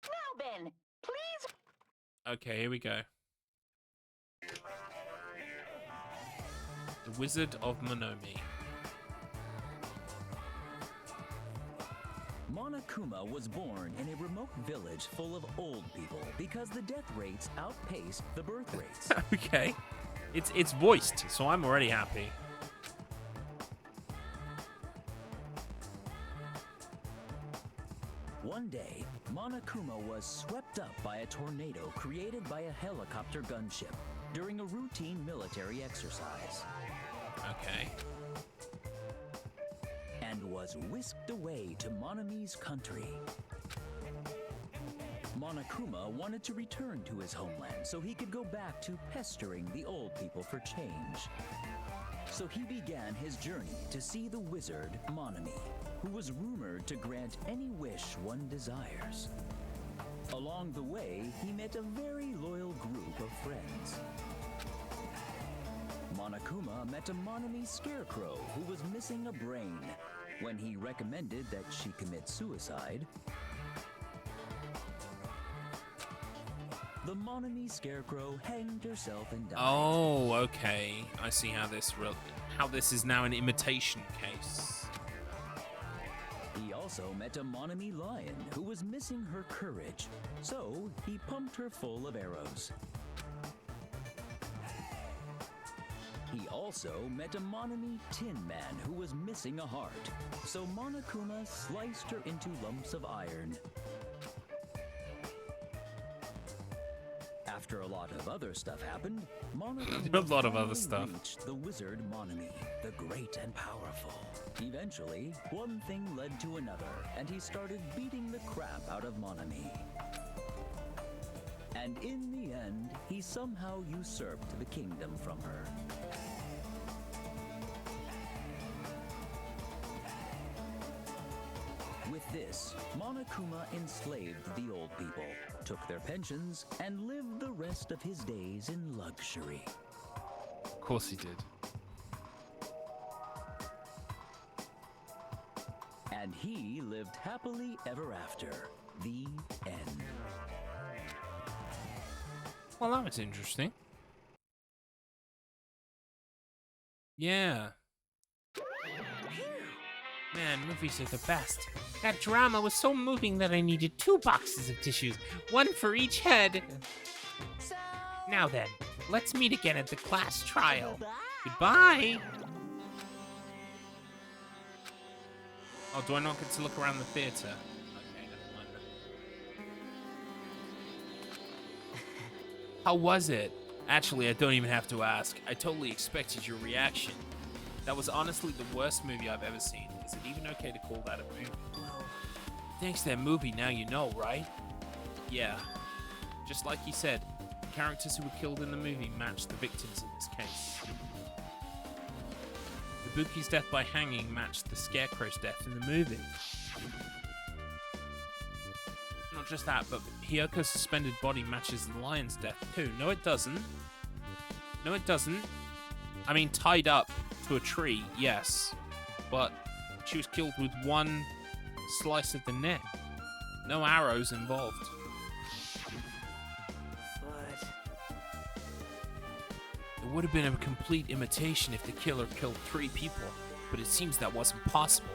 Now then, please. Okay, here we go. The Wizard of Moonomi. Monokuma was born in a remote village full of old people because the death rates outpaced the birth rates. Okay, it's voiced, so I'm already happy. One day, Monokuma was swept up by a tornado created by a helicopter gunship during a routine military exercise Okay. and was whisked away to Moonomi's country. Monokuma wanted to return to his homeland so he could go back to pestering the old people for change. So he began his journey to see the wizard Moonomi, who was rumored to grant any wish one desires. Along the way, he met a very loyal group of friends. Monokuma met a Moonomi scarecrow who was missing a brain. When he recommended that she commit suicide, the Moonomi scarecrow hanged herself and died. Oh, okay. I see how this is now an imitation case. He also met a Moonomi lion who was missing her courage, so he pumped her full of arrows. He also met a Moonomi tin man who was missing a heart, so Monokuma sliced her into lumps of iron. After a lot of other stuff happened, Monokuma A lot of other finally stuff. reached the wizard Moonomi, the great and powerful. Eventually, one thing led to another, and he started beating the crap out of Moonomi. And in the end, he somehow usurped the kingdom from her. With this, Monokuma enslaved the old people, took their pensions, and lived the rest of his days in luxury. Of course he did. And he lived happily ever after. The end. Well, that was interesting. Yeah. Man, movies are the best. That drama was so moving that I needed 2 boxes of tissues, one for each head. Now then, let's meet again at the class trial. Goodbye. Oh, do I not get to look around the theater? Okay, never mind then. How was it? Actually, I don't even have to ask. I totally expected your reaction. That was honestly the worst movie I've ever seen. Is it even okay to call that a movie? Well, thanks to that movie, now you know, right? Yeah. Just like you said, the characters who were killed in the movie matched the victims in this case. Ibuki's death by hanging matched the Scarecrow's death in the movie. Not just that, but Hyoko's suspended body matches the lion's death too. No, it doesn't. No, it doesn't. I mean, tied up to a tree, yes. But she was killed with one slice of the neck. No arrows involved. But It would have been a complete imitation if the killer killed 3 people, but it seems that wasn't possible.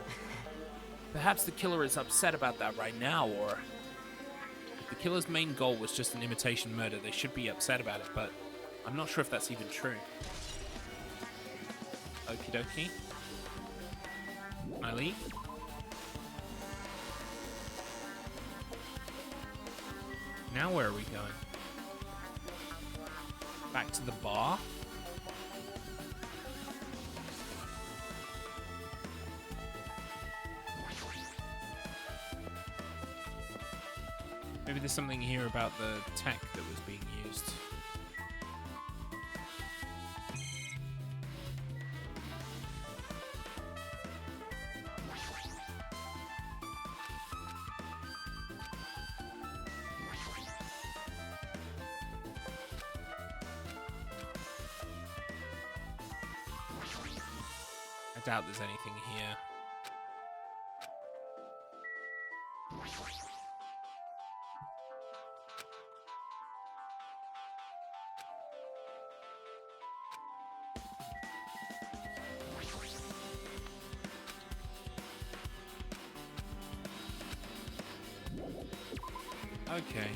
Perhaps the killer is upset about that right now, or if the killer's main goal was just an imitation murder, they should be upset about it, but I'm not sure if that's even true. Okie dokie. Can I leave? Now where are we going? Back to the bar? Maybe there's something here about the tech that was being used. I doubt there's anything here. Okay.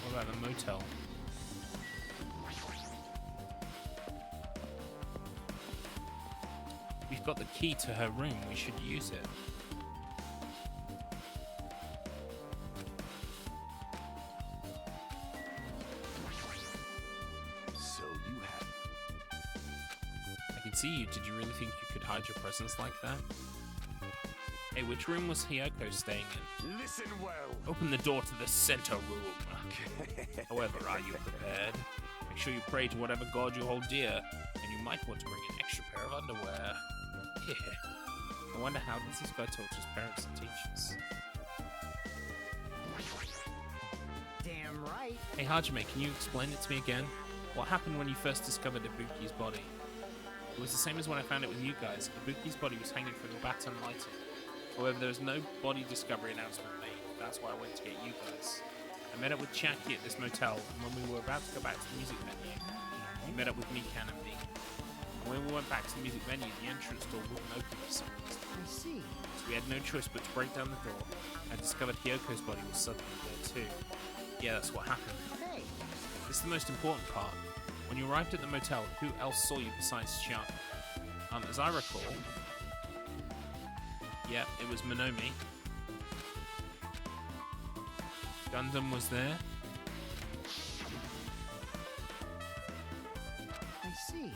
What about the motel? We've got the key to her room. We should use it. So you have. I can see you. Did you really think you could hide your presence like that? Hey, which room was Hyoko staying in? Listen well. Open the door to the center room. However, are you prepared? Make sure you pray to whatever god you hold dear, and you might want to bring an extra pair of underwear. I wonder how does this guy talk to his parents and teachers? damn right. Hey Hajime, can you explain it to me again? What happened when you first discovered Ibuki's body? It was the same as when I found it with you guys. Ibuki's body was hanging from the baton lighting. However, there was no body discovery announcement made. That's why I went to get you guys. I met up with Chaki at this motel, and when we were about to go back to the music venue, we met up with Mikan and me. And when we went back to the music venue, the entrance door wouldn't open for some reason. I see. So we had no choice but to break down the door. I discovered Hyoko's body was suddenly there too. Yeah, that's what happened. Hey, This is the most important part. When you arrived at the motel, who else saw you besides Chaki? As I recall, yeah, it was Moonomi. Gundam was there. I see.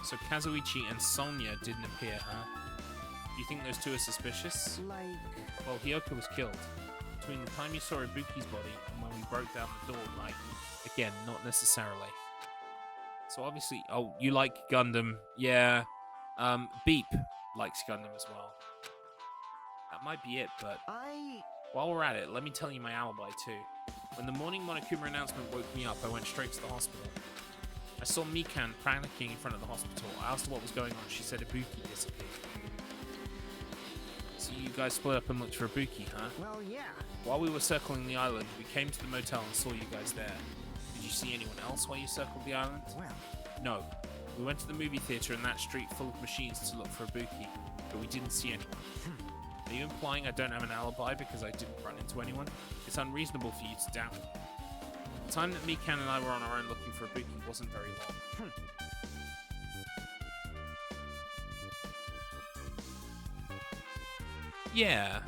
So Kazuichi and Sonya didn't appear, huh? Do you think those two are suspicious? Like, Well, Hyoko was killed. Between the time you saw Ibuki's body and when we broke down the door, like, again, not necessarily. So obviously, oh, you like Gundam. Yeah. Beep likes Gundam as well. That might be it, but while we're at it, let me tell you my alibi too. When the morning Monokuma announcement woke me up, I went straight to the hospital. I saw Mikan panicking in front of the hospital. I asked her what was going on. She said Ibuki disappeared. So So you guys split up and looked for Ibuki, huh? Well, yeah. While we were circling the island, we came to the motel and saw you guys there. Did you see anyone else while you circled the island? Well, No. We went to the movie theater in that street full of machines to look for Ibuki, but we didn't see anyone. Are you implying I don't have an alibi because I didn't run into anyone? It's unreasonable for you to doubt me. The time that Mikan and I were on our own looking for Ibuki wasn't very long. Yeah,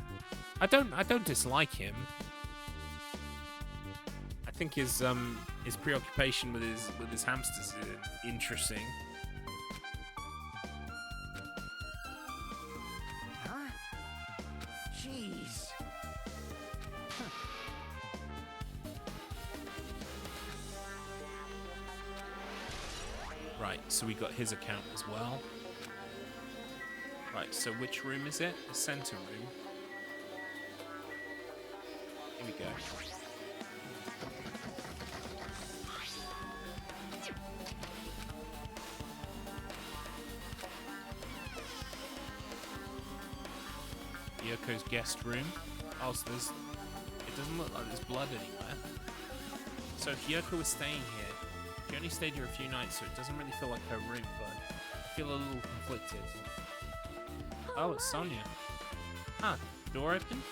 I don't dislike him. I think his preoccupation with his hamsters is interesting. huh? Jeez. Right, so we got his account as well. Right, so which room is it? The center room. Here we go. Yoko's guest room. Oh, so there's... It doesn't look like there's blood anywhere. So if Yoko was staying here, she only stayed here a few nights, so it doesn't really feel like her room, but I feel a little conflicted. Oh, it's Sonia. Huh, door open?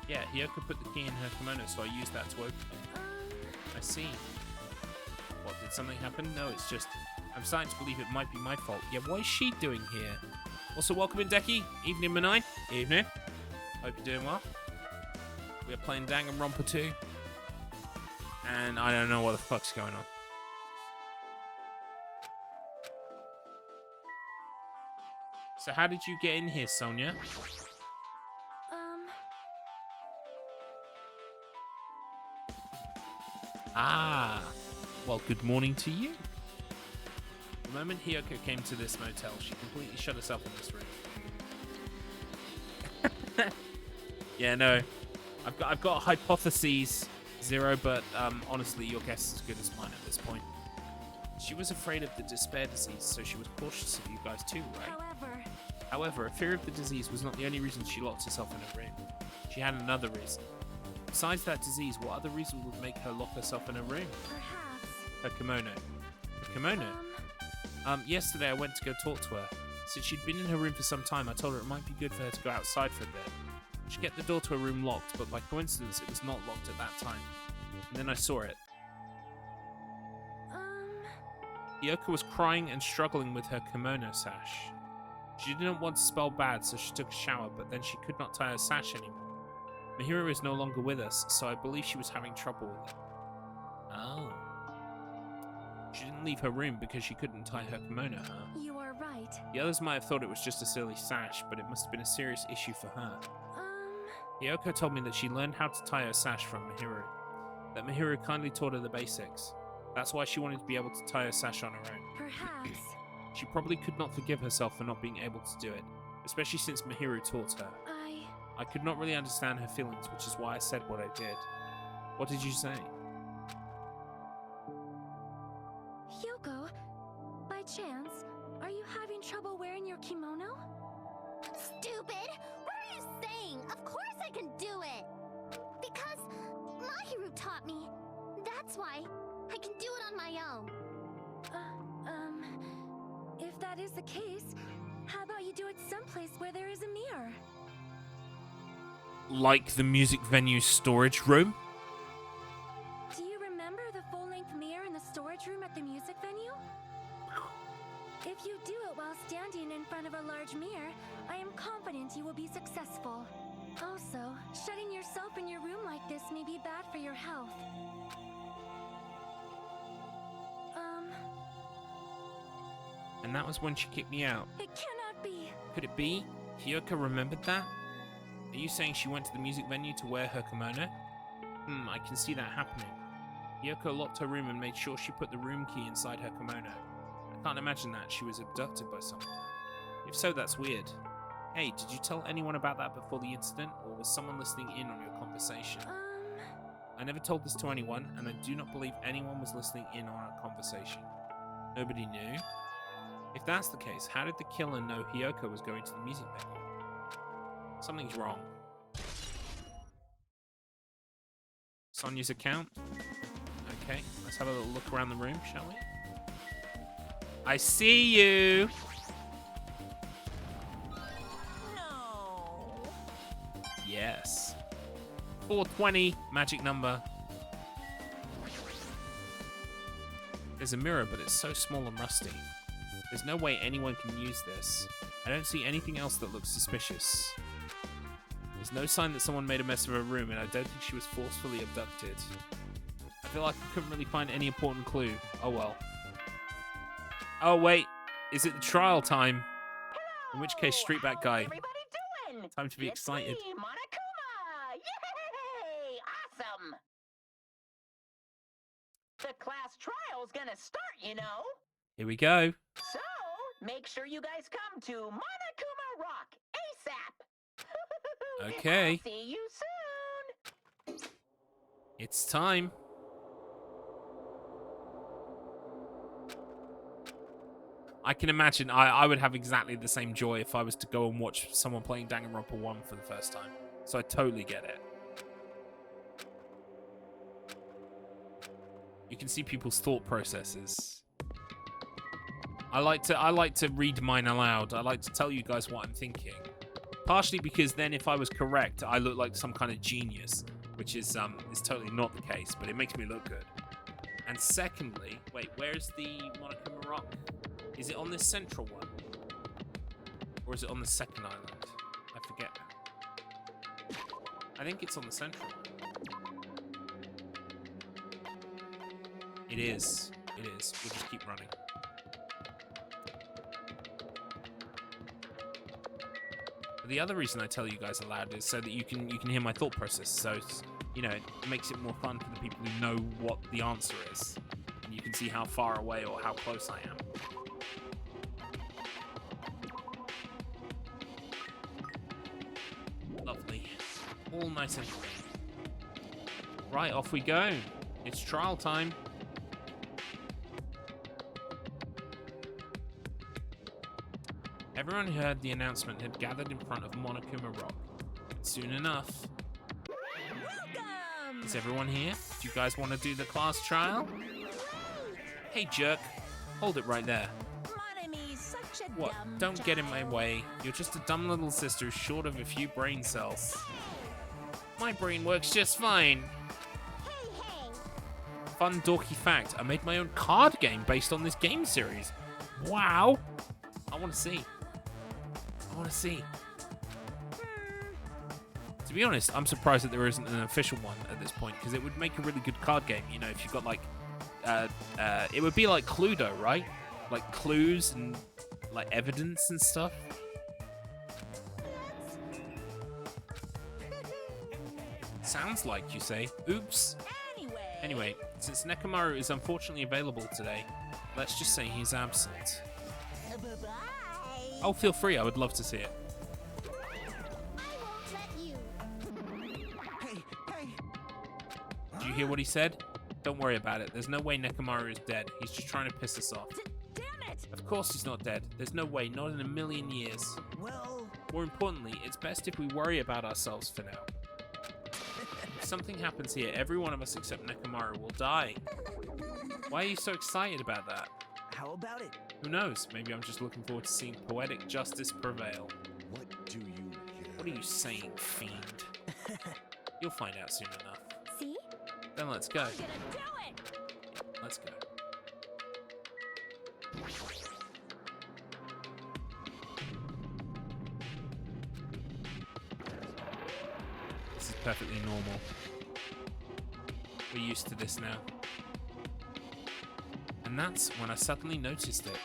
Yeah, Hiyoko put the key in her kimono, so I used that to open it. I see. What, did something happen? No, it's just... I'm starting to believe it might be my fault. Yeah, what is she doing here? Also, welcome in, Deki. Evening, Manai. Evening. Hope you're doing well. We are playing Danganronpa 2. And I don't know what the fuck's going on. So how did you get in here, Sonia? Ah, well, good morning to you. The moment Hiyoko came to this motel, she completely shut herself in this room. Yeah, no, I've got hypotheses, Zero, but honestly, your guess is as good as mine at this point. She was afraid of the despair disease, so she was cautious of you guys too, right? However, a fear of the disease was not the only reason she locked herself in a room. She had another reason. Besides that disease, what other reason would make her lock herself in a room? Perhaps. Her kimono. Her kimono? Yesterday I went to go talk to her. Since she'd been in her room for some time, I told her it might be good for her to go outside for a bit. She kept the door to her room locked, but by coincidence it was not locked at that time. And then I saw it. Hiyoko was crying and struggling with her kimono sash. She didn't want to spell bad, so she took a shower, but then she could not tie her sash anymore. Mahiro is no longer with us, so I believe she was having trouble with it. Oh. She didn't leave her room because she couldn't tie her kimono, huh? You are right. The others might have thought it was just a silly sash, but it must have been a serious issue for her. Hiyoko told me that she learned how to tie her sash from Mahiro. That Mahiro kindly taught her the basics. That's why she wanted to be able to tie her sash on her own. Perhaps. She probably could not forgive herself for not being able to do it, especially since Mahiro taught her. I could not really understand her feelings, which is why I said what I did. What did you say? Hyoko, by chance, are you having trouble wearing your kimono? Stupid! What are you saying? Of course I can do it! Because Mahiru taught me. That's why I can do it on my own. If that is the case, how about you do it someplace where there is a mirror? Like the music venue storage room? Do you remember the full-length mirror in the storage room at the music venue? If you do it while standing in front of a large mirror, I am confident you will be successful. Also, shutting yourself in your room like this may be bad for your health. And that was when she kicked me out. It cannot be. Could it be? Hiyoko remembered that? Are you saying she went to the music venue to wear her kimono? I can see that happening. Hiyoko locked her room and made sure she put the room key inside her kimono. I can't imagine that she was abducted by someone. If so, that's weird. Hey, did you tell anyone about that before the incident, or was someone listening in on your conversation? I never told this to anyone, and I do not believe anyone was listening in on our conversation. Nobody knew? If that's the case, how did the killer know Hiyoko was going to the music venue? Something's wrong. Sonia's account. Okay, let's have a little look around the room, shall we? I see you. No. Yes. 420, magic number. There's a mirror, but it's so small and rusty. There's no way anyone can use this. I don't see anything else that looks suspicious. There's no sign that someone made a mess of her room, and I don't think she was forcefully abducted. I feel like I couldn't really find any important clue. Oh well. Oh wait, is it the trial time? In which case, street back guy. How's everybody doing? Time to be It's excited. me, Monokuma! Yay! Awesome! The class trial's gonna start, you know. Here we go. So, make sure you guys come to Monokuma Rock ASAP. Okay. I'll see you soon. It's time. I can imagine I would have exactly the same joy if I was to go and watch someone playing Danganronpa 1 for the first time. So I totally get it. You can see people's thought processes. I like to read mine aloud. I like to tell you guys what I'm thinking. Partially because then if I was correct, I look like some kind of genius, which is totally not the case, but it makes me look good. And secondly, wait, where's the Monokuma Rock? Is it on this central one? Or is it on the second island? I forget now. I think it's on the central one. It is. It is. We'll just keep running. But the other reason I tell you guys aloud is so that you can hear my thought process. So, you know, it makes it more fun for the people who know what the answer is. And you can see how far away or how close I am. Lovely. All nice and clean. Right, off we go. It's trial time. Everyone who heard the announcement had gathered in front of Monokuma Rock. Soon enough. Welcome! Is everyone here? Do you guys want to do the class trial? Hey, jerk. Hold it right there. Monomi's such a What? dumb Don't get in my child. way. You're just a dumb little sister short of a few brain cells. My brain works just fine. Hey, hey. Fun dorky fact. I made my own card game based on this game series. Wow. I want to see. I want to see. To be honest, I'm surprised that there isn't an official one at this point, because it would make a really good card game. You know, if you've got like, it would be like Cluedo, right? Like clues and like evidence and stuff. Sounds like, you say. Oops. Anyway, since Nekomaru is unfortunately available today, let's just say he's absent. Bye-bye. Oh, feel free. I would love to see it. I won't let you. Hey, hey! Did you hear what he said? Don't worry about it. There's no way Nekomaru is dead. He's just trying to piss us off. Damn it! Of course he's not dead. There's no way. Not in a million years. Well, More importantly, it's best if we worry about ourselves for now. If something happens here, every one of us except Nekomaru will die. Why are you so excited about that? how about it? Who knows? Maybe I'm just looking forward to seeing poetic justice prevail. What do you hear? What are you saying, fiend? You'll find out soon enough. See? Then let's go. I'm gonna do it! Let's go. This is perfectly normal. We're used to this now. And that's when I suddenly noticed it.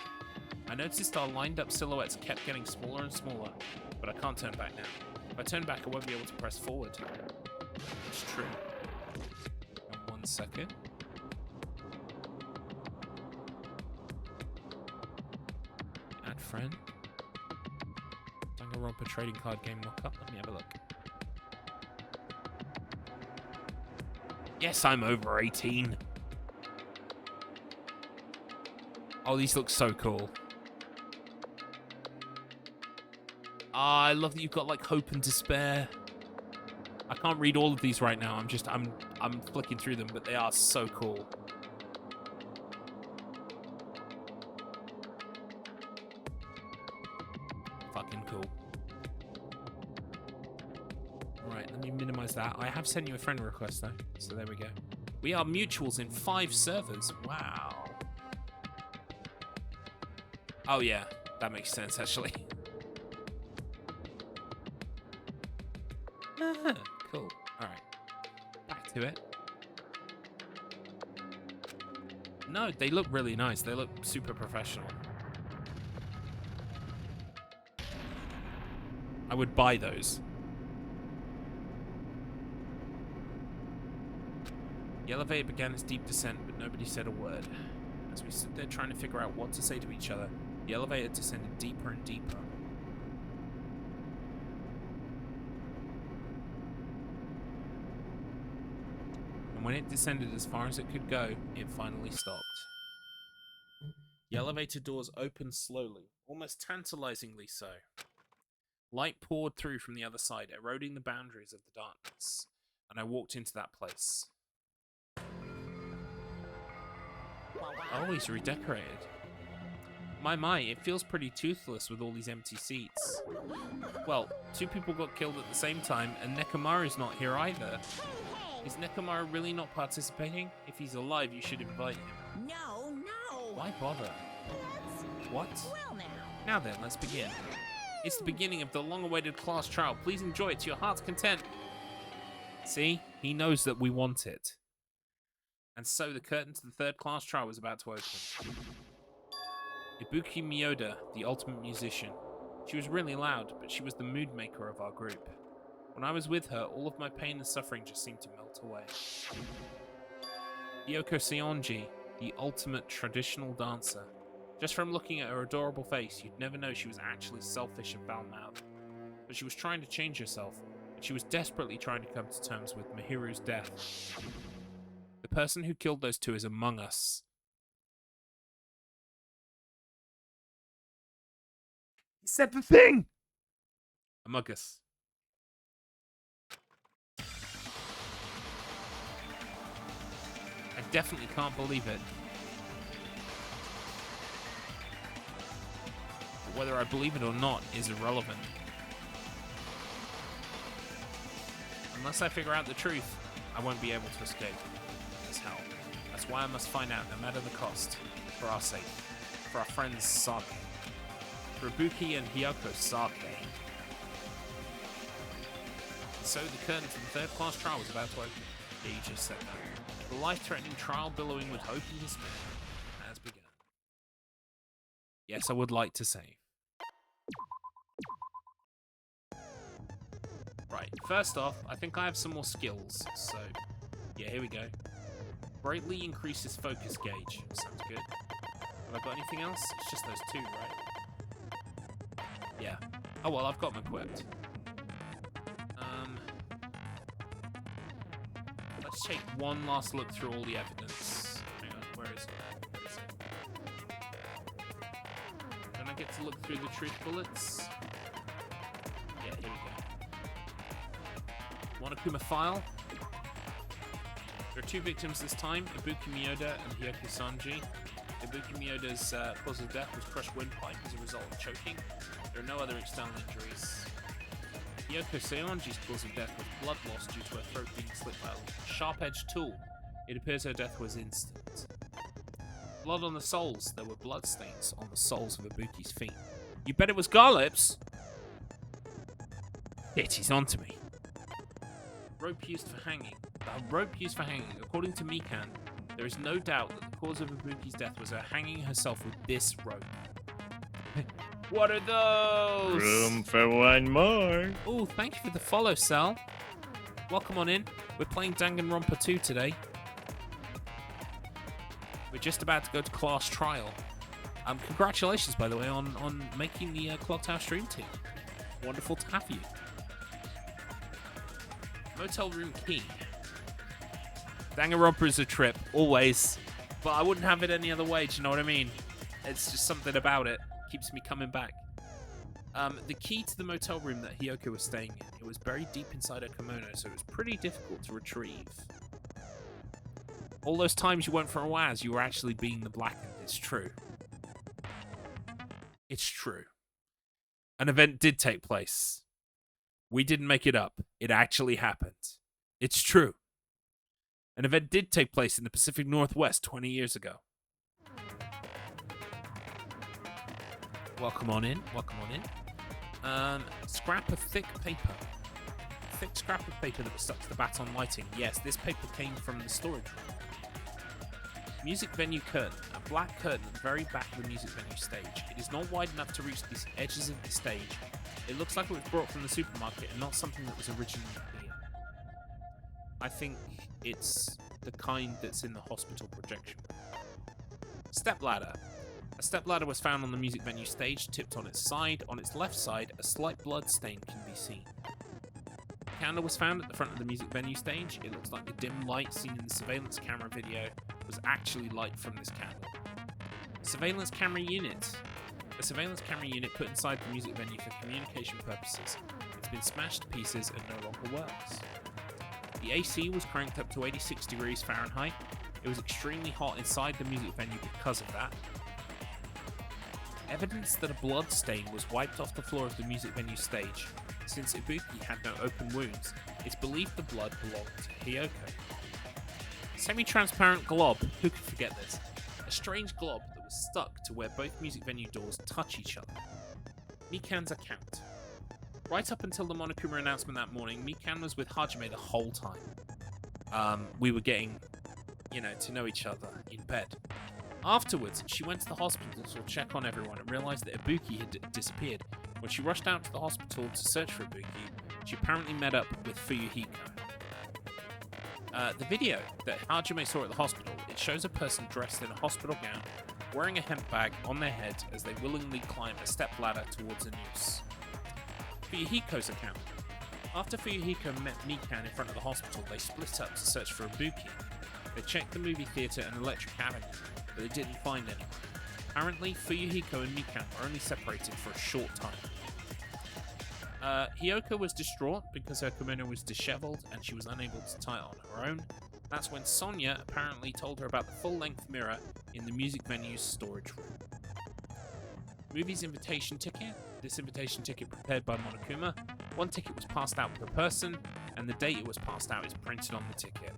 I noticed our lined up silhouettes kept getting smaller and smaller, but I can't turn back now. If I turn back, I won't be able to press forward. It's true. And 1 second. Add friend. Danganronpa trading card game mock-up. Let me have a look. Yes, I'm over 18. Oh, these look so cool. Ah, I love that you've got like hope and despair. I can't read all of these right now. I'm flicking through them, but they are so cool. Fucking cool. Right, let me minimize that. I have sent you a friend request though, so there we go. We are mutuals in 5 servers. Wow. Oh yeah, that makes sense actually. Cool. Alright. Back to it. No, they look really nice. They look super professional. I would buy those. The elevator began its deep descent, but nobody said a word. As we stood there trying to figure out what to say to each other, the elevator descended deeper and deeper. And when it descended as far as it could go, it finally stopped. The elevator doors opened slowly, almost tantalizingly so. Light poured through from the other side, eroding the boundaries of the darkness, and I walked into that place. Oh, he's redecorated. My, it feels pretty toothless with all these empty seats. Well, 2 people got killed at the same time, and Nekomaru's not here either. Is Nekomaru really not participating? If he's alive, you should invite him. No, no. Why bother? What? Well now. Now then, let's begin. It's the beginning of the long-awaited class trial. Please enjoy it to your heart's content. See? He knows that we want it. And so the curtain to the 3rd class trial was about to open. Ibuki Miyoda, the ultimate musician. She was really loud, but she was the mood maker of our group. When I was with her, all of my pain and suffering just seemed to melt away. Hiyoko Seonji, the ultimate traditional dancer. Just from looking at her adorable face, you'd never know she was actually selfish and foul-mouthed. But she was trying to change herself, and she was desperately trying to come to terms with Mahiru's death. The person who killed those 2 is among us. He said the thing! Among us. I definitely can't believe it. But whether I believe it or not is irrelevant. Unless I figure out the truth, I won't be able to escape. As hell. That's why I must find out, no matter the cost. For our sake. For our friends' sake. For Ibuki and Hiyoko's sake. So the curtain for the 3rd class trial was about to open. Yeah, you just said that. The life-threatening trial billowing with hope and despair has begun. Yes, I would like to save. Right, first off, I think I have some more skills, so yeah, here we go. Greatly increases focus gauge. Sounds good. Have I got anything else? It's just those 2, right? Yeah. Oh well, I've got them equipped. Let's take one last look through all the evidence. Hang on, where is it? Where is it? Don't I get to look through the truth bullets? Yeah, here we go. Monokuma file. There are 2 victims this time, Ibuki Miyoda and Hiyoko Sanji. Ibuki Miyoda's cause of death was crushed windpipe as a result of choking. There are no other external injuries. Hiyoko Seonji's cause of death was blood loss due to her throat being slit by a sharp-edged tool. It appears her death was instant. Blood on the soles. There were blood stains on the soles of Ibuki's feet. You bet it was Garlips! Shit, he's onto me. Rope used for hanging. According to Mikan, there is no doubt that the cause of Ibuki's death was her hanging herself with this rope. What are those? Room for one more. Oh, thank you for the follow, Sal. Welcome on in. We're playing Danganronpa 2 today. We're just about to go to class trial. Congratulations, by the way, on making the Clock Tower stream team. Wonderful to have you. Motel room key. Danganronpa is a trip, always. But I wouldn't have it any other way, do you know what I mean? It's just something about it. Keeps me coming back. The key to the motel room that Hiyoko was staying in, it was buried deep inside her kimono, so it was pretty difficult to retrieve. All those times you went for a waz, you were actually being the blackened. It's true. It's true. An event did take place. We didn't make it up. It actually happened. It's true. An event did take place in the Pacific Northwest 20 years ago. Welcome on in. Welcome on in. Scrap of thick paper. Thick scrap of paper that was stuck to the baton lighting. Yes, this paper came from the storage room. Music venue curtain. A black curtain at the very back of the music venue stage. It is not wide enough to reach the edges of the stage. It looks like it was brought from the supermarket and not something that was originally here. I think it's the kind that's in the hospital projection. Stepladder. A stepladder was found on the music venue stage, tipped on its side. On its left side, a slight blood stain can be seen. A candle was found at the front of the music venue stage. It looks like the dim light seen in the surveillance camera video was actually light from this candle. Surveillance camera unit. A surveillance camera unit put inside the music venue for communication purposes. It's been smashed to pieces and no longer works. The AC was cranked up to 86 degrees Fahrenheit. It was extremely hot inside the music venue because of that. Evidence that a blood stain was wiped off the floor of the music venue stage. Since Ibuki had no open wounds, it's believed the blood belonged to Hiyoko. Semi-transparent glob, who could forget this? A strange glob that was stuck to where both music venue doors touch each other. Mikan's account. Right up until the Monokuma announcement that morning, Mikan was with Hajime the whole time. We were getting, to know each other in bed. Afterwards, she went to the hospital to check on everyone and realized that Ibuki had disappeared. When she rushed out to the hospital to search for Ibuki, she apparently met up with Fuyuhiko. The video that Hajime saw at the hospital, it shows a person dressed in a hospital gown, wearing a hemp bag on their head as they willingly climb a step ladder towards a noose. Fuyuhiko's account. After Fuyuhiko met Mikan in front of the hospital, they split up to search for Ibuki. They checked the movie theatre and Electric Avenue, but they didn't find anyone. Apparently, Fuyuhiko and Mikan were only separated for a short time. Hiyoko was distraught because her kimono was disheveled and she was unable to tie it on her own. That's when Sonia apparently told her about the full-length mirror in the music venue's storage room. Movie's invitation ticket. This invitation ticket prepared by Monokuma. One ticket was passed out per person, and the date it was passed out is printed on the ticket.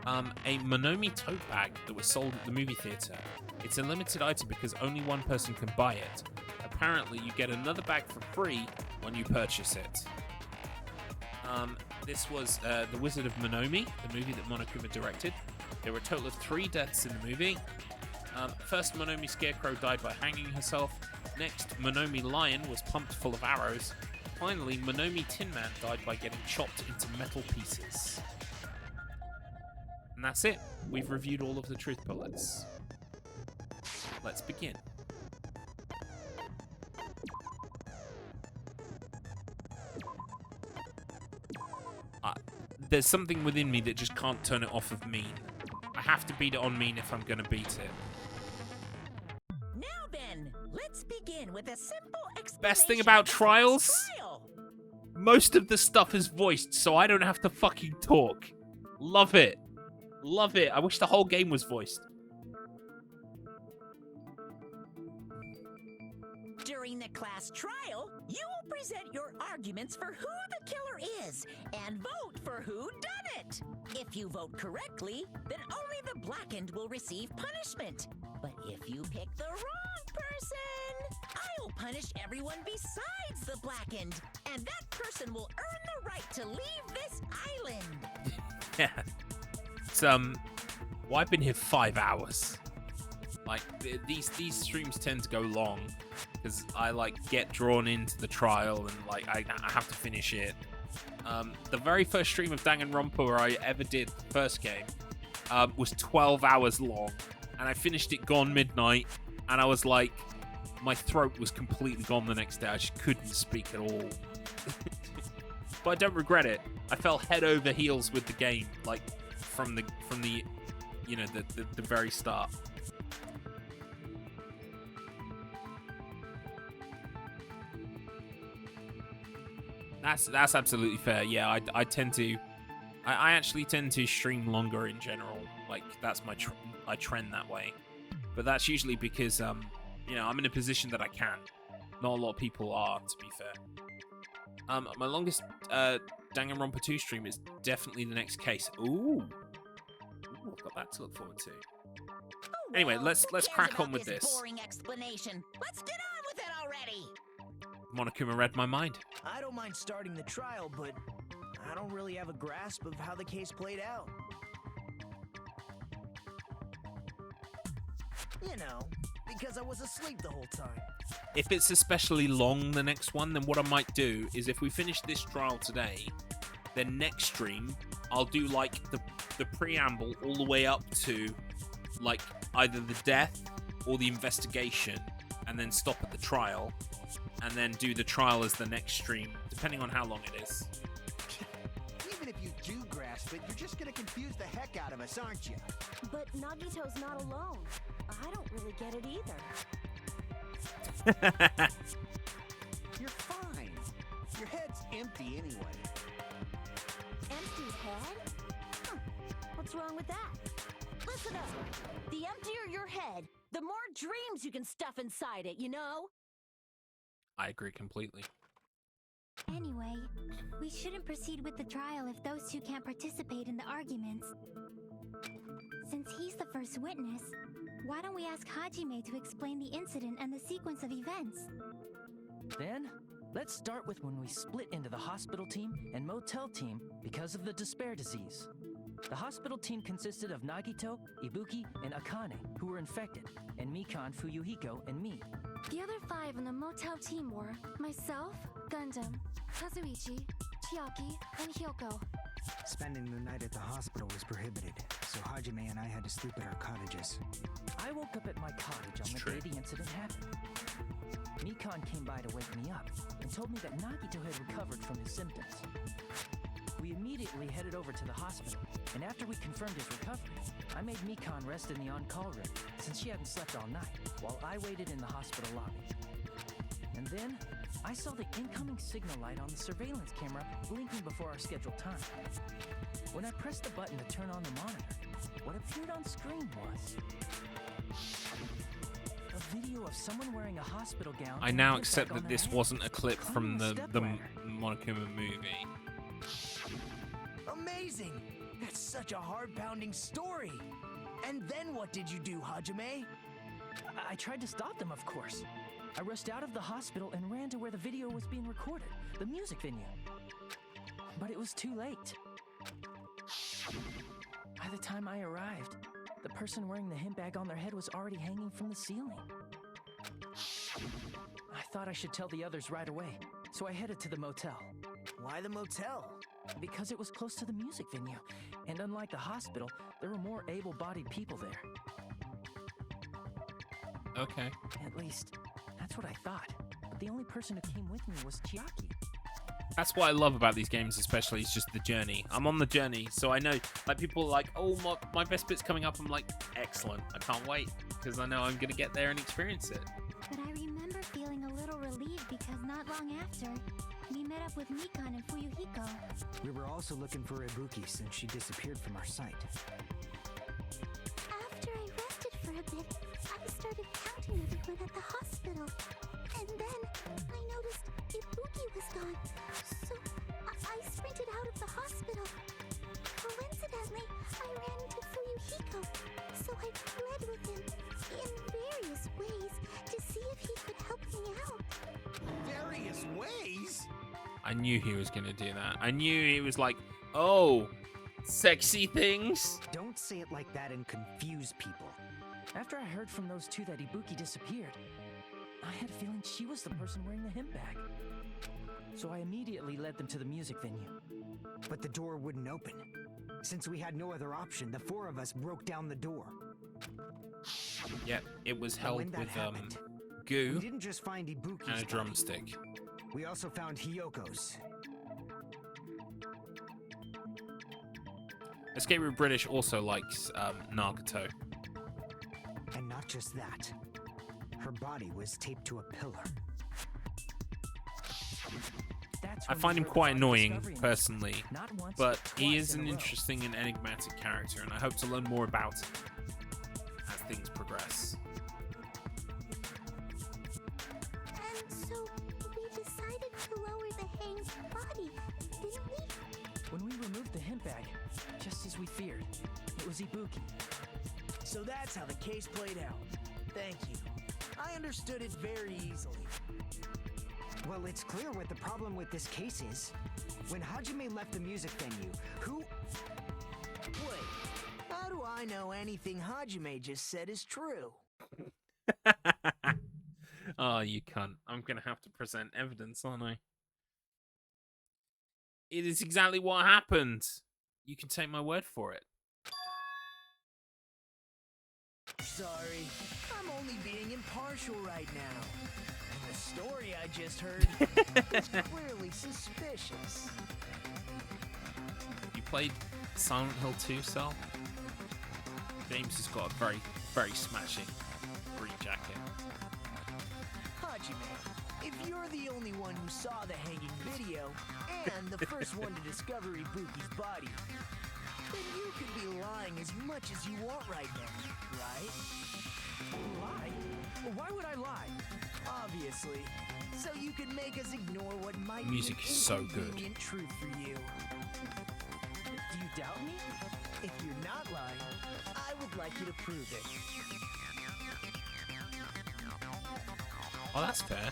A Moonomi tote bag that was sold at the movie theatre. It's a limited item because only one person can buy it. Apparently, you get another bag for free when you purchase it. This was The Wizard of Moonomi, the movie that Monokuma directed. There were a total of 3 deaths in the movie. First, Moonomi Scarecrow died by hanging herself. Next, Moonomi Lion was pumped full of arrows. Finally, Moonomi Tin Man died by getting chopped into metal pieces. And that's it. We've reviewed all of the truth bullets. Let's begin. There's something within me that just can't turn it off of mean. I have to beat it on mean if I'm going to beat it. Now then, let's begin with a simple explanation. Best thing about Trials? Most of the stuff is voiced, so I don't have to fucking talk. Love it. Love it. I wish the whole game was voiced. During the class trial, you will present your arguments for who the killer is and vote for who done it. If you vote correctly, then only the blackened will receive punishment. But if you pick the wrong person, I will punish everyone besides the blackened, and that person will earn the right to leave this island. Yeah. It's, well, I've been here 5 hours. Like, these streams tend to go long because I, get drawn into the trial and, I have to finish it. The very first stream of Danganronpa where I ever did the first game was 12 hours long, and I finished it gone midnight, and I was like, my throat was completely gone the next day. I just couldn't speak at all. But I don't regret it. I fell head over heels with the game, from the very start. That's absolutely fair. Yeah, I tend to, I actually tend to stream longer in general. Like that's my I trend that way, but that's usually because you know, I'm in a position that I can. Not a lot of people are, to be fair. My longest Danganronpa 2 stream is definitely the next case. Ooh, I've got that to look forward to. Anyway, let's crack on with this. Boring explanation. Let's get on with it already. Monokuma read my mind. I don't mind starting the trial, but I don't really have a grasp of how the case played out. You know, because I was asleep the whole time. If it's especially long, the next one, then what I might do is if we finish this trial today, then next stream, I'll do like the preamble all the way up to like either the death or the investigation, and then stop at the trial, and then do the trial as the next stream, depending on how long it is. Even if you do grasp it, you're just gonna confuse the heck out of us, aren't you? But Nagito's not alone. I don't really get it either. You're fine. Your head's empty anyway. Empty head? Huh. What's wrong with that? Listen up. The emptier your head, the more dreams you can stuff inside it, you know? I agree completely. Anyway, we shouldn't proceed with the trial if those two can't participate in the arguments. Since he's the first witness, why don't we ask Hajime to explain the incident and the sequence of events? Then, let's start with when we split into the hospital team and motel team because of the despair disease. The hospital team consisted of Nagito, Ibuki, and Akane, who were infected, and Mikan, Fuyuhiko, and me. The other 5 on the motel team were myself, Gundam, Kazuichi, Chiaki, and Hyoko. Spending the night at the hospital was prohibited, so Hajime and I had to sleep at our cottages. I woke up at my cottage on the day the incident happened. Mikan came by to wake me up and told me that Nagito had recovered from his symptoms. We immediately headed over to the hospital, and after we confirmed his recovery, I made Mikan rest in the on-call room since she hadn't slept all night, while I waited in the hospital lobby. And then, I saw the incoming signal light on the surveillance camera blinking before our scheduled time. When I pressed the button to turn on the monitor, what appeared on screen was a video of someone wearing a hospital gown. I now accept that this wasn't a clip from the Monokuma movie. Amazing! That's such a heart-pounding story! And then what did you do, Hajime? I tried to stop them, of course. I rushed out of the hospital and ran to where the video was being recorded, the music venue. But it was too late. By the time I arrived, the person wearing the hemp bag on their head was already hanging from the ceiling. I thought I should tell the others right away, so I headed to the motel. Why the motel? Because it was close to the music venue, and unlike the hospital, there were more able-bodied people there. Okay. At least, that's what I thought. But the only person who came with me was Chiaki. That's what I love about these games, especially. It's just the journey. I'm on the journey, so I know, like, people are like, oh, my best bit's coming up. I'm like, excellent. I can't wait, because I know I'm going to get there and experience it. But I remember feeling a little relieved because not long after, we met up with Mikan and Fuyuhiko. We were also looking for Ibuki since she disappeared from our sight. After I rested for a bit, I started counting everyone at the hospital. And then I noticed Ibuki was gone. So I sprinted out of the hospital. Coincidentally, I ran into Fuyuhiko. So I fled with him in various ways to see if he could help me out. Various ways? I knew he was going to do that. I knew he was like, oh, sexy things. Don't say it like that and confuse people. After I heard from those two that Ibuki disappeared, I had a feeling she was the person wearing the hemp bag. So I immediately led them to the music venue. But the door wouldn't open. Since we had no other option, the 4 of us broke down the door. Yep, it was And held when that with happened, we goo didn't just find Ibuki's and a body. drumstick. We also found Hyoko's. Escape Room British also likes Nagato. And not just that. Her body was taped to a pillar. That's I when we find him heard quite about annoying, Discovery News. personally, Not once, but he twice is in an a row. interesting and enigmatic character, and I hope to learn more about him as things progress. And so we decided to lower the Hang's body, didn't we? When we removed the hemp bag, just as we feared, it was Ibuki. So that's how the case played out. Thank you. I understood it very easily. Well, it's clear what the problem with this case is. When Hajime left the music venue, who... Wait, how do I know anything Hajime just said is true? Oh, you cunt. I'm going to have to present evidence, aren't I? It is exactly what happened. You can take my word for it. Sorry, I'm only being impartial right now. And the story I just heard is clearly suspicious. You played Silent Hill 2, Cell? James has got a very, very smashing green jacket. Hajime, if you're the only one who saw the hanging video and the first one to discover Ibuki's body, then you could be lying as much as you want right now, right? Lie? Well, why would I lie? Obviously. So you can make us ignore what might Music be is an so good. inconvenient truth for you. Do you doubt me? If you're not lying, I would like you to prove it. Oh, that's fair.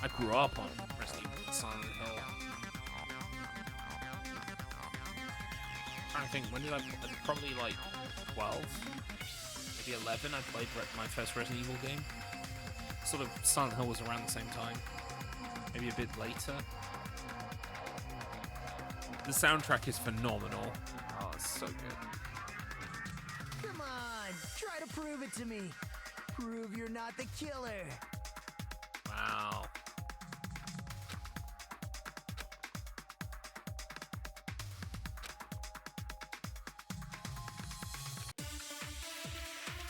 I grew up on Resident Evil Silent Hill. I think, when did I probably like 12, maybe 11, I played my first Resident Evil game. Sort of Silent Hill was around the same time, maybe a bit later. The soundtrack is phenomenal. Oh, it's so good. Come on, try to prove it to me. Prove you're not the killer. Wow.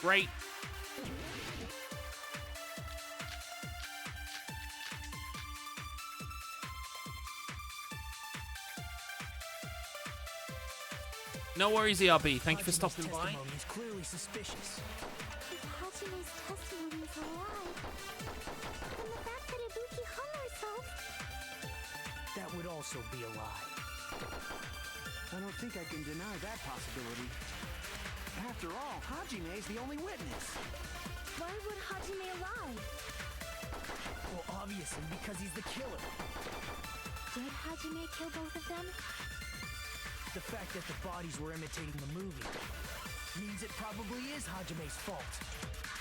Great. No worries, ERB. Thank you for Hajime's stopping by. testimony is clearly suspicious. If Hajime's testimony is a lie, then the fact that Ibuki hung herself... That would also be a lie. I don't think I can deny that possibility. After all, Hajime is the only witness. Why would Hajime lie? Well, obviously, because he's the killer. Did Hajime kill both of them? The fact that the bodies were imitating the movie means it probably is Hajime's fault.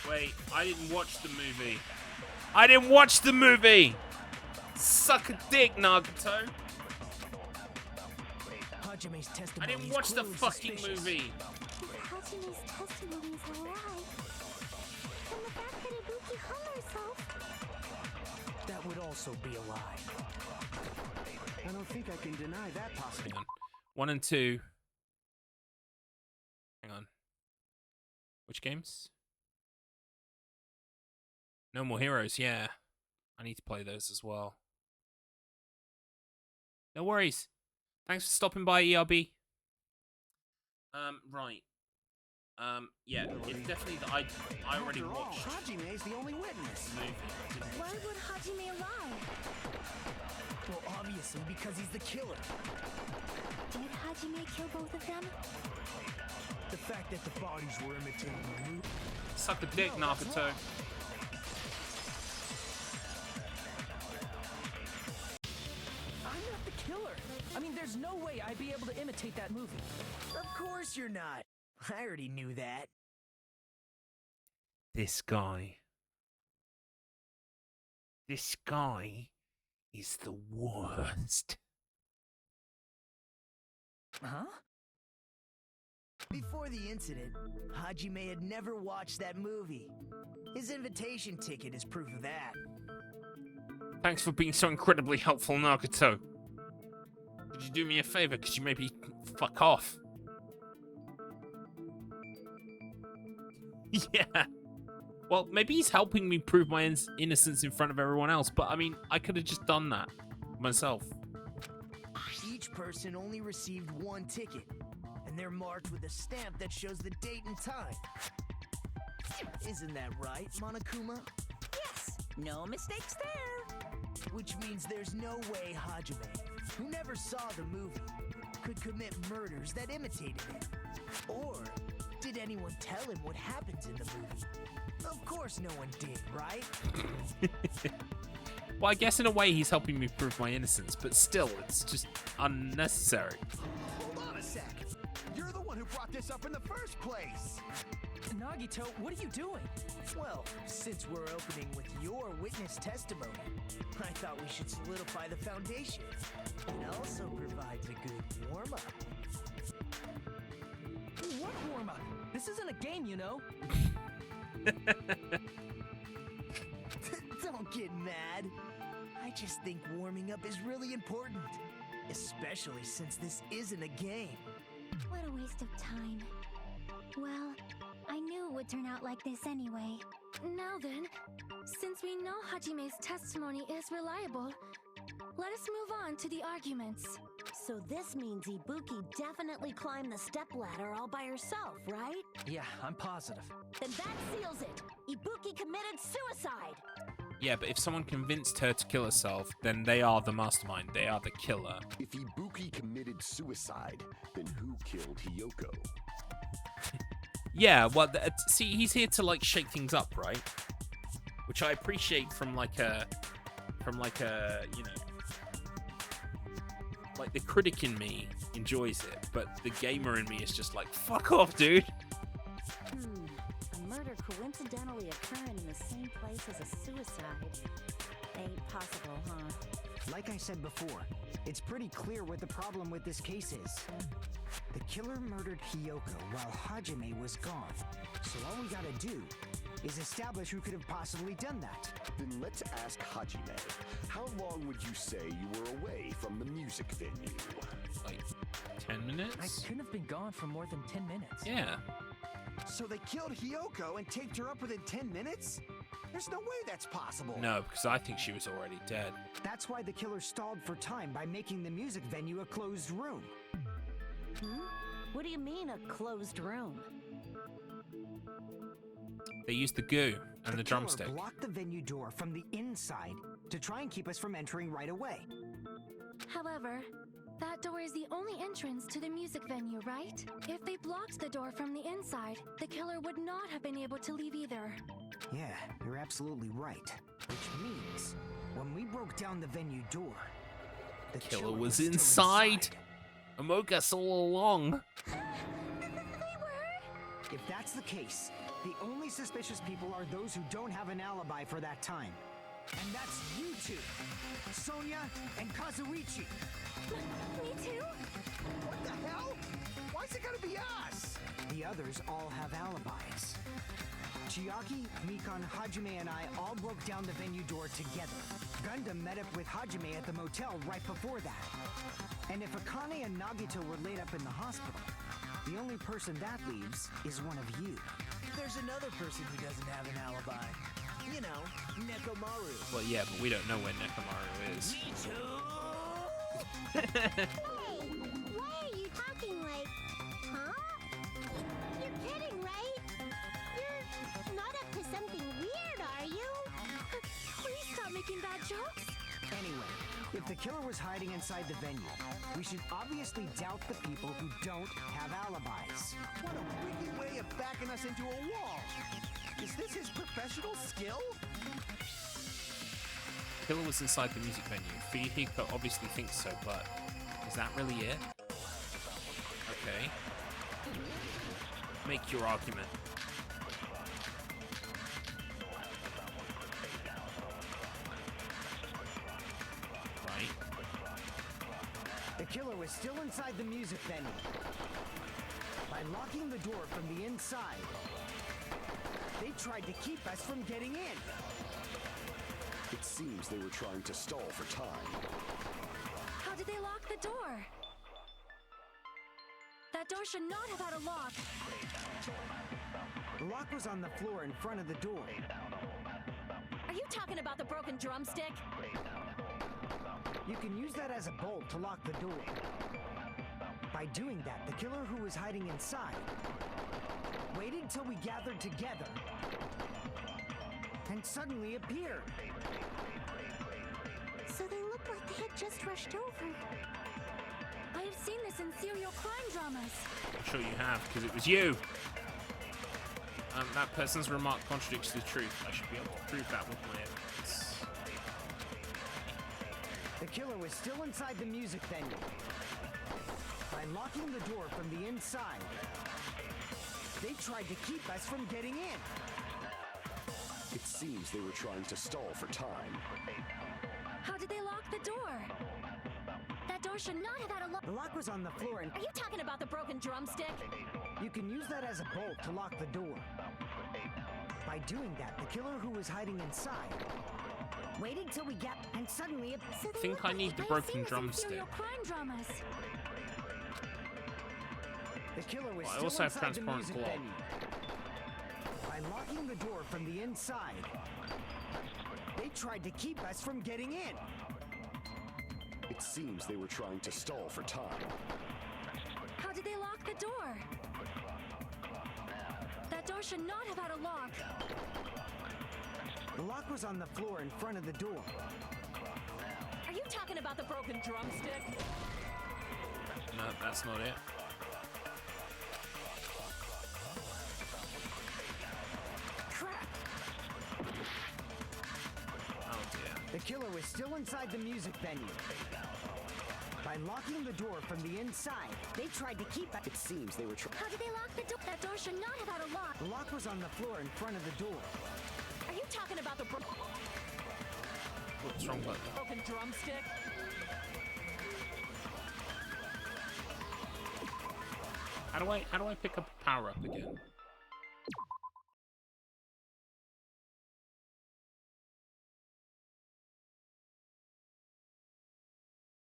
Wait, I didn't watch the movie. I didn't watch the movie! Suck a dick, Nagato. Hajime's I testimony didn't is watch the clearly fucking suspicious. movie. If Hajime's testimony is a lie, then the fact that Ibuki hung herself... That would also be a lie. I don't think I can deny that possibility. Hang on. 1 and 2. Hang on. Which games? No More Heroes, yeah. I need to play those as well. No worries. Thanks for stopping by, ERB. Right. Yeah, it's definitely that I already After all, watched Hajime is the only witness. the movie. I didn't Why watch would Hajime lie? Well, obviously, because he's the killer. Did Hajime kill both of them? The fact that the bodies were imitating the movie. Suck a dick, No, that's Nagato. wrong. I'm not the killer. I mean, there's no way I'd be able to imitate that movie. Of course you're not. I already knew that. This guy is the worst. Huh? Before the incident, Hajime had never watched that movie. His invitation ticket is proof of that. Thanks for being so incredibly helpful, Nagato. Could you do me a favor? Could you maybe fuck off? Yeah. Well, maybe he's helping me prove my innocence in front of everyone else, but I mean, I could have just done that myself. each person only received one ticket, and they're marked with a stamp that shows the date and time. Isn't that right, Monokuma? Yes, no mistakes there. Which means there's no way Hajime, who never saw the movie, could commit murders that imitated it. Or did anyone tell him what happens in the movie? Of course no one did, right? Well, I guess in a way he's helping me prove my innocence, but still, it's just unnecessary. Hold on a sec. You're the one who brought this up in the first place. Nagito, what are you doing? Well, since we're opening with your witness testimony, I thought we should solidify the foundation. It also provides a good warm-up. What warm-up? This isn't a game, you know. Don't get mad. I just think warming up is really important. Especially since this isn't a game. What a waste of time. Well, I knew it would turn out like this anyway. Now then, since we know Hajime's testimony is reliable, let us move on to the arguments. So this means Ibuki definitely climbed the stepladder all by herself, right? Yeah, I'm positive. Then that seals it. Ibuki committed suicide. Yeah, but if someone convinced her to kill herself, then they are the mastermind. They are the killer. If Ibuki committed suicide, then who killed Hiyoko? Yeah, well, see, he's here to like shake things up, right? Which I appreciate from like a, you know, like the critic in me enjoys it, but the gamer in me is just like, fuck off, dude. A murder coincidentally occurring in the same place as a suicide. Ain't possible, huh? Like I said before, it's pretty clear what the problem with this case is. The killer murdered Hiyoko while Hajime was gone. So all we gotta do is establish who could have possibly done that. Then let's ask Hajime. How long would you say you were away from the music venue? Like 10 minutes? I couldn't have been gone for more than 10 minutes. Yeah. So they killed Hiyoko and taped her up within 10 minutes? There's no way that's possible. No, because I think she was already dead. That's why the killer stalled for time by making the music venue a closed room. What do you mean, a closed room? They used the goo and the drumstick. Killer blocked the venue door from the inside to try and keep us from entering right away. However, that door is the only entrance to the music venue, right? If they blocked the door from the inside, the killer would not have been able to leave either. Yeah, you're absolutely right. Which means, when we broke down the venue door, the Killer was still inside. Among us all along. If that's the case, the only suspicious people are those who don't have an alibi for that time. And that's you two, Sonia and Kazuichi. Me too? What the hell? Why's it gotta be us? The others all have alibis. Chiaki, Mikan, Hajime, and I all broke down the venue door together. Gundam met up with Hajime at the motel right before that. And if Akane and Nagito were laid up in the hospital, the only person that leaves is one of you. There's another person who doesn't have an alibi. You know, Nekomaru. Well, yeah, but we don't know where Nekomaru is. Me too! Hey, why are you talking like, huh? You're kidding, right? You're not up to something weird, are you? Please stop making bad jokes. Anyway, if the killer was hiding inside the venue, we should obviously doubt the people who don't have alibis. What a wicked way of backing us into a wall. Is this his professional skill? Killer was inside the music venue. Fuyuhiko obviously thinks so, but is that really it? Okay. Make your argument. Right. The killer was still inside the music venue. By locking the door from the inside, they tried to keep us from getting in. It seems they were trying to stall for time. How did they lock the door? That door should not have had a lock. The lock was on the floor in front of the door. Are you talking about the broken drumstick? You can use that as a bolt to lock the door. By doing that, the killer who was hiding inside waited till we gathered together and suddenly appeared. So they look like they had just rushed over. I have seen this in serial crime dramas. I'm sure you have, because it was you. That person's remark contradicts the truth. I should be able to prove that with my evidence. The killer was still inside the music venue. By locking the door from the inside, they tried to keep us from getting in. It seems they were trying to stall for time. How did they lock the door? That door should not have had a lock. The lock was on the floor and... Are you talking about the broken drumstick? You can use that as a bolt to lock the door. By doing that, the killer who was hiding inside waited till we got... and suddenly... So I think I need the broken drumstick. Serial crime dramas. The killer was I still also have inside the transparent music glob. venue. By locking the door from the inside, they tried to keep us from getting in. It seems they were trying to stall for time. How did they lock the door? That door should not have had a lock. The lock was on the floor in front of the door. Are you talking about the broken drumstick? No, that's not it. Crap! Oh dear. The killer was still inside the music venue. By locking the door from the inside, they tried to keep us. It seems they were trying. How did they lock the door? That door should not have had a lock. The lock was on the floor in front of the door. Are you talking about the What's wrong with that? broken drumstick? How do I pick up a power up again?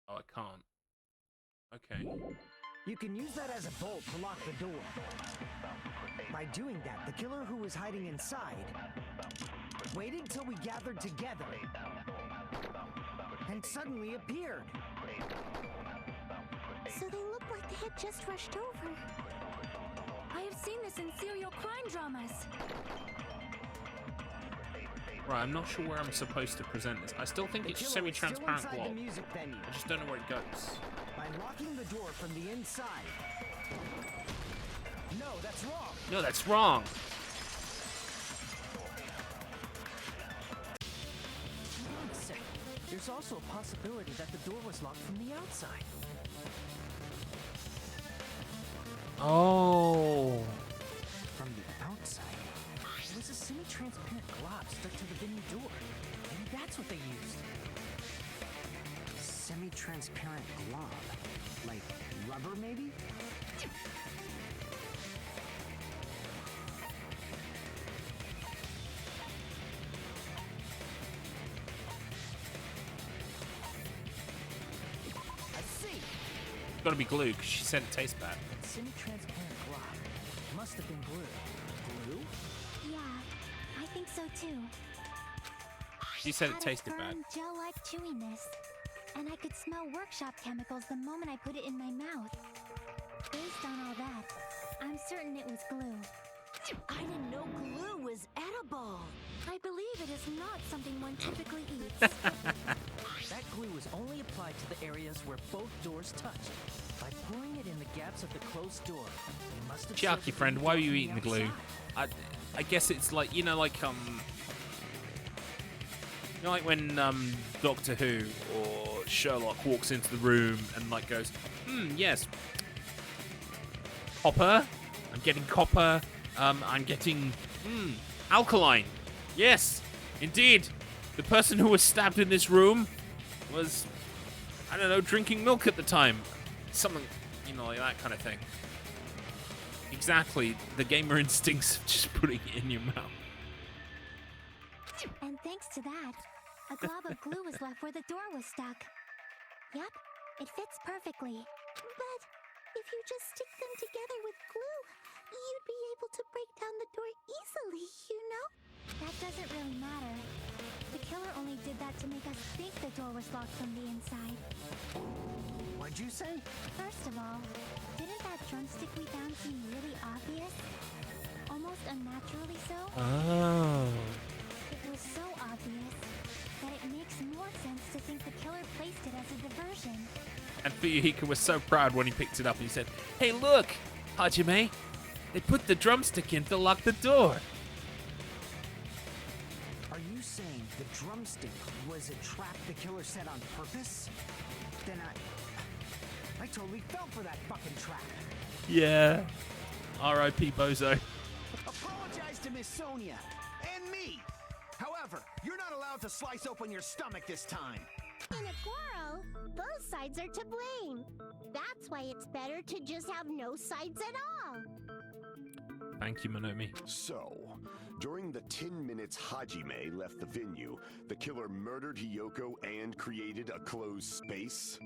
Oh, I can't. Okay. You can use that as a bolt to lock the door. By doing that, the killer who was hiding inside waited till we gathered together and suddenly appeared. So they look like they had just rushed over. I have seen this in serial crime dramas. Right, I'm not sure where I'm supposed to present this. I still think The it's killer was semi-transparent still inside glob. the music venue. I just don't know where it goes. By locking the door from the inside. No, that's wrong. No, that's wrong. Hang on a sec. There's also a possibility that the door was locked from the outside. Oh. From the outside? It was a semi-transparent glob stuck to the venue door. Maybe that's what they used. Semi-transparent glob. Like rubber, maybe? I see. It's gotta be glue, because she said it tastes bad. That semi-transparent glob must have been glue. Glue? Yeah, I think so too. She said it Had tasted a bad. firm, gel-like chewiness, and I could smell workshop chemicals the moment I put it in my mouth. Based on all that, I'm certain it was glue. I didn't know glue was edible. I believe it is not something one typically eats. That glue was only applied to the areas where both doors touched. By pouring it in the gaps of the closed door, they must have sealed Chiaki the friend, venue why were door you from eating the glue? outside. I guess it's like, you know, like when Doctor Who or Sherlock walks into the room and like goes, yes, copper. I'm getting copper. I'm getting alkaline. Yes, indeed. The person who was stabbed in this room was, I don't know, drinking milk at the time. Something, you know, like that kind of thing. Exactly, the gamer instincts of just putting it in your mouth. And thanks to that, a glob of glue was left where the door was stuck. Yep, it fits perfectly. But if you just stick them together with glue, you'd be able to break down the door easily, you know? That doesn't really matter. The killer only did that to make us think the door was locked from the inside. What'd you say? First of all, didn't that drumstick we found seem really obvious? Almost unnaturally so? Oh. It was so obvious that it makes more sense to think the killer placed it as a diversion. And Fuyuhiko was so proud when he picked it up. He said, "Hey, look, Hajime, they put the drumstick in to lock the door." Are you saying the drumstick was a trap the killer set on purpose? Then I totally fell for that fucking trap. Yeah. R.I.P. Bozo. Apologize to Miss Sonia and me. However, you're not allowed to slice open your stomach this time. In a quarrel, both sides are to blame. That's why it's better to just have no sides at all. Thank you, Moonomi. So, during the 10 minutes Hajime left the venue, the killer murdered Hiyoko and created a closed space?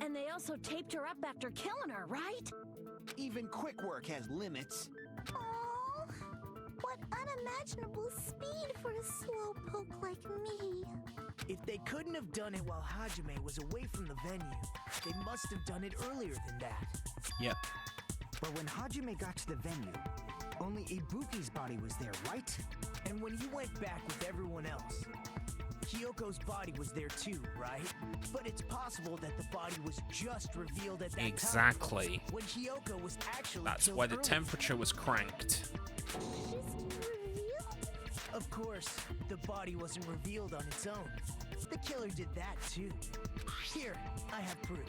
And they also taped her up after killing her, right? Even quick work has limits. Oh, what unimaginable speed for a slowpoke like me. If they couldn't have done it while Hajime was away from the venue, they must have done it earlier than that. Yep. But when Hajime got to the venue, only Ibuki's body was there, right? And when you went back with everyone else, Hiyoko's body was there too, right? But it's possible that the body was just revealed at that Exactly. time when Hiyoko was actually That's killed why the earlier. temperature was cranked. Of course, the body wasn't revealed on its own. The killer did that too. Here, I have proof.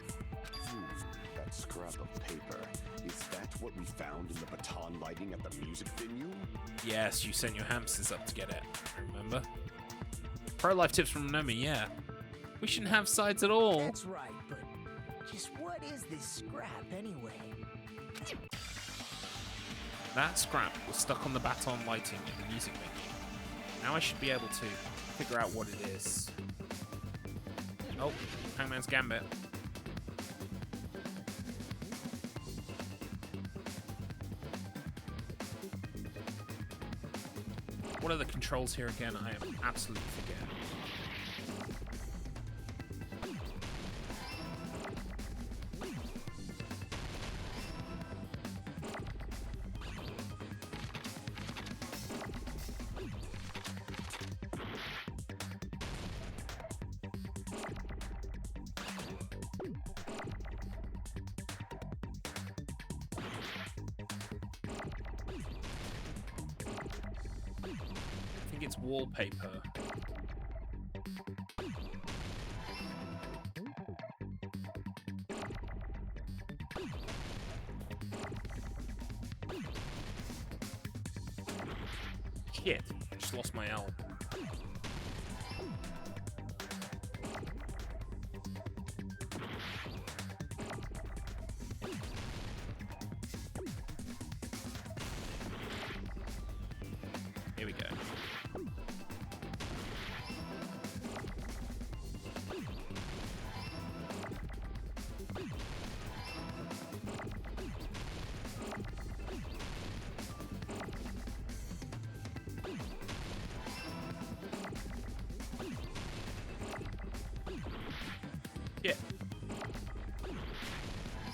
That scrap of paper. Is that what we found in the baton lighting at the music venue? Yes, you sent your hamsters up to get it. Remember? Pro life tips from Moonomi, yeah. We shouldn't have sides at all. That's right, but just what is this scrap anyway? That scrap was stuck on the baton lighting in the music venue. Now I should be able to figure out what it is. Oh, Hangman's Gambit. What are the controls here again? I am absolutely forgetting. I think it's wallpaper. Shit, I just lost my L. Here we go. Yeah.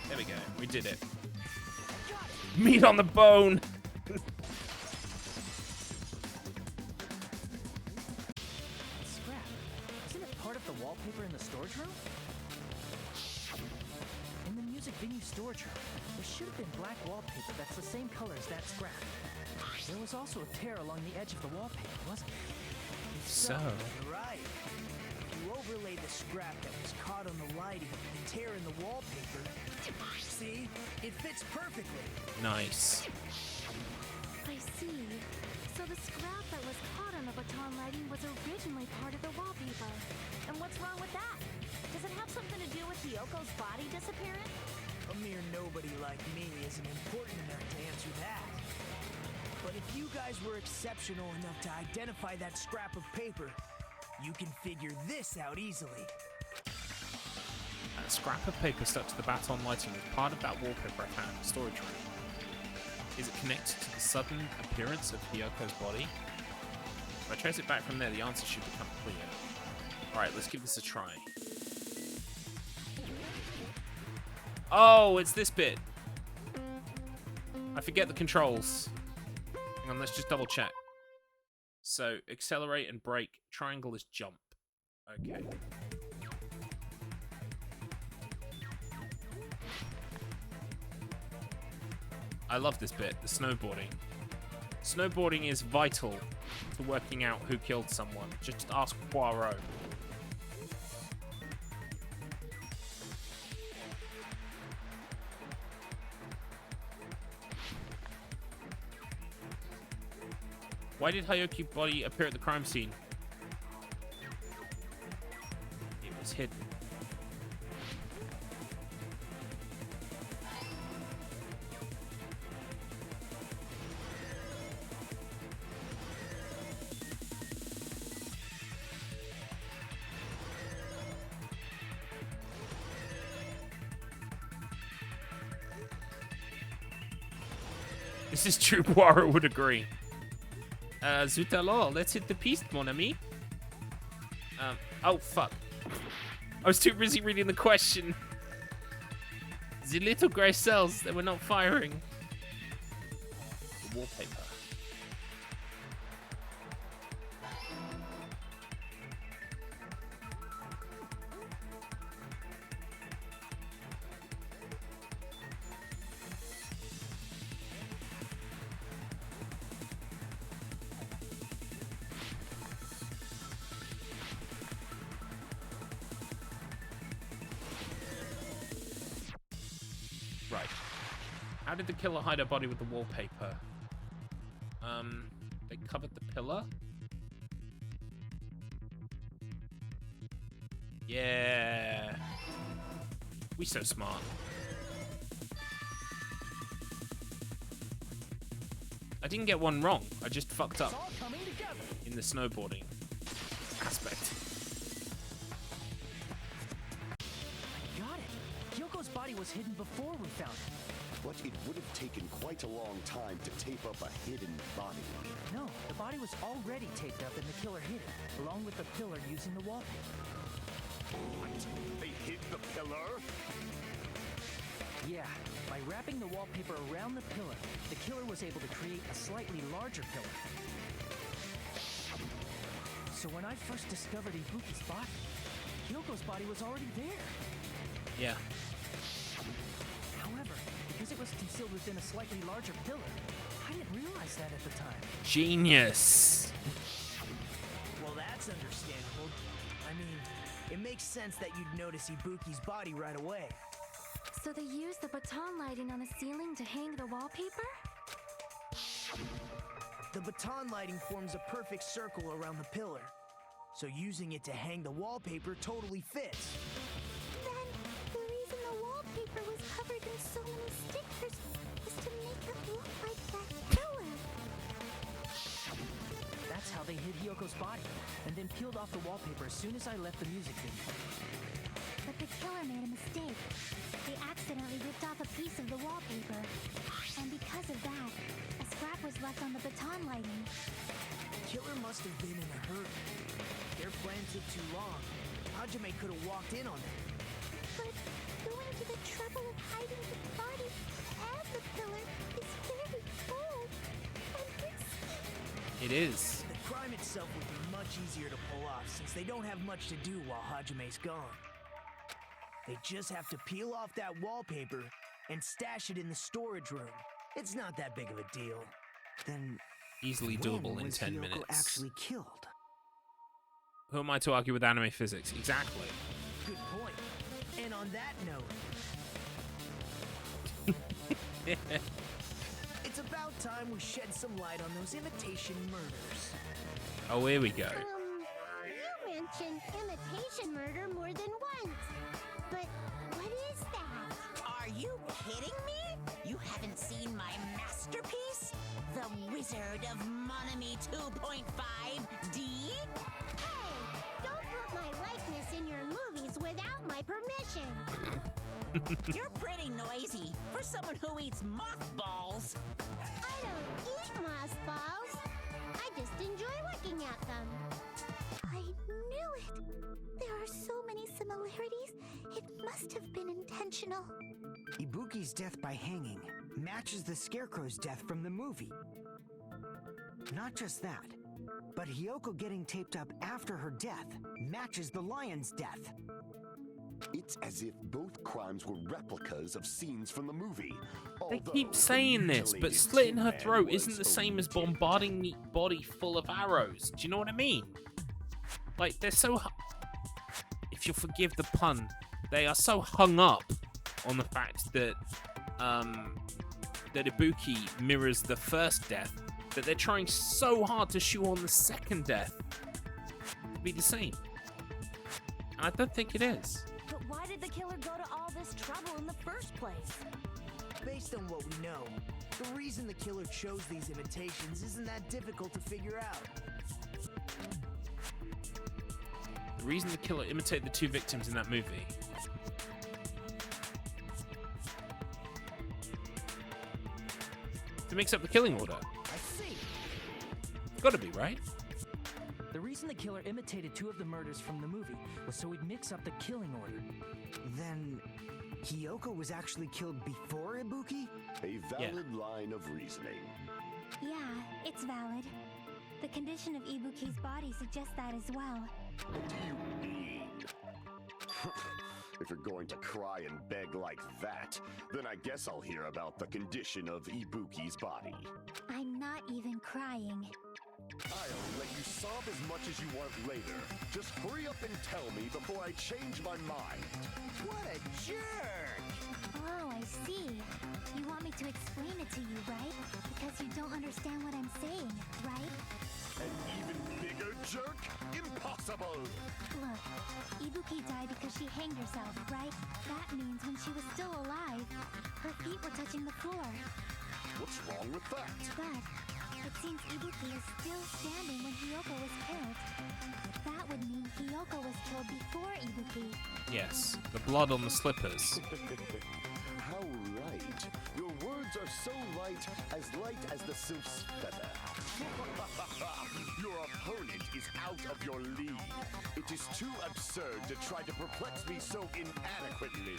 There we go. We did it. Meat on the bone. Scrap. Isn't it part of the wallpaper in the storage room? In the music venue storage room, there should have been black wallpaper that's the same color as that scrap. There was also a tear along the edge of the wallpaper, wasn't there? So. Right. If you overlay the scrap that was caught on the lighting and the tear in the wallpaper, see? It fits perfectly. Nice. I see. So the scrap that was caught on the baton lighting was originally part of the wallpaper. And what's wrong with that? Does it have something to do with Hiyoko's body disappearance? A mere nobody like me isn't important enough to answer that. But if you guys were exceptional enough to identify that scrap of paper, you can figure this out easily. That scrap of paper stuck to the baton lighting was part of that wallpaper I found in the storage room. Is it connected to the sudden appearance of Hiyoko's body? If I trace it back from there, the answer should become clear. Alright, let's give this a try. Oh, it's this bit. I forget the controls. Hang on, let's just double check. So, accelerate and brake. Triangle is jump. Okay. I love this bit, the snowboarding. Snowboarding is vital to working out who killed someone. Just ask Poirot. Why did Hayoki's body appear at the crime scene? It was hidden. This is true, Poirot would agree. Zut alors, let's hit the piste, mon ami. Oh, fuck. I was too busy reading the question. The little grey cells, they were not firing. The wallpaper. Right. How did the killer hide her body with the wallpaper? They covered the pillar? Yeah. We so smart. I didn't get one wrong. I just fucked up in the snowboarding aspect. Got it. Yoko's body was hidden before we found it. But it would have taken quite a long time to tape up a hidden body. No, the body was already taped up and the killer hid it, along with the pillar using the wallpaper. What? They hid the pillar? Yeah, by wrapping the wallpaper around the pillar, the killer was able to create a slightly larger pillar. So when I first discovered Ibuki's body, Kyoko's body was already there. Yeah. However, because it was concealed within a slightly larger pillar, I didn't realize that at the time. Genius. Well, that's understandable. I mean, it makes sense that you'd notice Ibuki's body right away. So they used the baton lighting on the ceiling to hang the wallpaper? The baton lighting forms a perfect circle around the pillar, so using it to hang the wallpaper totally fits. Then, the reason the wallpaper was covered in so many stickers was to make it look like that pillar. That's how they hid Hyoko's body, and then peeled off the wallpaper as soon as I left the music venue. But the killer made a mistake. They accidentally ripped off a piece of the wallpaper. And because of that, a scrap was left on the baton lighting. The killer must have been in a hurry. Their plan took too long. Hajime could have walked in on them. But going to the trouble of hiding the body and the pillar is very bold and risky. It is. The crime itself would be much easier to pull off since they don't have much to do while Hajime's gone. They just have to peel off that wallpaper and stash it in the storage room. It's not that big of a deal. Then Easily doable in 10 minutes. Actually killed. Who am I to argue with anime physics? Exactly. Good point. And on that note, it's about time we shed some light on those imitation murders. Oh, here we go. You mentioned imitation murder more than once. But what is that? Are you kidding me? You haven't seen my masterpiece? The Wizard of Moonomi 2.5D? Hey, don't put my likeness in your movies without my permission. You're pretty noisy for someone who eats mothballs. I don't eat mothballs. I just enjoy looking at them. I knew it. similarities, it must have been intentional. Ibuki's death by hanging matches the Scarecrow's death from the movie. Not just that, but Hiyoko getting taped up after her death matches the lion's death. It's as if both crimes were replicas of scenes from the movie. They keep saying this, but slitting her throat isn't the same as bombarding the body full of arrows. Do you know what I mean? Like, they're so... If you'll forgive the pun, they are so hung up on the fact that that Ibuki mirrors the first death that they're trying so hard to shoehorn the second death to be the same. And I don't think it is. But why did the killer go to all this trouble in the first place? Based on what we know, the reason the killer chose these imitations isn't that difficult to figure out. The reason the killer imitated the two victims in that movie. To mix up the killing order. I see. Gotta be, right? The reason the killer imitated two of the murders from the movie was so he'd mix up the killing order. Then Hiyoko was actually killed before Ibuki? A valid line of reasoning. Yeah, it's valid. The condition of Ibuki's body suggests that as well. What do you mean? If you're going to cry and beg like that, then I guess I'll hear about the condition of Ibuki's body. I'm not even crying. I'll let you sob as much as you want later. Just hurry up and tell me before I change my mind. What a jerk! Oh, I see. You want me to explain it to you, right? Because you don't understand what I'm saying, right? An even bigger jerk? Impossible! Look, Ibuki died because she hanged herself, right? That means when she was still alive, her feet were touching the floor. What's wrong with that? But it seems Ibuki is still standing when Hiyoko was killed. That would mean Hiyoko was killed before Ibuki. Yes, the blood on the slippers. How right. Your words are so light as the sylph's feather. Your opponent is out of your league. It is too absurd to try to perplex me so inadequately.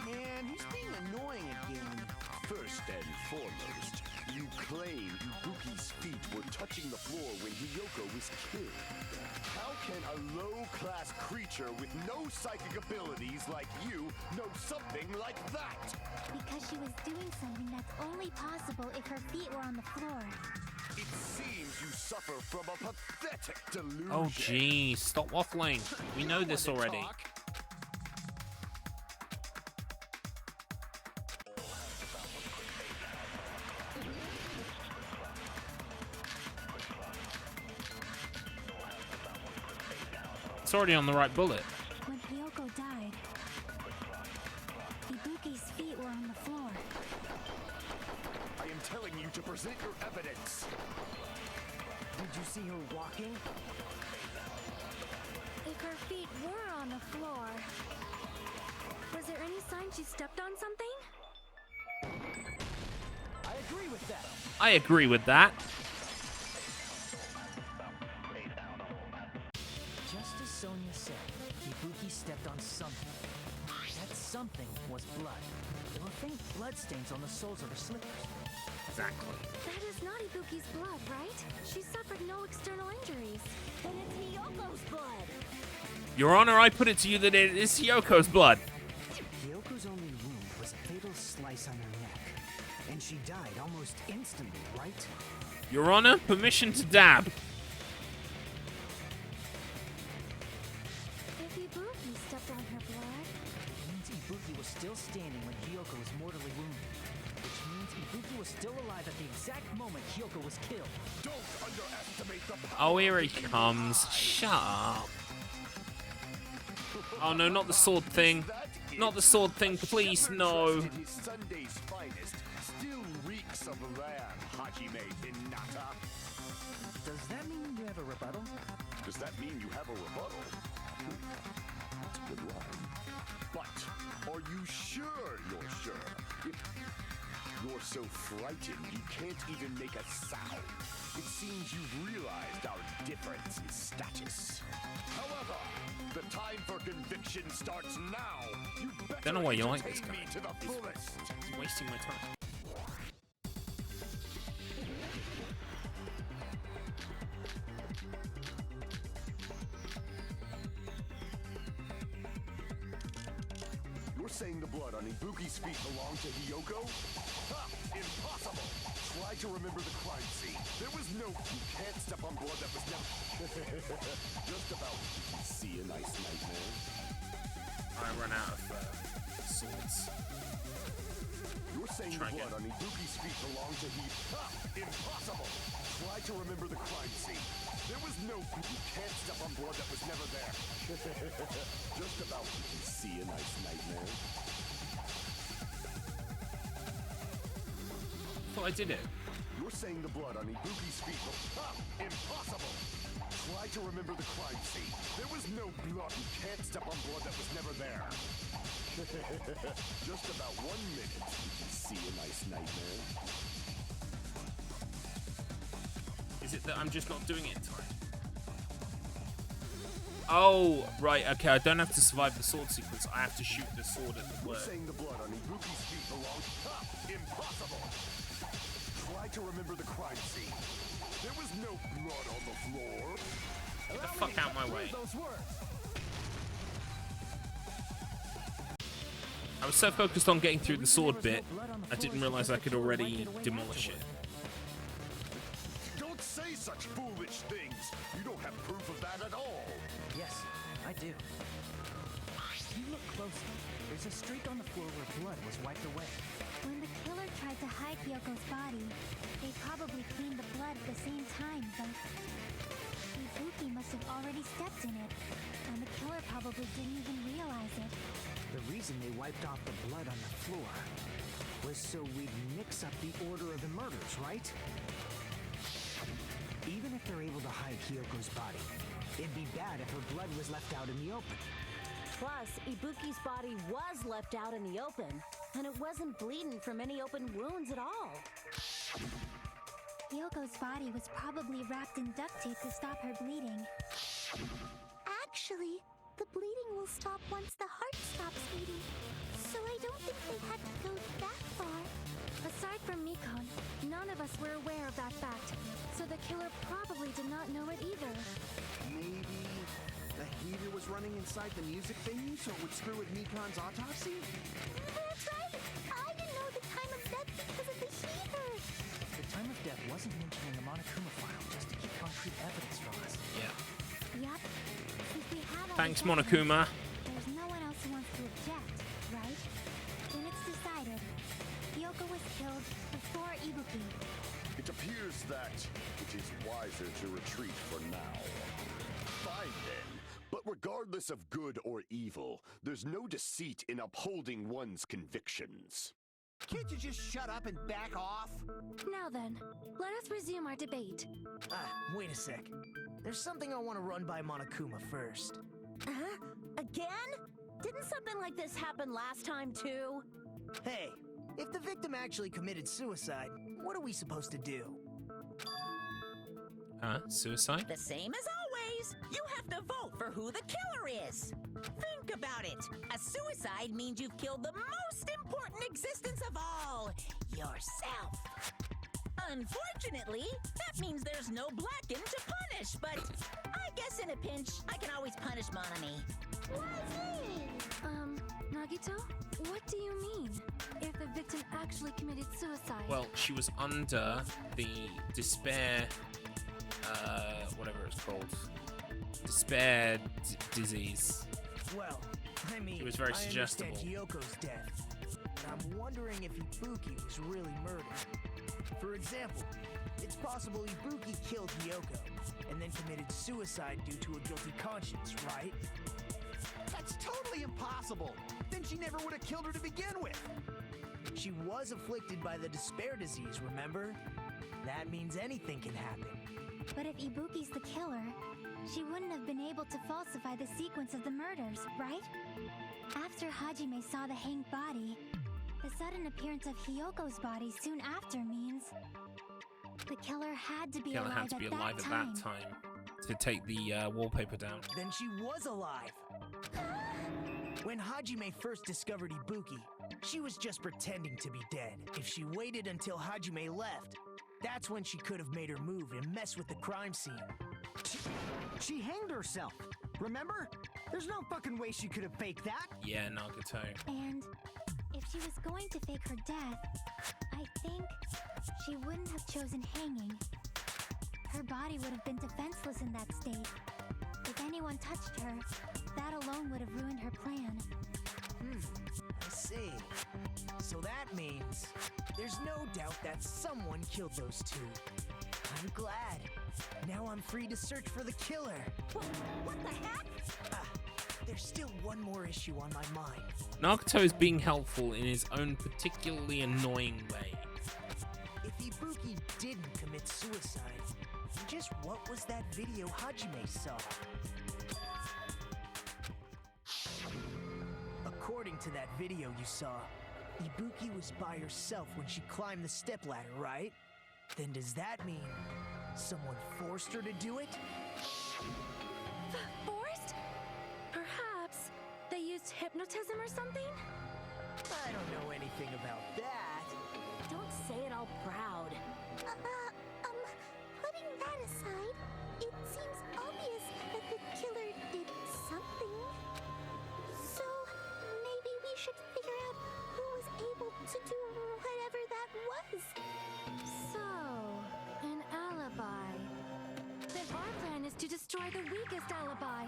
Man, he's being annoying again. First and foremost, you claim Ibuki's feet were touching the floor when Hiyoko was killed. How can a low-class creature with no psychic abilities like you know something like that? Because she was doing something that's only possible if her feet were on the floor. It seems you suffer from a pathetic delusion. Oh, geez, stop waffling. We know this already. It's already on the right bullet. When Hiyoko died, Ibuki's feet were on the floor. I am telling you to present your evidence. Did you see her walking? If her feet were on the floor, was there any sign she stepped on something? I agree with that. I agree with that. Just as Sonia said, Ibuki stepped on something. That something was blood. There were faint bloodstains on the soles of her slippers. Exactly. That is not Ibuki's blood, right? She suffered no external injuries. Then it's Hiyoko's blood. Your Honor, I put it to you that it is Hiyoko's blood. Hiyoko's only wound was a fatal slice on her neck, and she died almost instantly, right? Your Honor, permission to dab. If Ibuki stepped on her blood, It means Ibuki was still standing when Hiyoko was mortally wounded. Which means Ibuki was still alive at the exact moment Hiyoko was killed. Don't underestimate the power. Oh, here he comes. Shut up. Oh, no, not the sword thing. Not the sword thing, please, no. His Sunday's finest still reeks of lamb, Hajime Hinata. Does that mean you have a rebuttal? Does that mean you have a rebuttal? That's a good line. But are you sure you're sure? If you're so frightened you can't even make a sound, it seems you've realized our difference in status. However, The time for conviction starts now. You better Don't know why you like this entertain guy. me to the fullest. He's wasting my time. You're saying the blood on Ibuki's feet belonged to Hiyoko? Ha! Impossible! Try to remember the crime scene. There was no... You can't step on blood that was never... Just about... See a nice nightmare? I run out of swords. You're saying the blood on Ibuki's feet belonged to Ha! Impossible! Try to remember the crime scene. There was no... You can't step on blood that was never there. Just about... See a nice nightmare? Thought I did it. You're saying the blood on Ibuki's feet... Ha! Impossible! Try to remember the crime scene. There was no blood. You can't step on blood that was never there. Just about 1 minute. See a nice nightmare? Is it that I'm just not doing it in time? Oh, right, okay, I don't have to survive the sword sequence. I have to shoot the sword at the You're word. saying the blood on Ibuki's feet belongs... Ha! Impossible! Try to remember the crime scene. There was no blood on the floor. Get the fuck out my way. I was so focused on getting through the sword bit, I didn't realize I could already demolish it. Don't say such foolish things. You don't have proof of that at all. Yes, I do. You look closely. There's a streak on the floor where blood was wiped away. When the killer tried to hide Hyoko's body, they probably cleaned the blood at the same time, but Ibuki must have already stepped in it, and the killer probably didn't even realize it. The reason they wiped off the blood on the floor was so we'd mix up the order of the murders, right? Even if they're able to hide Hyoko's body, it'd be bad if her blood was left out in the open. Plus, Ibuki's body was left out in the open, and it wasn't bleeding from any open wounds at all. Hyoko's body was probably wrapped in duct tape to stop her bleeding. Actually, the bleeding will stop once the heart stops beating, so I don't think they had to go that far. Aside from Mikon, none of us were aware of that fact, so the killer probably did not know it either. Maybe the heater was running inside the music venue so it would screw with Mikon's autopsy? That's right! I didn't know the time of death because of the heater! The time of death wasn't mentioned in the Monokuma file just to keep concrete evidence from us. Yeah. Yup. Since we have all Thanks, the evidence, Monokuma. there's no one else who wants to object, right? Then it's decided. Hyoko was killed before Ibuki. It appears that it is wiser to retreat for now. Fine then. But regardless of good or evil, there's no deceit in upholding one's convictions. Can't you just shut up and back off? Now then, let us resume our debate. Wait a sec. There's something I want to run by Monokuma first. Huh? Again? Didn't something like this happen last time too? Hey, if the victim actually committed suicide, what are we supposed to do? Huh? Suicide? The same as always. You have to vote for who the killer is. Think about it. A suicide means you've killed the most important existence of all, yourself. Unfortunately, that means there's no Blacken to punish, but I guess in a pinch, I can always punish Moonomi. Nagito, what do you mean? If the victim actually committed suicide? Well, she was under the despair, whatever it's called, despair disease. Well, I mean, It was very I suggestible. understand Hyoko's death. I'm wondering if Ibuki was really murdered. For example, it's possible Ibuki killed Hyoko and then committed suicide due to a guilty conscience, right? That's totally impossible. Then she never would have killed her to begin with. She was afflicted by the despair disease, remember? That means anything can happen. But if Ibuki's the killer, she wouldn't have been able to falsify the sequence of the murders, right? After Hajime saw the hanged body, the sudden appearance of Hyoko's body soon after means the killer had to be Killer alive had to be at alive that at time. that time. to take the wallpaper down. Then she was alive. When Hajime first discovered Ibuki, she was just pretending to be dead. If she waited until Hajime left, that's when she could have made her move and mess with the crime scene. She hanged herself, remember? There's no fucking way she could have faked that. Yeah, Nagato. And if she was going to fake her death, I think she wouldn't have chosen hanging. Her body would have been defenseless in that state. If anyone touched her, that alone would have ruined her plan. I see. So that means there's no doubt that someone killed those two. I'm glad. Now I'm free to search for the killer. What the heck? There's still one more issue on my mind. Nagato is being helpful in his own particularly annoying way. If Ibuki didn't commit suicide, just what was that video Hajime saw? According to that video you saw, Ibuki was by herself when she climbed the stepladder, right? Then does that mean someone forced her to do it? Forced? Perhaps they used hypnotism or something? I don't know anything about that. Don't say it all proud. Putting that aside, it seems obvious that the killer did something. So maybe we should figure out who was able to do whatever that was. So, an alibi. Then our plan is to destroy the weakest alibi.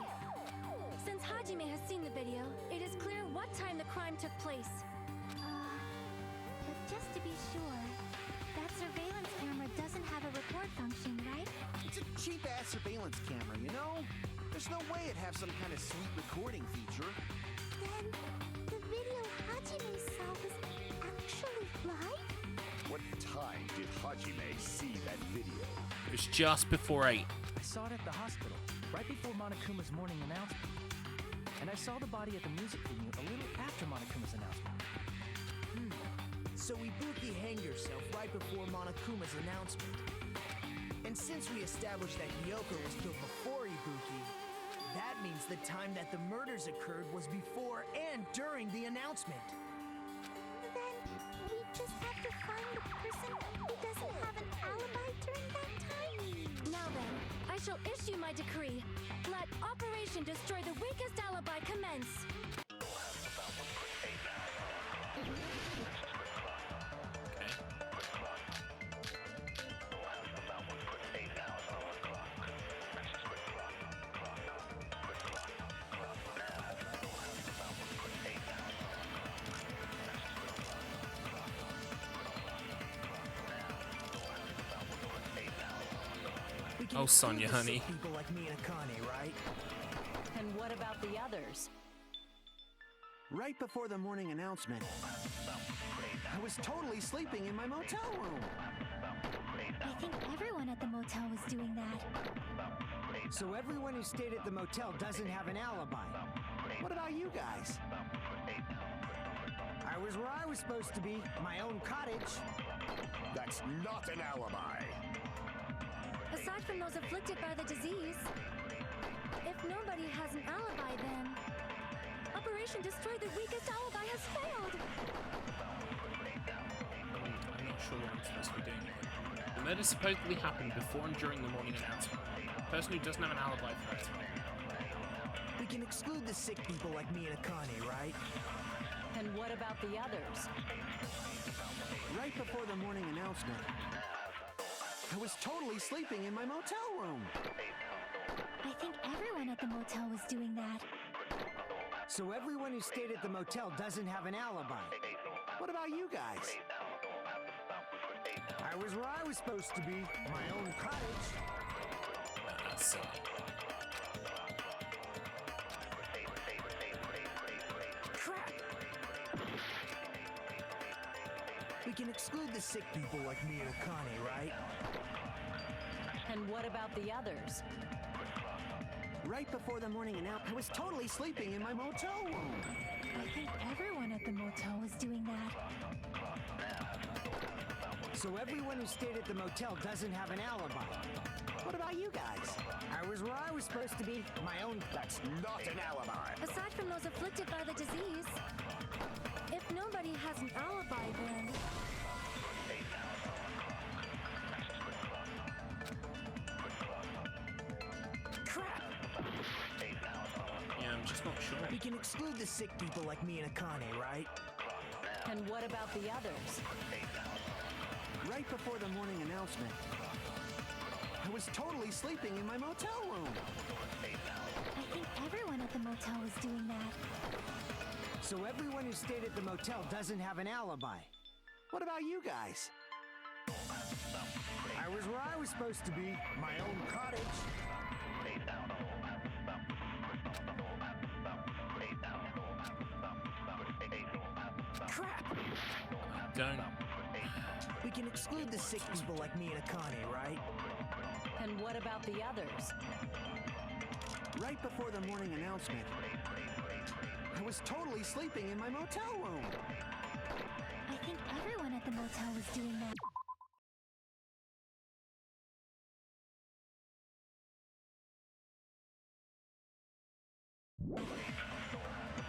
Since Hajime has seen the video, it is clear what time the crime took place. But just to be sure, that surveillance camera doesn't have a record function, right? It's a cheap-ass surveillance camera, you know? There's no way it'd have some kind of sweet recording feature. Then the video Hajime saw was actually live? What time did Hajime see that video? It was just before 8. I saw it at the hospital, right before Monokuma's morning announcement. And I saw the body at the music venue a little after Monokuma's announcement. So Ibuki hanged herself right before Monokuma's announcement. And since we established that Yoko was killed before Ibuki, that means the time that the murders occurred was before and during the announcement. Then we just have to find the person who doesn't have an alibi during that time. Now then, I shall issue my decree. Let Operation Destroy the Weakest Alibi commence. Oh, Sonya, honey. People like me and Akane, right? And what about the others? Right before the morning announcement, I was totally sleeping in my motel room. I think everyone at the motel was doing that. So everyone who stayed at the motel doesn't have an alibi. What about you guys? I was where I was supposed to be, my own cottage. That's not an alibi. Aside from those afflicted by the disease, if nobody has an alibi, then Operation Destroy the Weakest Alibi has failed. I'm not sure what I'm supposed to be doing here. The murder supposedly happened before and during the morning announcement. The person who doesn't have an alibi for that time. We can exclude the sick people like me and Akane, right? And what about the others? Right before the morning announcement, I was totally sleeping in my motel room. I think everyone at the motel was doing that. So everyone who stayed at the motel doesn't have an alibi. What about you guys? I was where I was supposed to be, my own cottage. That's silly. Crap! We can exclude the sick people like me and Akane, right? And what about the others? Right before the morning announcement, I was totally sleeping in my motel room. I think everyone at the motel was doing that. So everyone who stayed at the motel doesn't have an alibi. What about you guys? I was where I was supposed to be. My own... That's not an alibi. Aside from those afflicted by the disease, if nobody has an alibi, then... Crap! Yeah, I'm just not sure. We can exclude the sick people like me and Akane, right? And what about the others? Right before the morning announcement, I was totally sleeping in my motel room. I think everyone at the motel was doing that. So everyone who stayed at the motel doesn't have an alibi. What about you guys? I was where I was supposed to be, my own cottage. Crap! Don't. We can exclude the sick people like me and Akane, right? And what about the others? Right before the morning announcement, I was totally sleeping in my motel room. I think everyone at the motel was doing that.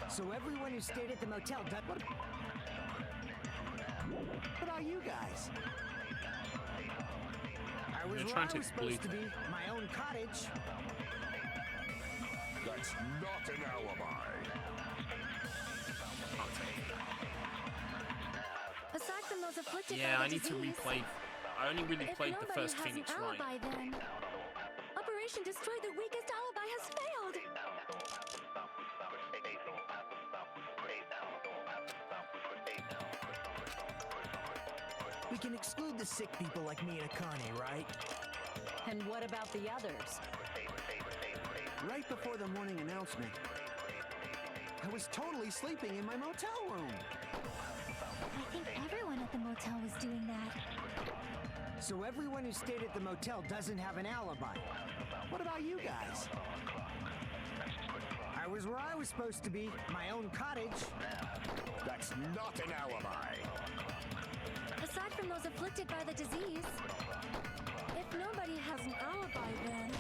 So everyone who stayed at the motel does... What about you guys? I was where I was supposed to be, my own cottage. That's not an alibi. Aside from those afflicted Yeah, by I the need to disease, replay. I only really if played the nobody first has Phoenix an Wright. alibi, then Operation Destroy the Weakest Alibi has failed. We can exclude the sick people like me and Akane, right? And what about the others? Right before the morning announcement, I was totally sleeping in my motel room. I think everyone at the motel was doing that. So everyone who stayed at the motel doesn't have an alibi. What about you guys? I was where I was supposed to be, my own cottage. That's not an alibi. Aside from those afflicted by the disease, if nobody has an alibi, then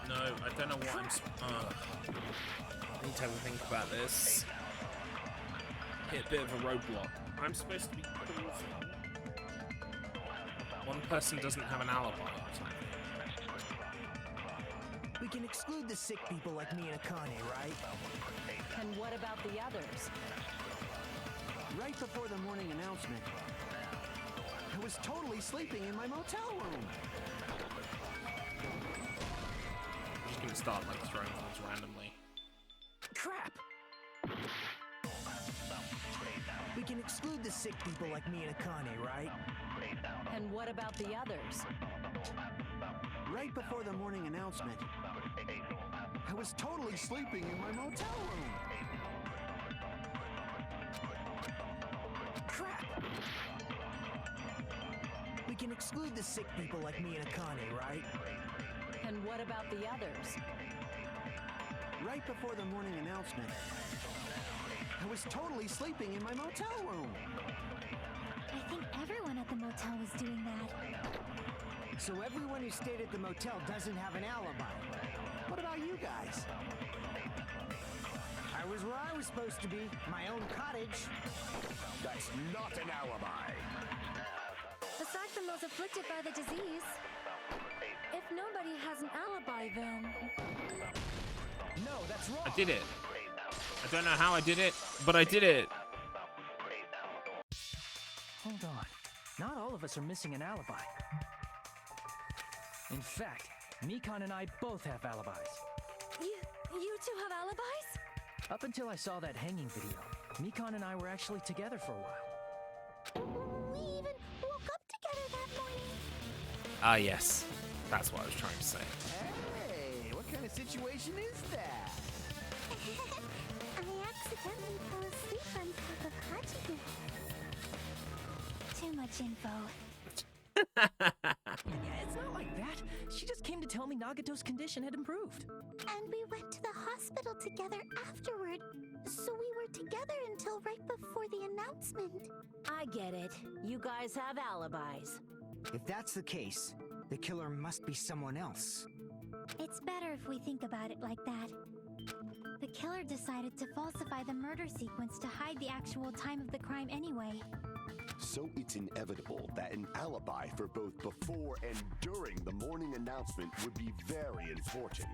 No, I don't know what I'm. I need to have a think about this. Hit a bit of a roadblock. I'm supposed to be proving one person doesn't have an alibi or something. We can exclude the sick people like me and Akane, right? And what about the others? Right before the morning announcement, I was totally sleeping in my motel room. I'm just gonna start like throwing things randomly. Crap! We can exclude the sick people like me and Akane, right? And what about the others? Right before the morning announcement, I was totally sleeping in my motel room. Crap! We can exclude the sick people like me and Akane, right? And what about the others? Right before the morning announcement, I was totally sleeping in my motel room. I think everyone at the motel was doing that. So everyone who stayed at the motel doesn't have an alibi. What about you guys? I was where I was supposed to be, my own cottage. That's not an alibi. aside from those afflicted by the disease, if nobody has an alibi, then No, that's wrong. I did it. I don't know how I did it, but I did it. Hold on. Not all of us are missing an alibi. In fact, Mikan and I both have alibis. You two have alibis? Up until I saw that hanging video, Mikan and I were actually together for a while. We even woke up together that morning. Ah, yes. That's what I was trying to say. Hey, what kind of situation is that? I accidentally fell asleep on top of Hajime. Too much info. It's not like that. She just came to tell me Nagato's condition had improved. And we went to the hospital together afterward. So we were together until right before the announcement. I get it. You guys have alibis. If that's the case, the killer must be someone else. It's better if we think about it like that. The killer decided to falsify the murder sequence to hide the actual time of the crime anyway. So it's inevitable that an alibi for both before and during the morning announcement would be very important.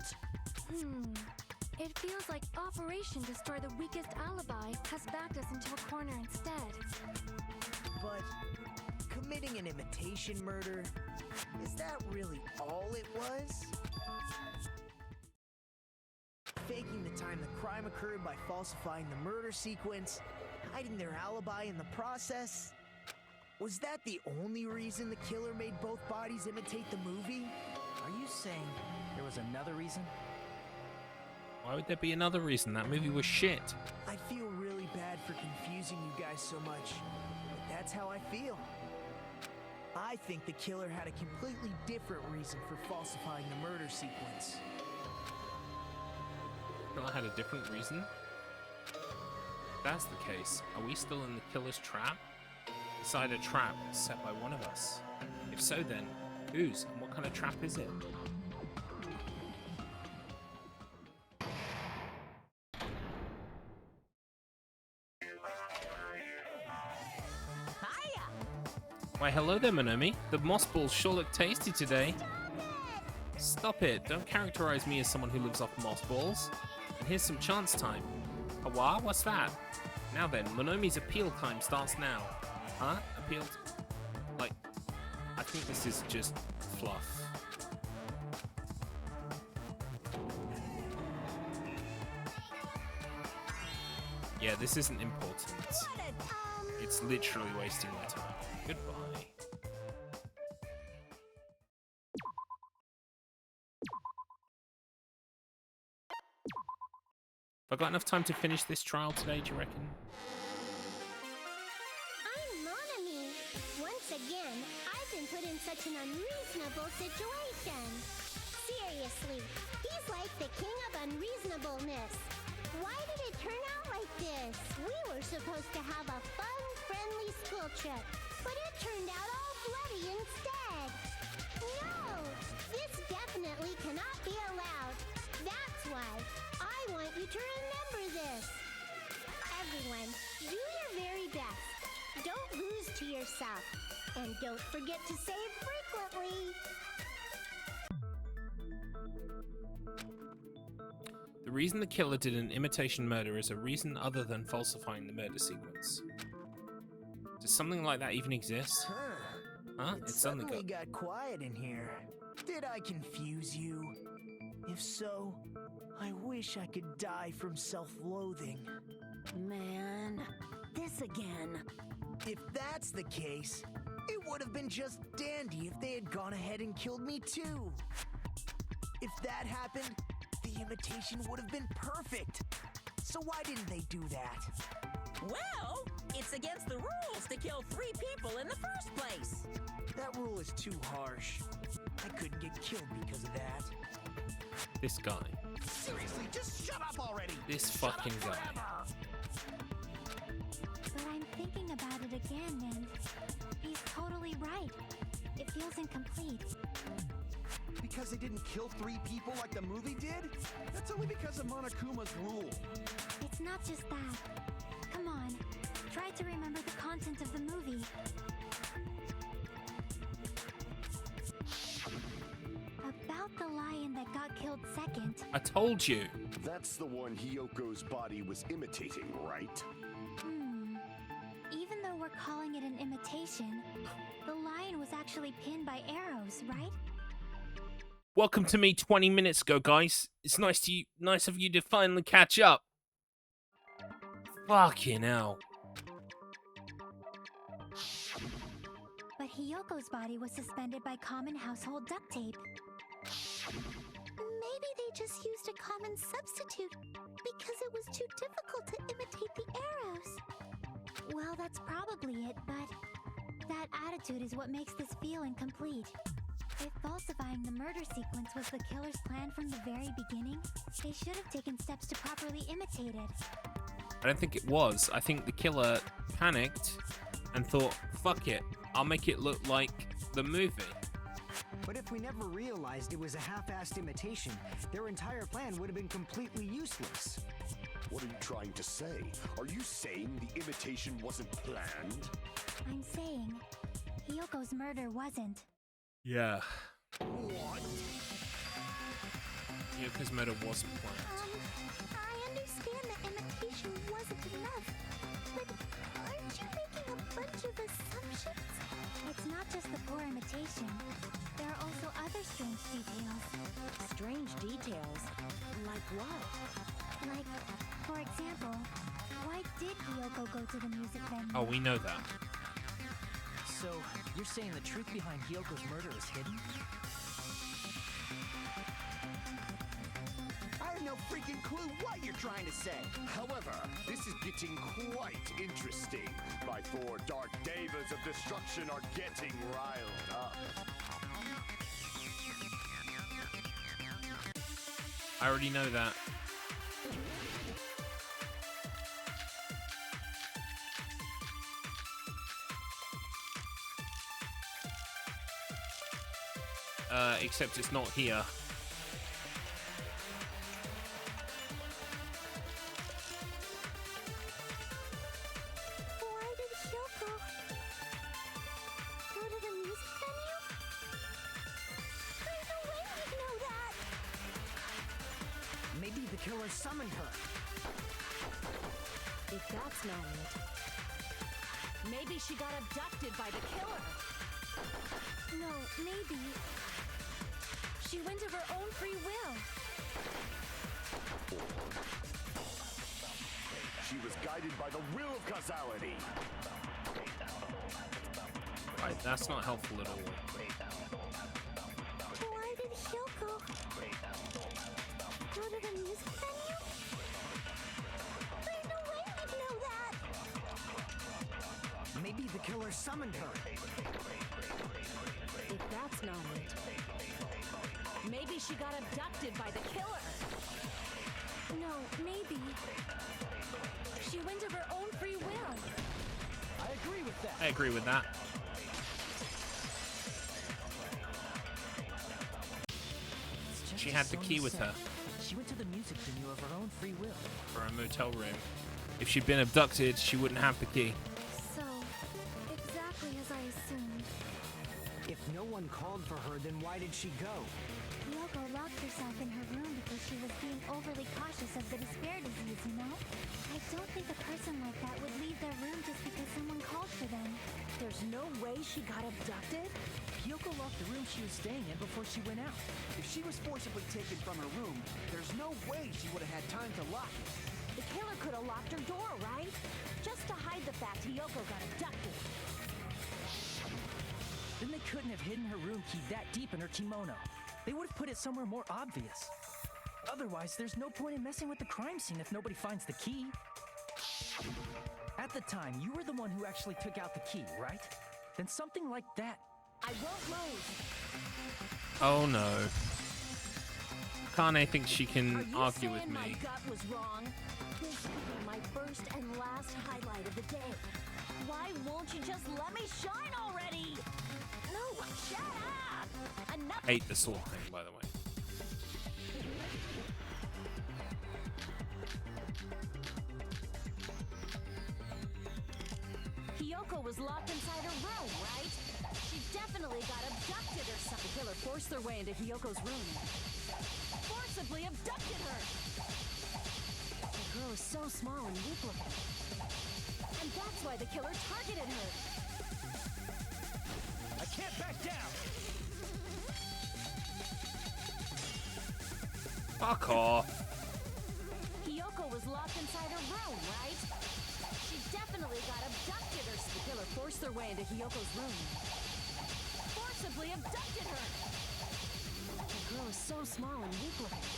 It feels like Operation Destroy the Weakest Alibi has backed us into a corner instead. But committing an imitation murder, is that really all it was? Faking the time the crime occurred by falsifying the murder sequence, hiding their alibi in the process? Was that the only reason the killer made both bodies imitate the movie? Are you saying there was another reason? Why would there be another reason? That movie was shit. I feel really bad for confusing you guys so much, but that's how I feel. I think the killer had a completely different reason for falsifying the murder sequence. I had a different reason? If that's the case, are we still in the killer's trap? Inside a trap set by one of us? If so then, whose and what kind of trap is it? Why hello there, Moonomi. The moss balls sure look tasty today. Stop it, don't characterize me as someone who lives off moss balls. And here's some chance time. Awa, what's that? Now then, Moonomi's appeal time starts now. Huh? Appeal? Like, I think this is just fluff. Yeah, this isn't important. It's literally wasting my time. Goodbye. Have I got enough time to finish this trial today, do you reckon? I'm Moonomi. Once again, I've been put in such an unreasonable situation. Seriously, he's like the king of unreasonableness. Why did it turn out like this? We were supposed to have a fun, friendly school trip, but it turned out all bloody instead. No, this definitely cannot be allowed. That's why I want you to remember this. Everyone, do your very best. Don't lose to yourself. And don't forget to save frequently. The reason the killer did an imitation murder is a reason other than falsifying the murder sequence. Does something like that even exist? Huh? It suddenly got quiet in here. Did I confuse you? If so, I wish I could die from self-loathing. Man, this again. If that's the case, it would have been just dandy if they had gone ahead and killed me too. If that happened, the imitation would have been perfect. So why didn't they do that? Well, it's against the rules to kill 3 people in the first place. That rule is too harsh. I couldn't get killed because of that. This guy. Seriously, just shut up already! This fucking guy. But I'm thinking about it again, and he's totally right. It feels incomplete. Because they didn't kill 3 people like the movie did? That's only because of Monokuma's rule. It's not just that. Come on, try to remember the content of the movie. About the lion that got killed second. I told you. That's the one Hyoko's body was imitating, right? Even though we're calling it an imitation, the lion was actually pinned by arrows, right? Welcome to me 20 minutes ago, guys. It's nice of you to finally catch up. Fucking hell. But Hyoko's body was suspended by common household duct tape. Maybe they just used a common substitute because it was too difficult to imitate the arrows. Well, that's probably it, but that attitude is what makes this feel incomplete. If falsifying the murder sequence was the killer's plan from the very beginning, they should have taken steps to properly imitate it. I don't think it was. I think the killer panicked and thought, fuck it, I'll make it look like the movie. But if we never realized it was a half-assed imitation, their entire plan would have been completely useless. What are you trying to say? Are you saying the imitation wasn't planned? I'm saying Hyoko's murder wasn't. Yeah. What? Hyoko's murder wasn't planned. I understand that imitation wasn't enough, but aren't you making a bunch of assumptions? It's not just the poor imitation. There are also other strange details. Strange details? Like what? Like, for example, why did Hyoko go to the music venue? Oh, we know that. So, you're saying the truth behind Hyoko's murder is hidden? I have no freaking clue what you're trying to say. However, this is getting quite interesting. My 4 dark devas of destruction are getting riled up. I already know that. Except it's not here. Why did Hyoko go to the music venue? There's no way we'd know that! Maybe the killer summoned her. If that's not it, maybe she got abducted by the killer. No, maybe she went of her own free will. She was guided by the will of causality. Right, that's not helpful at all. Why did Hyoko go to the music venue? There's no way we'd know that! Maybe the killer summoned her. If that's not it, maybe she got abducted by the killer. No, maybe she went of her own free will. I agree with that. I agree with that. She had the key with her She went to the music venue of her own free will. for a motel room. If she'd been abducted, she wouldn't have the key. So, exactly as I assumed. If no one called for her, then why did she go? Hyoko locked herself in her room because she was being overly cautious of the despair disease, you know? I don't think a person like that would leave their room just because someone called for them. There's no way she got abducted? Hyoko locked the room she was staying in before she went out. If she was forcibly taken from her room, there's no way she would have had time to lock it. The killer could have locked her door, right? Just to hide the fact Hyoko got abducted. Then they couldn't have hidden her room key that deep in her kimono. They would have put it somewhere more obvious. Otherwise, there's no point in messing with the crime scene if nobody finds the key. At the time, you were the one who actually took out the key, right? Then something like that. I won't lose. Oh no. Kane thinks she Are can you argue with saying my me. gut was wrong? This could be my first and last highlight of the day. Why won't you just let me shine already? No, shut up! Enough. Hate the sword thing, by the way. Hyoko was locked inside her room, right? She definitely got abducted or something. The killer forced their way into Hyoko's room. Forcibly abducted her! The girl is so small and weak looking. And that's why the killer targeted her. I can't back down! Fuck off. Hyoko was locked inside her room, right? She definitely got abducted or the killer forced their way into Hyoko's room. Forcibly abducted her! The girl is so small and weak looking.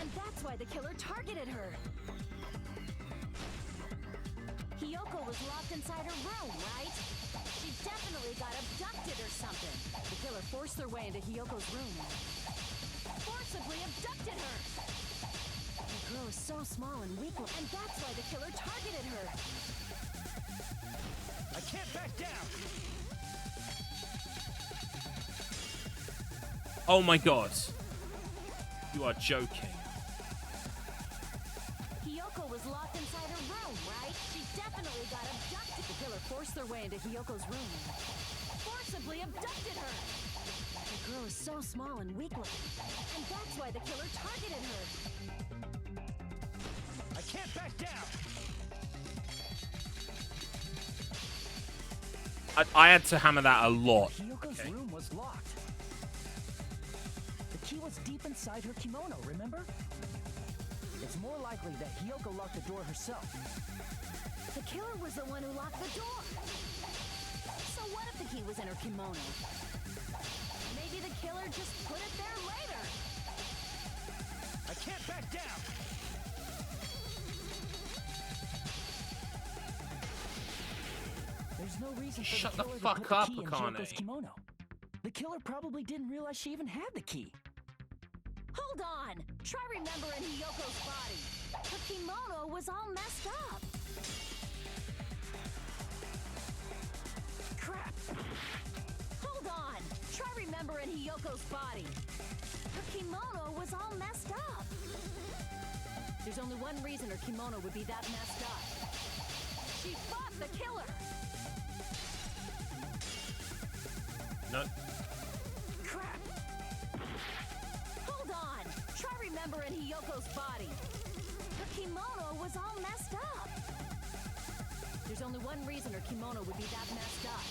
And that's why the killer targeted her. Hyoko was locked inside her room, right? She definitely got abducted or something. The killer forced their way into Hyoko's room. Forcibly abducted her! The girl is so small and weak, and that's why the killer targeted her. I can't back down. Oh my god. You are joking. Hiyoko was locked inside her room, right? She definitely got abducted. The killer forced their way into Hiyoko's room and forcibly abducted her. The girl is so small and weak-looking, and that's why the killer targeted her. I can't back down. I had to hammer that a lot. Hiyoko's room was locked. The key was deep inside her kimono, remember? It's more likely that Hiyoko locked the door herself. The killer was the one who locked the door. So what if the key was in her kimono? Maybe the killer just put it there later. I can't back down. There's no reason for Shut the the killer fuck to put up, the key in Akane. Hiyoko's kimono. The killer probably didn't realize she even had the key. Hold on. Try remembering Hiyoko's body. Her kimono was all messed up. Crap. Hold on. Try remembering Hiyoko's body. Her kimono was all messed up. There's only one reason her kimono would be that messed up. She fought the killer. No. Crap. Hold on. Try remembering Hiyoko's body. Her kimono was all messed up. There's only one reason her kimono would be that messed up.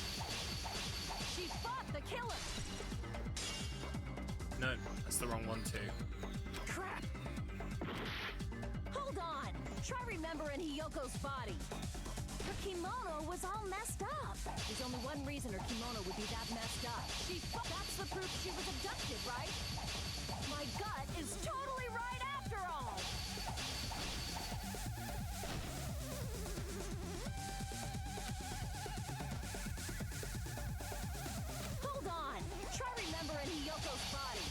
She fought the killer. No, that's the wrong one too. Crap. Hold on. Try remembering Hiyoko's body. Her kimono was all messed up. There's only one reason her kimono would be that messed up. That's the proof she was abducted, right? My gut is totally right after all. Hold on. Try remembering Hiyoko's body.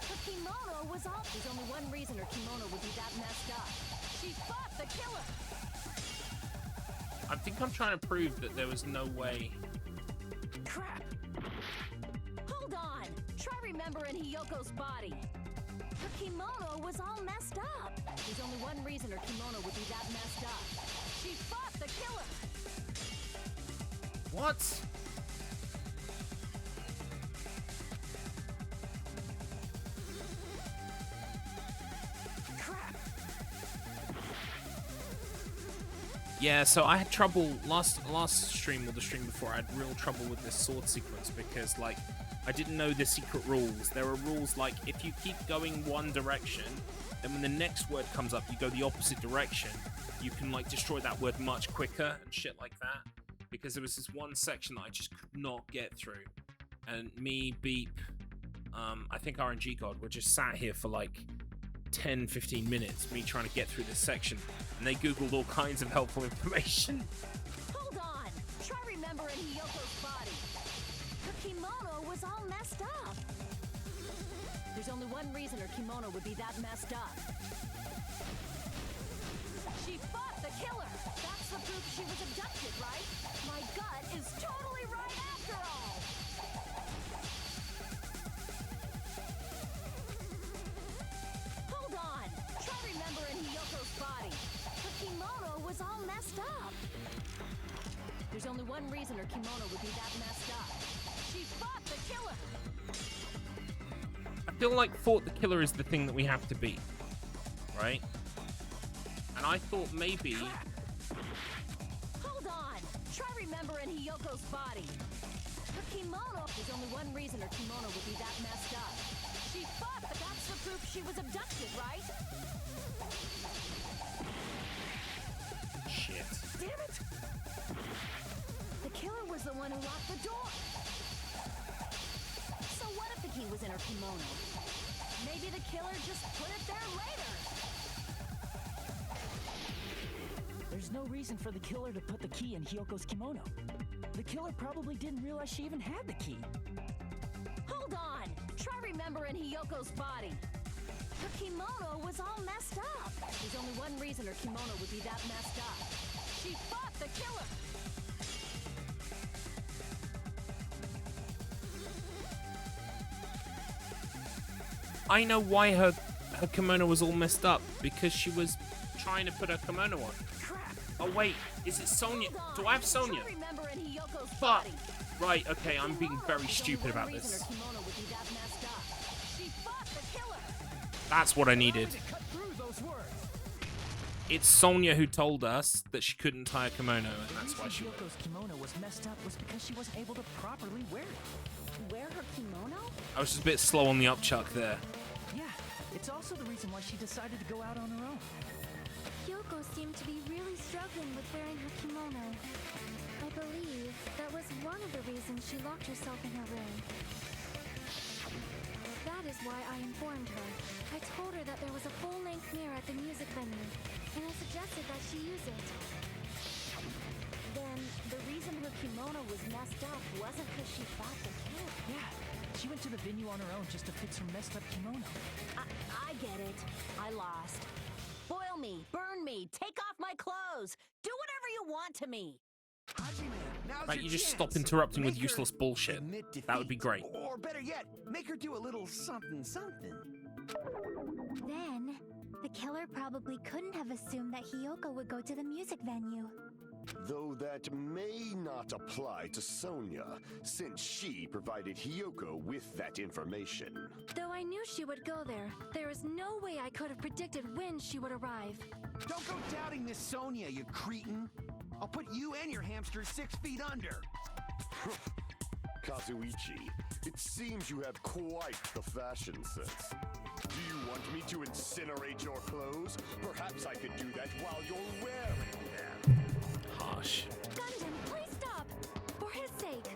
Her kimono was all... There's only one reason her kimono would be that messed up. She fought the killer. I think I'm trying to prove that there was no way. Crap. Hold on. Try remembering Hiyoko's body. Her kimono was all messed up. There's only one reason her kimono would be that messed up. She fought the killer. What? Crap. Yeah, so I had trouble last stream or the stream before. I had real trouble with this sword sequence because, like, I didn't know the secret rules. There are rules like if you keep going one direction, then when the next word comes up, you go the opposite direction. You can like destroy that word much quicker and shit like that. Because there was this one section that I just could not get through, and me, Beep, I think RNG God were just sat here for like 10-15 minutes, me trying to get through this section, and they googled all kinds of helpful information. Hold on. Try remembering Hiyoko's body. Her kimono was all messed up. There's only one reason her kimono would be that messed up. She fought the killer. That's the proof she was abducted, right? My gut is totally right after all. Hold on. Try remembering Hiyoko's body. Her kimono was all messed up. There's only one reason her kimono would be that messed up. She fought the killer. I feel like fought the killer is the thing that we have to beat, right? And I thought maybe... Hold on. Try remembering Hiyoko's body. Her kimono... There's only one reason her kimono would be that messed up. She fought the... That's the proof she was abducted, right? Shit. Damn it! The killer was the one who locked the door. So what if the key was in her kimono? Maybe the killer just put it there later. There's no reason for the killer to put the key in Hiyoko's kimono. The killer probably didn't realize she even had the key. Hold on. Try remembering Hiyoko's body. Her kimono was all messed up. There's only one reason her kimono would be that messed up. She fought the killer. I know why her kimono was all messed up, because she was trying to put her kimono on. Oh wait, is it Sonya? Do I have Sonya? Fuck. Right, okay, I'm being very stupid about this. That's what I needed. It's Sonya who told us that she couldn't tie a kimono, and that's why she. Yoko's kimono was messed up was because she wasn't able to properly wear it. Wear her kimono? I was just a bit slow on the upchuck there. Yeah, it's also the reason why she decided to go out on her own. Yoko seemed to be really struggling with wearing her kimono. I believe that was one of the reasons she locked herself in her room. That is why I informed her. I told her that there was a full-length mirror at the music venue, and I suggested that she use it. Then the reason her kimono was messed up wasn't because she fought the killer. Yeah, she went to the venue on her own just to fix her messed up kimono. I get it. I lost. Boil me, burn me, take off my clothes, do whatever you want to me. Right, you just stop interrupting with useless bullshit. That would be great. Or better yet, make her do a little something something. Then, the killer probably couldn't have assumed that Hiyoko would go to the music venue. Though that may not apply to Sonya, since she provided Hiyoko with that information. Though I knew she would go there, there is no way I could have predicted when she would arrive. Don't go doubting Miss Sonya, you cretin. I'll put you and your hamster 6 feet under. Kazuichi, it seems you have quite the fashion sense. Do you want me to incinerate your clothes? Perhaps I could do that while you're wearing them. Harsh. Gundam, please stop! For his sake!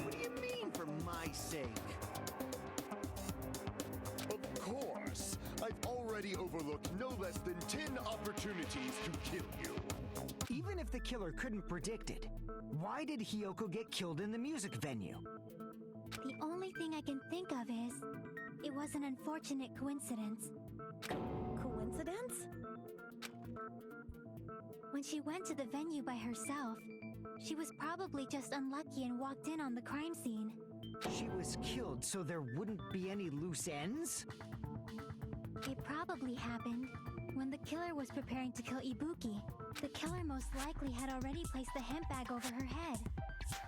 What do you mean, for my sake? Of course. I've already overlooked no less than 10 opportunities to kill you. Even if the killer couldn't predict it, why did Hiyoko get killed in the music venue? The only thing I can think of is, it was an unfortunate coincidence. Coincidence? When she went to the venue by herself, she was probably just unlucky and walked in on the crime scene. She was killed so there wouldn't be any loose ends? It probably happened when the killer was preparing to kill Ibuki. The killer most likely had already placed the hemp bag over her head,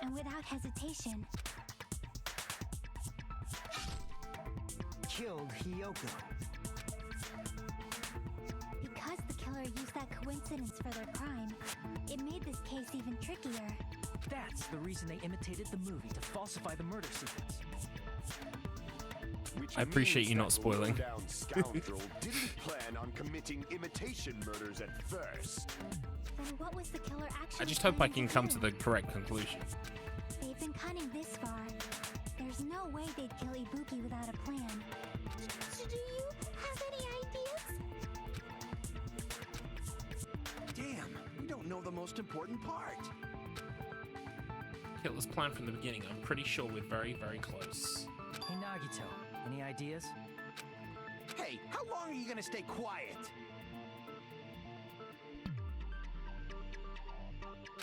and without hesitation, killed Hiyoko. Because the killer used that coincidence for their crime, it made this case even trickier. That's the reason they imitated the movie to falsify the murder sequence. I appreciate you not spoiling. Down scoundrel didn't plan on committing imitation murders at first. Then what was the killer actually I just hope I planning can to come do? to the correct conclusion. They've been cunning this far. There's no way they'd kill Ibuki without a plan. Do you have any ideas? Damn, we don't know the most important part. Killer's plan from the beginning. I'm pretty sure we're very, very close. Hey Nagito, any ideas? Hey, how long are you gonna stay quiet?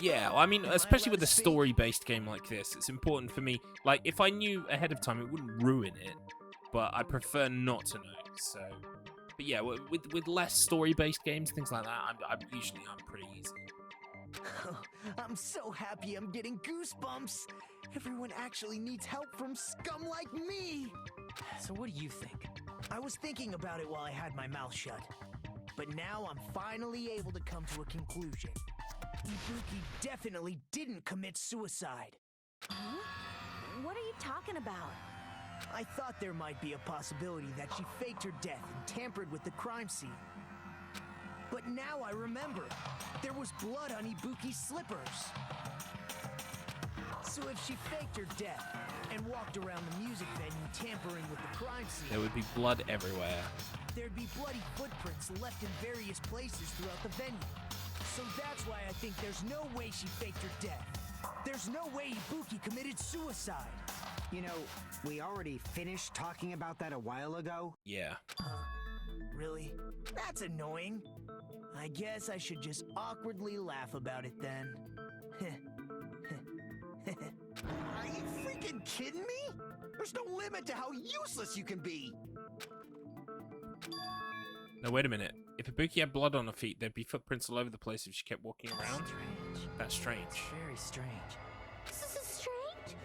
Yeah, well, I mean, especially with a story-based game like this, it's important for me. Like, if I knew ahead of time, it wouldn't ruin it, but I prefer not to know. So, but yeah, with less story-based games, things like that, I'm usually pretty easy. I'm so happy I'm getting goosebumps. Everyone actually needs help from scum like me. So what do you think? I was thinking about it while I had my mouth shut. But now I'm finally able to come to a conclusion. Ibuki definitely didn't commit suicide. Huh? What are you talking about? I thought there might be a possibility that she faked her death and tampered with the crime scene. But now I remember, there was blood on Ibuki's slippers. So if she faked her death and walked around the music venue tampering with the crime scene, There would be blood everywhere. there'd be bloody footprints left in various places throughout the venue. So that's why I think there's no way she faked her death. There's no way Ibuki committed suicide. You know, we already finished talking about that a while ago. Yeah. Really? That's annoying. I guess I should just awkwardly laugh about it then. Are you freaking fucking kidding me? There's no limit to how useless you can be. Now wait a minute. If Ibuki had blood on her feet, there'd be footprints all over the place if she kept walking around. Strange. That's strange. It's very strange. This is strange?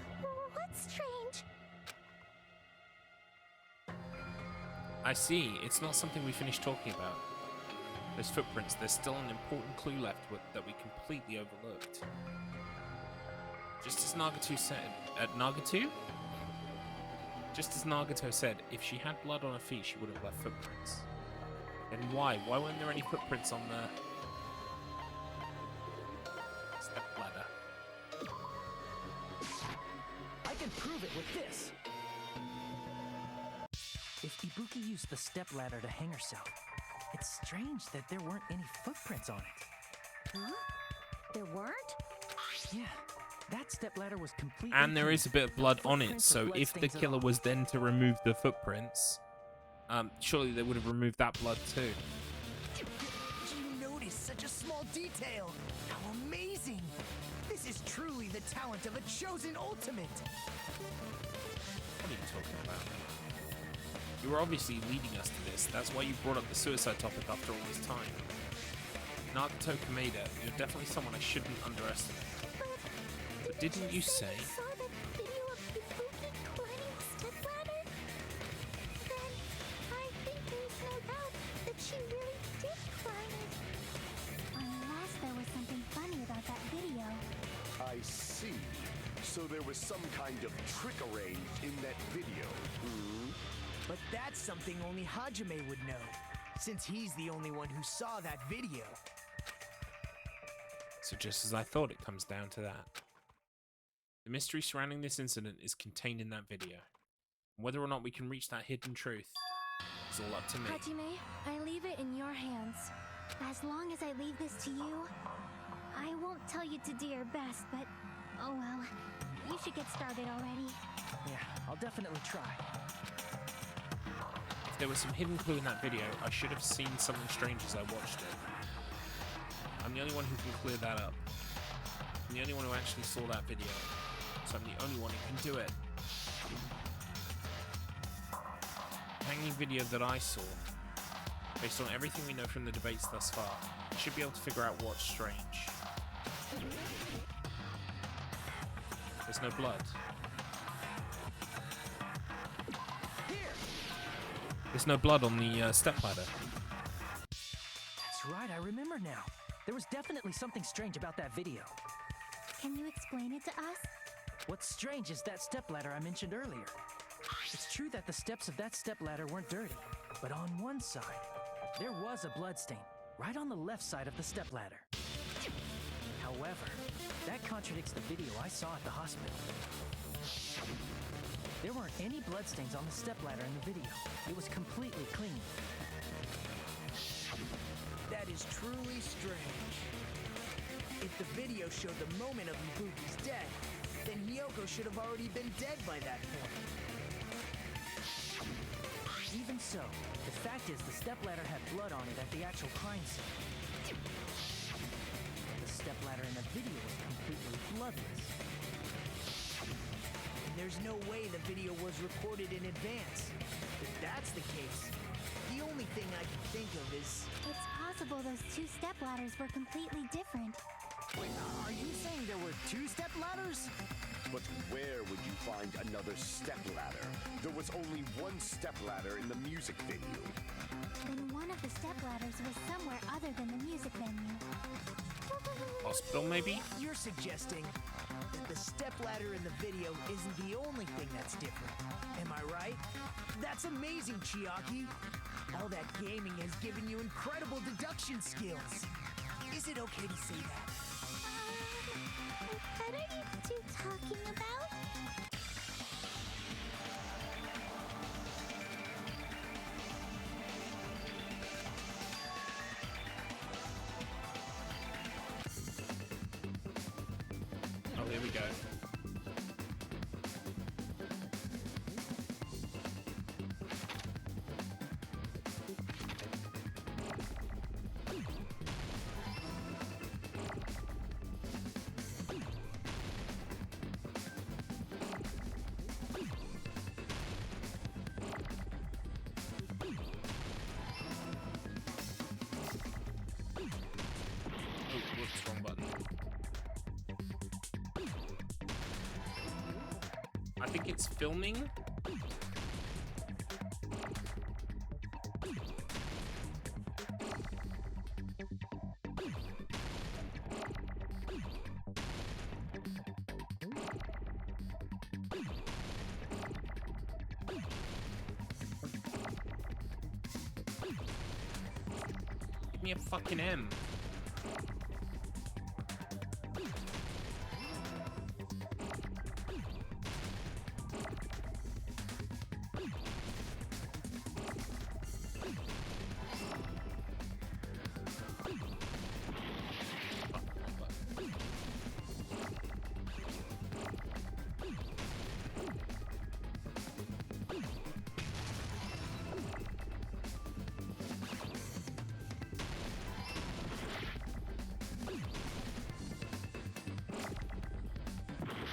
What's strange? I see. It's not something we finished talking about. Those footprints, there's still an important clue left that we completely overlooked. Just as Nagato said... Nagato? Just as Nagato said, if she had blood on her feet, she would have left footprints. Then why? Why weren't there any footprints on the... step ladder? I can prove it with this. If Ibuki used the stepladder to hang herself, it's strange that there weren't any footprints on it. Huh? There weren't? Yeah, that stepladder was completely And there clean. is a bit of blood on it, Footprints or so if the bloodstains at killer all. was then to remove the footprints, surely they would have removed that blood too. Did you notice such a small detail? How amazing! This is truly the talent of a chosen ultimate. What are you talking about? You were obviously leading us to this. That's why you brought up the suicide topic after all this time. Nagato Kameda, you're definitely someone I shouldn't underestimate. But didn't you say... You saw that video of Ibuki climbing the stepladder? Then I think there's no doubt that she really did climb it. Unless there was something funny about that video. I see. So there was some kind of trick arranged in that video. But that's something only Hajime would know, since he's the only one who saw that video. So just as I thought, it comes down to that. The mystery surrounding this incident is contained in that video. Whether or not we can reach that hidden truth is all up to me. Hajime, I leave it in your hands. As long as I leave this to you, I won't tell you to do your best, but oh well. You should get started already. Yeah, I'll definitely try. If there was some hidden clue in that video, I should have seen something strange as I watched it. I'm the only one who can clear that up. I'm the only one who actually saw that video. So I'm the only one who can do it. The hanging video that I saw, based on everything we know from the debates thus far, I should be able to figure out what's strange. There's no blood. There's no blood on the stepladder. That's right, I remember now. There was definitely something strange about that video. Can you explain it to us? What's strange is that stepladder I mentioned earlier. It's true that the steps of that stepladder weren't dirty, but on one side, there was a bloodstain, right on the left side of the stepladder. However, that contradicts the video I saw at the hospital. There weren't any bloodstains on the stepladder in the video. It was completely clean. That is truly strange. If the video showed the moment of Ibuki's death, then Hiyoko should have already been dead by that point. Even so, the fact is the stepladder had blood on it at the actual crime scene. The stepladder in the video was completely bloodless. And there's no way the video was recorded in advance. If that's the case, the only thing I can think of is... It's possible those two stepladders were completely different. Wait, are you saying there were two stepladders? But where would you find another stepladder? There was only one stepladder in the music venue. Then one of the stepladders was somewhere other than the music venue. Hospital, maybe? You're suggesting that the stepladder in the video isn't the only thing that's different. Am I right? That's amazing, Chiaki. All that gaming has given you incredible deduction skills. Is it okay to say that? What are you two talking about? Oh, here we go. think it's filming. Give me a fucking M.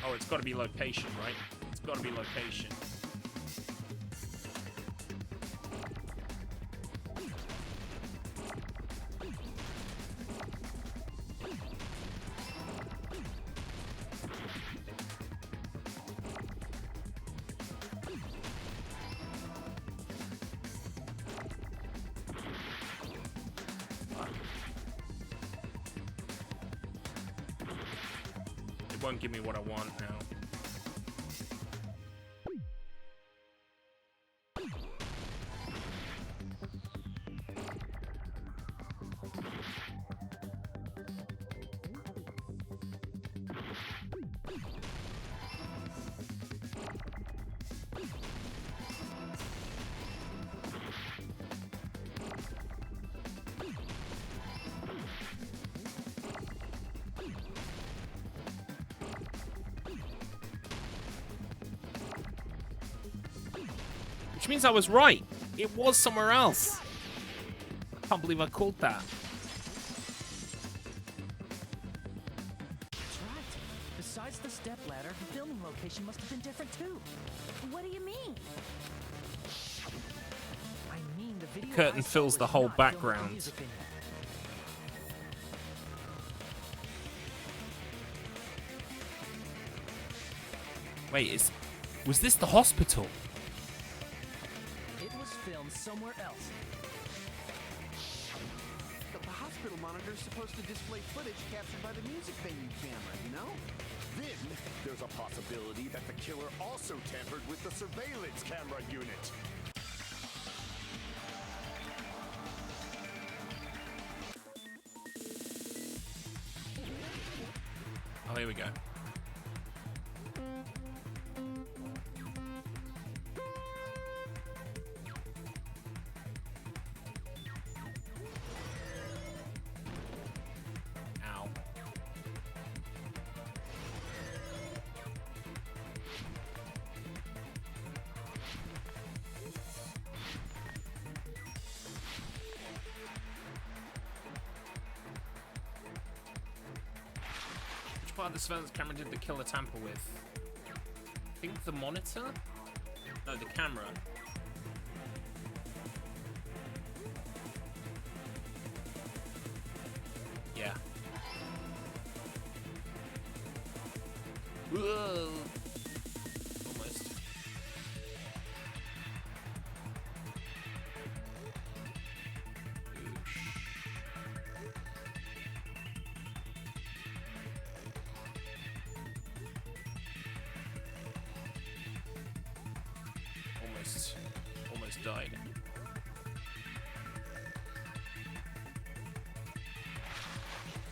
Oh, it's got to be location, right? It's got to be location. It won't give me what I want now. Which means I was right. It was somewhere else. I can't believe I called that. That's right. Besides the stepladder, the filming location must have been different too. What do you mean? I mean, the video Curtain I saw fills the was whole not filmed at the background. music venue. Wait, was this the hospital? It was filmed somewhere else. The hospital monitor is supposed to display footage captured by the music venue camera, you know? Then, there's a possibility that the killer also tampered with the surveillance camera unit. Oh, here we go. Ow. Which part of the surveillance camera did the killer tamper with? I think the monitor? No, the camera. Yeah. Whoa. Almost. Almost died.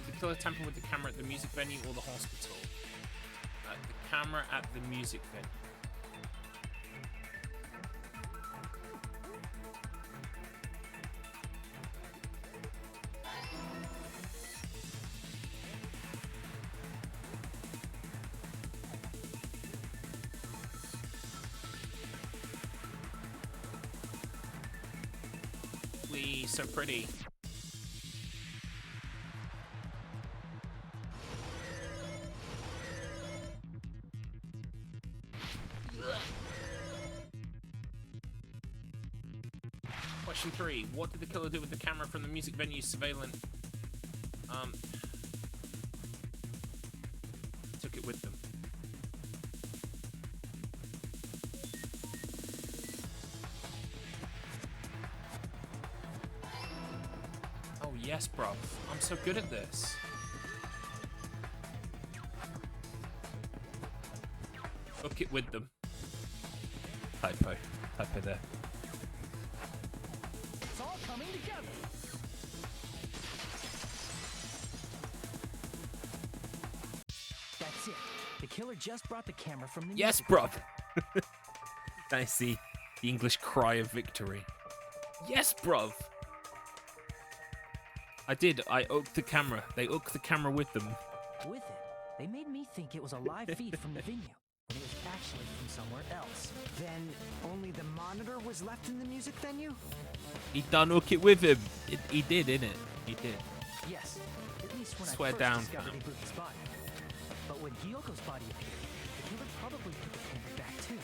Did the killer tamper with the camera at the music venue or the hospital? The camera at the music venue. Please, so pretty. Question 3. What did the killer do with the camera from the music venue surveillance? Took it with them. Yes, bro. I'm so good at this. Hook it with them. Typo. Typo there. It's all coming together. That's it. The killer just brought the camera from the Yes, music bruv. video. I see the English cry of victory. Yes, bruv. I did. I ooked the camera. They ooked the camera with them. With it, they made me think it was a live feed from the venue, when it was actually from somewhere else. Then only the monitor was left in the music venue? He done ook it with him. He did, innit? He did. Yes, at least when Swear I first down, discovered fam. Ibuki's body. But when Hyoko's body appeared, the killer probably took the camera back too.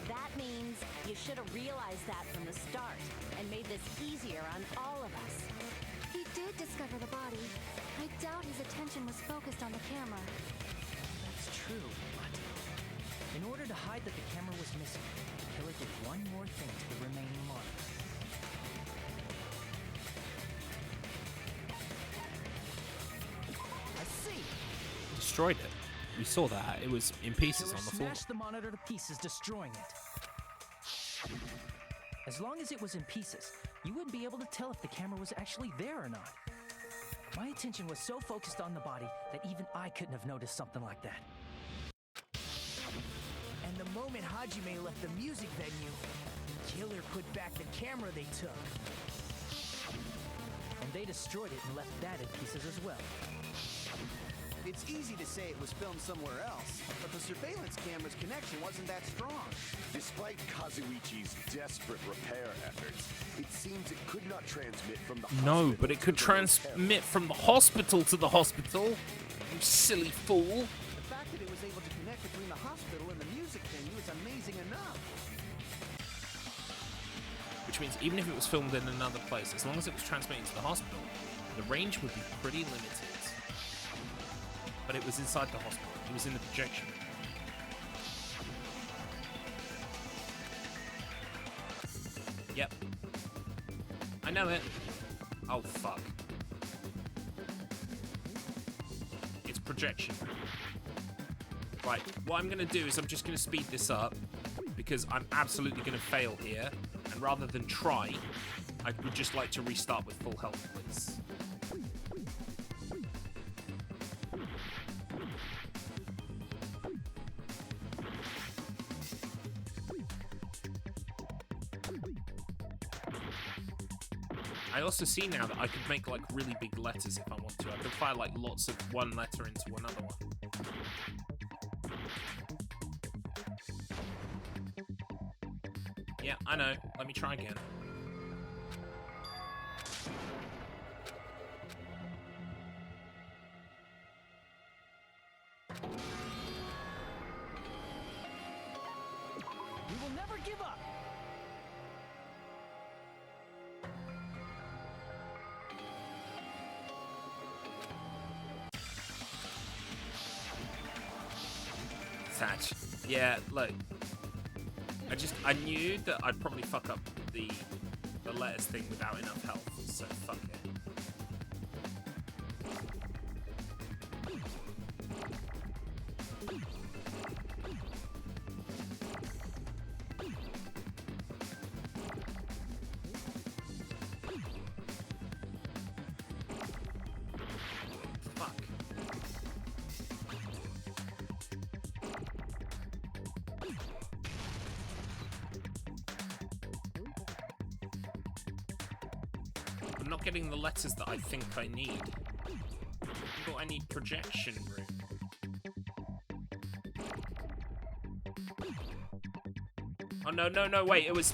That means you should have realized that from the start and made this easier on all of us. He did discover the body. I doubt his attention was focused on the camera. That's true, but in order to hide that the camera was missing, the killer did one more thing to the remaining monitor. I see. Destroyed it. We saw that. It was in pieces Killer on the floor. smashed the monitor to pieces, destroying it. As long as it was in pieces, you wouldn't be able to tell if the camera was actually there or not. My attention was so focused on the body that even I couldn't have noticed something like that. And the moment Hajime left the music venue, the killer put back the camera they took. And they destroyed it and left that in pieces as well. It's easy to say it was filmed somewhere else, but the surveillance camera's connection wasn't that strong. Despite Kazuichi's desperate repair efforts, it seems it could not transmit from the No, hospital but it could to the motel. transmit from the hospital to the hospital. You silly fool. The fact that it was able to connect between the hospital and the music venue is amazing enough. Which means even if it was filmed in another place, as long as it was transmitting to the hospital, the range would be pretty limited. But it was inside the hospital. It was in the projection room. Yep. I know it. Oh, fuck. It's projection room. Right, what I'm going to do is I'm just going to speed this up because I'm absolutely going to fail here. And rather than try, I would just like to restart with full health, please. I also see now that I could make like really big letters if I want to. I could fire like lots of one letter into another one. Yeah, I know. Let me try again. We will never give up! Satch. Yeah, look. I knew that I'd probably fuck up the letters thing without enough health, so fuck it. Fuck. I'm not getting the letters that I think I need. Haven't got any projection room. Oh no, no, no, wait, it was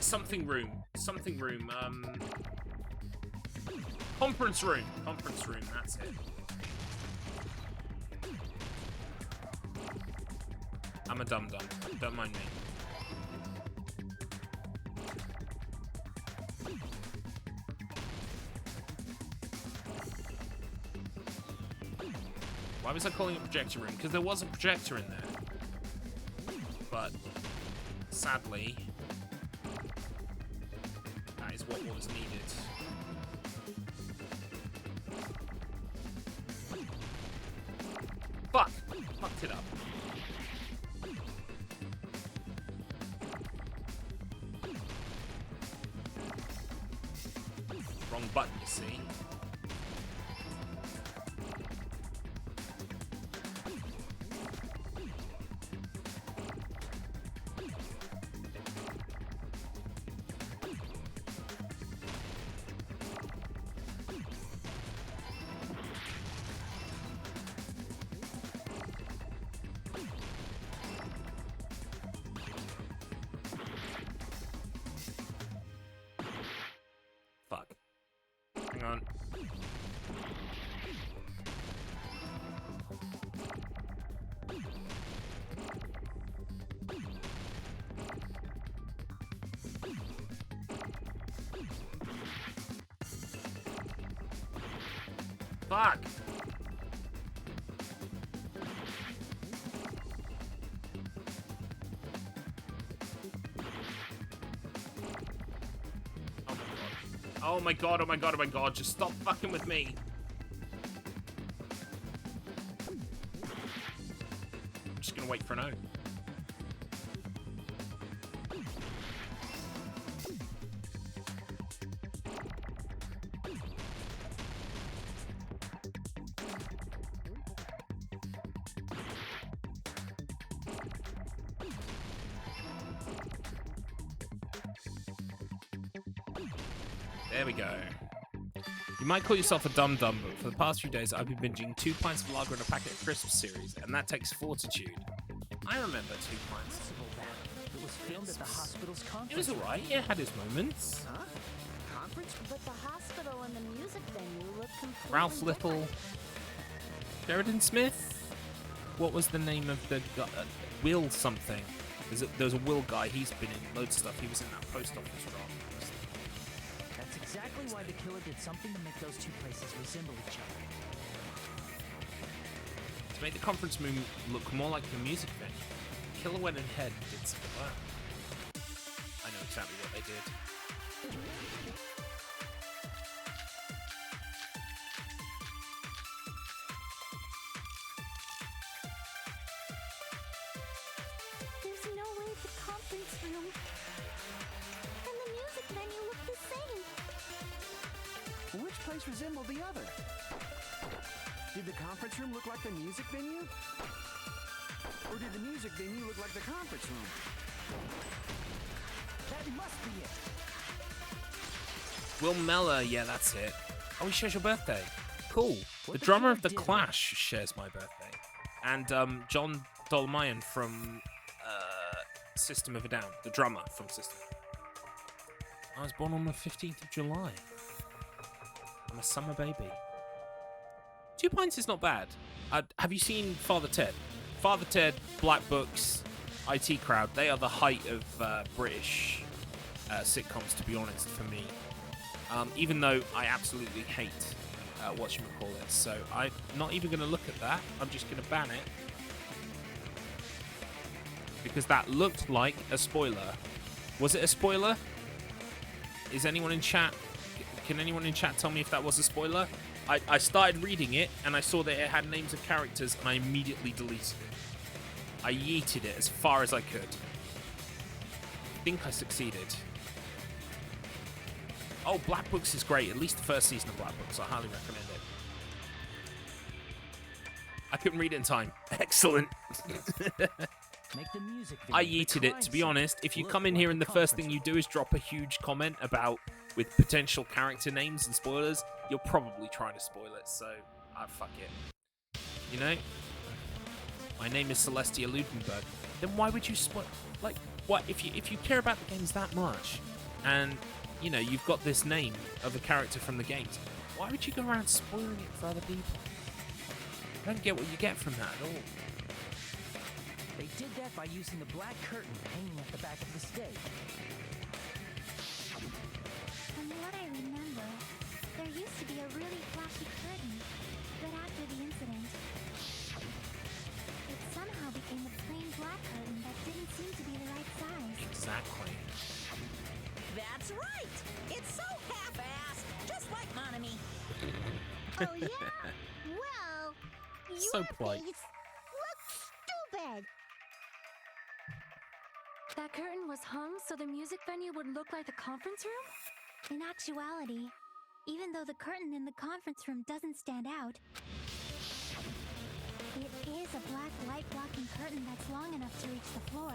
something room. Something room, conference room. Conference room, that's it. I'm a dum-dum. Don't mind me. Why was I calling it projector room? Because there was a projector in there. But sadly, that is what was needed. Shut it up. Wrong button, you see. Fuck. Hang on. Fuck! Oh my god, oh my god, oh my god, just stop fucking with me. I'm just gonna wait for an O. There we go. You might call yourself a dum-dum, but for the past few days I've been binging 2 pints of lager and a packet of crisps series, and that takes fortitude. I remember 2 pints. It was filmed at the hospital's conference. It was alright, it had its moments. Huh? Conference? But the hospital and the music venue look completely Ralph Little. Sheridan Smith? What was the name of the guy? Will something. There's a Will guy, he's been in loads of stuff. He was in that post office role. That's exactly why the killer did something to make those two places resemble each other. To make the conference room look more like the music venue, Killer went ahead and did some work. I know exactly what they did. There's no way the conference room and the music venue look the same. Which place resembled the other? Did the conference room look like the music venue? Or did the music venue look like the conference room? That must be it. Will Meller, yeah, that's it. Oh, he shares your birthday. Cool. What The the drummer killer of The did- Clash shares my birthday. And John Dolmayan from System of a Down. The drummer from System. I was born on the 15th of July. I'm a summer baby. 2 pints is not bad. Have you seen Father Ted? Father Ted, Black Books, IT Crowd, they are the height of British sitcoms, to be honest, for me. Even though I absolutely hate whatchamacallit. So I'm not even going to look at that. I'm just going to ban it. Because that looked like a spoiler. Was it a spoiler? Is anyone in chat? Can anyone in chat tell me if that was a spoiler? I started reading it and I saw that it had names of characters and I immediately deleted it. I yeeted it as far as I could. I think I succeeded. Oh, Black Books is great. At least the first season of Black Books. I highly recommend it. I couldn't read it in time. Excellent. Make the music I video the yeeted it, crime to be scene. honest. If you Look come in like here and the first thing conference you do is drop a huge comment about with potential character names and spoilers, you're probably trying to spoil it, so fuck it. You know? My name is Celestia Ludenberg. Then why would you spoil? Like, what if you care about the games that much, and you know you've got this name of a character from the games? Why would you go around spoiling it for other people? I don't get what you get from that at all. They did that by using the black curtain hanging at the back of the stage. From what I remember, there used to be a really flashy curtain, but after the incident, it somehow became a plain black curtain that didn't seem to be the right size. Exactly. That's right! It's so half-assed, just like Moonomi. Oh yeah. Well, So your polite. face looks That curtain was hung so the music venue would look like the conference room? In actuality, even though the curtain in the conference room doesn't stand out, it is a black light-blocking curtain that's long enough to reach the floor.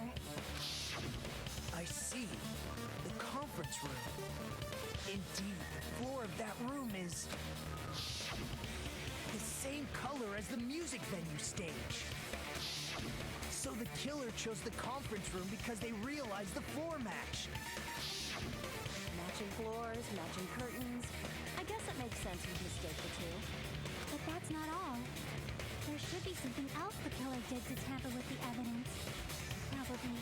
I see. The conference room. Indeed, the floor of that room is the same color as the music venue stage. So the killer chose the conference room because they realized the floor matched. Matching floors, matching curtains. I guess it makes sense you'd mistake the two. But that's not all. There should be something else the killer did to tamper with the evidence. Probably.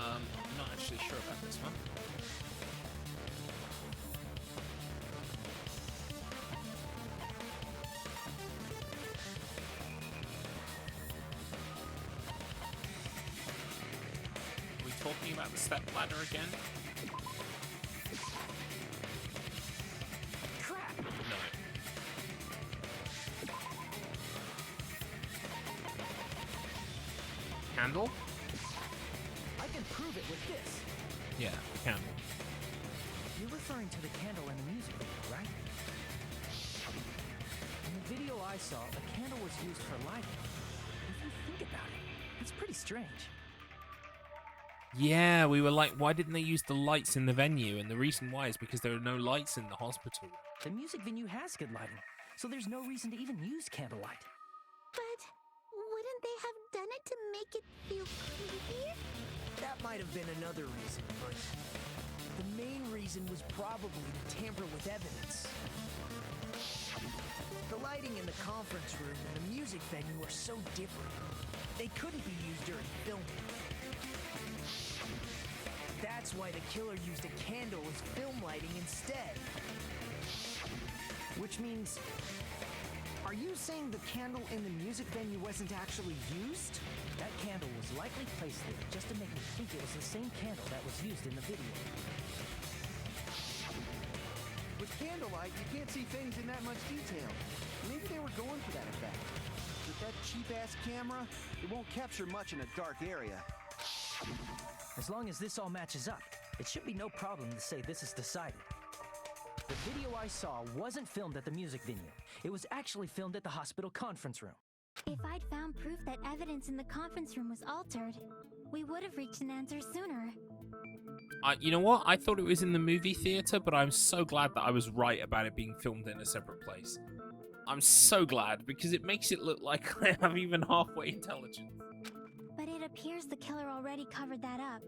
I'm not actually sure about this one. Are we talking about the step ladder again? Crap! No. Candle? I can prove it with this. Yeah, candle. You're referring to the candle in the music video, right? In the video I saw, a candle was used for lighting. If you think about it, it's pretty strange. Yeah, we were like, why didn't they use the lights in the venue? And the reason why is because there are no lights in the hospital. The music venue has good lighting, so there's no reason to even use candlelight. But wouldn't they have done it to make it feel creepier? That might have been another reason, but the main reason was probably to tamper with evidence. The lighting in the conference room and the music venue are so different. They couldn't be used during filming. That's why the killer used a candle as film lighting instead. Which means, are you saying the candle in the music venue wasn't actually used? That candle was likely placed there just to make me think it was the same candle that was used in the video. With candlelight, you can't see things in that much detail. Maybe they were going for that effect. With that cheap-ass camera, it won't capture much in a dark area. As long as this all matches up, it should be no problem to say this is decided. The video I saw wasn't filmed at the music venue. It was actually filmed at the hospital conference room. If I'd found proof that evidence in the conference room was altered, we would have reached an answer sooner. You know what? I thought it was in the movie theater, but I'm so glad that I was right about it being filmed in a separate place. I'm so glad, because it makes it look like I have even halfway intelligence. But it appears the killer already covered that up,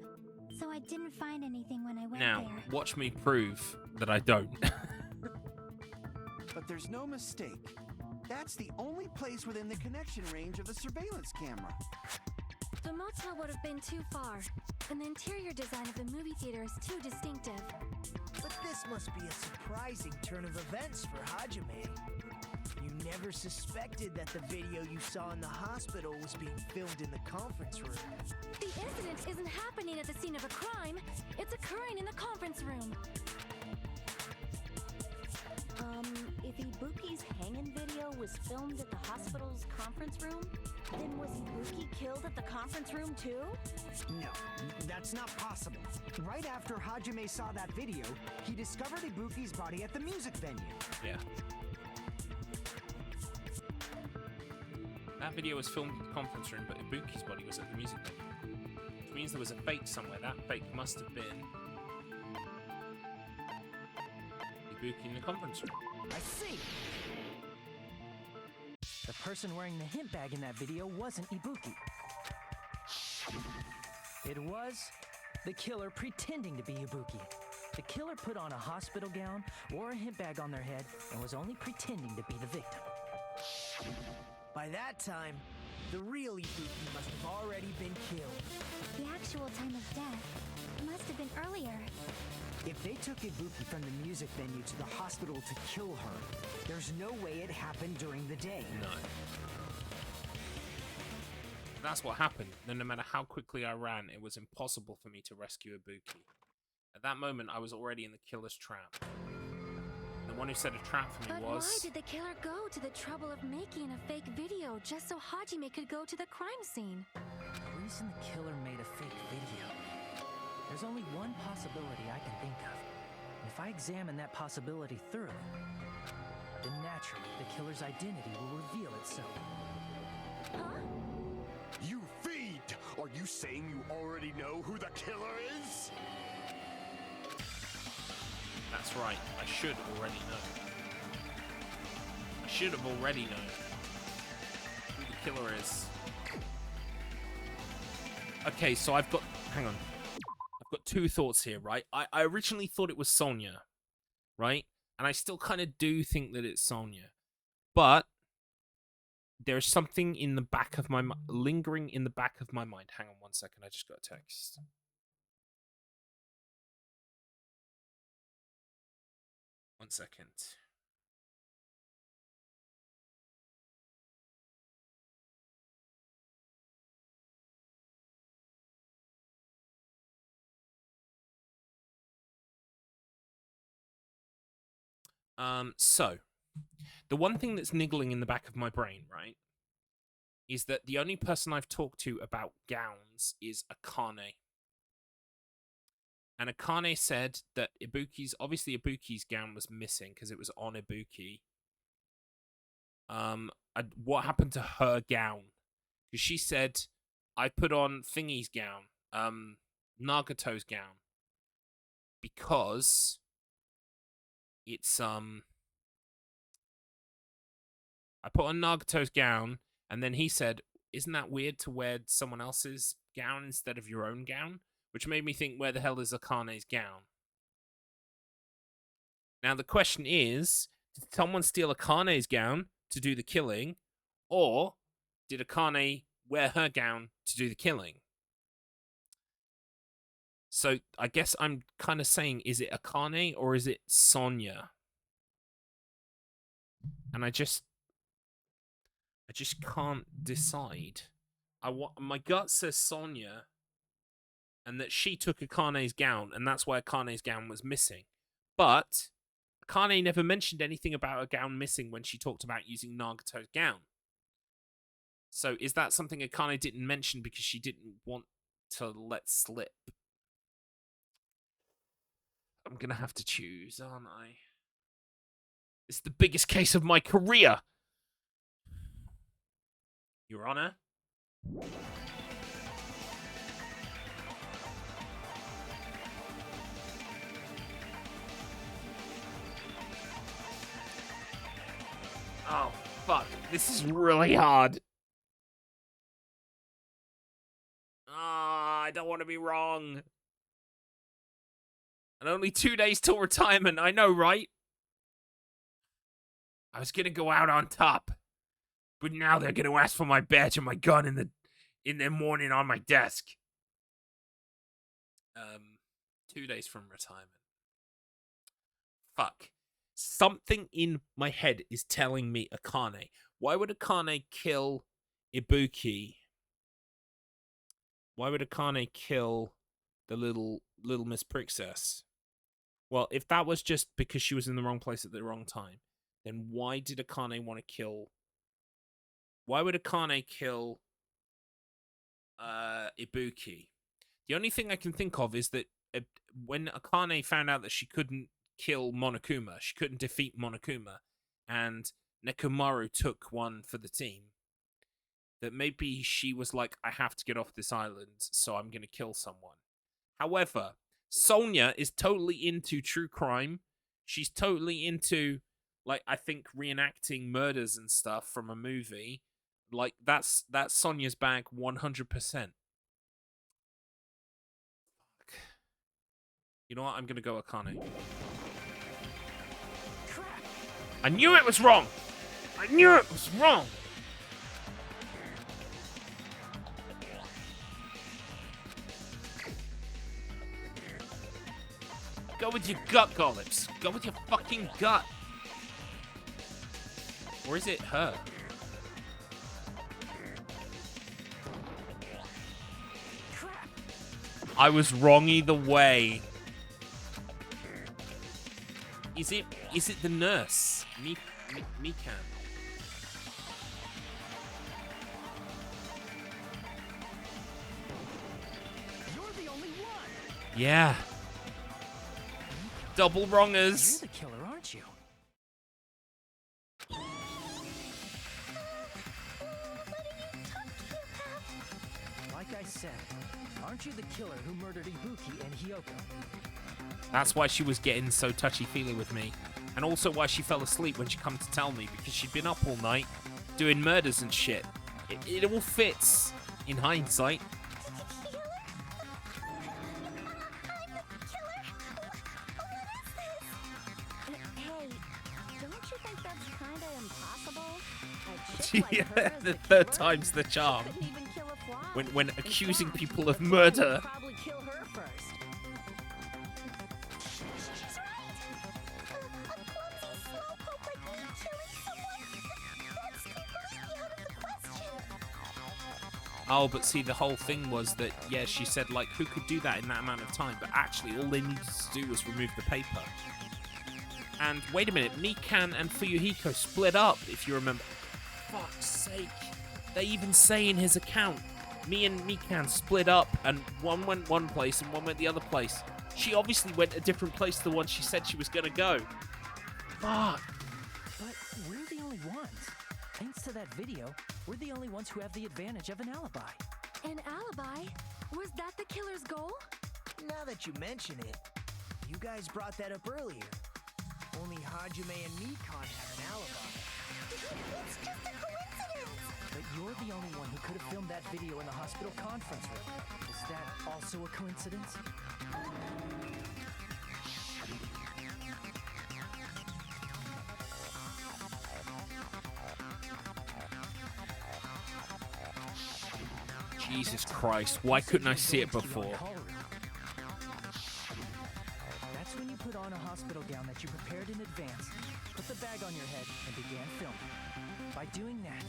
so I didn't find anything when I went Now, there. watch me prove that I don't. But there's no mistake. That's the only place within the connection range of the surveillance camera. The motel would have been too far, and the interior design of the movie theater is too distinctive. But this must be a surprising turn of events for Hajime. You never suspected that the video you saw in the hospital was being filmed in the conference room. The incident isn't happening at the scene of a crime, it's occurring in the conference room. If Ibuki's hanging video was filmed at the hospital's conference room, then was Ibuki killed at the conference room too? No, that's not possible. Right after Hajime saw that video, he discovered Ibuki's body at the music venue. Yeah. That video was filmed in the conference room, but Ibuki's body was at the music venue. Which means there was a fake somewhere. That fake must have been Ibuki in the conference room. I see! The person wearing the hint bag in that video wasn't Ibuki. It was the killer pretending to be Ibuki. The killer put on a hospital gown, wore a hint bag on their head, and was only pretending to be the victim. By that time, The real Ibuki must have already been killed. The actual time of death must have been earlier. If they took Ibuki from the music venue to the hospital to kill her, there's no way it happened during the day. No. That's what happened. Then no matter how quickly I ran, it was impossible for me to rescue Ibuki. At that moment, I was already in the killer's trap. The one who set a trap for me But was... why did the killer go to the trouble of making a fake video just so Hajime could go to the crime scene? The reason the killer made a fake video. There's only one possibility I can think of. And if I examine that possibility thoroughly, then naturally the killer's identity will reveal itself. Huh? You feed! Are you saying you already know who the killer is? That's right. I should already know. I should have already known who the killer is. Okay, so I've got... Hang on. I've got two thoughts here, right? I originally thought it was Sonya, right? And I still kind of do think that it's Sonya. But there's something in the back of my lingering in the back of my mind. Hang on one second. I just got a text. One second. So, the one thing that's niggling in the back of my brain, right, is that the only person I've talked to about gowns is Akane. And Akane said that obviously Ibuki's gown was missing because it was on Ibuki. What happened to her gown? Because she said, I put on Thingy's gown, Nagato's gown, because it's, I put on Nagato's gown, and then he said, isn't that weird to wear someone else's gown instead of your own gown? Which made me think, where the hell is Akane's gown? Now, the question is, did someone steal Akane's gown to do the killing? Or did Akane wear her gown to do the killing? So, I guess I'm kind of saying, is it Akane or is it Sonya? And I just can't decide. My gut says Sonya, and that she took Akane's gown, and that's why Akane's gown was missing. But Akane never mentioned anything about a gown missing when she talked about using Nagato's gown. So is that something Akane didn't mention because she didn't want to let slip? I'm gonna have to choose, aren't I? It's the biggest case of my career! Your Honor? Oh, fuck. This is really hard. I don't want to be wrong. And only 2 days till retirement, I know, right? I was gonna go out on top. But now they're gonna ask for my badge and my gun in the morning on my desk. 2 days from retirement. Fuck. Something in my head is telling me Akane. Why would Akane kill Ibuki? Why would Akane kill the little Miss Princess? Well, if that was just because she was in the wrong place at the wrong time, then why did Akane want to kill... Why would Akane kill Ibuki? The only thing I can think of is that when Akane found out that she couldn't kill Monokuma, she couldn't defeat Monokuma, and Nekomaru took one for the team, that maybe she was like, I have to get off this island, so I'm going to kill someone. However, Sonya is totally into true crime. She's totally into, like, I think reenacting murders and stuff from a movie. Like, that's Sonya's bag 100%. You know what? I'm going to go Akane. I knew it was wrong! I knew it was wrong! Go with your gut, Garlips. Go with your fucking gut. Or is it her? Crap. I was wrong either way. Is it the nurse? Mikan. You're the only one. Yeah. Double wrongers. You're the killer, aren't you? Like I said, aren't you the killer who murdered Ibuki and Hyoko? That's why she was getting so touchy-feely with me. And also why she fell asleep when she come to tell me, because she'd been up all night doing murders and shit. It all fits in hindsight. Yeah, the third time's the charm. When accusing people of murder. Probably kill her first. She's right. A clumsy slowpoke like me killing someone? That's completely out of the question. Oh, but see, the whole thing was that, yeah, she said, like, who could do that in that amount of time? But actually, all they needed to do was remove the paper. And wait a minute, Mikan and Fuyuhiko split up, if you remember. Fuck's sake. They even say in his account, me and Mikan split up, and one went one place and one went the other place. She obviously went a different place to the one she said she was gonna go. Fuck. But we're the only ones. Thanks to that video, we're the only ones who have the advantage of an alibi. An alibi? Was that the killer's goal? Now that you mention it, you guys brought that up earlier. Only Hajime and Mikan have an alibi. It's just a coincidence. But you're the only one who could have filmed that video in the hospital conference room. Is that also a coincidence? Jesus Christ, why couldn't I see it before? That's when you put on a hospital gown that you prepared in advance, put the bag on your head, and began filming. By doing that,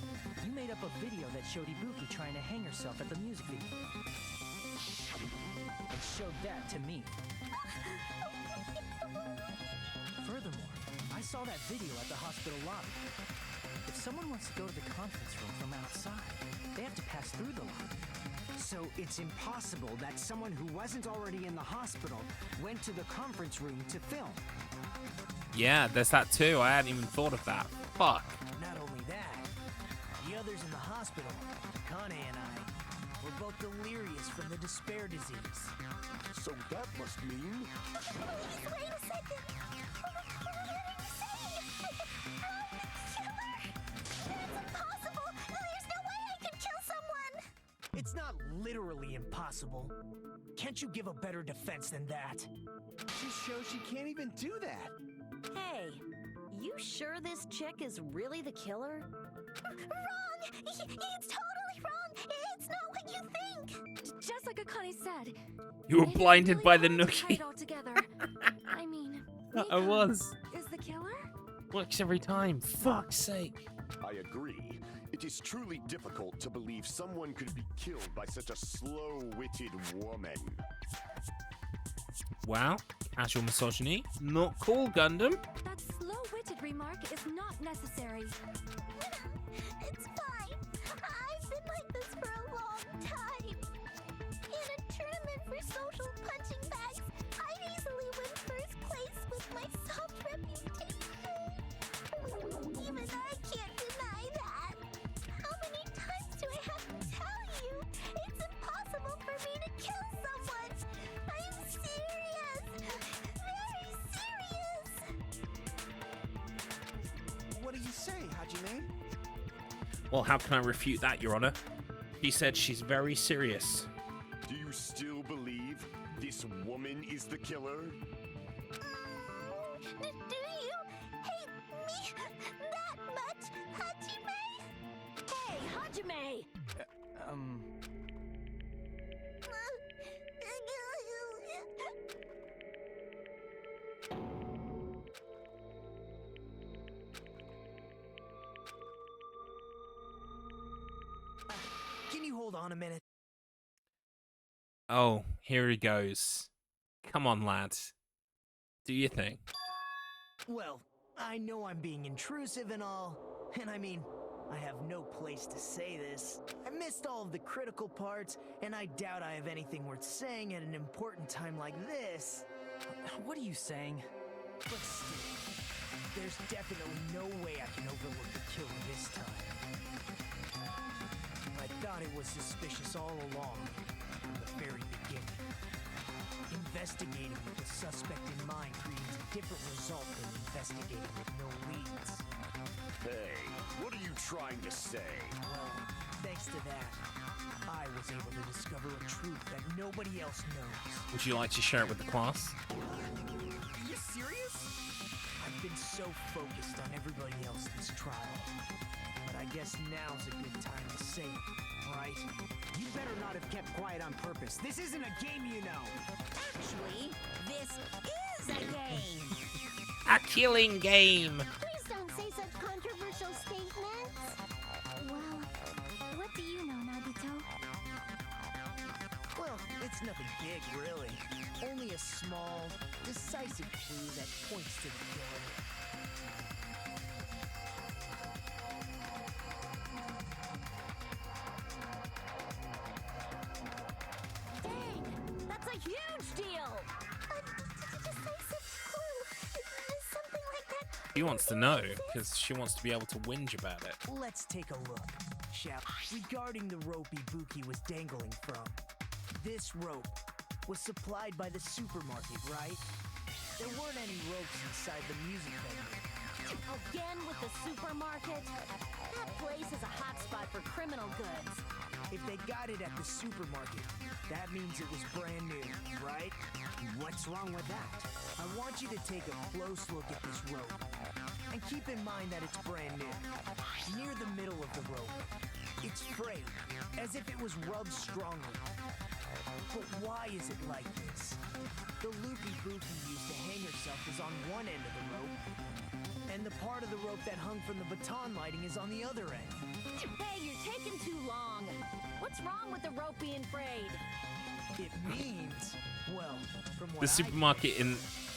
you made up a video that showed Ibuki trying to hang herself at the music video. And showed that to me. Furthermore, I saw that video at the hospital lobby. If someone wants to go to the conference room from outside, they have to pass through the lobby. So it's impossible that someone who wasn't already in the hospital went to the conference room to film. Yeah, there's that too. I hadn't even thought of that. Fuck. Not only that, the others in the hospital, Kane and I, were both delirious from the despair disease. So that must mean... Wait a second. What are you saying? It's impossible. There's no way I could kill someone. It's not literally impossible. Can't you give a better defense than that? She shows she can't even do that. Hey, you sure this chick is really the killer? Wrong! It's totally wrong! It's not what you think! Just like Akane said. You were maybe blinded really by the hard to tie Nookie. it all together. I mean, I was. is the killer? Works every time. Fuck's sake. I agree. It is truly difficult to believe someone could be killed by such a slow-witted woman. Wow. Casual misogyny. Not cool, Gundam. That slow-witted remark is not necessary. It's fine. I've been like this for a long time. In a tournament for social punching bags, I'd easily win first place with my soft reputation. Even I can't deny that. How many times do I have to tell you? It's impossible for me to kill someone. I'm serious. Very serious. What do you say, Hajime? Well, how can I refute that, Your Honor? He said she's very serious. Do you still believe this woman is the killer? Do you hate me that much, Hajime? Hey, Hajime! Can you hold on a minute? Oh, here he goes. Come on, lad. Do your thing. Well, I know I'm being intrusive and all, and I mean, I have no place to say this. I missed all of the critical parts, and I doubt I have anything worth saying at an important time like this. What are you saying? But still, there's definitely no way I can overlook the killer this time. I thought it was suspicious all along, from the very beginning. Investigating with the suspect in mind creates a different result than investigating with no leads. Hey, what are you trying to say? Well, thanks to that, I was able to discover a truth that nobody else knows. Would you like to share it with the class? Are you serious? I've been so focused on everybody else this trial. But I guess now's a good time to say it, right? You better not have kept quiet on purpose. This isn't a game, you know. Actually, this is a game. A killing game. Please don't say such controversial statements. Well, what do you know, Nagito? Well, it's nothing big, really. Only a small, decisive clue that points to the killer. Dang, that's a huge deal. Decisive clue. Something like that. She wants to know, because she wants to be able to whinge about it. Let's take a look, shall we? Regarding the rope Ibuki was dangling from. This rope was supplied by the supermarket, right? There weren't any ropes inside the music venue. Again with the supermarket? That place is a hotspot for criminal goods. If they got it at the supermarket, that means it was brand new, right? What's wrong with that? I want you to take a close look at this rope. And keep in mind that it's brand new. Near the middle of the rope, it's frayed, as if it was rubbed strongly. But why is it like this? The loop Ibuki used to hang herself is on one end of the rope, and the part of the rope that hung from the baton lighting is on the other end. Hey, you're taking too long. What's wrong with the rope being frayed? It means, well, from what The supermarket on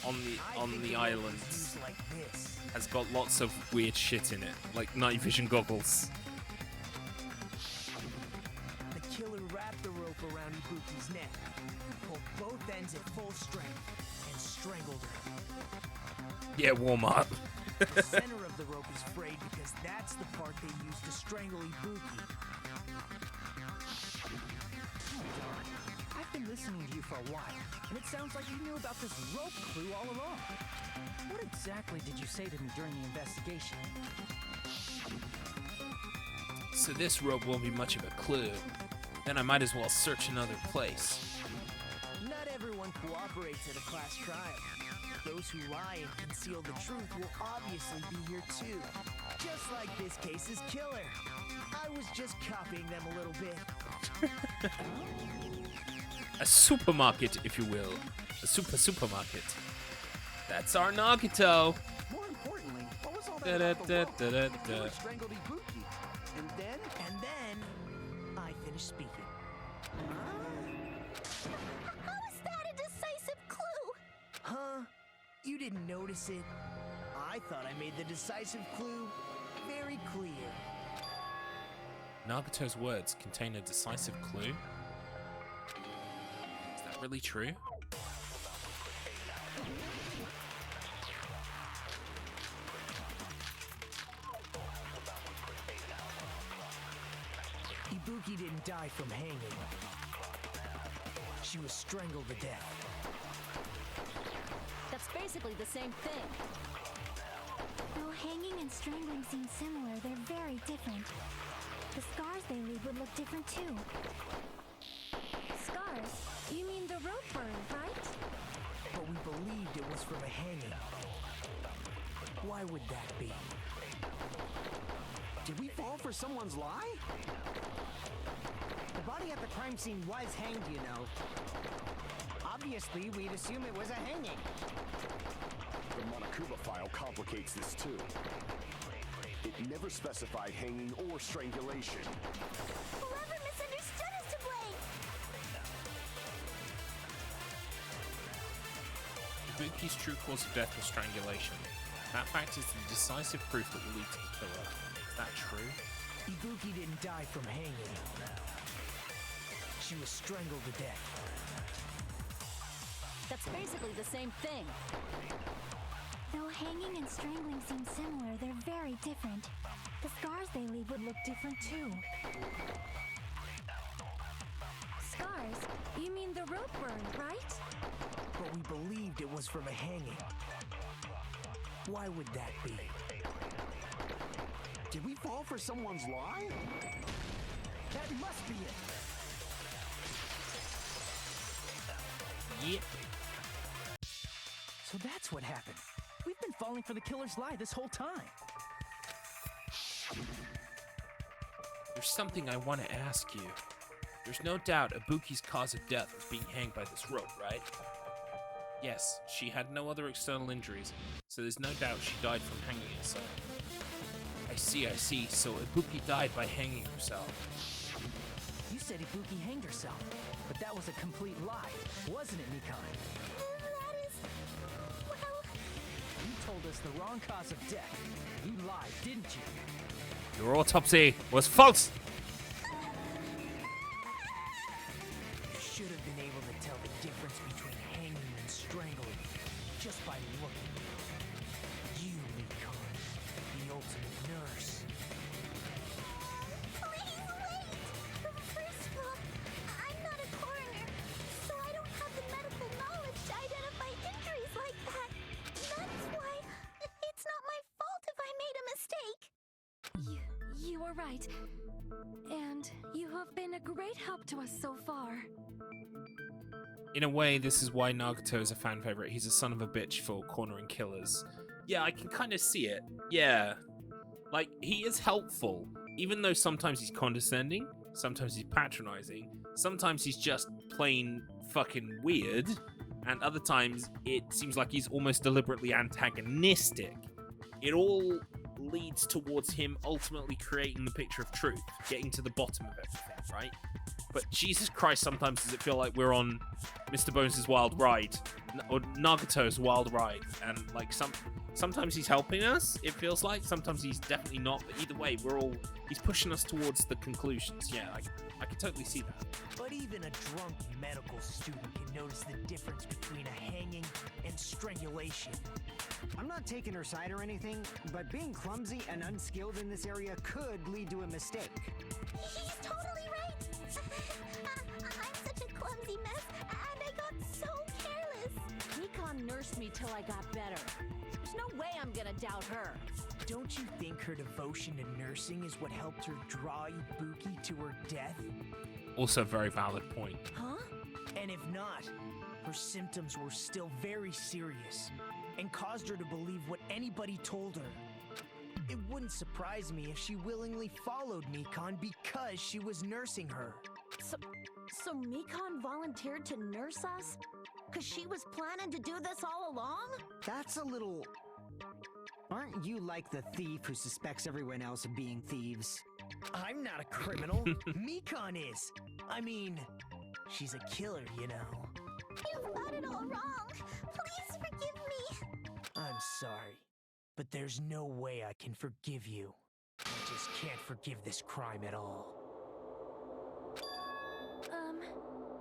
think the the rope island was used like this. has got lots of weird shit in it, like night vision goggles. The killer wrapped the rope around Ibuki's neck, pulled both ends at full strength, and strangled her. Yeah, Walmart. The center of the rope is frayed because that's the part they used to strangle Ibuki. I've been listening to you for a while, and it sounds like you knew about this rope clue all along. What exactly did you say to me during the investigation? So this rope won't be much of a clue. Then I might as well search another place. Not everyone cooperates at a class trial. Those who lie and conceal the truth will obviously be here too. Just like this case's killer. I was just copying them a little bit. A supermarket, if you will. A supermarket. That's our Nagito. More importantly, what was all that about the rope? The killer strangled Ibuki. And then I finished speaking. How is that a decisive clue? Huh? You didn't notice it? I thought I made the decisive clue very clear. Nagito's words contain a decisive clue? Is that really true? Ibuki didn't die from hanging. She was strangled to death. That's basically the same thing. Though hanging and strangling seem similar, they're very different. The scars they leave would look different too. Scars? You mean the rope burn, right? But we believed it was from a hanging. Why would that be? did we fall for someone's lie? The body at the crime scene was hanged, you know. Obviously, we'd assume it was a hanging. The Monokuma file complicates this too. It never specified hanging or strangulation. Whoever misunderstood Ibuki's true cause of death was strangulation. That fact is the decisive proof that will lead to the killer. Is that true? Ibuki didn't die from hanging. She was strangled to death. That's basically the same thing. Though hanging and strangling seem similar, they're very different. The scars they leave would look different too. Scars? You mean the rope burn, right? But we believed it was from a hanging. Why would that be? Did we fall for someone's lie? That must be it. Yep. So that's what happened. We've been falling for the killer's lie this whole time. There's something I want to ask you. There's no doubt Ibuki's cause of death was being hanged by this rope, right? Yes, she had no other external injuries, so there's no doubt she died from hanging herself. I see. So Ibuki died by hanging herself. You said Ibuki hanged herself, but that was a complete lie, wasn't it, Mikan? That is... well... You told us the wrong cause of death. You lied, didn't you? Your autopsy was false! You should have been able to tell the difference between hanging and strangling just by looking. You, Mikan, the ultimate nurse. Please wait! First of all, I'm not a coroner, so I don't have the medical knowledge to identify injuries like that. That's why it's not my fault if I made a mistake. You are right. And you have been a great help to us so far. In a way, this is why Nagato is a fan favorite. He's a son of a bitch for cornering killers. Yeah, I can kind of see it. Yeah. Like, he is helpful, even though sometimes he's condescending, sometimes he's patronizing, sometimes he's just plain fucking weird, and other times it seems like he's almost deliberately antagonistic. It all leads towards him ultimately creating the picture of truth, getting to the bottom of everything, right? But Jesus Christ, sometimes does it feel like we're on Mr. Bones' wild ride, or Nagato's wild ride, and like sometimes he's helping us, it feels like, sometimes he's definitely not, but either way, he's pushing us towards the conclusions. Yeah, I can totally see that. But even a drunk medical student can notice the difference between a hanging and strangulation. I'm not taking her side or anything, but being clumsy and unskilled in this area could lead to a mistake. He's totally right! I'm such a clumsy mess, and I got so careless! Mikan nursed me till I got better. There's no way I'm gonna doubt her. Don't you think her devotion to nursing is what helped her draw Ibuki to her death? Also a very valid point. Huh? And if not, her symptoms were still very serious and caused her to believe what anybody told her. It wouldn't surprise me if she willingly followed Mikan because she was nursing her. So Mikan volunteered to nurse us? Cause she was planning to do this all along? That's a little... Aren't you like the thief who suspects everyone else of being thieves? I'm not a criminal. Mikan is. I mean, she's a killer, you know. You've got it all wrong. Please forgive me. I'm sorry, but there's no way I can forgive you. I just can't forgive this crime at all.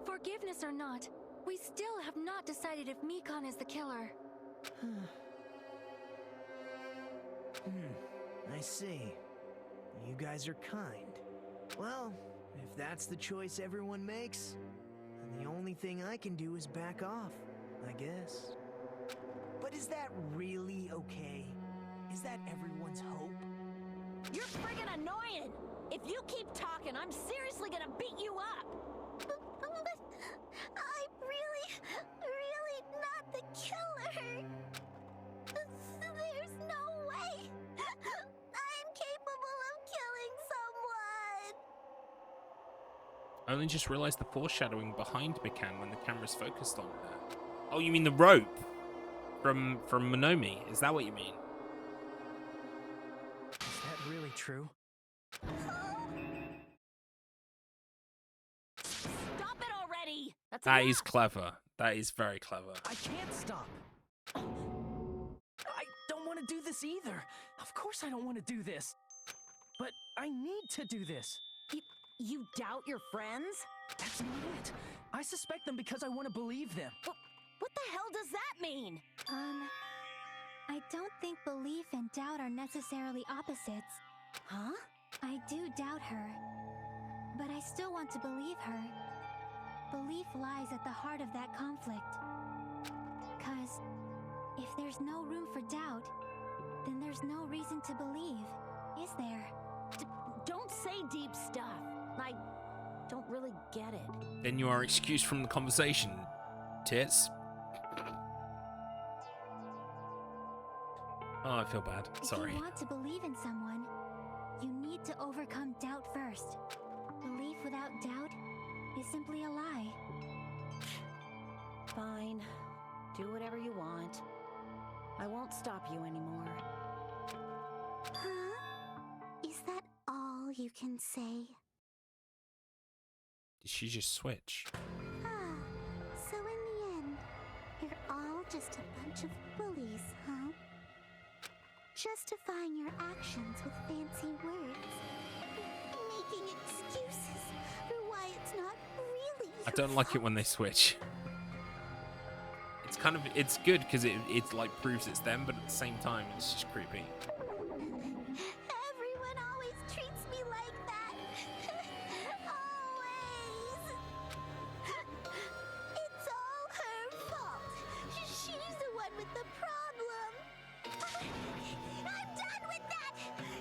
Forgiveness or not, we still have not decided if Mikan is the killer. I see. You guys are kind. Well, if that's the choice everyone makes, then the only thing I can do is back off, I guess. But is that really okay? Is that everyone's hope? You're friggin' annoying! If you keep talking, I'm seriously gonna beat you up! But I'm really not the killer. There's no way I'm capable of killing someone. Only just realized the foreshadowing behind Mikan when the camera's focused on her. Oh, you mean the rope from Moonomi? Is that what you mean? Is that really true? Stop it already! That is clever. That is very clever. I can't stop. I don't want to do this either. Of course I don't want to do this. But I need to do this. You doubt your friends? That's not it. I suspect them because I want to believe them. What the hell does that mean? I don't think belief and doubt are necessarily opposites. Huh? I do doubt her, but I still want to believe her. Belief lies at the heart of that conflict. 'Cause if there's no room for doubt, then there's no reason to believe, is there? Don't say deep stuff. I don't really get it. Then you are excused from the conversation, tits. Oh, I feel bad. Sorry. If you want to believe in someone, you need to overcome doubt first. Belief without doubt is simply a lie. Fine. Do whatever you want. I won't stop you anymore. Huh? Is that all you can say? Did she just switch? Ah, so in the end, you're all just a bunch of bullies, huh? Justifying your actions with fancy words. Making excuses for why it's not really I don't like it when they switch. It's good because it like proves it's them, but at the same time it's just creepy. Everyone always treats me like that. Always. It's all her fault. She's the one with the problem. I'm done with that.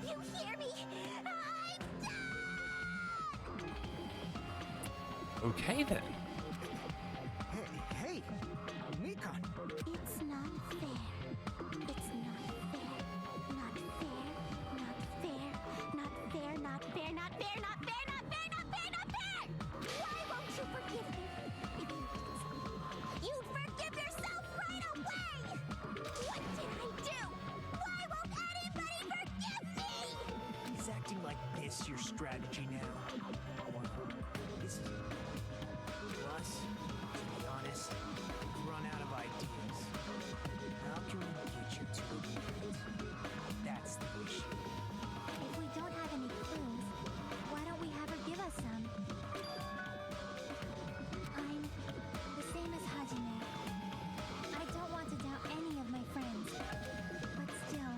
You hear me? I'm done. Okay then. Hey, Mikan. It's not fair. It's not fair. Not fair. Not fair. Not fair. Not fair. Not fair. Not fair. Not fair. Not fair. Not fair. Why won't you forgive me? If you did something, you'd forgive yourself right away. What did I do? Why won't anybody forgive me? Is acting like this your strategy now? Or is it? Plus, to be honest, we've run out of ideas. How can we get you to admit? That's the issue. If we don't have any clues, why don't we have her give us some? I'm the same as Hajime. I don't want to doubt any of my friends. But still,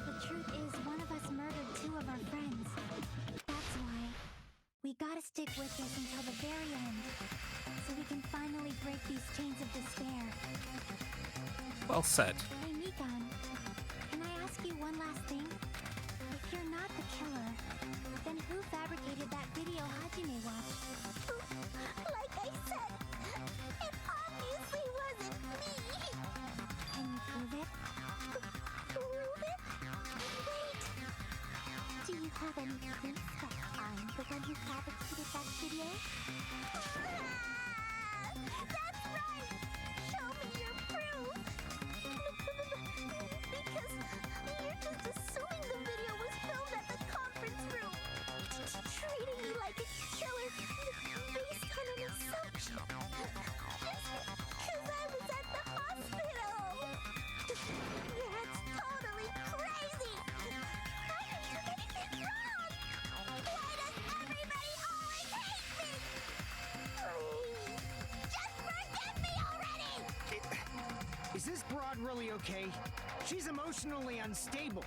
the truth is one of us murdered two of our friends. That's why we gotta stick with this until the very end, so we can finally break these chains of despair. Well said. Hey, Mikan, can I ask you one last thing? If you're not the killer, then who fabricated that video Hajime watched? Like I said, it obviously wasn't me. Can you prove it? Prove it? Wait. Do you have any proof that I'm the one who fabricated that video? That's right! Show me your proof! Because you're just assuming the video was filmed at the conference room. Treating me like a killer based on an assumption. Just because I was at the hospital. That's totally crazy! How did you get anything wrong? Why does everybody always hate me? Please, just forgive me already! Is this broad really okay? She's emotionally unstable.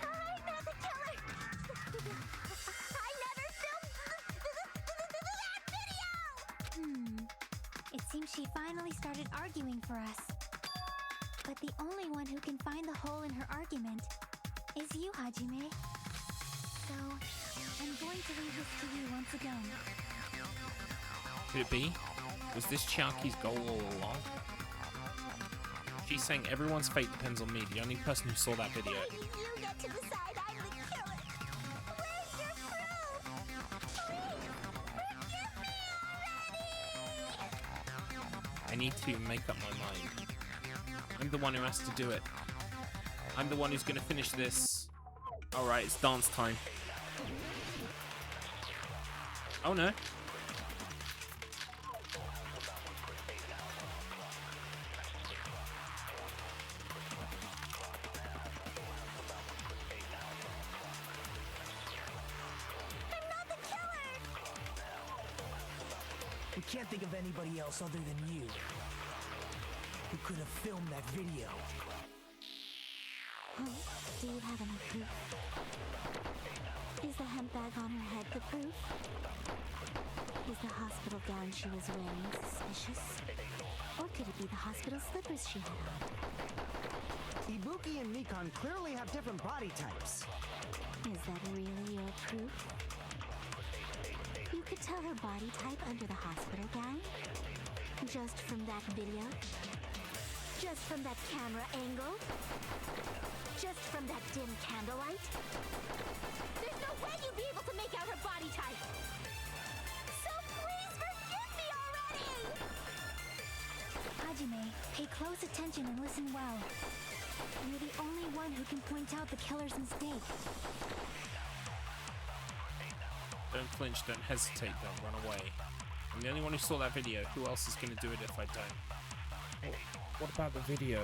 I'm not the killer! I never filmed that video! It seems she finally started arguing for us. But the only one who can find the hole in her argument is you, Hajime. So, I'm going to leave this to you once again. Could it be? Was this Chiaki's goal all along? She's saying everyone's fate depends on me, the only person who saw that video. You get to decide I'm the killer. Where's your proof? Please, forgive me already! I need to make up my mind. I'm the one who has to do it. I'm the one who's gonna finish this. Alright, it's dance time. Oh no. We can't think of anybody else other than you who could have filmed that video. Huh? Do you have any proof? Is the hemp bag on her head the proof? Is the hospital gown she was wearing suspicious? Or could it be the hospital slippers she had on? Ibuki and Mikan clearly have different body types. Is that really your proof? You could tell her body type under the hospital gown? Just from that video? Just from that camera angle? Just from that dim candlelight? There's no way you'd be able to make out her body type! So please forgive me already! Hajime, pay close attention and listen well. You're the only one who can point out the killer's mistake. Don't flinch, don't hesitate, don't run away. I'm the only one who saw that video. Who else is going to do it if I don't? What about the video?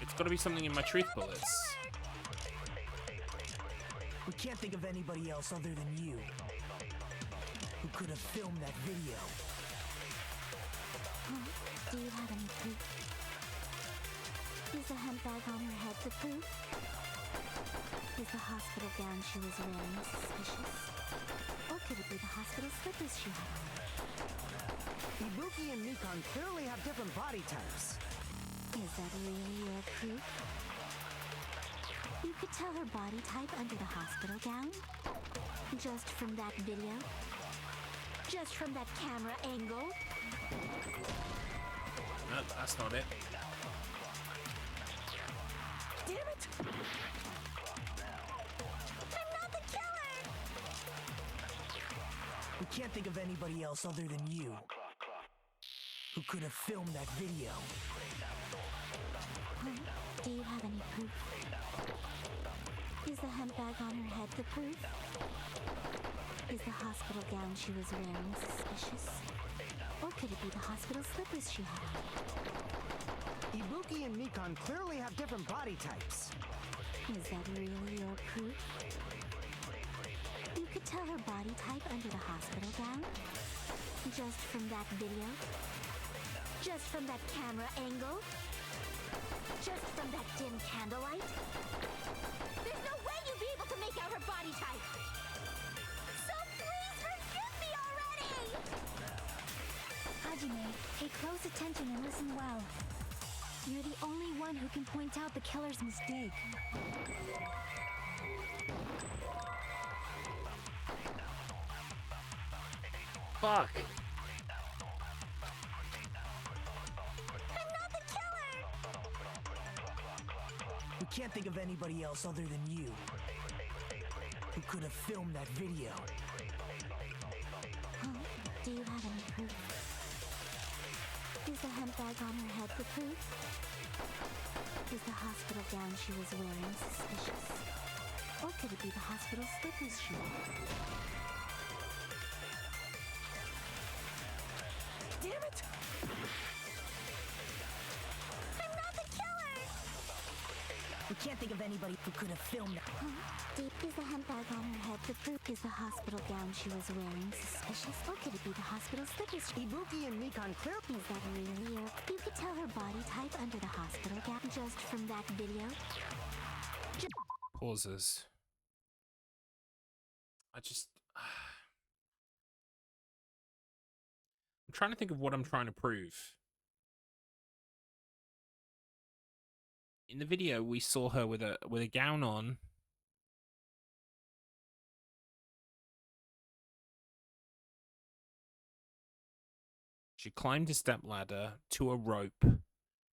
It's got to be something in my truth bullets. We can't think of anybody else other than you who could have filmed that video. Huh? Do you have any proof? Is the hemp bag on her head the proof? Is the hospital gown she was wearing suspicious? Or could it be the hospital slippers she had on? Ibuki and Mikan clearly have different body types. Is that really your proof? You could tell her body type under the hospital gown? Just from that video? Just from that camera angle? No, that's not it. Damn it! I'm not the killer! We can't think of anybody else other than you who could have filmed that video. Huh? Do you have any proof? Is the hemp bag on her head the proof? Is the hospital gown she was wearing suspicious? Or could it be the hospital slippers she had on? Ibuki and Mikan clearly have different body types. Is that really your proof? You could tell her body type under the hospital gown? Just from that video? Just from that camera angle? Just from that dim candlelight? There's no way you'd be able to make out her body type! So please forgive me already! Hajime, pay close attention and listen well. You're the only one who can point out the killer's mistake. Fuck! I'm not the killer! We can't think of anybody else other than you who could have filmed that video. Huh? Do you have any proof? Is the hemp bag on her head the proof? Is the hospital gown she was wearing suspicious? Or could it be the hospital slippers she wore? Damn it! I'm not the killer! We can't think of anybody who could have filmed that. Huh? Is the hemp bag on her head the proof? Is the hospital gown she was wearing suspicious? Or could it be the hospital slippers? Ibuki and Mikan clearly... Is that really your... You could tell her body type under the hospital gown just from that video? Pauses. I just... I'm trying to think of what I'm trying to prove. In the video, we saw her with a gown on. She climbed a stepladder to a rope.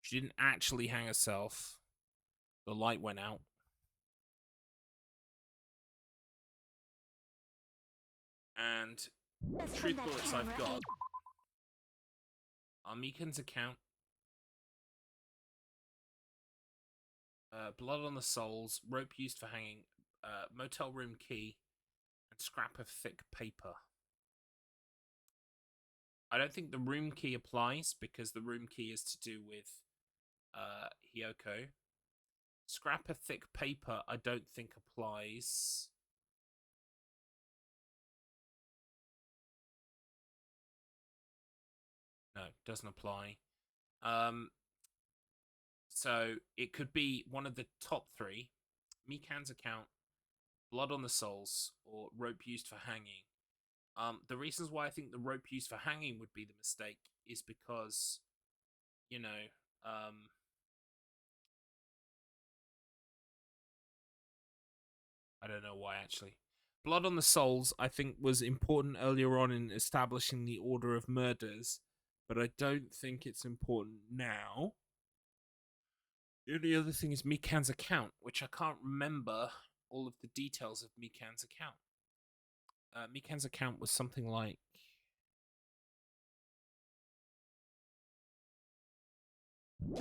She didn't actually hang herself. The light went out. And truth bullets I've got are Mikan's account, blood on the soles, rope used for hanging, motel room key, and scrap of thick paper. I don't think the room key applies because the room key is to do with Hyoko. Scrap of thick paper, I don't think applies. No, doesn't apply. So it could be one of the top three: Mikan's account, blood on the soles, or rope used for hanging. The reasons why I think the rope used for hanging would be the mistake is because, you know, I don't know why actually. Blood on the soles, I think, was important earlier on in establishing the order of murders, but I don't think it's important now. The only other thing is Mikan's account, which I can't remember all of the details of Mikan's account. Mikan's account was something like... I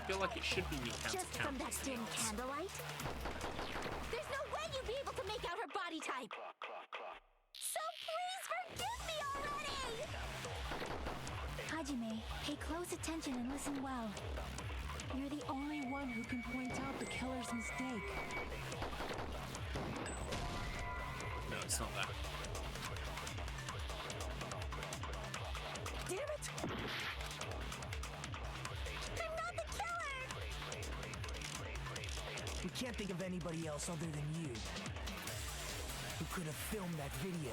feel like it should be Mikan's Just account. from that dim candlelight? There's no way you'd be able to make out her body type! So please forgive me already! Hajime, pay close attention and listen well. You're the only one who can point out the killer's mistake. No, it's not that. Damn it! I'm not the killer! We can't think of anybody else other than you who could have filmed that video.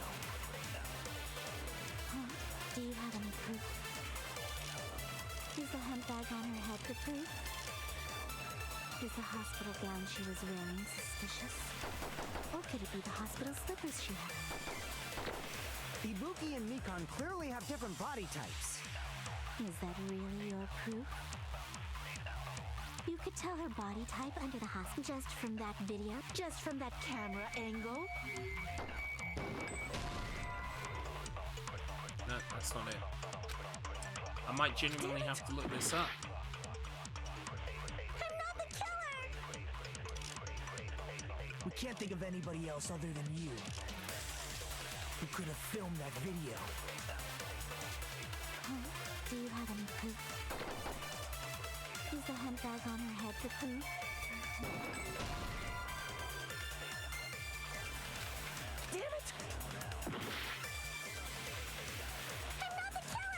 Huh? Do you have any proof? Is the hemp bag on her head the proof? Is the hospital gown she was wearing suspicious? Or could it be the hospital slippers she had? Ibuki and Mikan clearly have different body types. Is that really your proof? You could tell her body type under the hospital just from that video? Just from that camera angle? No, that's not it. I might genuinely have to look this up. I'm not the killer! We can't think of anybody else other than you who could have filmed that video. Huh? Do you have any proof? Is the hemp bag on her head the proof? Damn it!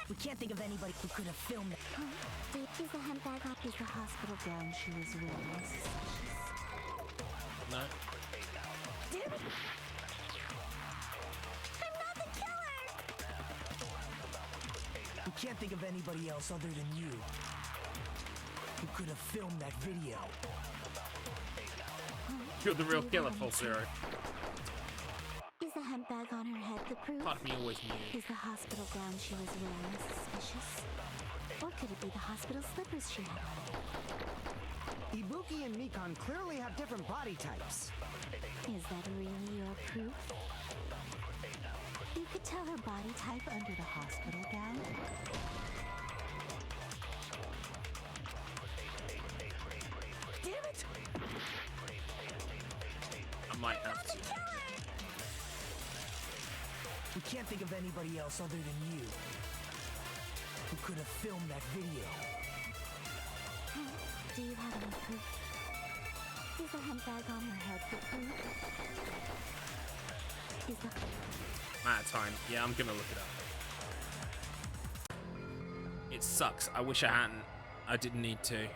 We can't think of anybody who could have filmed it. Huh? Is the hemp bag on? Is the hospital gown she was wearing suspicious? No. Damn it! I'm not the killer! We can't think of anybody else other than you who could have filmed that video. Huh? You're the real Do you killer, have Full any Zero. Is the hemp bag on her head the proof? Part of me always knew. Is the hospital gown she was wearing suspicious? Or could it be the hospital slippers she had on? Ibuki and Mikan clearly have different body types. Is that really your proof? You could tell her body type under the hospital gown? Damn it! I might have to. We can't think of anybody else other than you who could have filmed that video. Huh? Do you have any proof? Is the hemp bag on her head the proof? Is the... I'm out of time. Yeah, I'm gonna look it up. It sucks. I wish I hadn't. I didn't need to.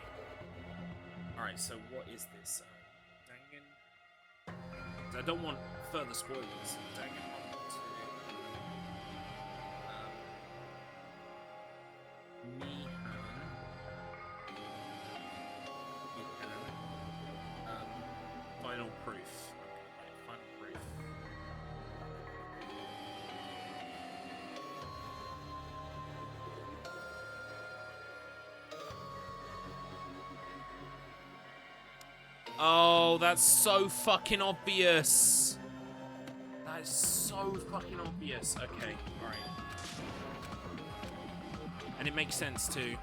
Alright, so what is this? Dangan... I don't want further spoilers. Danganronpa 2. Final proof. Okay, right, final proof. Oh, that's so fucking obvious. That is so fucking obvious. Okay, alright. And it makes sense too.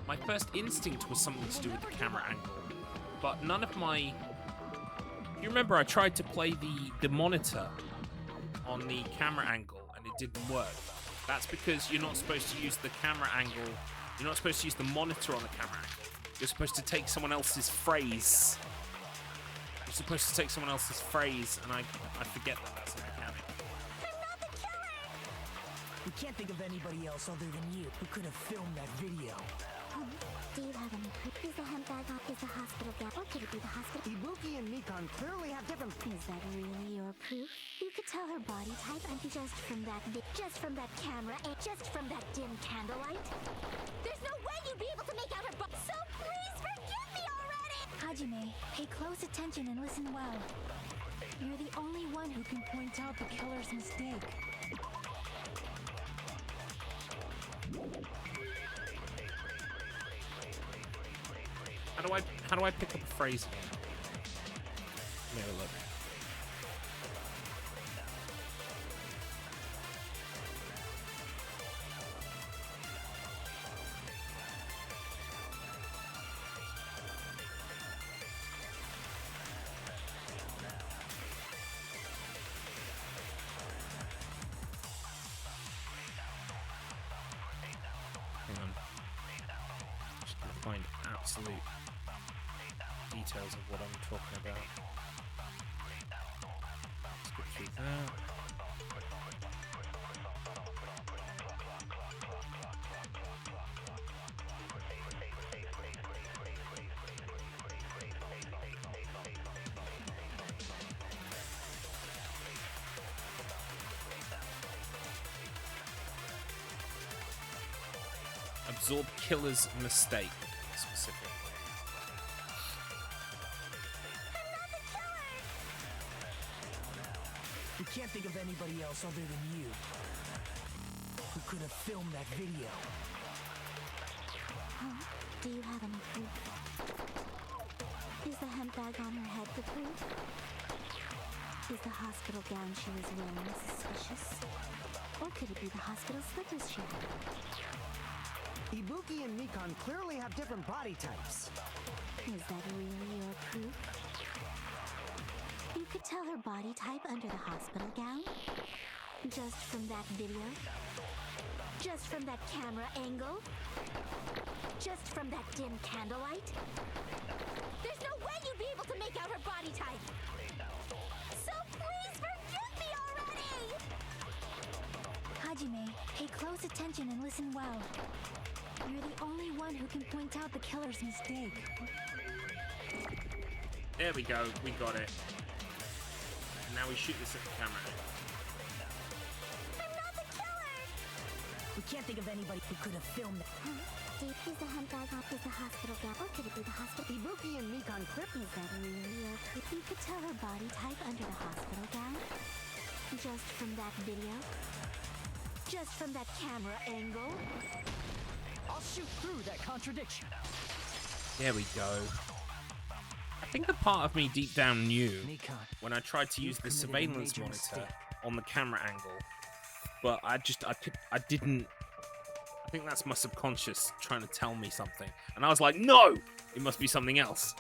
My first instinct was something to do with the camera angle, but none of my... You remember I tried to play the monitor on the camera angle and it didn't work. That's because you're not supposed to use the camera angle You're not supposed to use the monitor on the camera angle. You're supposed to take someone else's phrase. You're supposed to take someone else's phrase, and I forget that that's a mechanic. We can't think of anybody else other than you who could have filmed that video. Do you have any proof? Is the hemp bag is the hospital gown? Or could it be the hospital? Ibuki and Mikan clearly have different... Is that really your proof? You could tell her body type and just from that camera and just from that dim candlelight. There's no way you'd be able to make out her butt. So please forgive me already! Hajime, pay close attention and listen well. You're the only one who can point out the killer's mistake. How do I pick up a phrase again? Let me have a look. Hang on. Just gonna find absolute details of what I'm talking about. Let's go through that. Absorb killer's mistake, specifically. We can't think of anybody else other than you who could have filmed that video. Huh? Do you have any proof? Is the hemp bag on her head the proof? Is the hospital gown she was wearing suspicious? Or could it be the hospital slippers she had? Ibuki and Mikan clearly have different body types. Is that really your proof? You could tell her body type under the hospital gown? Just from that video? Just from that camera angle? Just from that dim candlelight? There's no way you'd be able to make out her body type. So please forgive me already! Hajime, pay close attention and listen well. You're the only one who can point out the killer's mistake. There we go, we got it. And now we shoot this at the camera. I'm not the killer! We can't think of anybody who could have filmed that. Huh? Is the hemp bag off? Is the hospital gown? Or could it be the hospital? Ibuki and Mikan clip. Is that really your proof? You could tell her body type under the hospital gown? Just from that video? Just from that camera angle? I'll shoot through that contradiction. There we go. I think the part of me deep down knew Mikan, when I tried to use the surveillance monitor on the camera angle, but I didn't. I think that's my subconscious trying to tell me something, and I was like, no, it must be something else.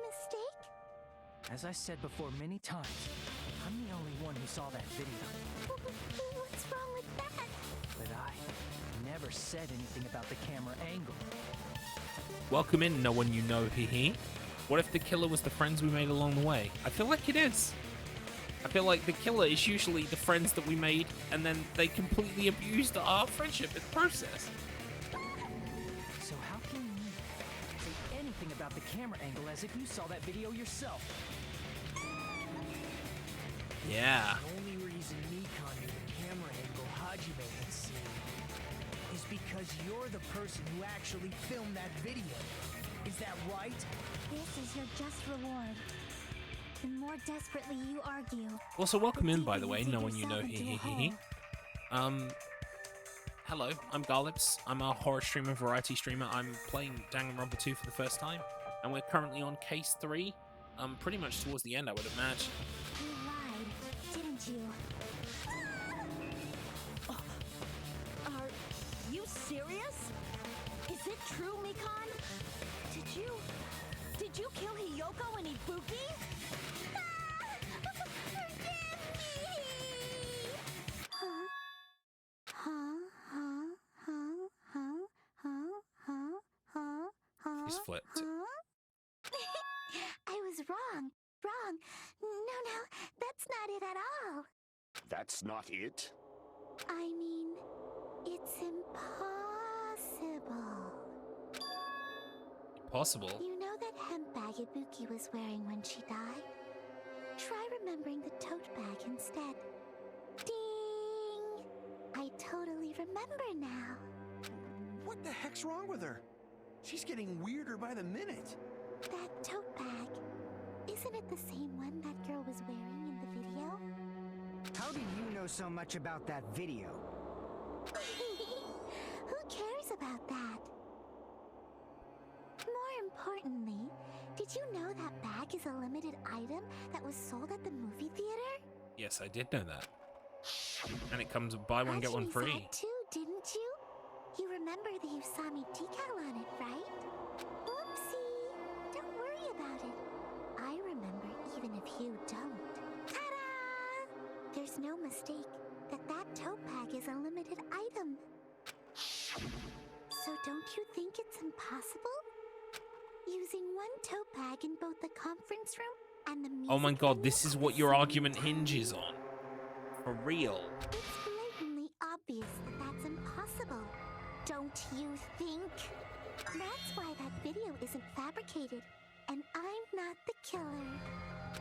Mistake? as I said before many times, I'm the only one who saw that video. What's wrong with that? But I never said anything about the camera angle. Welcome in, no one you know, hee hee. What if the killer was the friends we made along the way? I feel like it is. I feel like the killer is usually the friends that we made, and then they completely abused our friendship in the process. So how can you say anything about the camera angle as if you saw that video yourself? Yeah. The only reason Nikon knew the camera angle Hajime had seen is because you're the person who actually filmed that video. Is that right? This is your just reward. The more desperately you argue. Also, welcome in, by the way, no one you know, hee hee hee hee. Hello, I'm Garlips. I'm a horror streamer, variety streamer. I'm playing Danganronpa 2 for the first time, and we're currently on case 3. Pretty much towards the end, I would imagine. You lied, didn't you? Are you serious? Is it true, Mikan? Did you kill Hiyoko and Ibuki? Huh? He's flipped. Huh? I was wrong. Wrong. No, that's not it at all. That's not it? I mean, it's impossible. Impossible? You know that hemp bag Ibuki was wearing when she died? Try remembering the tote bag instead. Ding! I totally remember now. What the heck's wrong with her? She's getting weirder by the minute. That tote bag, isn't it the same one that girl was wearing in the video? How do you know so much about that video? Who cares about that? More importantly, did you know that bag is a limited item that was sold at the movie theater? Yes, I did know that. And it comes with buy one, get one Hajime free. saw it too, didn't you? You remember the Usami decal on it, right? Whoopsie! Don't worry about it. I remember even if you don't. Ta-da! There's no mistake that tote bag is a limited item. So don't you think it's impossible? Using one tote bag in both the conference room and the music Oh my god, venue this is at what the your same argument time? hinges on. For real. It's blatantly obvious that that's impossible. Don't you think? That's why that video isn't fabricated, and I'm not the killer.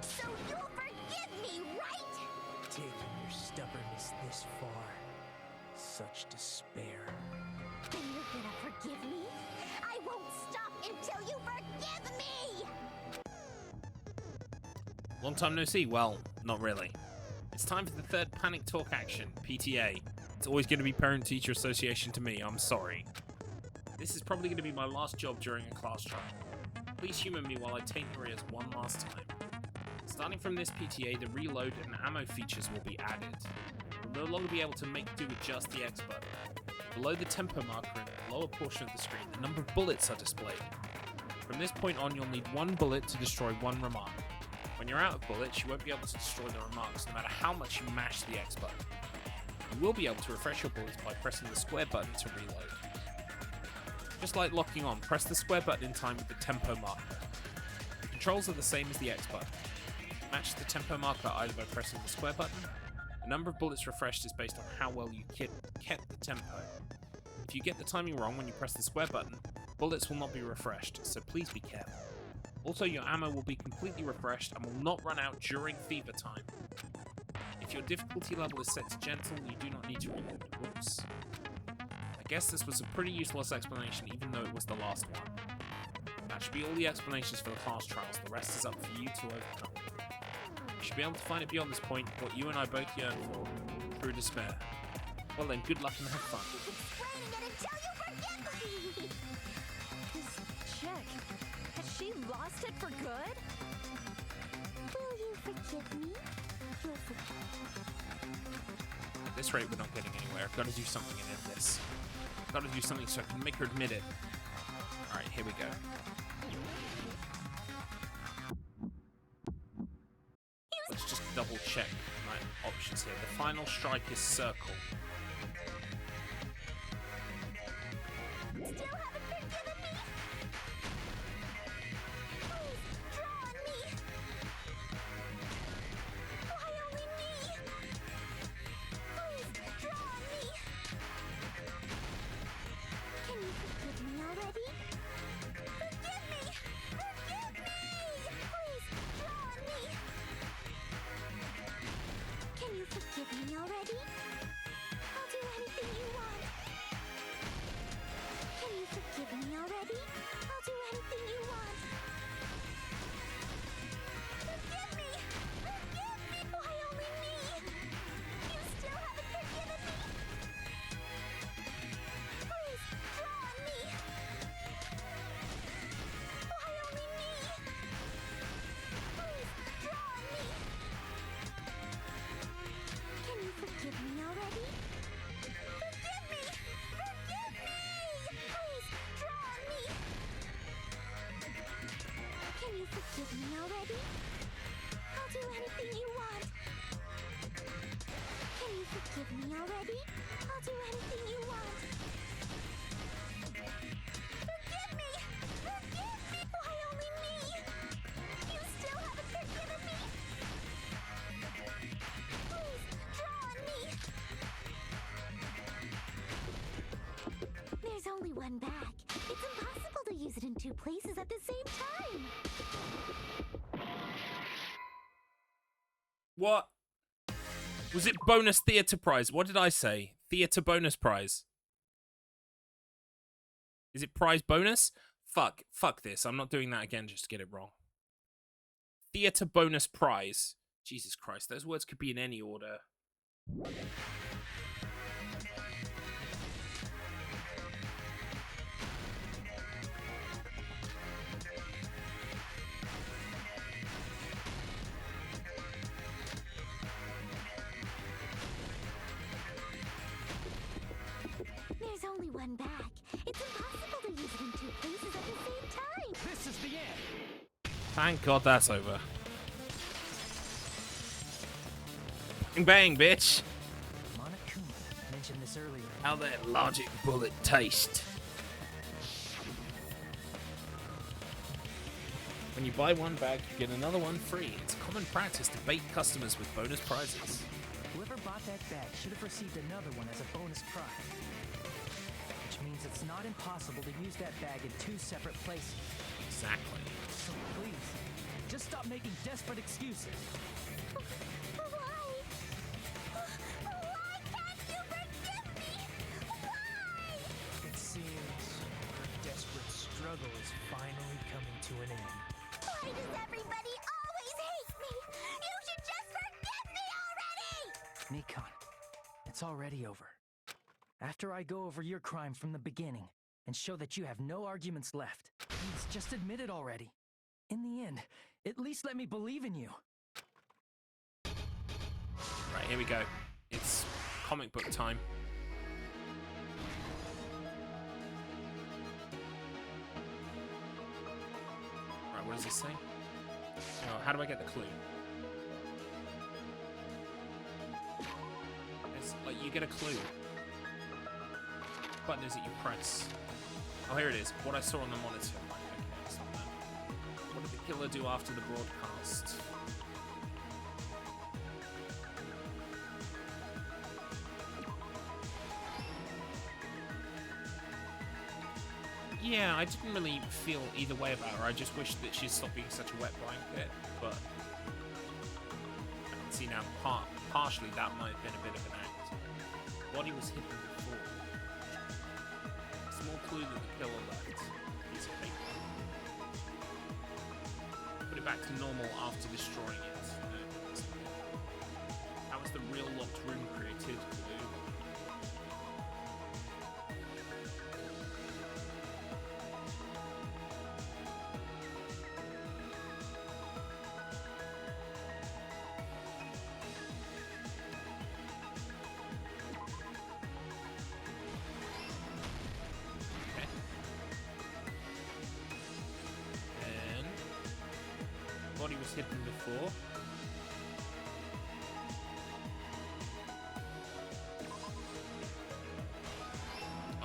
So you'll forgive me, right? Taking your stubbornness this far. Such despair. Then you're gonna forgive me? I won't stop until you forgive me! Long time no see. Well, not really. It's time for the third panic talk action, PTA. It's always going to be Parent-Teacher Association to me, I'm sorry. This is probably going to be my last job during a class trial. Please humor me while I take your ears one last time. Starting from this PTA, the reload and ammo features will be added. You'll no longer be able to make do with just the X button. Below the tempo marker in the lower portion of the screen, the number of bullets are displayed. From this point on, you'll need one bullet to destroy one remark. When you're out of bullets, you won't be able to destroy the remarks, no matter how much you mash the X button. You will be able to refresh your bullets by pressing the square button to reload. Just like locking on, press the square button in time with the tempo marker. The controls are the same as the X button. Match the tempo marker either by pressing the square button. The number of bullets refreshed is based on how well you kept the tempo. If you get the timing wrong when you press the square button, bullets will not be refreshed, so please be careful. Also, your ammo will be completely refreshed and will not run out during fever time. If your difficulty level is set to gentle, you do not need to reload. Whoops. I guess this was a pretty useless explanation, even though it was the last one. That should be all the explanations for the class trials. The rest is up for you to overcome. You should be able to find it beyond this point, what you and I both yearn for, through despair. Well then, good luck and have fun. Explaining it until you forgive me! This chick, has she lost it for good? Will you forgive me? You'll forgive me. At this rate, we're not getting anywhere. I've got to do something and end this. I've got to do something so I can make her admit it. Alright, here we go. Let's just double check my options here. The final strike is circle. Still haven't forgiven me? Please, draw on me! Why only me? Please, draw on me! Can you forgive me already? Forgive me! Forgive me! Please, draw on me! Can you forgive me already? I'll do anything you want. Can you forgive me already? I'll do anything you want. Forgive me! Forgive me! Why only me? You still haven't forgiven me? Please, draw on me! Why only me? Please, draw on me! Can you forgive me already? Forgive me! Forgive me! Please, draw on me! only one bag. It's impossible to use it in two places at the same time. What? Was it bonus theatre prize? What did I say? Theatre bonus prize. Is it prize bonus? Fuck this. I'm not doing that again just to get it wrong. Theatre bonus prize. Jesus Christ, those words could be in any order. There's only one bag. It's impossible to use it in two places at the same time. This is the end. Thank God that's over. Bang bang, bitch. Monokuma mentioned this earlier. How that logic bullet taste? When you buy one bag, you get another one free. It's common practice to bait customers with bonus prizes. Whoever bought that bag should have received another one as a bonus prize. Which means it's not impossible to use that bag in two separate places. Exactly. So please, just stop making desperate excuses. Why? Why can't you forgive me? Why? It seems our desperate struggle is finally coming to an end. Why does everybody always hate me? You should just forgive me already! Nikon, it's already over. After I go over your crime from the beginning and show that you have no arguments left, please just admit it already. In the end, at least let me believe in you. Right, here we go. It's comic book time. Right, what does this say? Oh, how do I get the clue? It's like you get a clue. What button is it you press? Oh, here it is. What I saw on the monitor. Right, okay, it's not that. What did the killer do after the broadcast? Yeah, I didn't really feel either way about her. I just wish that she'd stop being such a wet blanket, but I can see now partially that might have been a bit of an act. Body was hidden before. Small clue that the killer left. Piece of paper. Put it back to normal after destroying it. How was the real locked room created? Clue. Body was hidden before.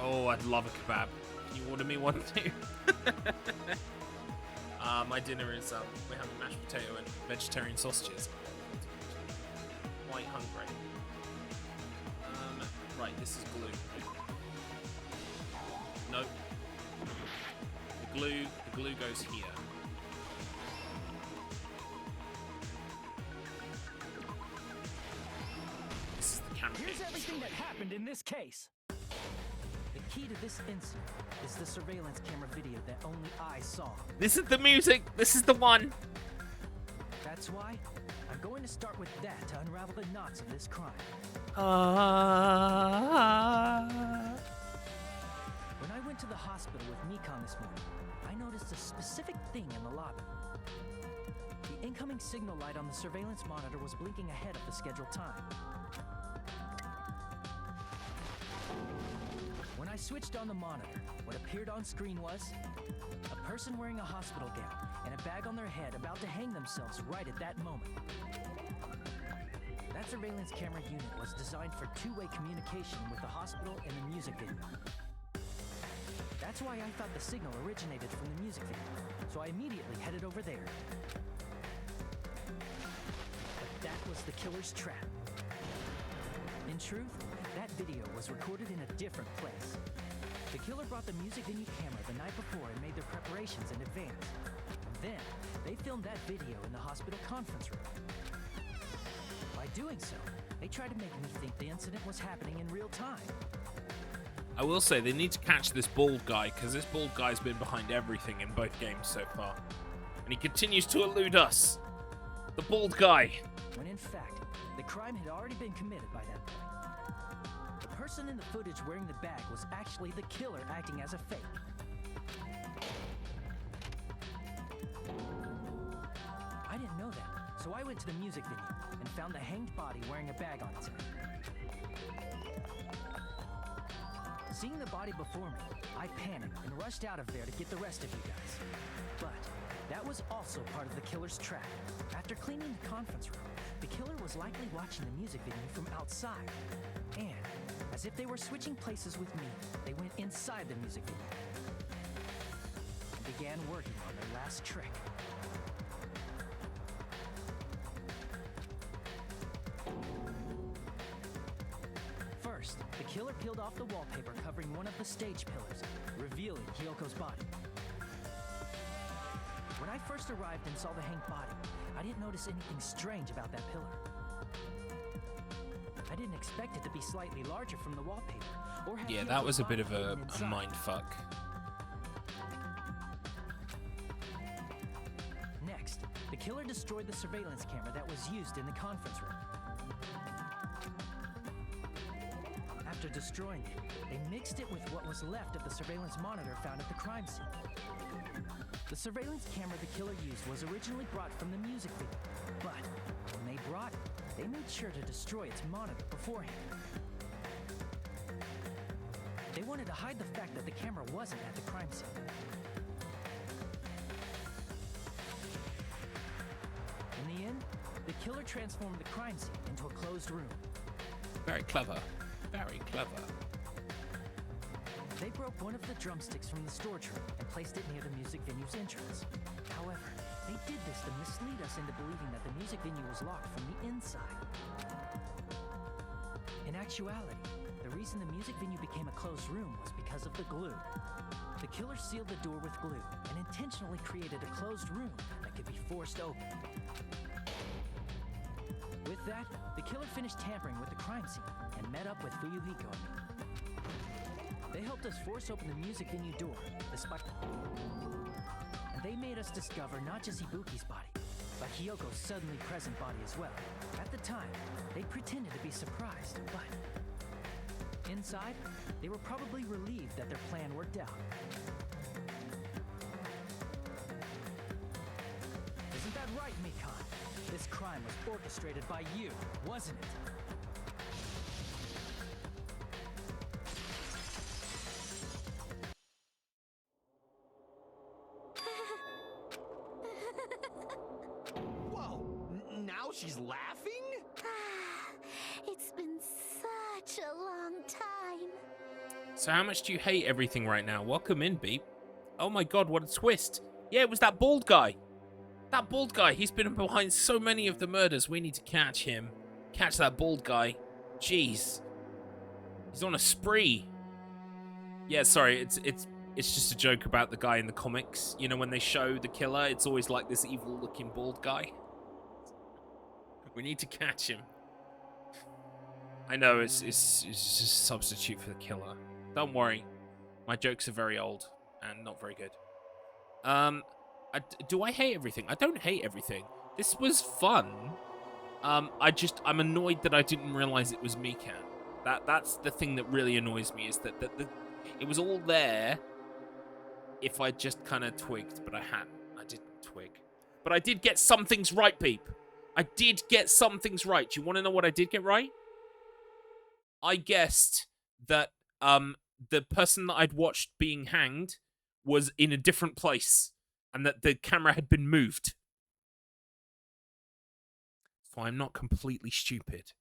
Oh, I'd love a kebab. Can you order me one too? My dinner is we're having mashed potato and vegetarian sausages. Quite hungry. Right, this is glue. Nope. The glue goes here. Here's everything that happened in this case. The key to this incident is the surveillance camera video that only I saw. This is the music. This is the one. That's why I'm going to start with that to unravel the knots of this crime. When I went to the hospital with Nikon this morning, I noticed a specific thing in the lobby. The incoming signal light on the surveillance monitor was blinking ahead of the scheduled time. When I switched on the monitor, what appeared on screen was a person wearing a hospital gown and a bag on their head about to hang themselves right at that moment. That surveillance camera unit was designed for two-way communication with the hospital and the music video. That's why I thought the signal originated from the music video, so I immediately headed over there. But that was the killer's trap. In truth, that video was recorded in a different place. The killer brought the music venue camera the night before and made their preparations in advance. And then, they filmed that video in the hospital conference room. By doing so, they tried to make me think the incident was happening in real time. I will say they need to catch this bald guy, because this bald guy's been behind everything in both games so far. And he continues to elude us. The bald guy. When in fact, the crime had already been committed by that point. The person in the footage wearing the bag was actually the killer acting as a fake. I didn't know that, so I went to the music venue and found the hanged body wearing a bag on its head. Seeing the body before me, I panicked and rushed out of there to get the rest of you guys. But that was also part of the killer's trap. After cleaning the conference room, the killer was likely watching the music venue from outside. And, as if they were switching places with me, they went inside the music venue and began working on their last trick. First, the killer peeled off the wallpaper covering one of the stage pillars, revealing Hyoko's body. When I first arrived and saw the hanged body, I didn't notice anything strange about that pillar. I didn't expect it to be slightly larger from the wallpaper, or have Yeah, Hyoko's that was a bit body of a hidden inside. mindfuck. Next, the killer destroyed the surveillance camera that was used in the conference room. After destroying it, they mixed it with what was left of the surveillance monitor found at the crime scene. The surveillance camera the killer used was originally brought from the music video, but when they brought it, they made sure to destroy its monitor beforehand. They wanted to hide the fact that the camera wasn't at the crime scene. In the end, the killer transformed the crime scene into a closed room. Very clever. Very clever. They broke one of the drumsticks from the storage room and placed it near the music venue's entrance. However, they did this to mislead us into believing that the music venue was locked from the inside. In actuality, the reason the music venue became a closed room was because of the glue. The killer sealed the door with glue and intentionally created a closed room that could be forced open. With that, the killer finished tampering with the crime scene and met up with Fuyuhiko and me. They helped us force open the music venue door, despite... And they made us discover not just Ibuki's body, but Hyoko's suddenly present body as well. At the time, they pretended to be surprised, but... inside, they were probably relieved that their plan worked out. Isn't that right, Mikon? This crime was orchestrated by you, wasn't it? Whoa! Now she's laughing? It's been such a long time. So how much do you hate everything right now? Welcome in, Beep. Oh my god, what a twist. Yeah, it was that bald guy. That bald guy, he's been behind so many of the murders. We need to catch him. Catch that bald guy. Jeez. He's on a spree. Yeah, sorry, it's just a joke about the guy in the comics. You know, when they show the killer, it's always like this evil-looking bald guy. We need to catch him. I know, it's just a substitute for the killer. Don't worry. My jokes are very old and not very good. Do I hate everything? I don't hate everything. This was fun. I'm annoyed that I didn't realize it was Mikan. That's the thing that really annoys me, is that it was all there if I just kind of twigged, but I hadn't. I didn't twig. But I did get some things right, Peep. I did get some things right. Do you want to know what I did get right? I guessed that the person that I'd watched being hanged was in a different place, and that the camera had been moved. So I'm not completely stupid.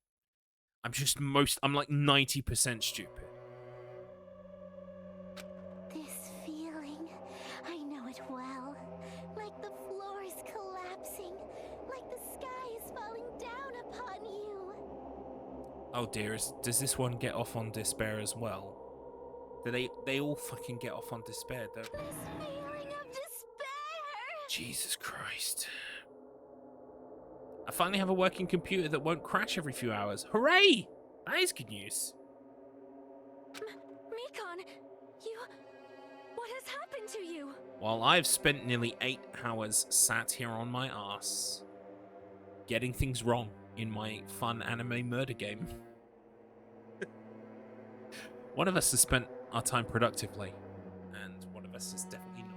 I'm like 90% stupid. This feeling, I know it well. Like the floor is collapsing, like the sky is falling down upon you. Oh dear, does this one get off on despair as well? They all fucking get off on despair, don't they? This feeling of despair. Jesus Christ. I finally have a working computer that won't crash every few hours. Hooray! That is good news. Mikon, what has happened to you? While I've spent nearly 8 hours sat here on my ass, getting things wrong in my fun anime murder game. One of us has spent our time productively, and one of us is definitely not.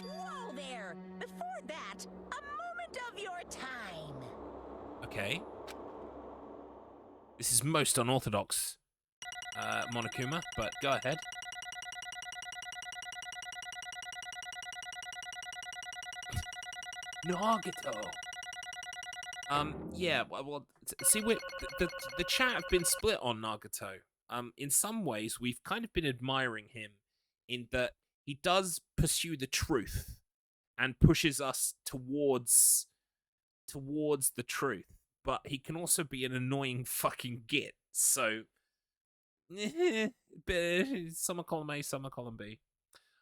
Whoa there! Before that, a moment of your time. Okay. This is most unorthodox, Monokuma, but go ahead. Nagato. Yeah, well, see, the chat have been split on Nagato. In some ways, we've kind of been admiring him in that he does pursue the truth and pushes us towards the truth, but he can also be an annoying fucking git. So, some are column A, some are column B.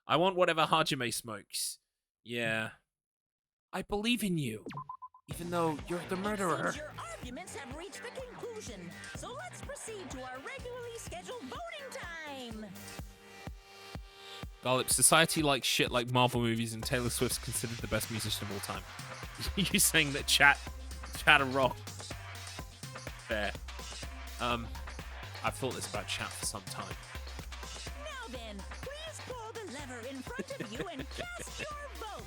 I want whatever Hajime smokes. Yeah. I believe in you, even though you're the murderer. Your arguments have reached the conclusion, so let's proceed to our regularly scheduled voting time. Garlips, society likes shit like Marvel movies, and Taylor Swift's considered the best musician of all time. You saying that chat are wrong? Fair. I've thought this about chat for some time. Now then, please pull the lever in front of you and cast your vote.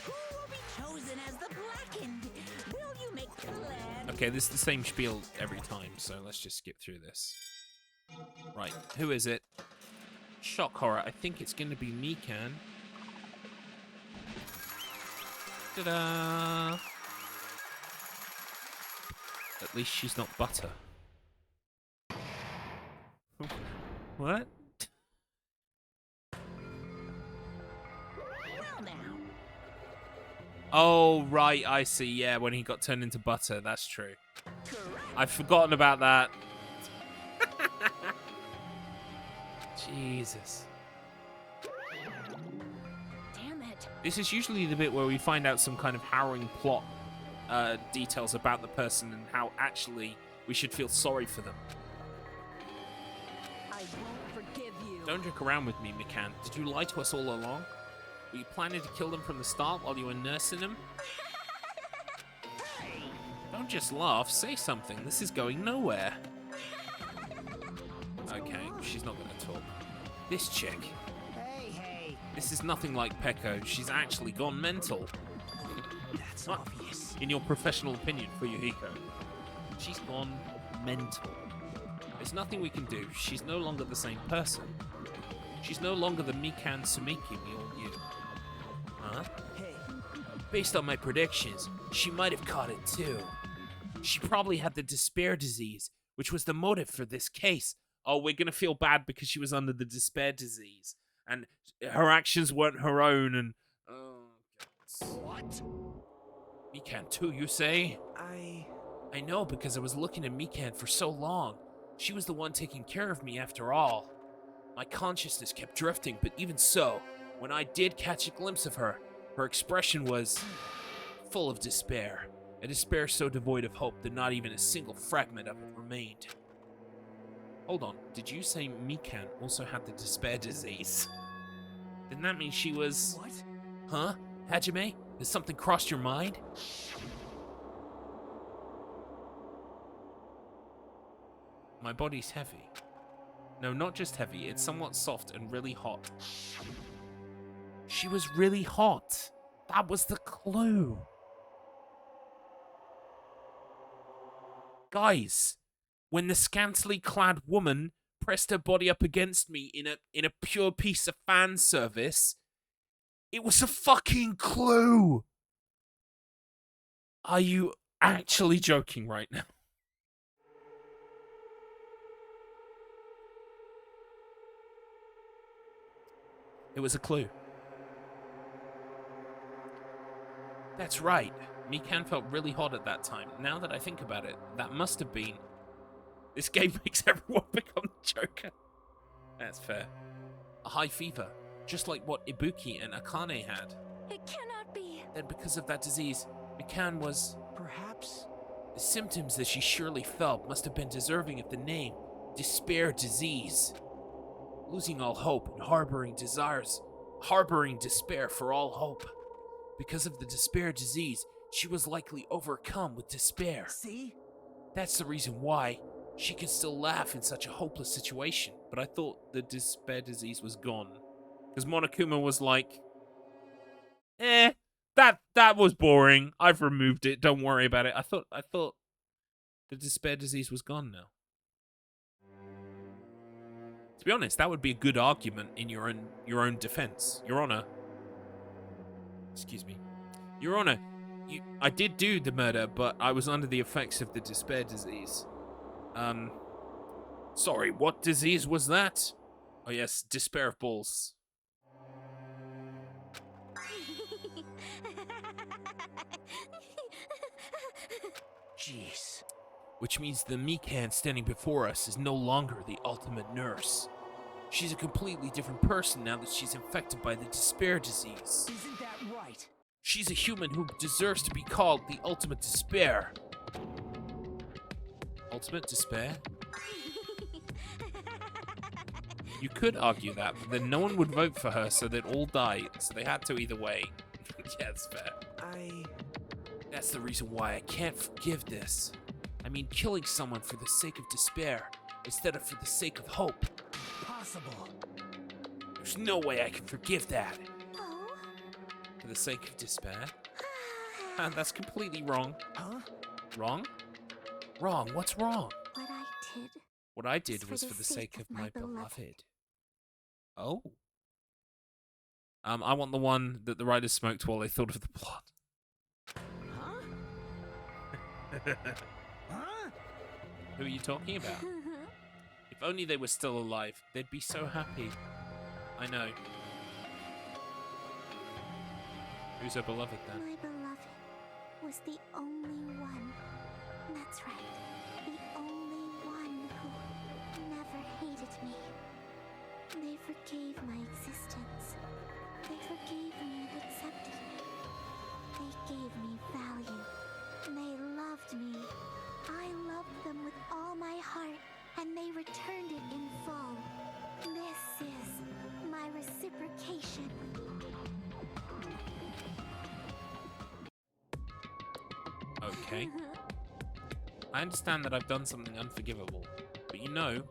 Who will be chosen as the blackened? Will you make plan? Okay, this is the same spiel every time, so let's just skip through this. Right, who is it? Shock horror. I think it's going to be Mikan. Ta-da! At least she's not butter. What? Well now. Oh, right, I see. Yeah, when he got turned into butter. That's true. Correct. I've forgotten about that. Jesus. Damn it. This is usually the bit where we find out some kind of harrowing plot details about the person and how actually we should feel sorry for them. I won't forgive you. Don't joke around with me, Mikan. Did you lie to us all along? Were you planning to kill them from the start while you were nursing them? Don't just laugh. Say something. This is going nowhere. Okay, she's not going to talk. This chick. Hey. This is nothing like Peko. She's actually gone mental. That's obvious. In your professional opinion for Yuhiko. She's gone mental. There's nothing we can do. She's no longer the same person. She's no longer the Mikan Sumiki we all knew. Huh? Hey. Based on my predictions, she might have caught it too. She probably had the despair disease, which was the motive for this case. Oh, we're gonna feel bad because she was under the despair disease, and her actions weren't her own, and... Oh, God. What? Mikan too, you say? I know, because I was looking at Mikan for so long. She was the one taking care of me after all. My consciousness kept drifting, but even so, when I did catch a glimpse of her, her expression was full of despair. A despair so devoid of hope that not even a single fragment of it remained. Hold on, did you say Mikan also had the despair disease? Didn't that mean she was... What? Huh? Hajime? Has something crossed your mind? My body's heavy. No, not just heavy, it's somewhat soft and really hot. She was really hot. That was the clue. Guys, when the scantily clad woman pressed her body up against me in a pure piece of fan service, it was a fucking clue. Are you actually joking right now? It was a clue. That's right. Mikan felt really hot at that time. Now that I think about it, that must have been... This game makes everyone become the Joker. That's fair. A high fever, just like what Ibuki and Akane had. It cannot be. Then because of that disease, Mikan was... Perhaps... The symptoms that she surely felt must have been deserving of the name despair disease. Losing all hope and harboring despair for all hope. Because of the despair disease, she was likely overcome with despair. See? That's the reason why she can still laugh in such a hopeless situation. But I thought the despair disease was gone. Because Monokuma was like, that was boring. I've removed it. Don't worry about it. I thought the despair disease was gone now. To be honest, that would be a good argument in your own defense. Your Honor. Excuse me. Your Honor, I did do the murder, but I was under the effects of the despair disease. Sorry, what disease was that? Oh yes, despair of balls. Jeez. Which means the Mikan standing before us is no longer the ultimate nurse. She's a completely different person now that she's infected by the despair disease. Isn't that right? She's a human who deserves to be called the ultimate despair. Ultimate despair? You could argue that, but then no one would vote for her, so they'd all die. So they had to either way. Yeah, it's fair. That's the reason why I can't forgive this. I mean, killing someone for the sake of despair, instead of for the sake of hope. Possible. There's no way I can forgive that. Oh? For the sake of despair? That's completely wrong. Huh? Wrong? Wrong. What's wrong? What I did What I did was for the sake of my beloved. Oh. I want the one that the writers smoked while they thought of the plot. Huh? Huh? Who are you talking about? If only they were still alive, they'd be so happy. I know. Who's her beloved then? My beloved was the only one. That's right. The only one who never hated me. They forgave my existence. They forgave me and accepted me. They gave me value. They loved me. I loved them with all my heart, and they returned it in full. This is my reciprocation. Okay. I understand that I've done something unforgivable, but you know,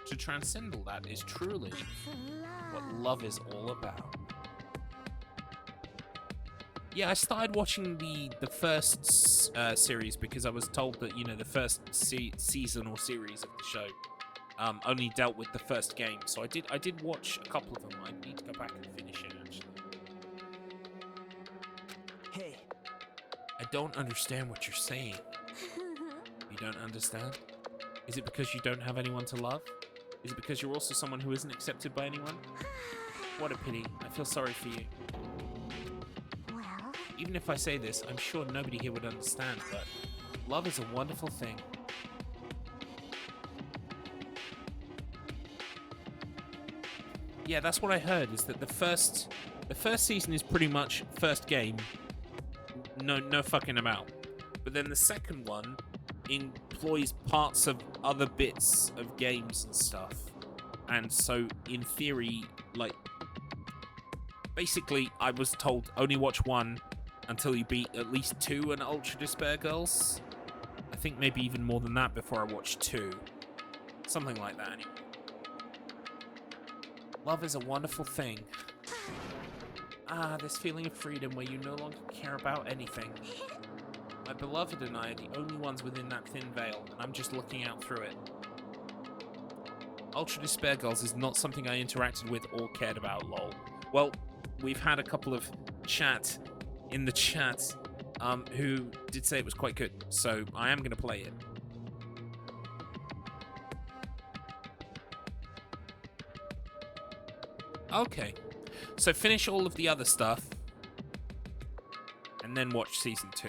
to transcend all that is truly what love is all about. Yeah, I started watching the first series because I was told that, you know, the first season or series of the show only dealt with the first game. So I did watch a couple of them. I need to go back and finish it, actually. Hey. I don't understand what you're saying. You don't understand? Is it because you don't have anyone to love? Is it because you're also someone who isn't accepted by anyone? What a pity. I feel sorry for you. Well, Even if I say this, I'm sure nobody here would understand, but love is a wonderful thing. Yeah, that's what I heard, is that the first season is pretty much first game, no fucking about. But then the second one employs parts of other bits of games and stuff. And so, in theory, like, basically, I was told only watch one until you beat at least 2 in Ultra Despair Girls. I think maybe even more than that before I watched 2. Something like that, anyway. Love is a wonderful thing. Ah, this feeling of freedom where you no longer care about anything. My beloved and I are the only ones within that thin veil, and I'm just looking out through it. Ultra Despair Girls is not something I interacted with or cared about, lol. Well, we've had a couple of in the chat who did say it was quite good, so I am going to play it. Okay, so finish all of the other stuff, and then watch Season 2.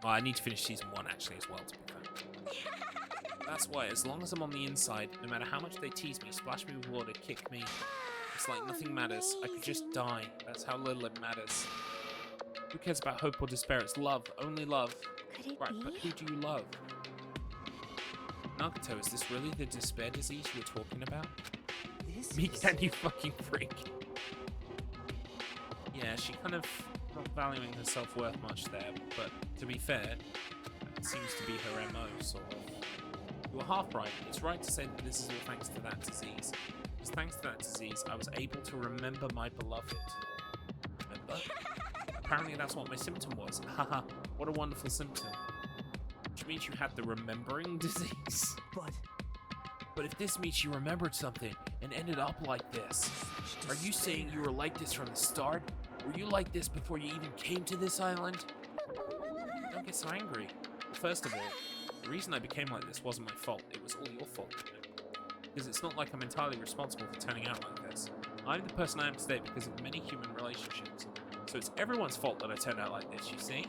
Well, I need to finish Season 1, actually, as well, to be fair. That's why, as long as I'm on the inside, no matter how much they tease me, splash me with water, kick me, it's like nothing matters. I could just die. That's how little it matters. Who cares about hope or despair? It's love. Only love. Could it Right, be? but who do you love? Nagato, is this really the despair disease you were talking about? Mikan, you fucking freak. Yeah, she kind of not valuing her self-worth much there, but to be fair, it seems to be her MO, sort of. You were half right. It's right to say that this is all thanks to that disease. Because thanks to that disease, I was able to remember my beloved. Remember? Apparently that's what my symptom was. Haha, what a wonderful symptom. Which means you had the remembering disease. But if this means you remembered something and ended up like this, are you saying you were like this from the start? Were you like this before you even came to this island? Don't get so angry. First of all, the reason I became like this wasn't my fault. It was all your fault. Because it's not like I'm entirely responsible for turning out like this. I'm the person I am today because of many human relationships. So it's everyone's fault that I turned out like this, you see?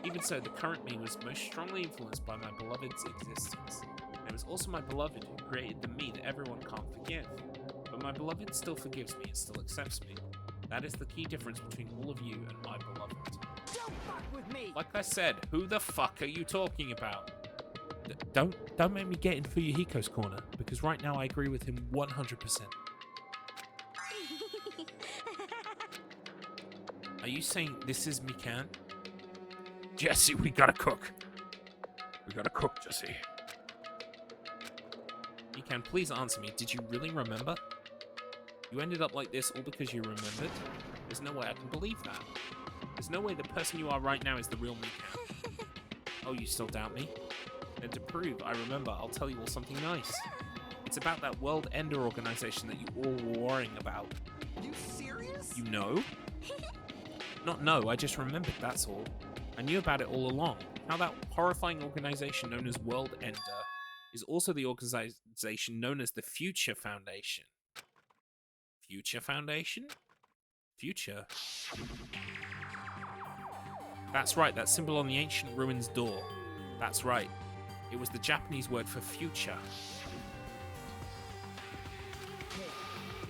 Even so, the current me was most strongly influenced by my beloved's existence. And it was also my beloved who created the me that everyone can't forgive. But my beloved still forgives me and still accepts me. That is the key difference between all of you and my beloved. Don't fuck with me! Like I said, who the fuck are you talking about? Don't make me get in Fuyuhiko's corner, because right now I agree with him 100%. Are you saying this is Mikan? Jesse, we gotta cook. We gotta cook, Jesse. Mikan, please answer me. Did you really remember? You ended up like this all because you remembered? There's no way I can believe that. There's no way the person you are right now is the real Mikan. Oh, you still doubt me? Then to prove I remember, I'll tell you all something nice. It's about that World Ender organization that you all were worrying about. You serious? You know? Not know, I just remembered, that's all. I knew about it all along. How that horrifying organization known as World Ender is also the organization known as the Future Foundation. Future Foundation? Future? That's right, that symbol on the ancient ruins door. That's right. It was the Japanese word for future.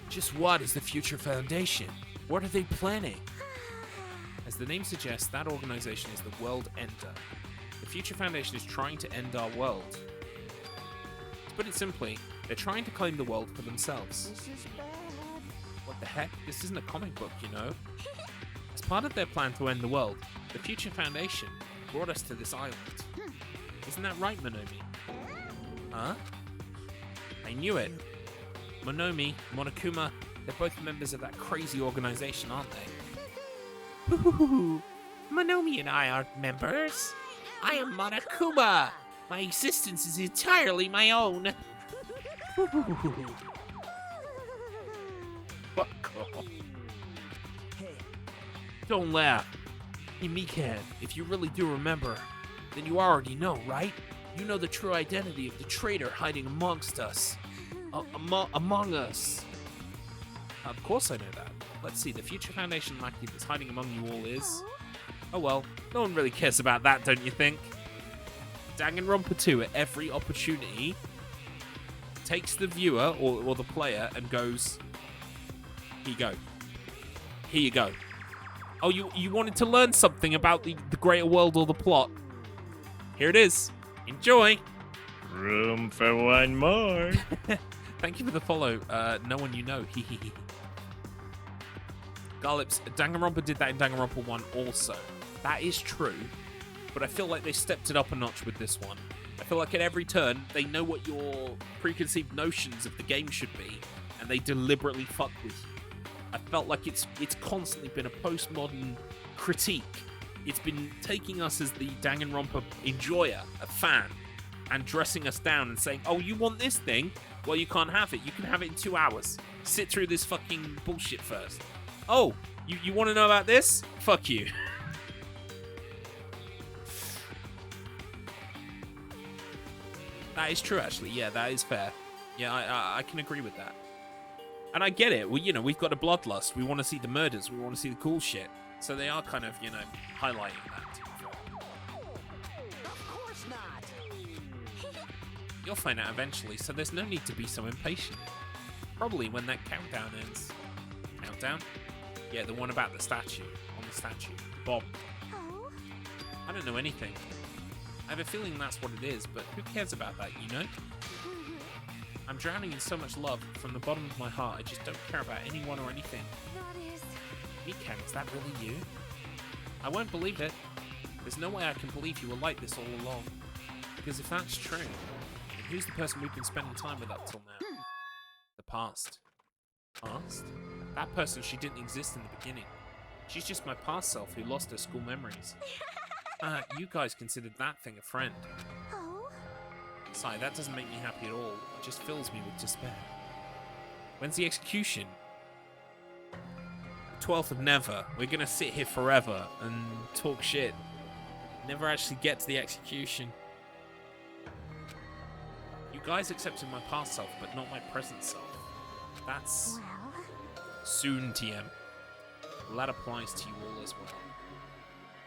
Just what is the Future Foundation? What are they planning? As the name suggests, that organization is the World Ender. The Future Foundation is trying to end our world. To put it simply, they're trying to claim the world for themselves. This is bad. What the heck? This isn't a comic book, you know? As part of their plan to end the world, the Future Foundation brought us to this island. Isn't that right, Moonomi? Huh? I knew it. Moonomi, Monokuma, they're both members of that crazy organization, aren't they? Ooh, Moonomi and I aren't members. I am Monokuma. My existence is entirely my own. Fuck off. Hey. Don't laugh. Hey, Mikan, if you really do remember, then you already know, right? You know the true identity of the traitor hiding amongst us. Among us. Of course I know that. Let's see, the Future Foundation lackey that's hiding among you all is... Oh well, no one really cares about that, don't you think? Danganronpa 2 at every opportunity takes the viewer or the player and goes, here you go. Here you go. Oh, you wanted to learn something about the greater world or the plot? Here it is. Enjoy. Room for one more. Thank you for the follow. No one you know. Garlips, Danganronpa did that in Danganronpa 1 also. That is true. But I feel like they stepped it up a notch with this one. I feel like at every turn, they know what your preconceived notions of the game should be, and they deliberately fuck with you. I felt like it's constantly been a postmodern critique. It's been taking us as the Danganronpa enjoyer, a fan, and dressing us down and saying, oh, you want this thing? Well, you can't have it. You can have it in 2 hours. Sit through this fucking bullshit first. Oh, you want to know about this? Fuck you. That is true, actually. Yeah, that is fair. Yeah, I can agree with that. And I get it. Well, you know, we've got a bloodlust. We want to see the murders. We want to see the cool shit. So they are kind of, you know, highlighting that. Of course not. You'll find out eventually, so there's no need to be so impatient. Probably when that countdown ends. Countdown? Yeah, the one about the statue. On the statue. Bob. Oh? I don't know anything. I have a feeling that's what it is, but who cares about that, you know? I'm drowning in so much love from the bottom of my heart, I just don't care about anyone or anything. That is... Mikan, is that really you? I won't believe it. There's no way I can believe you were like this all along. Because if that's true, then who's the person we've been spending time with up till now? The past. Past? That person, she didn't exist in the beginning. She's just my past self who lost her school memories. You guys considered that thing a friend. Oh? Sigh, that doesn't make me happy at all. It just fills me with despair. When's the execution? 12th of Never. We're gonna sit here forever and talk shit. Never actually get to the execution. You guys accepted my past self, but not my present self. That's... Well... soon, TM. Well, that applies to you all as well.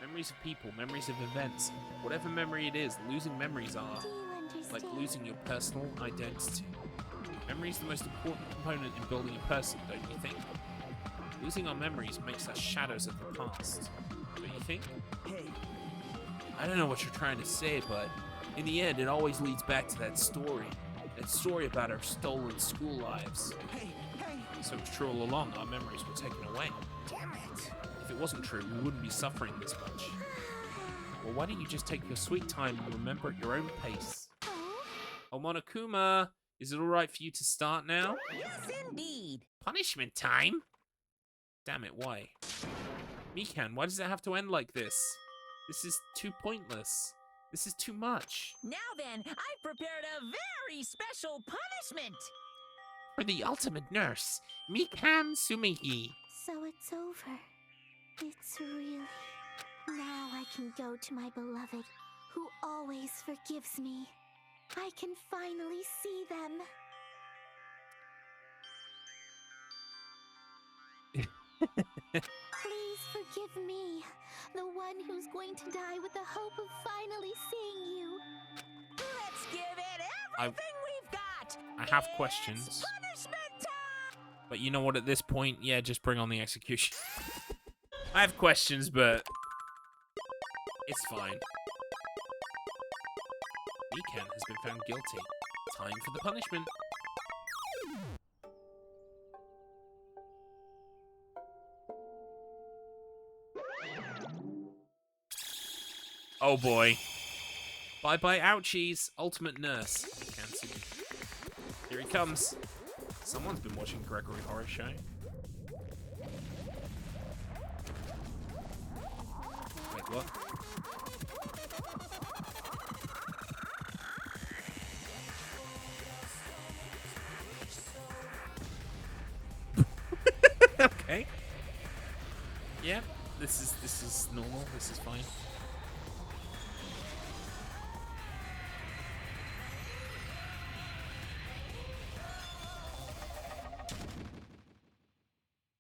Memories of people, memories of events, whatever memory it is, losing memories are Do you understand? like losing your personal identity. Memory is the most important component in building a person, don't you think? Losing our memories makes us shadows of the past, don't you think? Hey, I don't know what you're trying to say, but in the end, it always leads back to that story about our stolen school lives. hey! So it's true all along, our memories were taken away. Damn it! If it wasn't true, we wouldn't be suffering this much. Well, why don't you just take your sweet time and remember at your own pace? Oh, Monokuma, is it alright for you to start now? Yes, indeed. Punishment time? Damn it, why? Mikan, why does it have to end like this? This is too pointless. This is too much. Now then, I've prepared a very special punishment. For the ultimate nurse, Mikan Sumiki. So it's over. It's really... Now I can go to my beloved, who always forgives me. I can finally see them. Please forgive me, the one who's going to die with the hope of finally seeing you. Let's give it I- everything we've got. I have It's questions. punishment time. But you know what, at this point, yeah, just bring on the execution. I have questions, but it's fine. Mikan has been found guilty. Time for the punishment. Oh boy. Bye bye, ouchies. Ultimate nurse. Can't see me. Here he comes. Someone's been watching Gregory Horror Show. Wait, what? Okay. Yeah, this is normal. This is fine.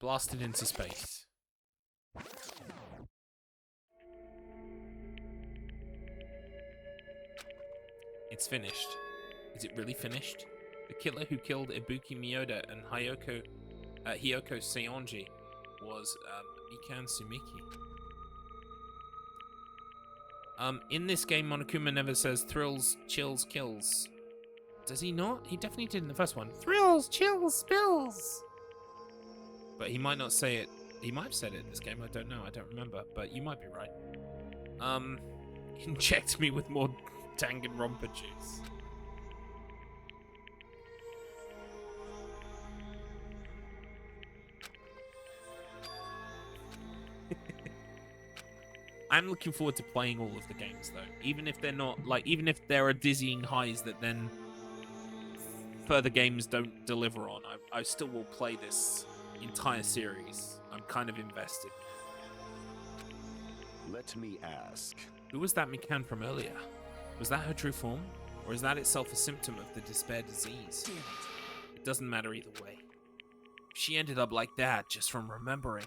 Blasted into space. It's finished. Is it really finished? The killer who killed Ibuki Miyoda and Hyoko Seonji was Mikan Sumiki. In this game, Monokuma never says thrills, chills, kills. Does he not? He definitely did in the first one. Thrills, chills, spills. But he might not say it. He might have said it in this game. I don't know. I don't remember. But you might be right. Inject me with more Danganronpa juice. I'm looking forward to playing all of the games, though. Even if they're not, like, even if there are dizzying highs that then further games don't deliver on, I still will play this entire series. I'm kind of invested. Let me ask. Who was that Mikan from earlier? Was that her true form? Or is that itself a symptom of the despair disease? It doesn't matter either way. If she ended up like that just from remembering,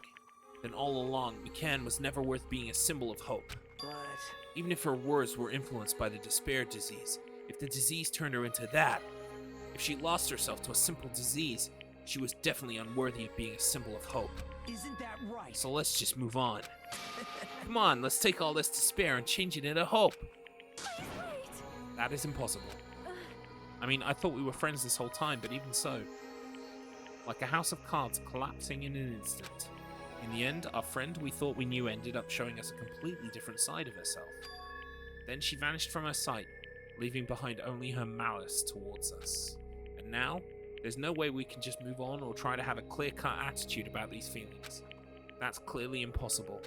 then all along, Mikan was never worth being a symbol of hope. But... Even if her words were influenced by the despair disease, If the disease turned her into that, if she lost herself to a simple disease, she was definitely unworthy of being a symbol of hope. Isn't that right? So let's just move on. Come on, let's take all this despair and change it into hope. Please wait. That is impossible. I mean, I thought we were friends this whole time, but even so. Like a house of cards collapsing in an instant. In the end, our friend we thought we knew ended up showing us a completely different side of herself. Then she vanished from our sight, leaving behind only her malice towards us. And now, there's no way we can just move on or try to have a clear-cut attitude about these feelings. That's clearly impossible.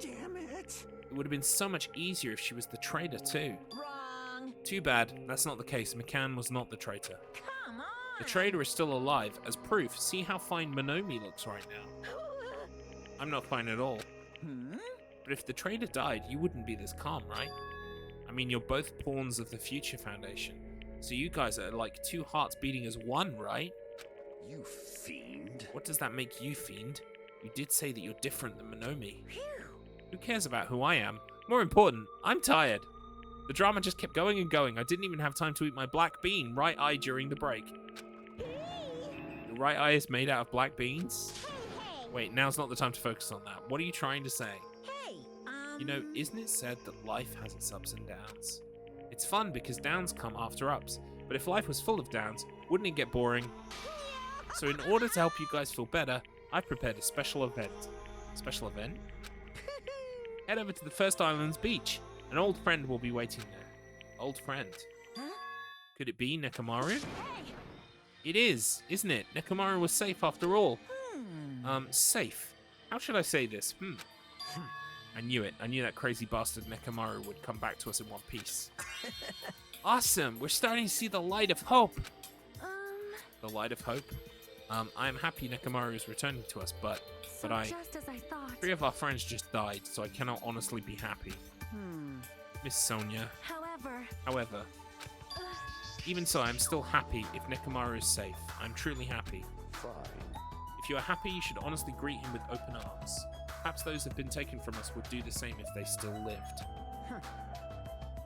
Damn it! It would have been so much easier if she was the traitor too. Wrong. Too bad, that's not the case. McCann was not the traitor. Come on. The traitor is still alive. As proof, see how fine Moonomi looks right now. I'm not fine at all. But if the traitor died, you wouldn't be this calm, right? I mean, you're both pawns of the Future Foundation. So you guys are like two hearts beating as one, right? You fiend. What does that make you, fiend? You did say that you're different than Moonomi. Who cares about who I am? More important, I'm tired. The drama just kept going and going. I didn't even have time to eat my black bean right eye during the break. Your right eye is made out of black beans? Wait, now's not the time to focus on that. What are you trying to say? Hey, You know, isn't it said that life has its ups and downs? It's fun because downs come after ups, but if life was full of downs, wouldn't it get boring? So in order to help you guys feel better, I've prepared a special event. Special event? Head over to the First Island's beach. An old friend will be waiting there. Old friend. Could it be Nekomaru? It is, isn't it? Nekomaru was safe after all. Safe. How should I say this? I knew it. I knew that crazy bastard Nekomaru would come back to us in one piece. Awesome! We're starting to see the light of hope! The light of hope? I am happy Nekomaru is returning to us, but Just as I thought. 3 of our friends just died, so I cannot honestly be happy. Miss Sonia. However, even so, I'm still happy if Nekomaru is safe. I'm truly happy. Fine. If you are happy, you should honestly greet him with open arms. Perhaps those who have been taken from us would do the same if they still lived.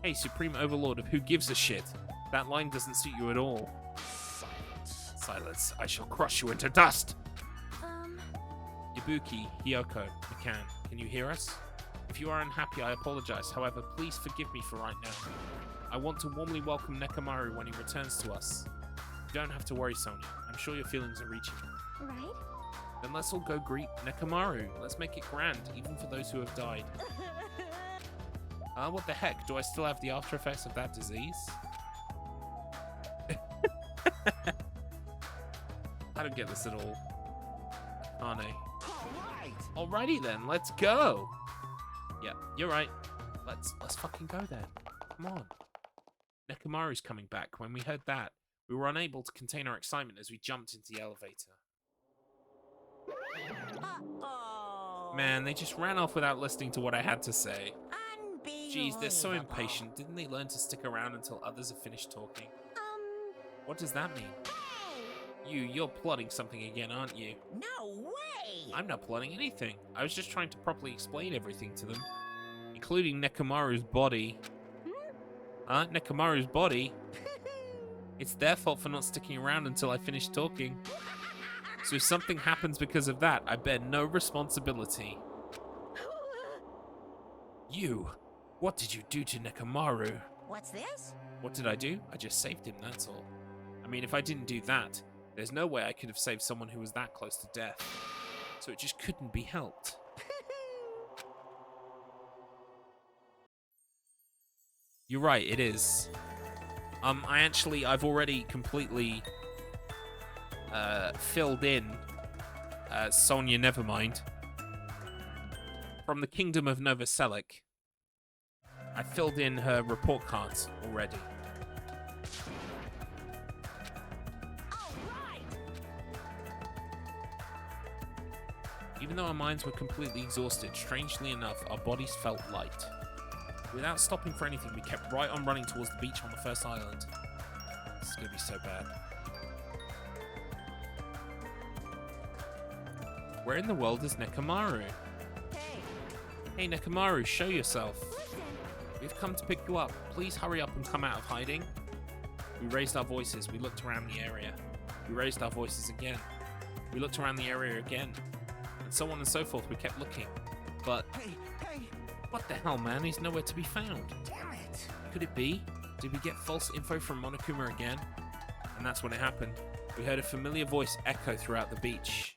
Hey, Supreme Overlord of Who Gives a Shit. That line doesn't suit you at all. Silence. Silence. I shall crush you into dust! Ibuki, Hiyoko, McCann, can you hear us? If you are unhappy, I apologize. However, please forgive me for right now. I want to warmly welcome Nekomaru when he returns to us. You don't have to worry, Sonia. I'm sure your feelings are reaching you. Right? Then let's all go greet Nekomaru. Let's make it grand, even for those who have died. What the heck? Do I still have the after effects of that disease? I don't get this at all. Arne. Alrighty then, let's go. Yeah, you're right. Let's fucking go then. Come on. Nekomaru's coming back. When we heard that, we were unable to contain our excitement as we jumped into the elevator. Man, they just ran off without listening to what I had to say. Jeez, they're so impatient. Didn't they learn to stick around until others have finished talking? What does that mean? You're plotting something again, aren't you? No way! I'm not plotting anything. I was just trying to properly explain everything to them. Including Nekomaru's body. Nekomaru's body? It's their fault for not sticking around until I finished talking. So if something happens because of that, I bear no responsibility. You! What did you do to Nekomaru? What's this? What did I do? I just saved him, that's all. I mean, if I didn't do that, there's no way I could have saved someone who was that close to death. So it just couldn't be helped. You're right, it is. I've already completely filled in Sonia Nevermind from the Kingdom of Nova Selleck. I filled in her report cards already. Even though our minds were completely exhausted, strangely enough, our bodies felt light. Without stopping for anything, we kept right on running towards the beach on the first island. This is gonna be so bad. Where in the world is Nekomaru? Hey Nekomaru, show yourself. We've come to pick you up. Please hurry up and come out of hiding. We raised our voices. We looked around the area. We raised our voices again. We looked around the area again. And so on and so forth. We kept looking. But... Hey! What the hell, man? He's nowhere to be found. Damn it! Could it be? Did we get false info from Monokuma again? And that's when it happened. We heard a familiar voice echo throughout the beach.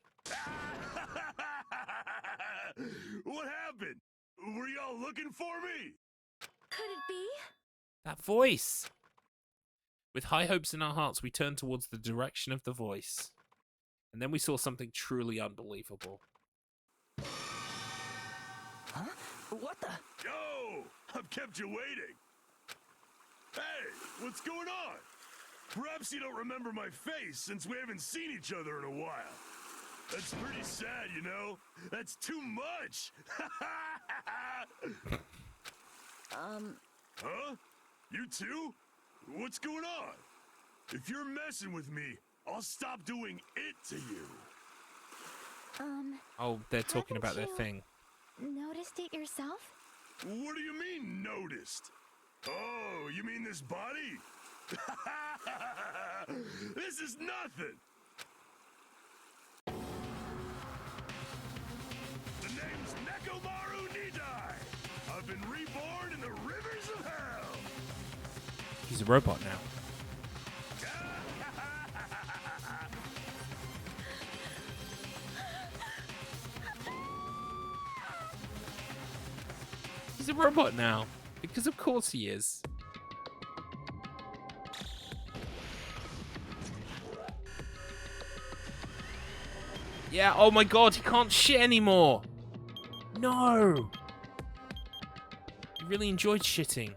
What happened? Were y'all looking for me? Could it be? That voice! With high hopes in our hearts, we turned towards the direction of the voice. And then we saw something truly unbelievable. Huh? What the? Yo! I've kept you waiting. Hey, what's going on? Perhaps you don't remember my face since we haven't seen each other in a while. That's pretty sad, you know? That's too much! Huh? You too? What's going on? If you're messing with me, I'll stop doing it to you. Oh, they're talking about their you thing. Noticed it yourself? What do you mean, noticed? Oh, you mean this body? This is nothing! The name's Nekomaru Nidai! I've been reborn in the rivers of hell! He's a robot now. He's a robot now. Because of course he is. Yeah, oh my god, he can't shit anymore. No. He really enjoyed shitting.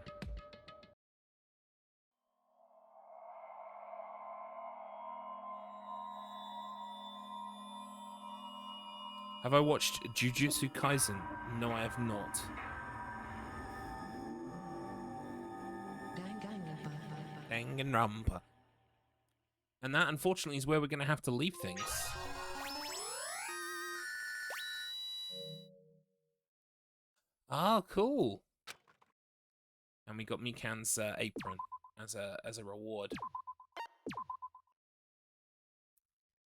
Have I watched Jujutsu Kaisen? No, I have not. Danganronpa. And that, unfortunately, is where we're going to have to leave things. Oh, cool. And we got Mikan's apron as a reward.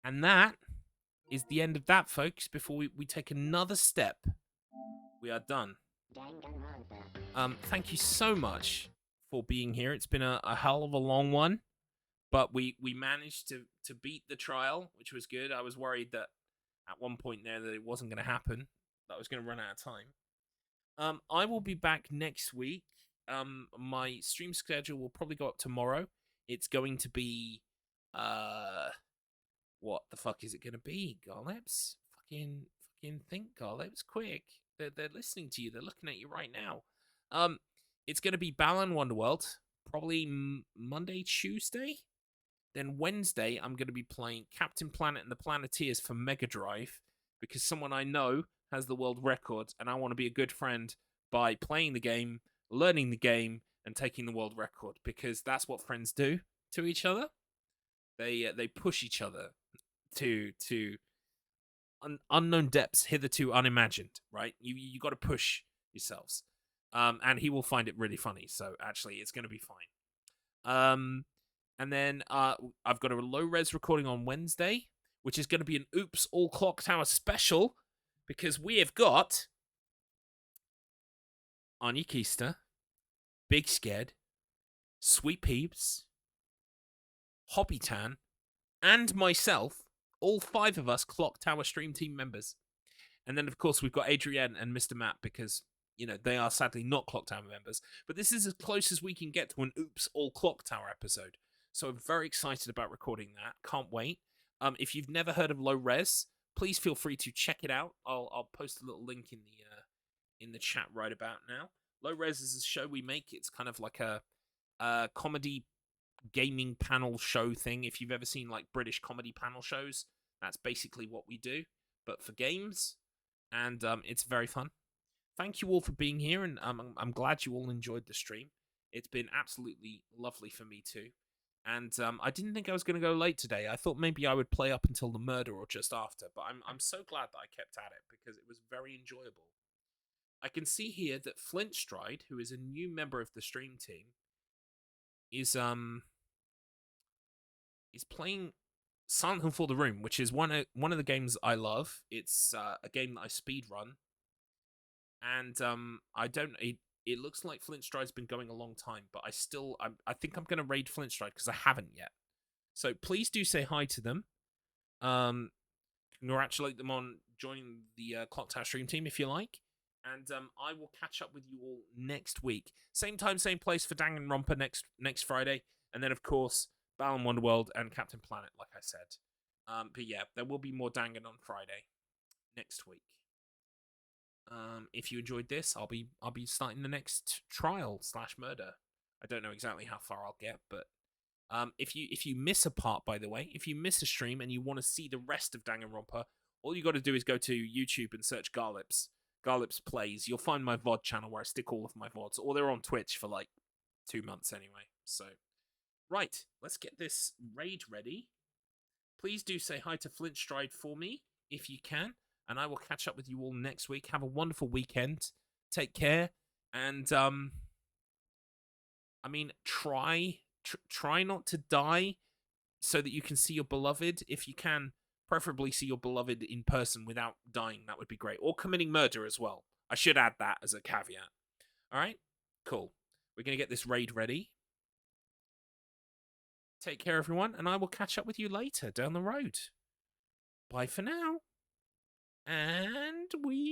And that is the end of that, folks. Before we take another step, we are done. Thank you so much for being here. It's been a hell of a long one, but we managed to beat the trial, which was good. I was worried that at one point there that it wasn't going to happen, that I was going to run out of time. I will be back next week. My stream schedule will probably go up tomorrow. It's going to be what the fuck is it going to be, Garlips? Fucking think, Garlips, quick. They're listening to you. They're looking at you right now. It's going to be Balan Wonderworld, probably Monday, Tuesday. Then Wednesday, I'm going to be playing Captain Planet and the Planeteers for Mega Drive because someone I know has the world record, and I want to be a good friend by playing the game, learning the game, and taking the world record because that's what friends do to each other. They push each other to unknown depths hitherto unimagined, right? You got to push yourselves. And he will find it really funny. So actually, it's going to be fine. And then I've got a low-res recording on Wednesday, which is going to be an Oops All Clock Tower special, because we have got Anya Keister, Big Scared, Sweet Peeps, Hobbytan, and myself, all 5 of us Clock Tower stream team members. And then, of course, we've got Adrienne and Mr. Matt, because they are sadly not Clock Tower members, but this is as close as we can get to an Oops All Clock Tower episode. So I'm very excited about recording that. Can't wait. If you've never heard of Low Res, please feel free to check it out. I'll post a little link in the chat right about now. Low Res is a show we make. It's kind of like a comedy gaming panel show thing. If you've ever seen like British comedy panel shows, that's basically what we do, but for games, and it's very fun. Thank you all for being here, and I'm glad you all enjoyed the stream. It's been absolutely lovely for me too. And I didn't think I was going to go late today. I thought maybe I would play up until the murder or just after, but I'm so glad that I kept at it because it was very enjoyable. I can see here that Flint Stride, who is a new member of the stream team, is is playing Silent Hill for the Room, which is one of the games I love. It's a game that I speed run, and I don't. It looks like Flint Stride's been going a long time, but I think I'm gonna raid Flint Stride because I haven't yet. So please do say hi to them. Congratulate them on joining the Clock Tower stream team if you like. And I will catch up with you all next week. Same time, same place for Danganronpa next Friday. And then, of course, Balan Wonderworld and Captain Planet, like I said. But yeah, there will be more Dangan on Friday next week. If you enjoyed this, I'll be starting the next trial/murder. I don't know exactly how far I'll get, but if you miss a part, by the way, if you miss a stream and you want to see the rest of Danganronpa, all you got to do is go to YouTube and search Garlips. Garlips Plays. You'll find my VOD channel where I stick all of my VODs, or they're on Twitch for like 2 months anyway. So, right, let's get this raid ready. Please do say hi to Flint Stride for me if you can, and I will catch up with you all next week. Have a wonderful weekend. Take care, and I mean, try not to die so that you can see your beloved. If you can, preferably see your beloved in person without dying. That would be great. Or committing murder as well. I should add that as a caveat. All right? Cool. We're going to get this raid ready. Take care, everyone, and I will catch up with you later down the road. Bye for now. And we...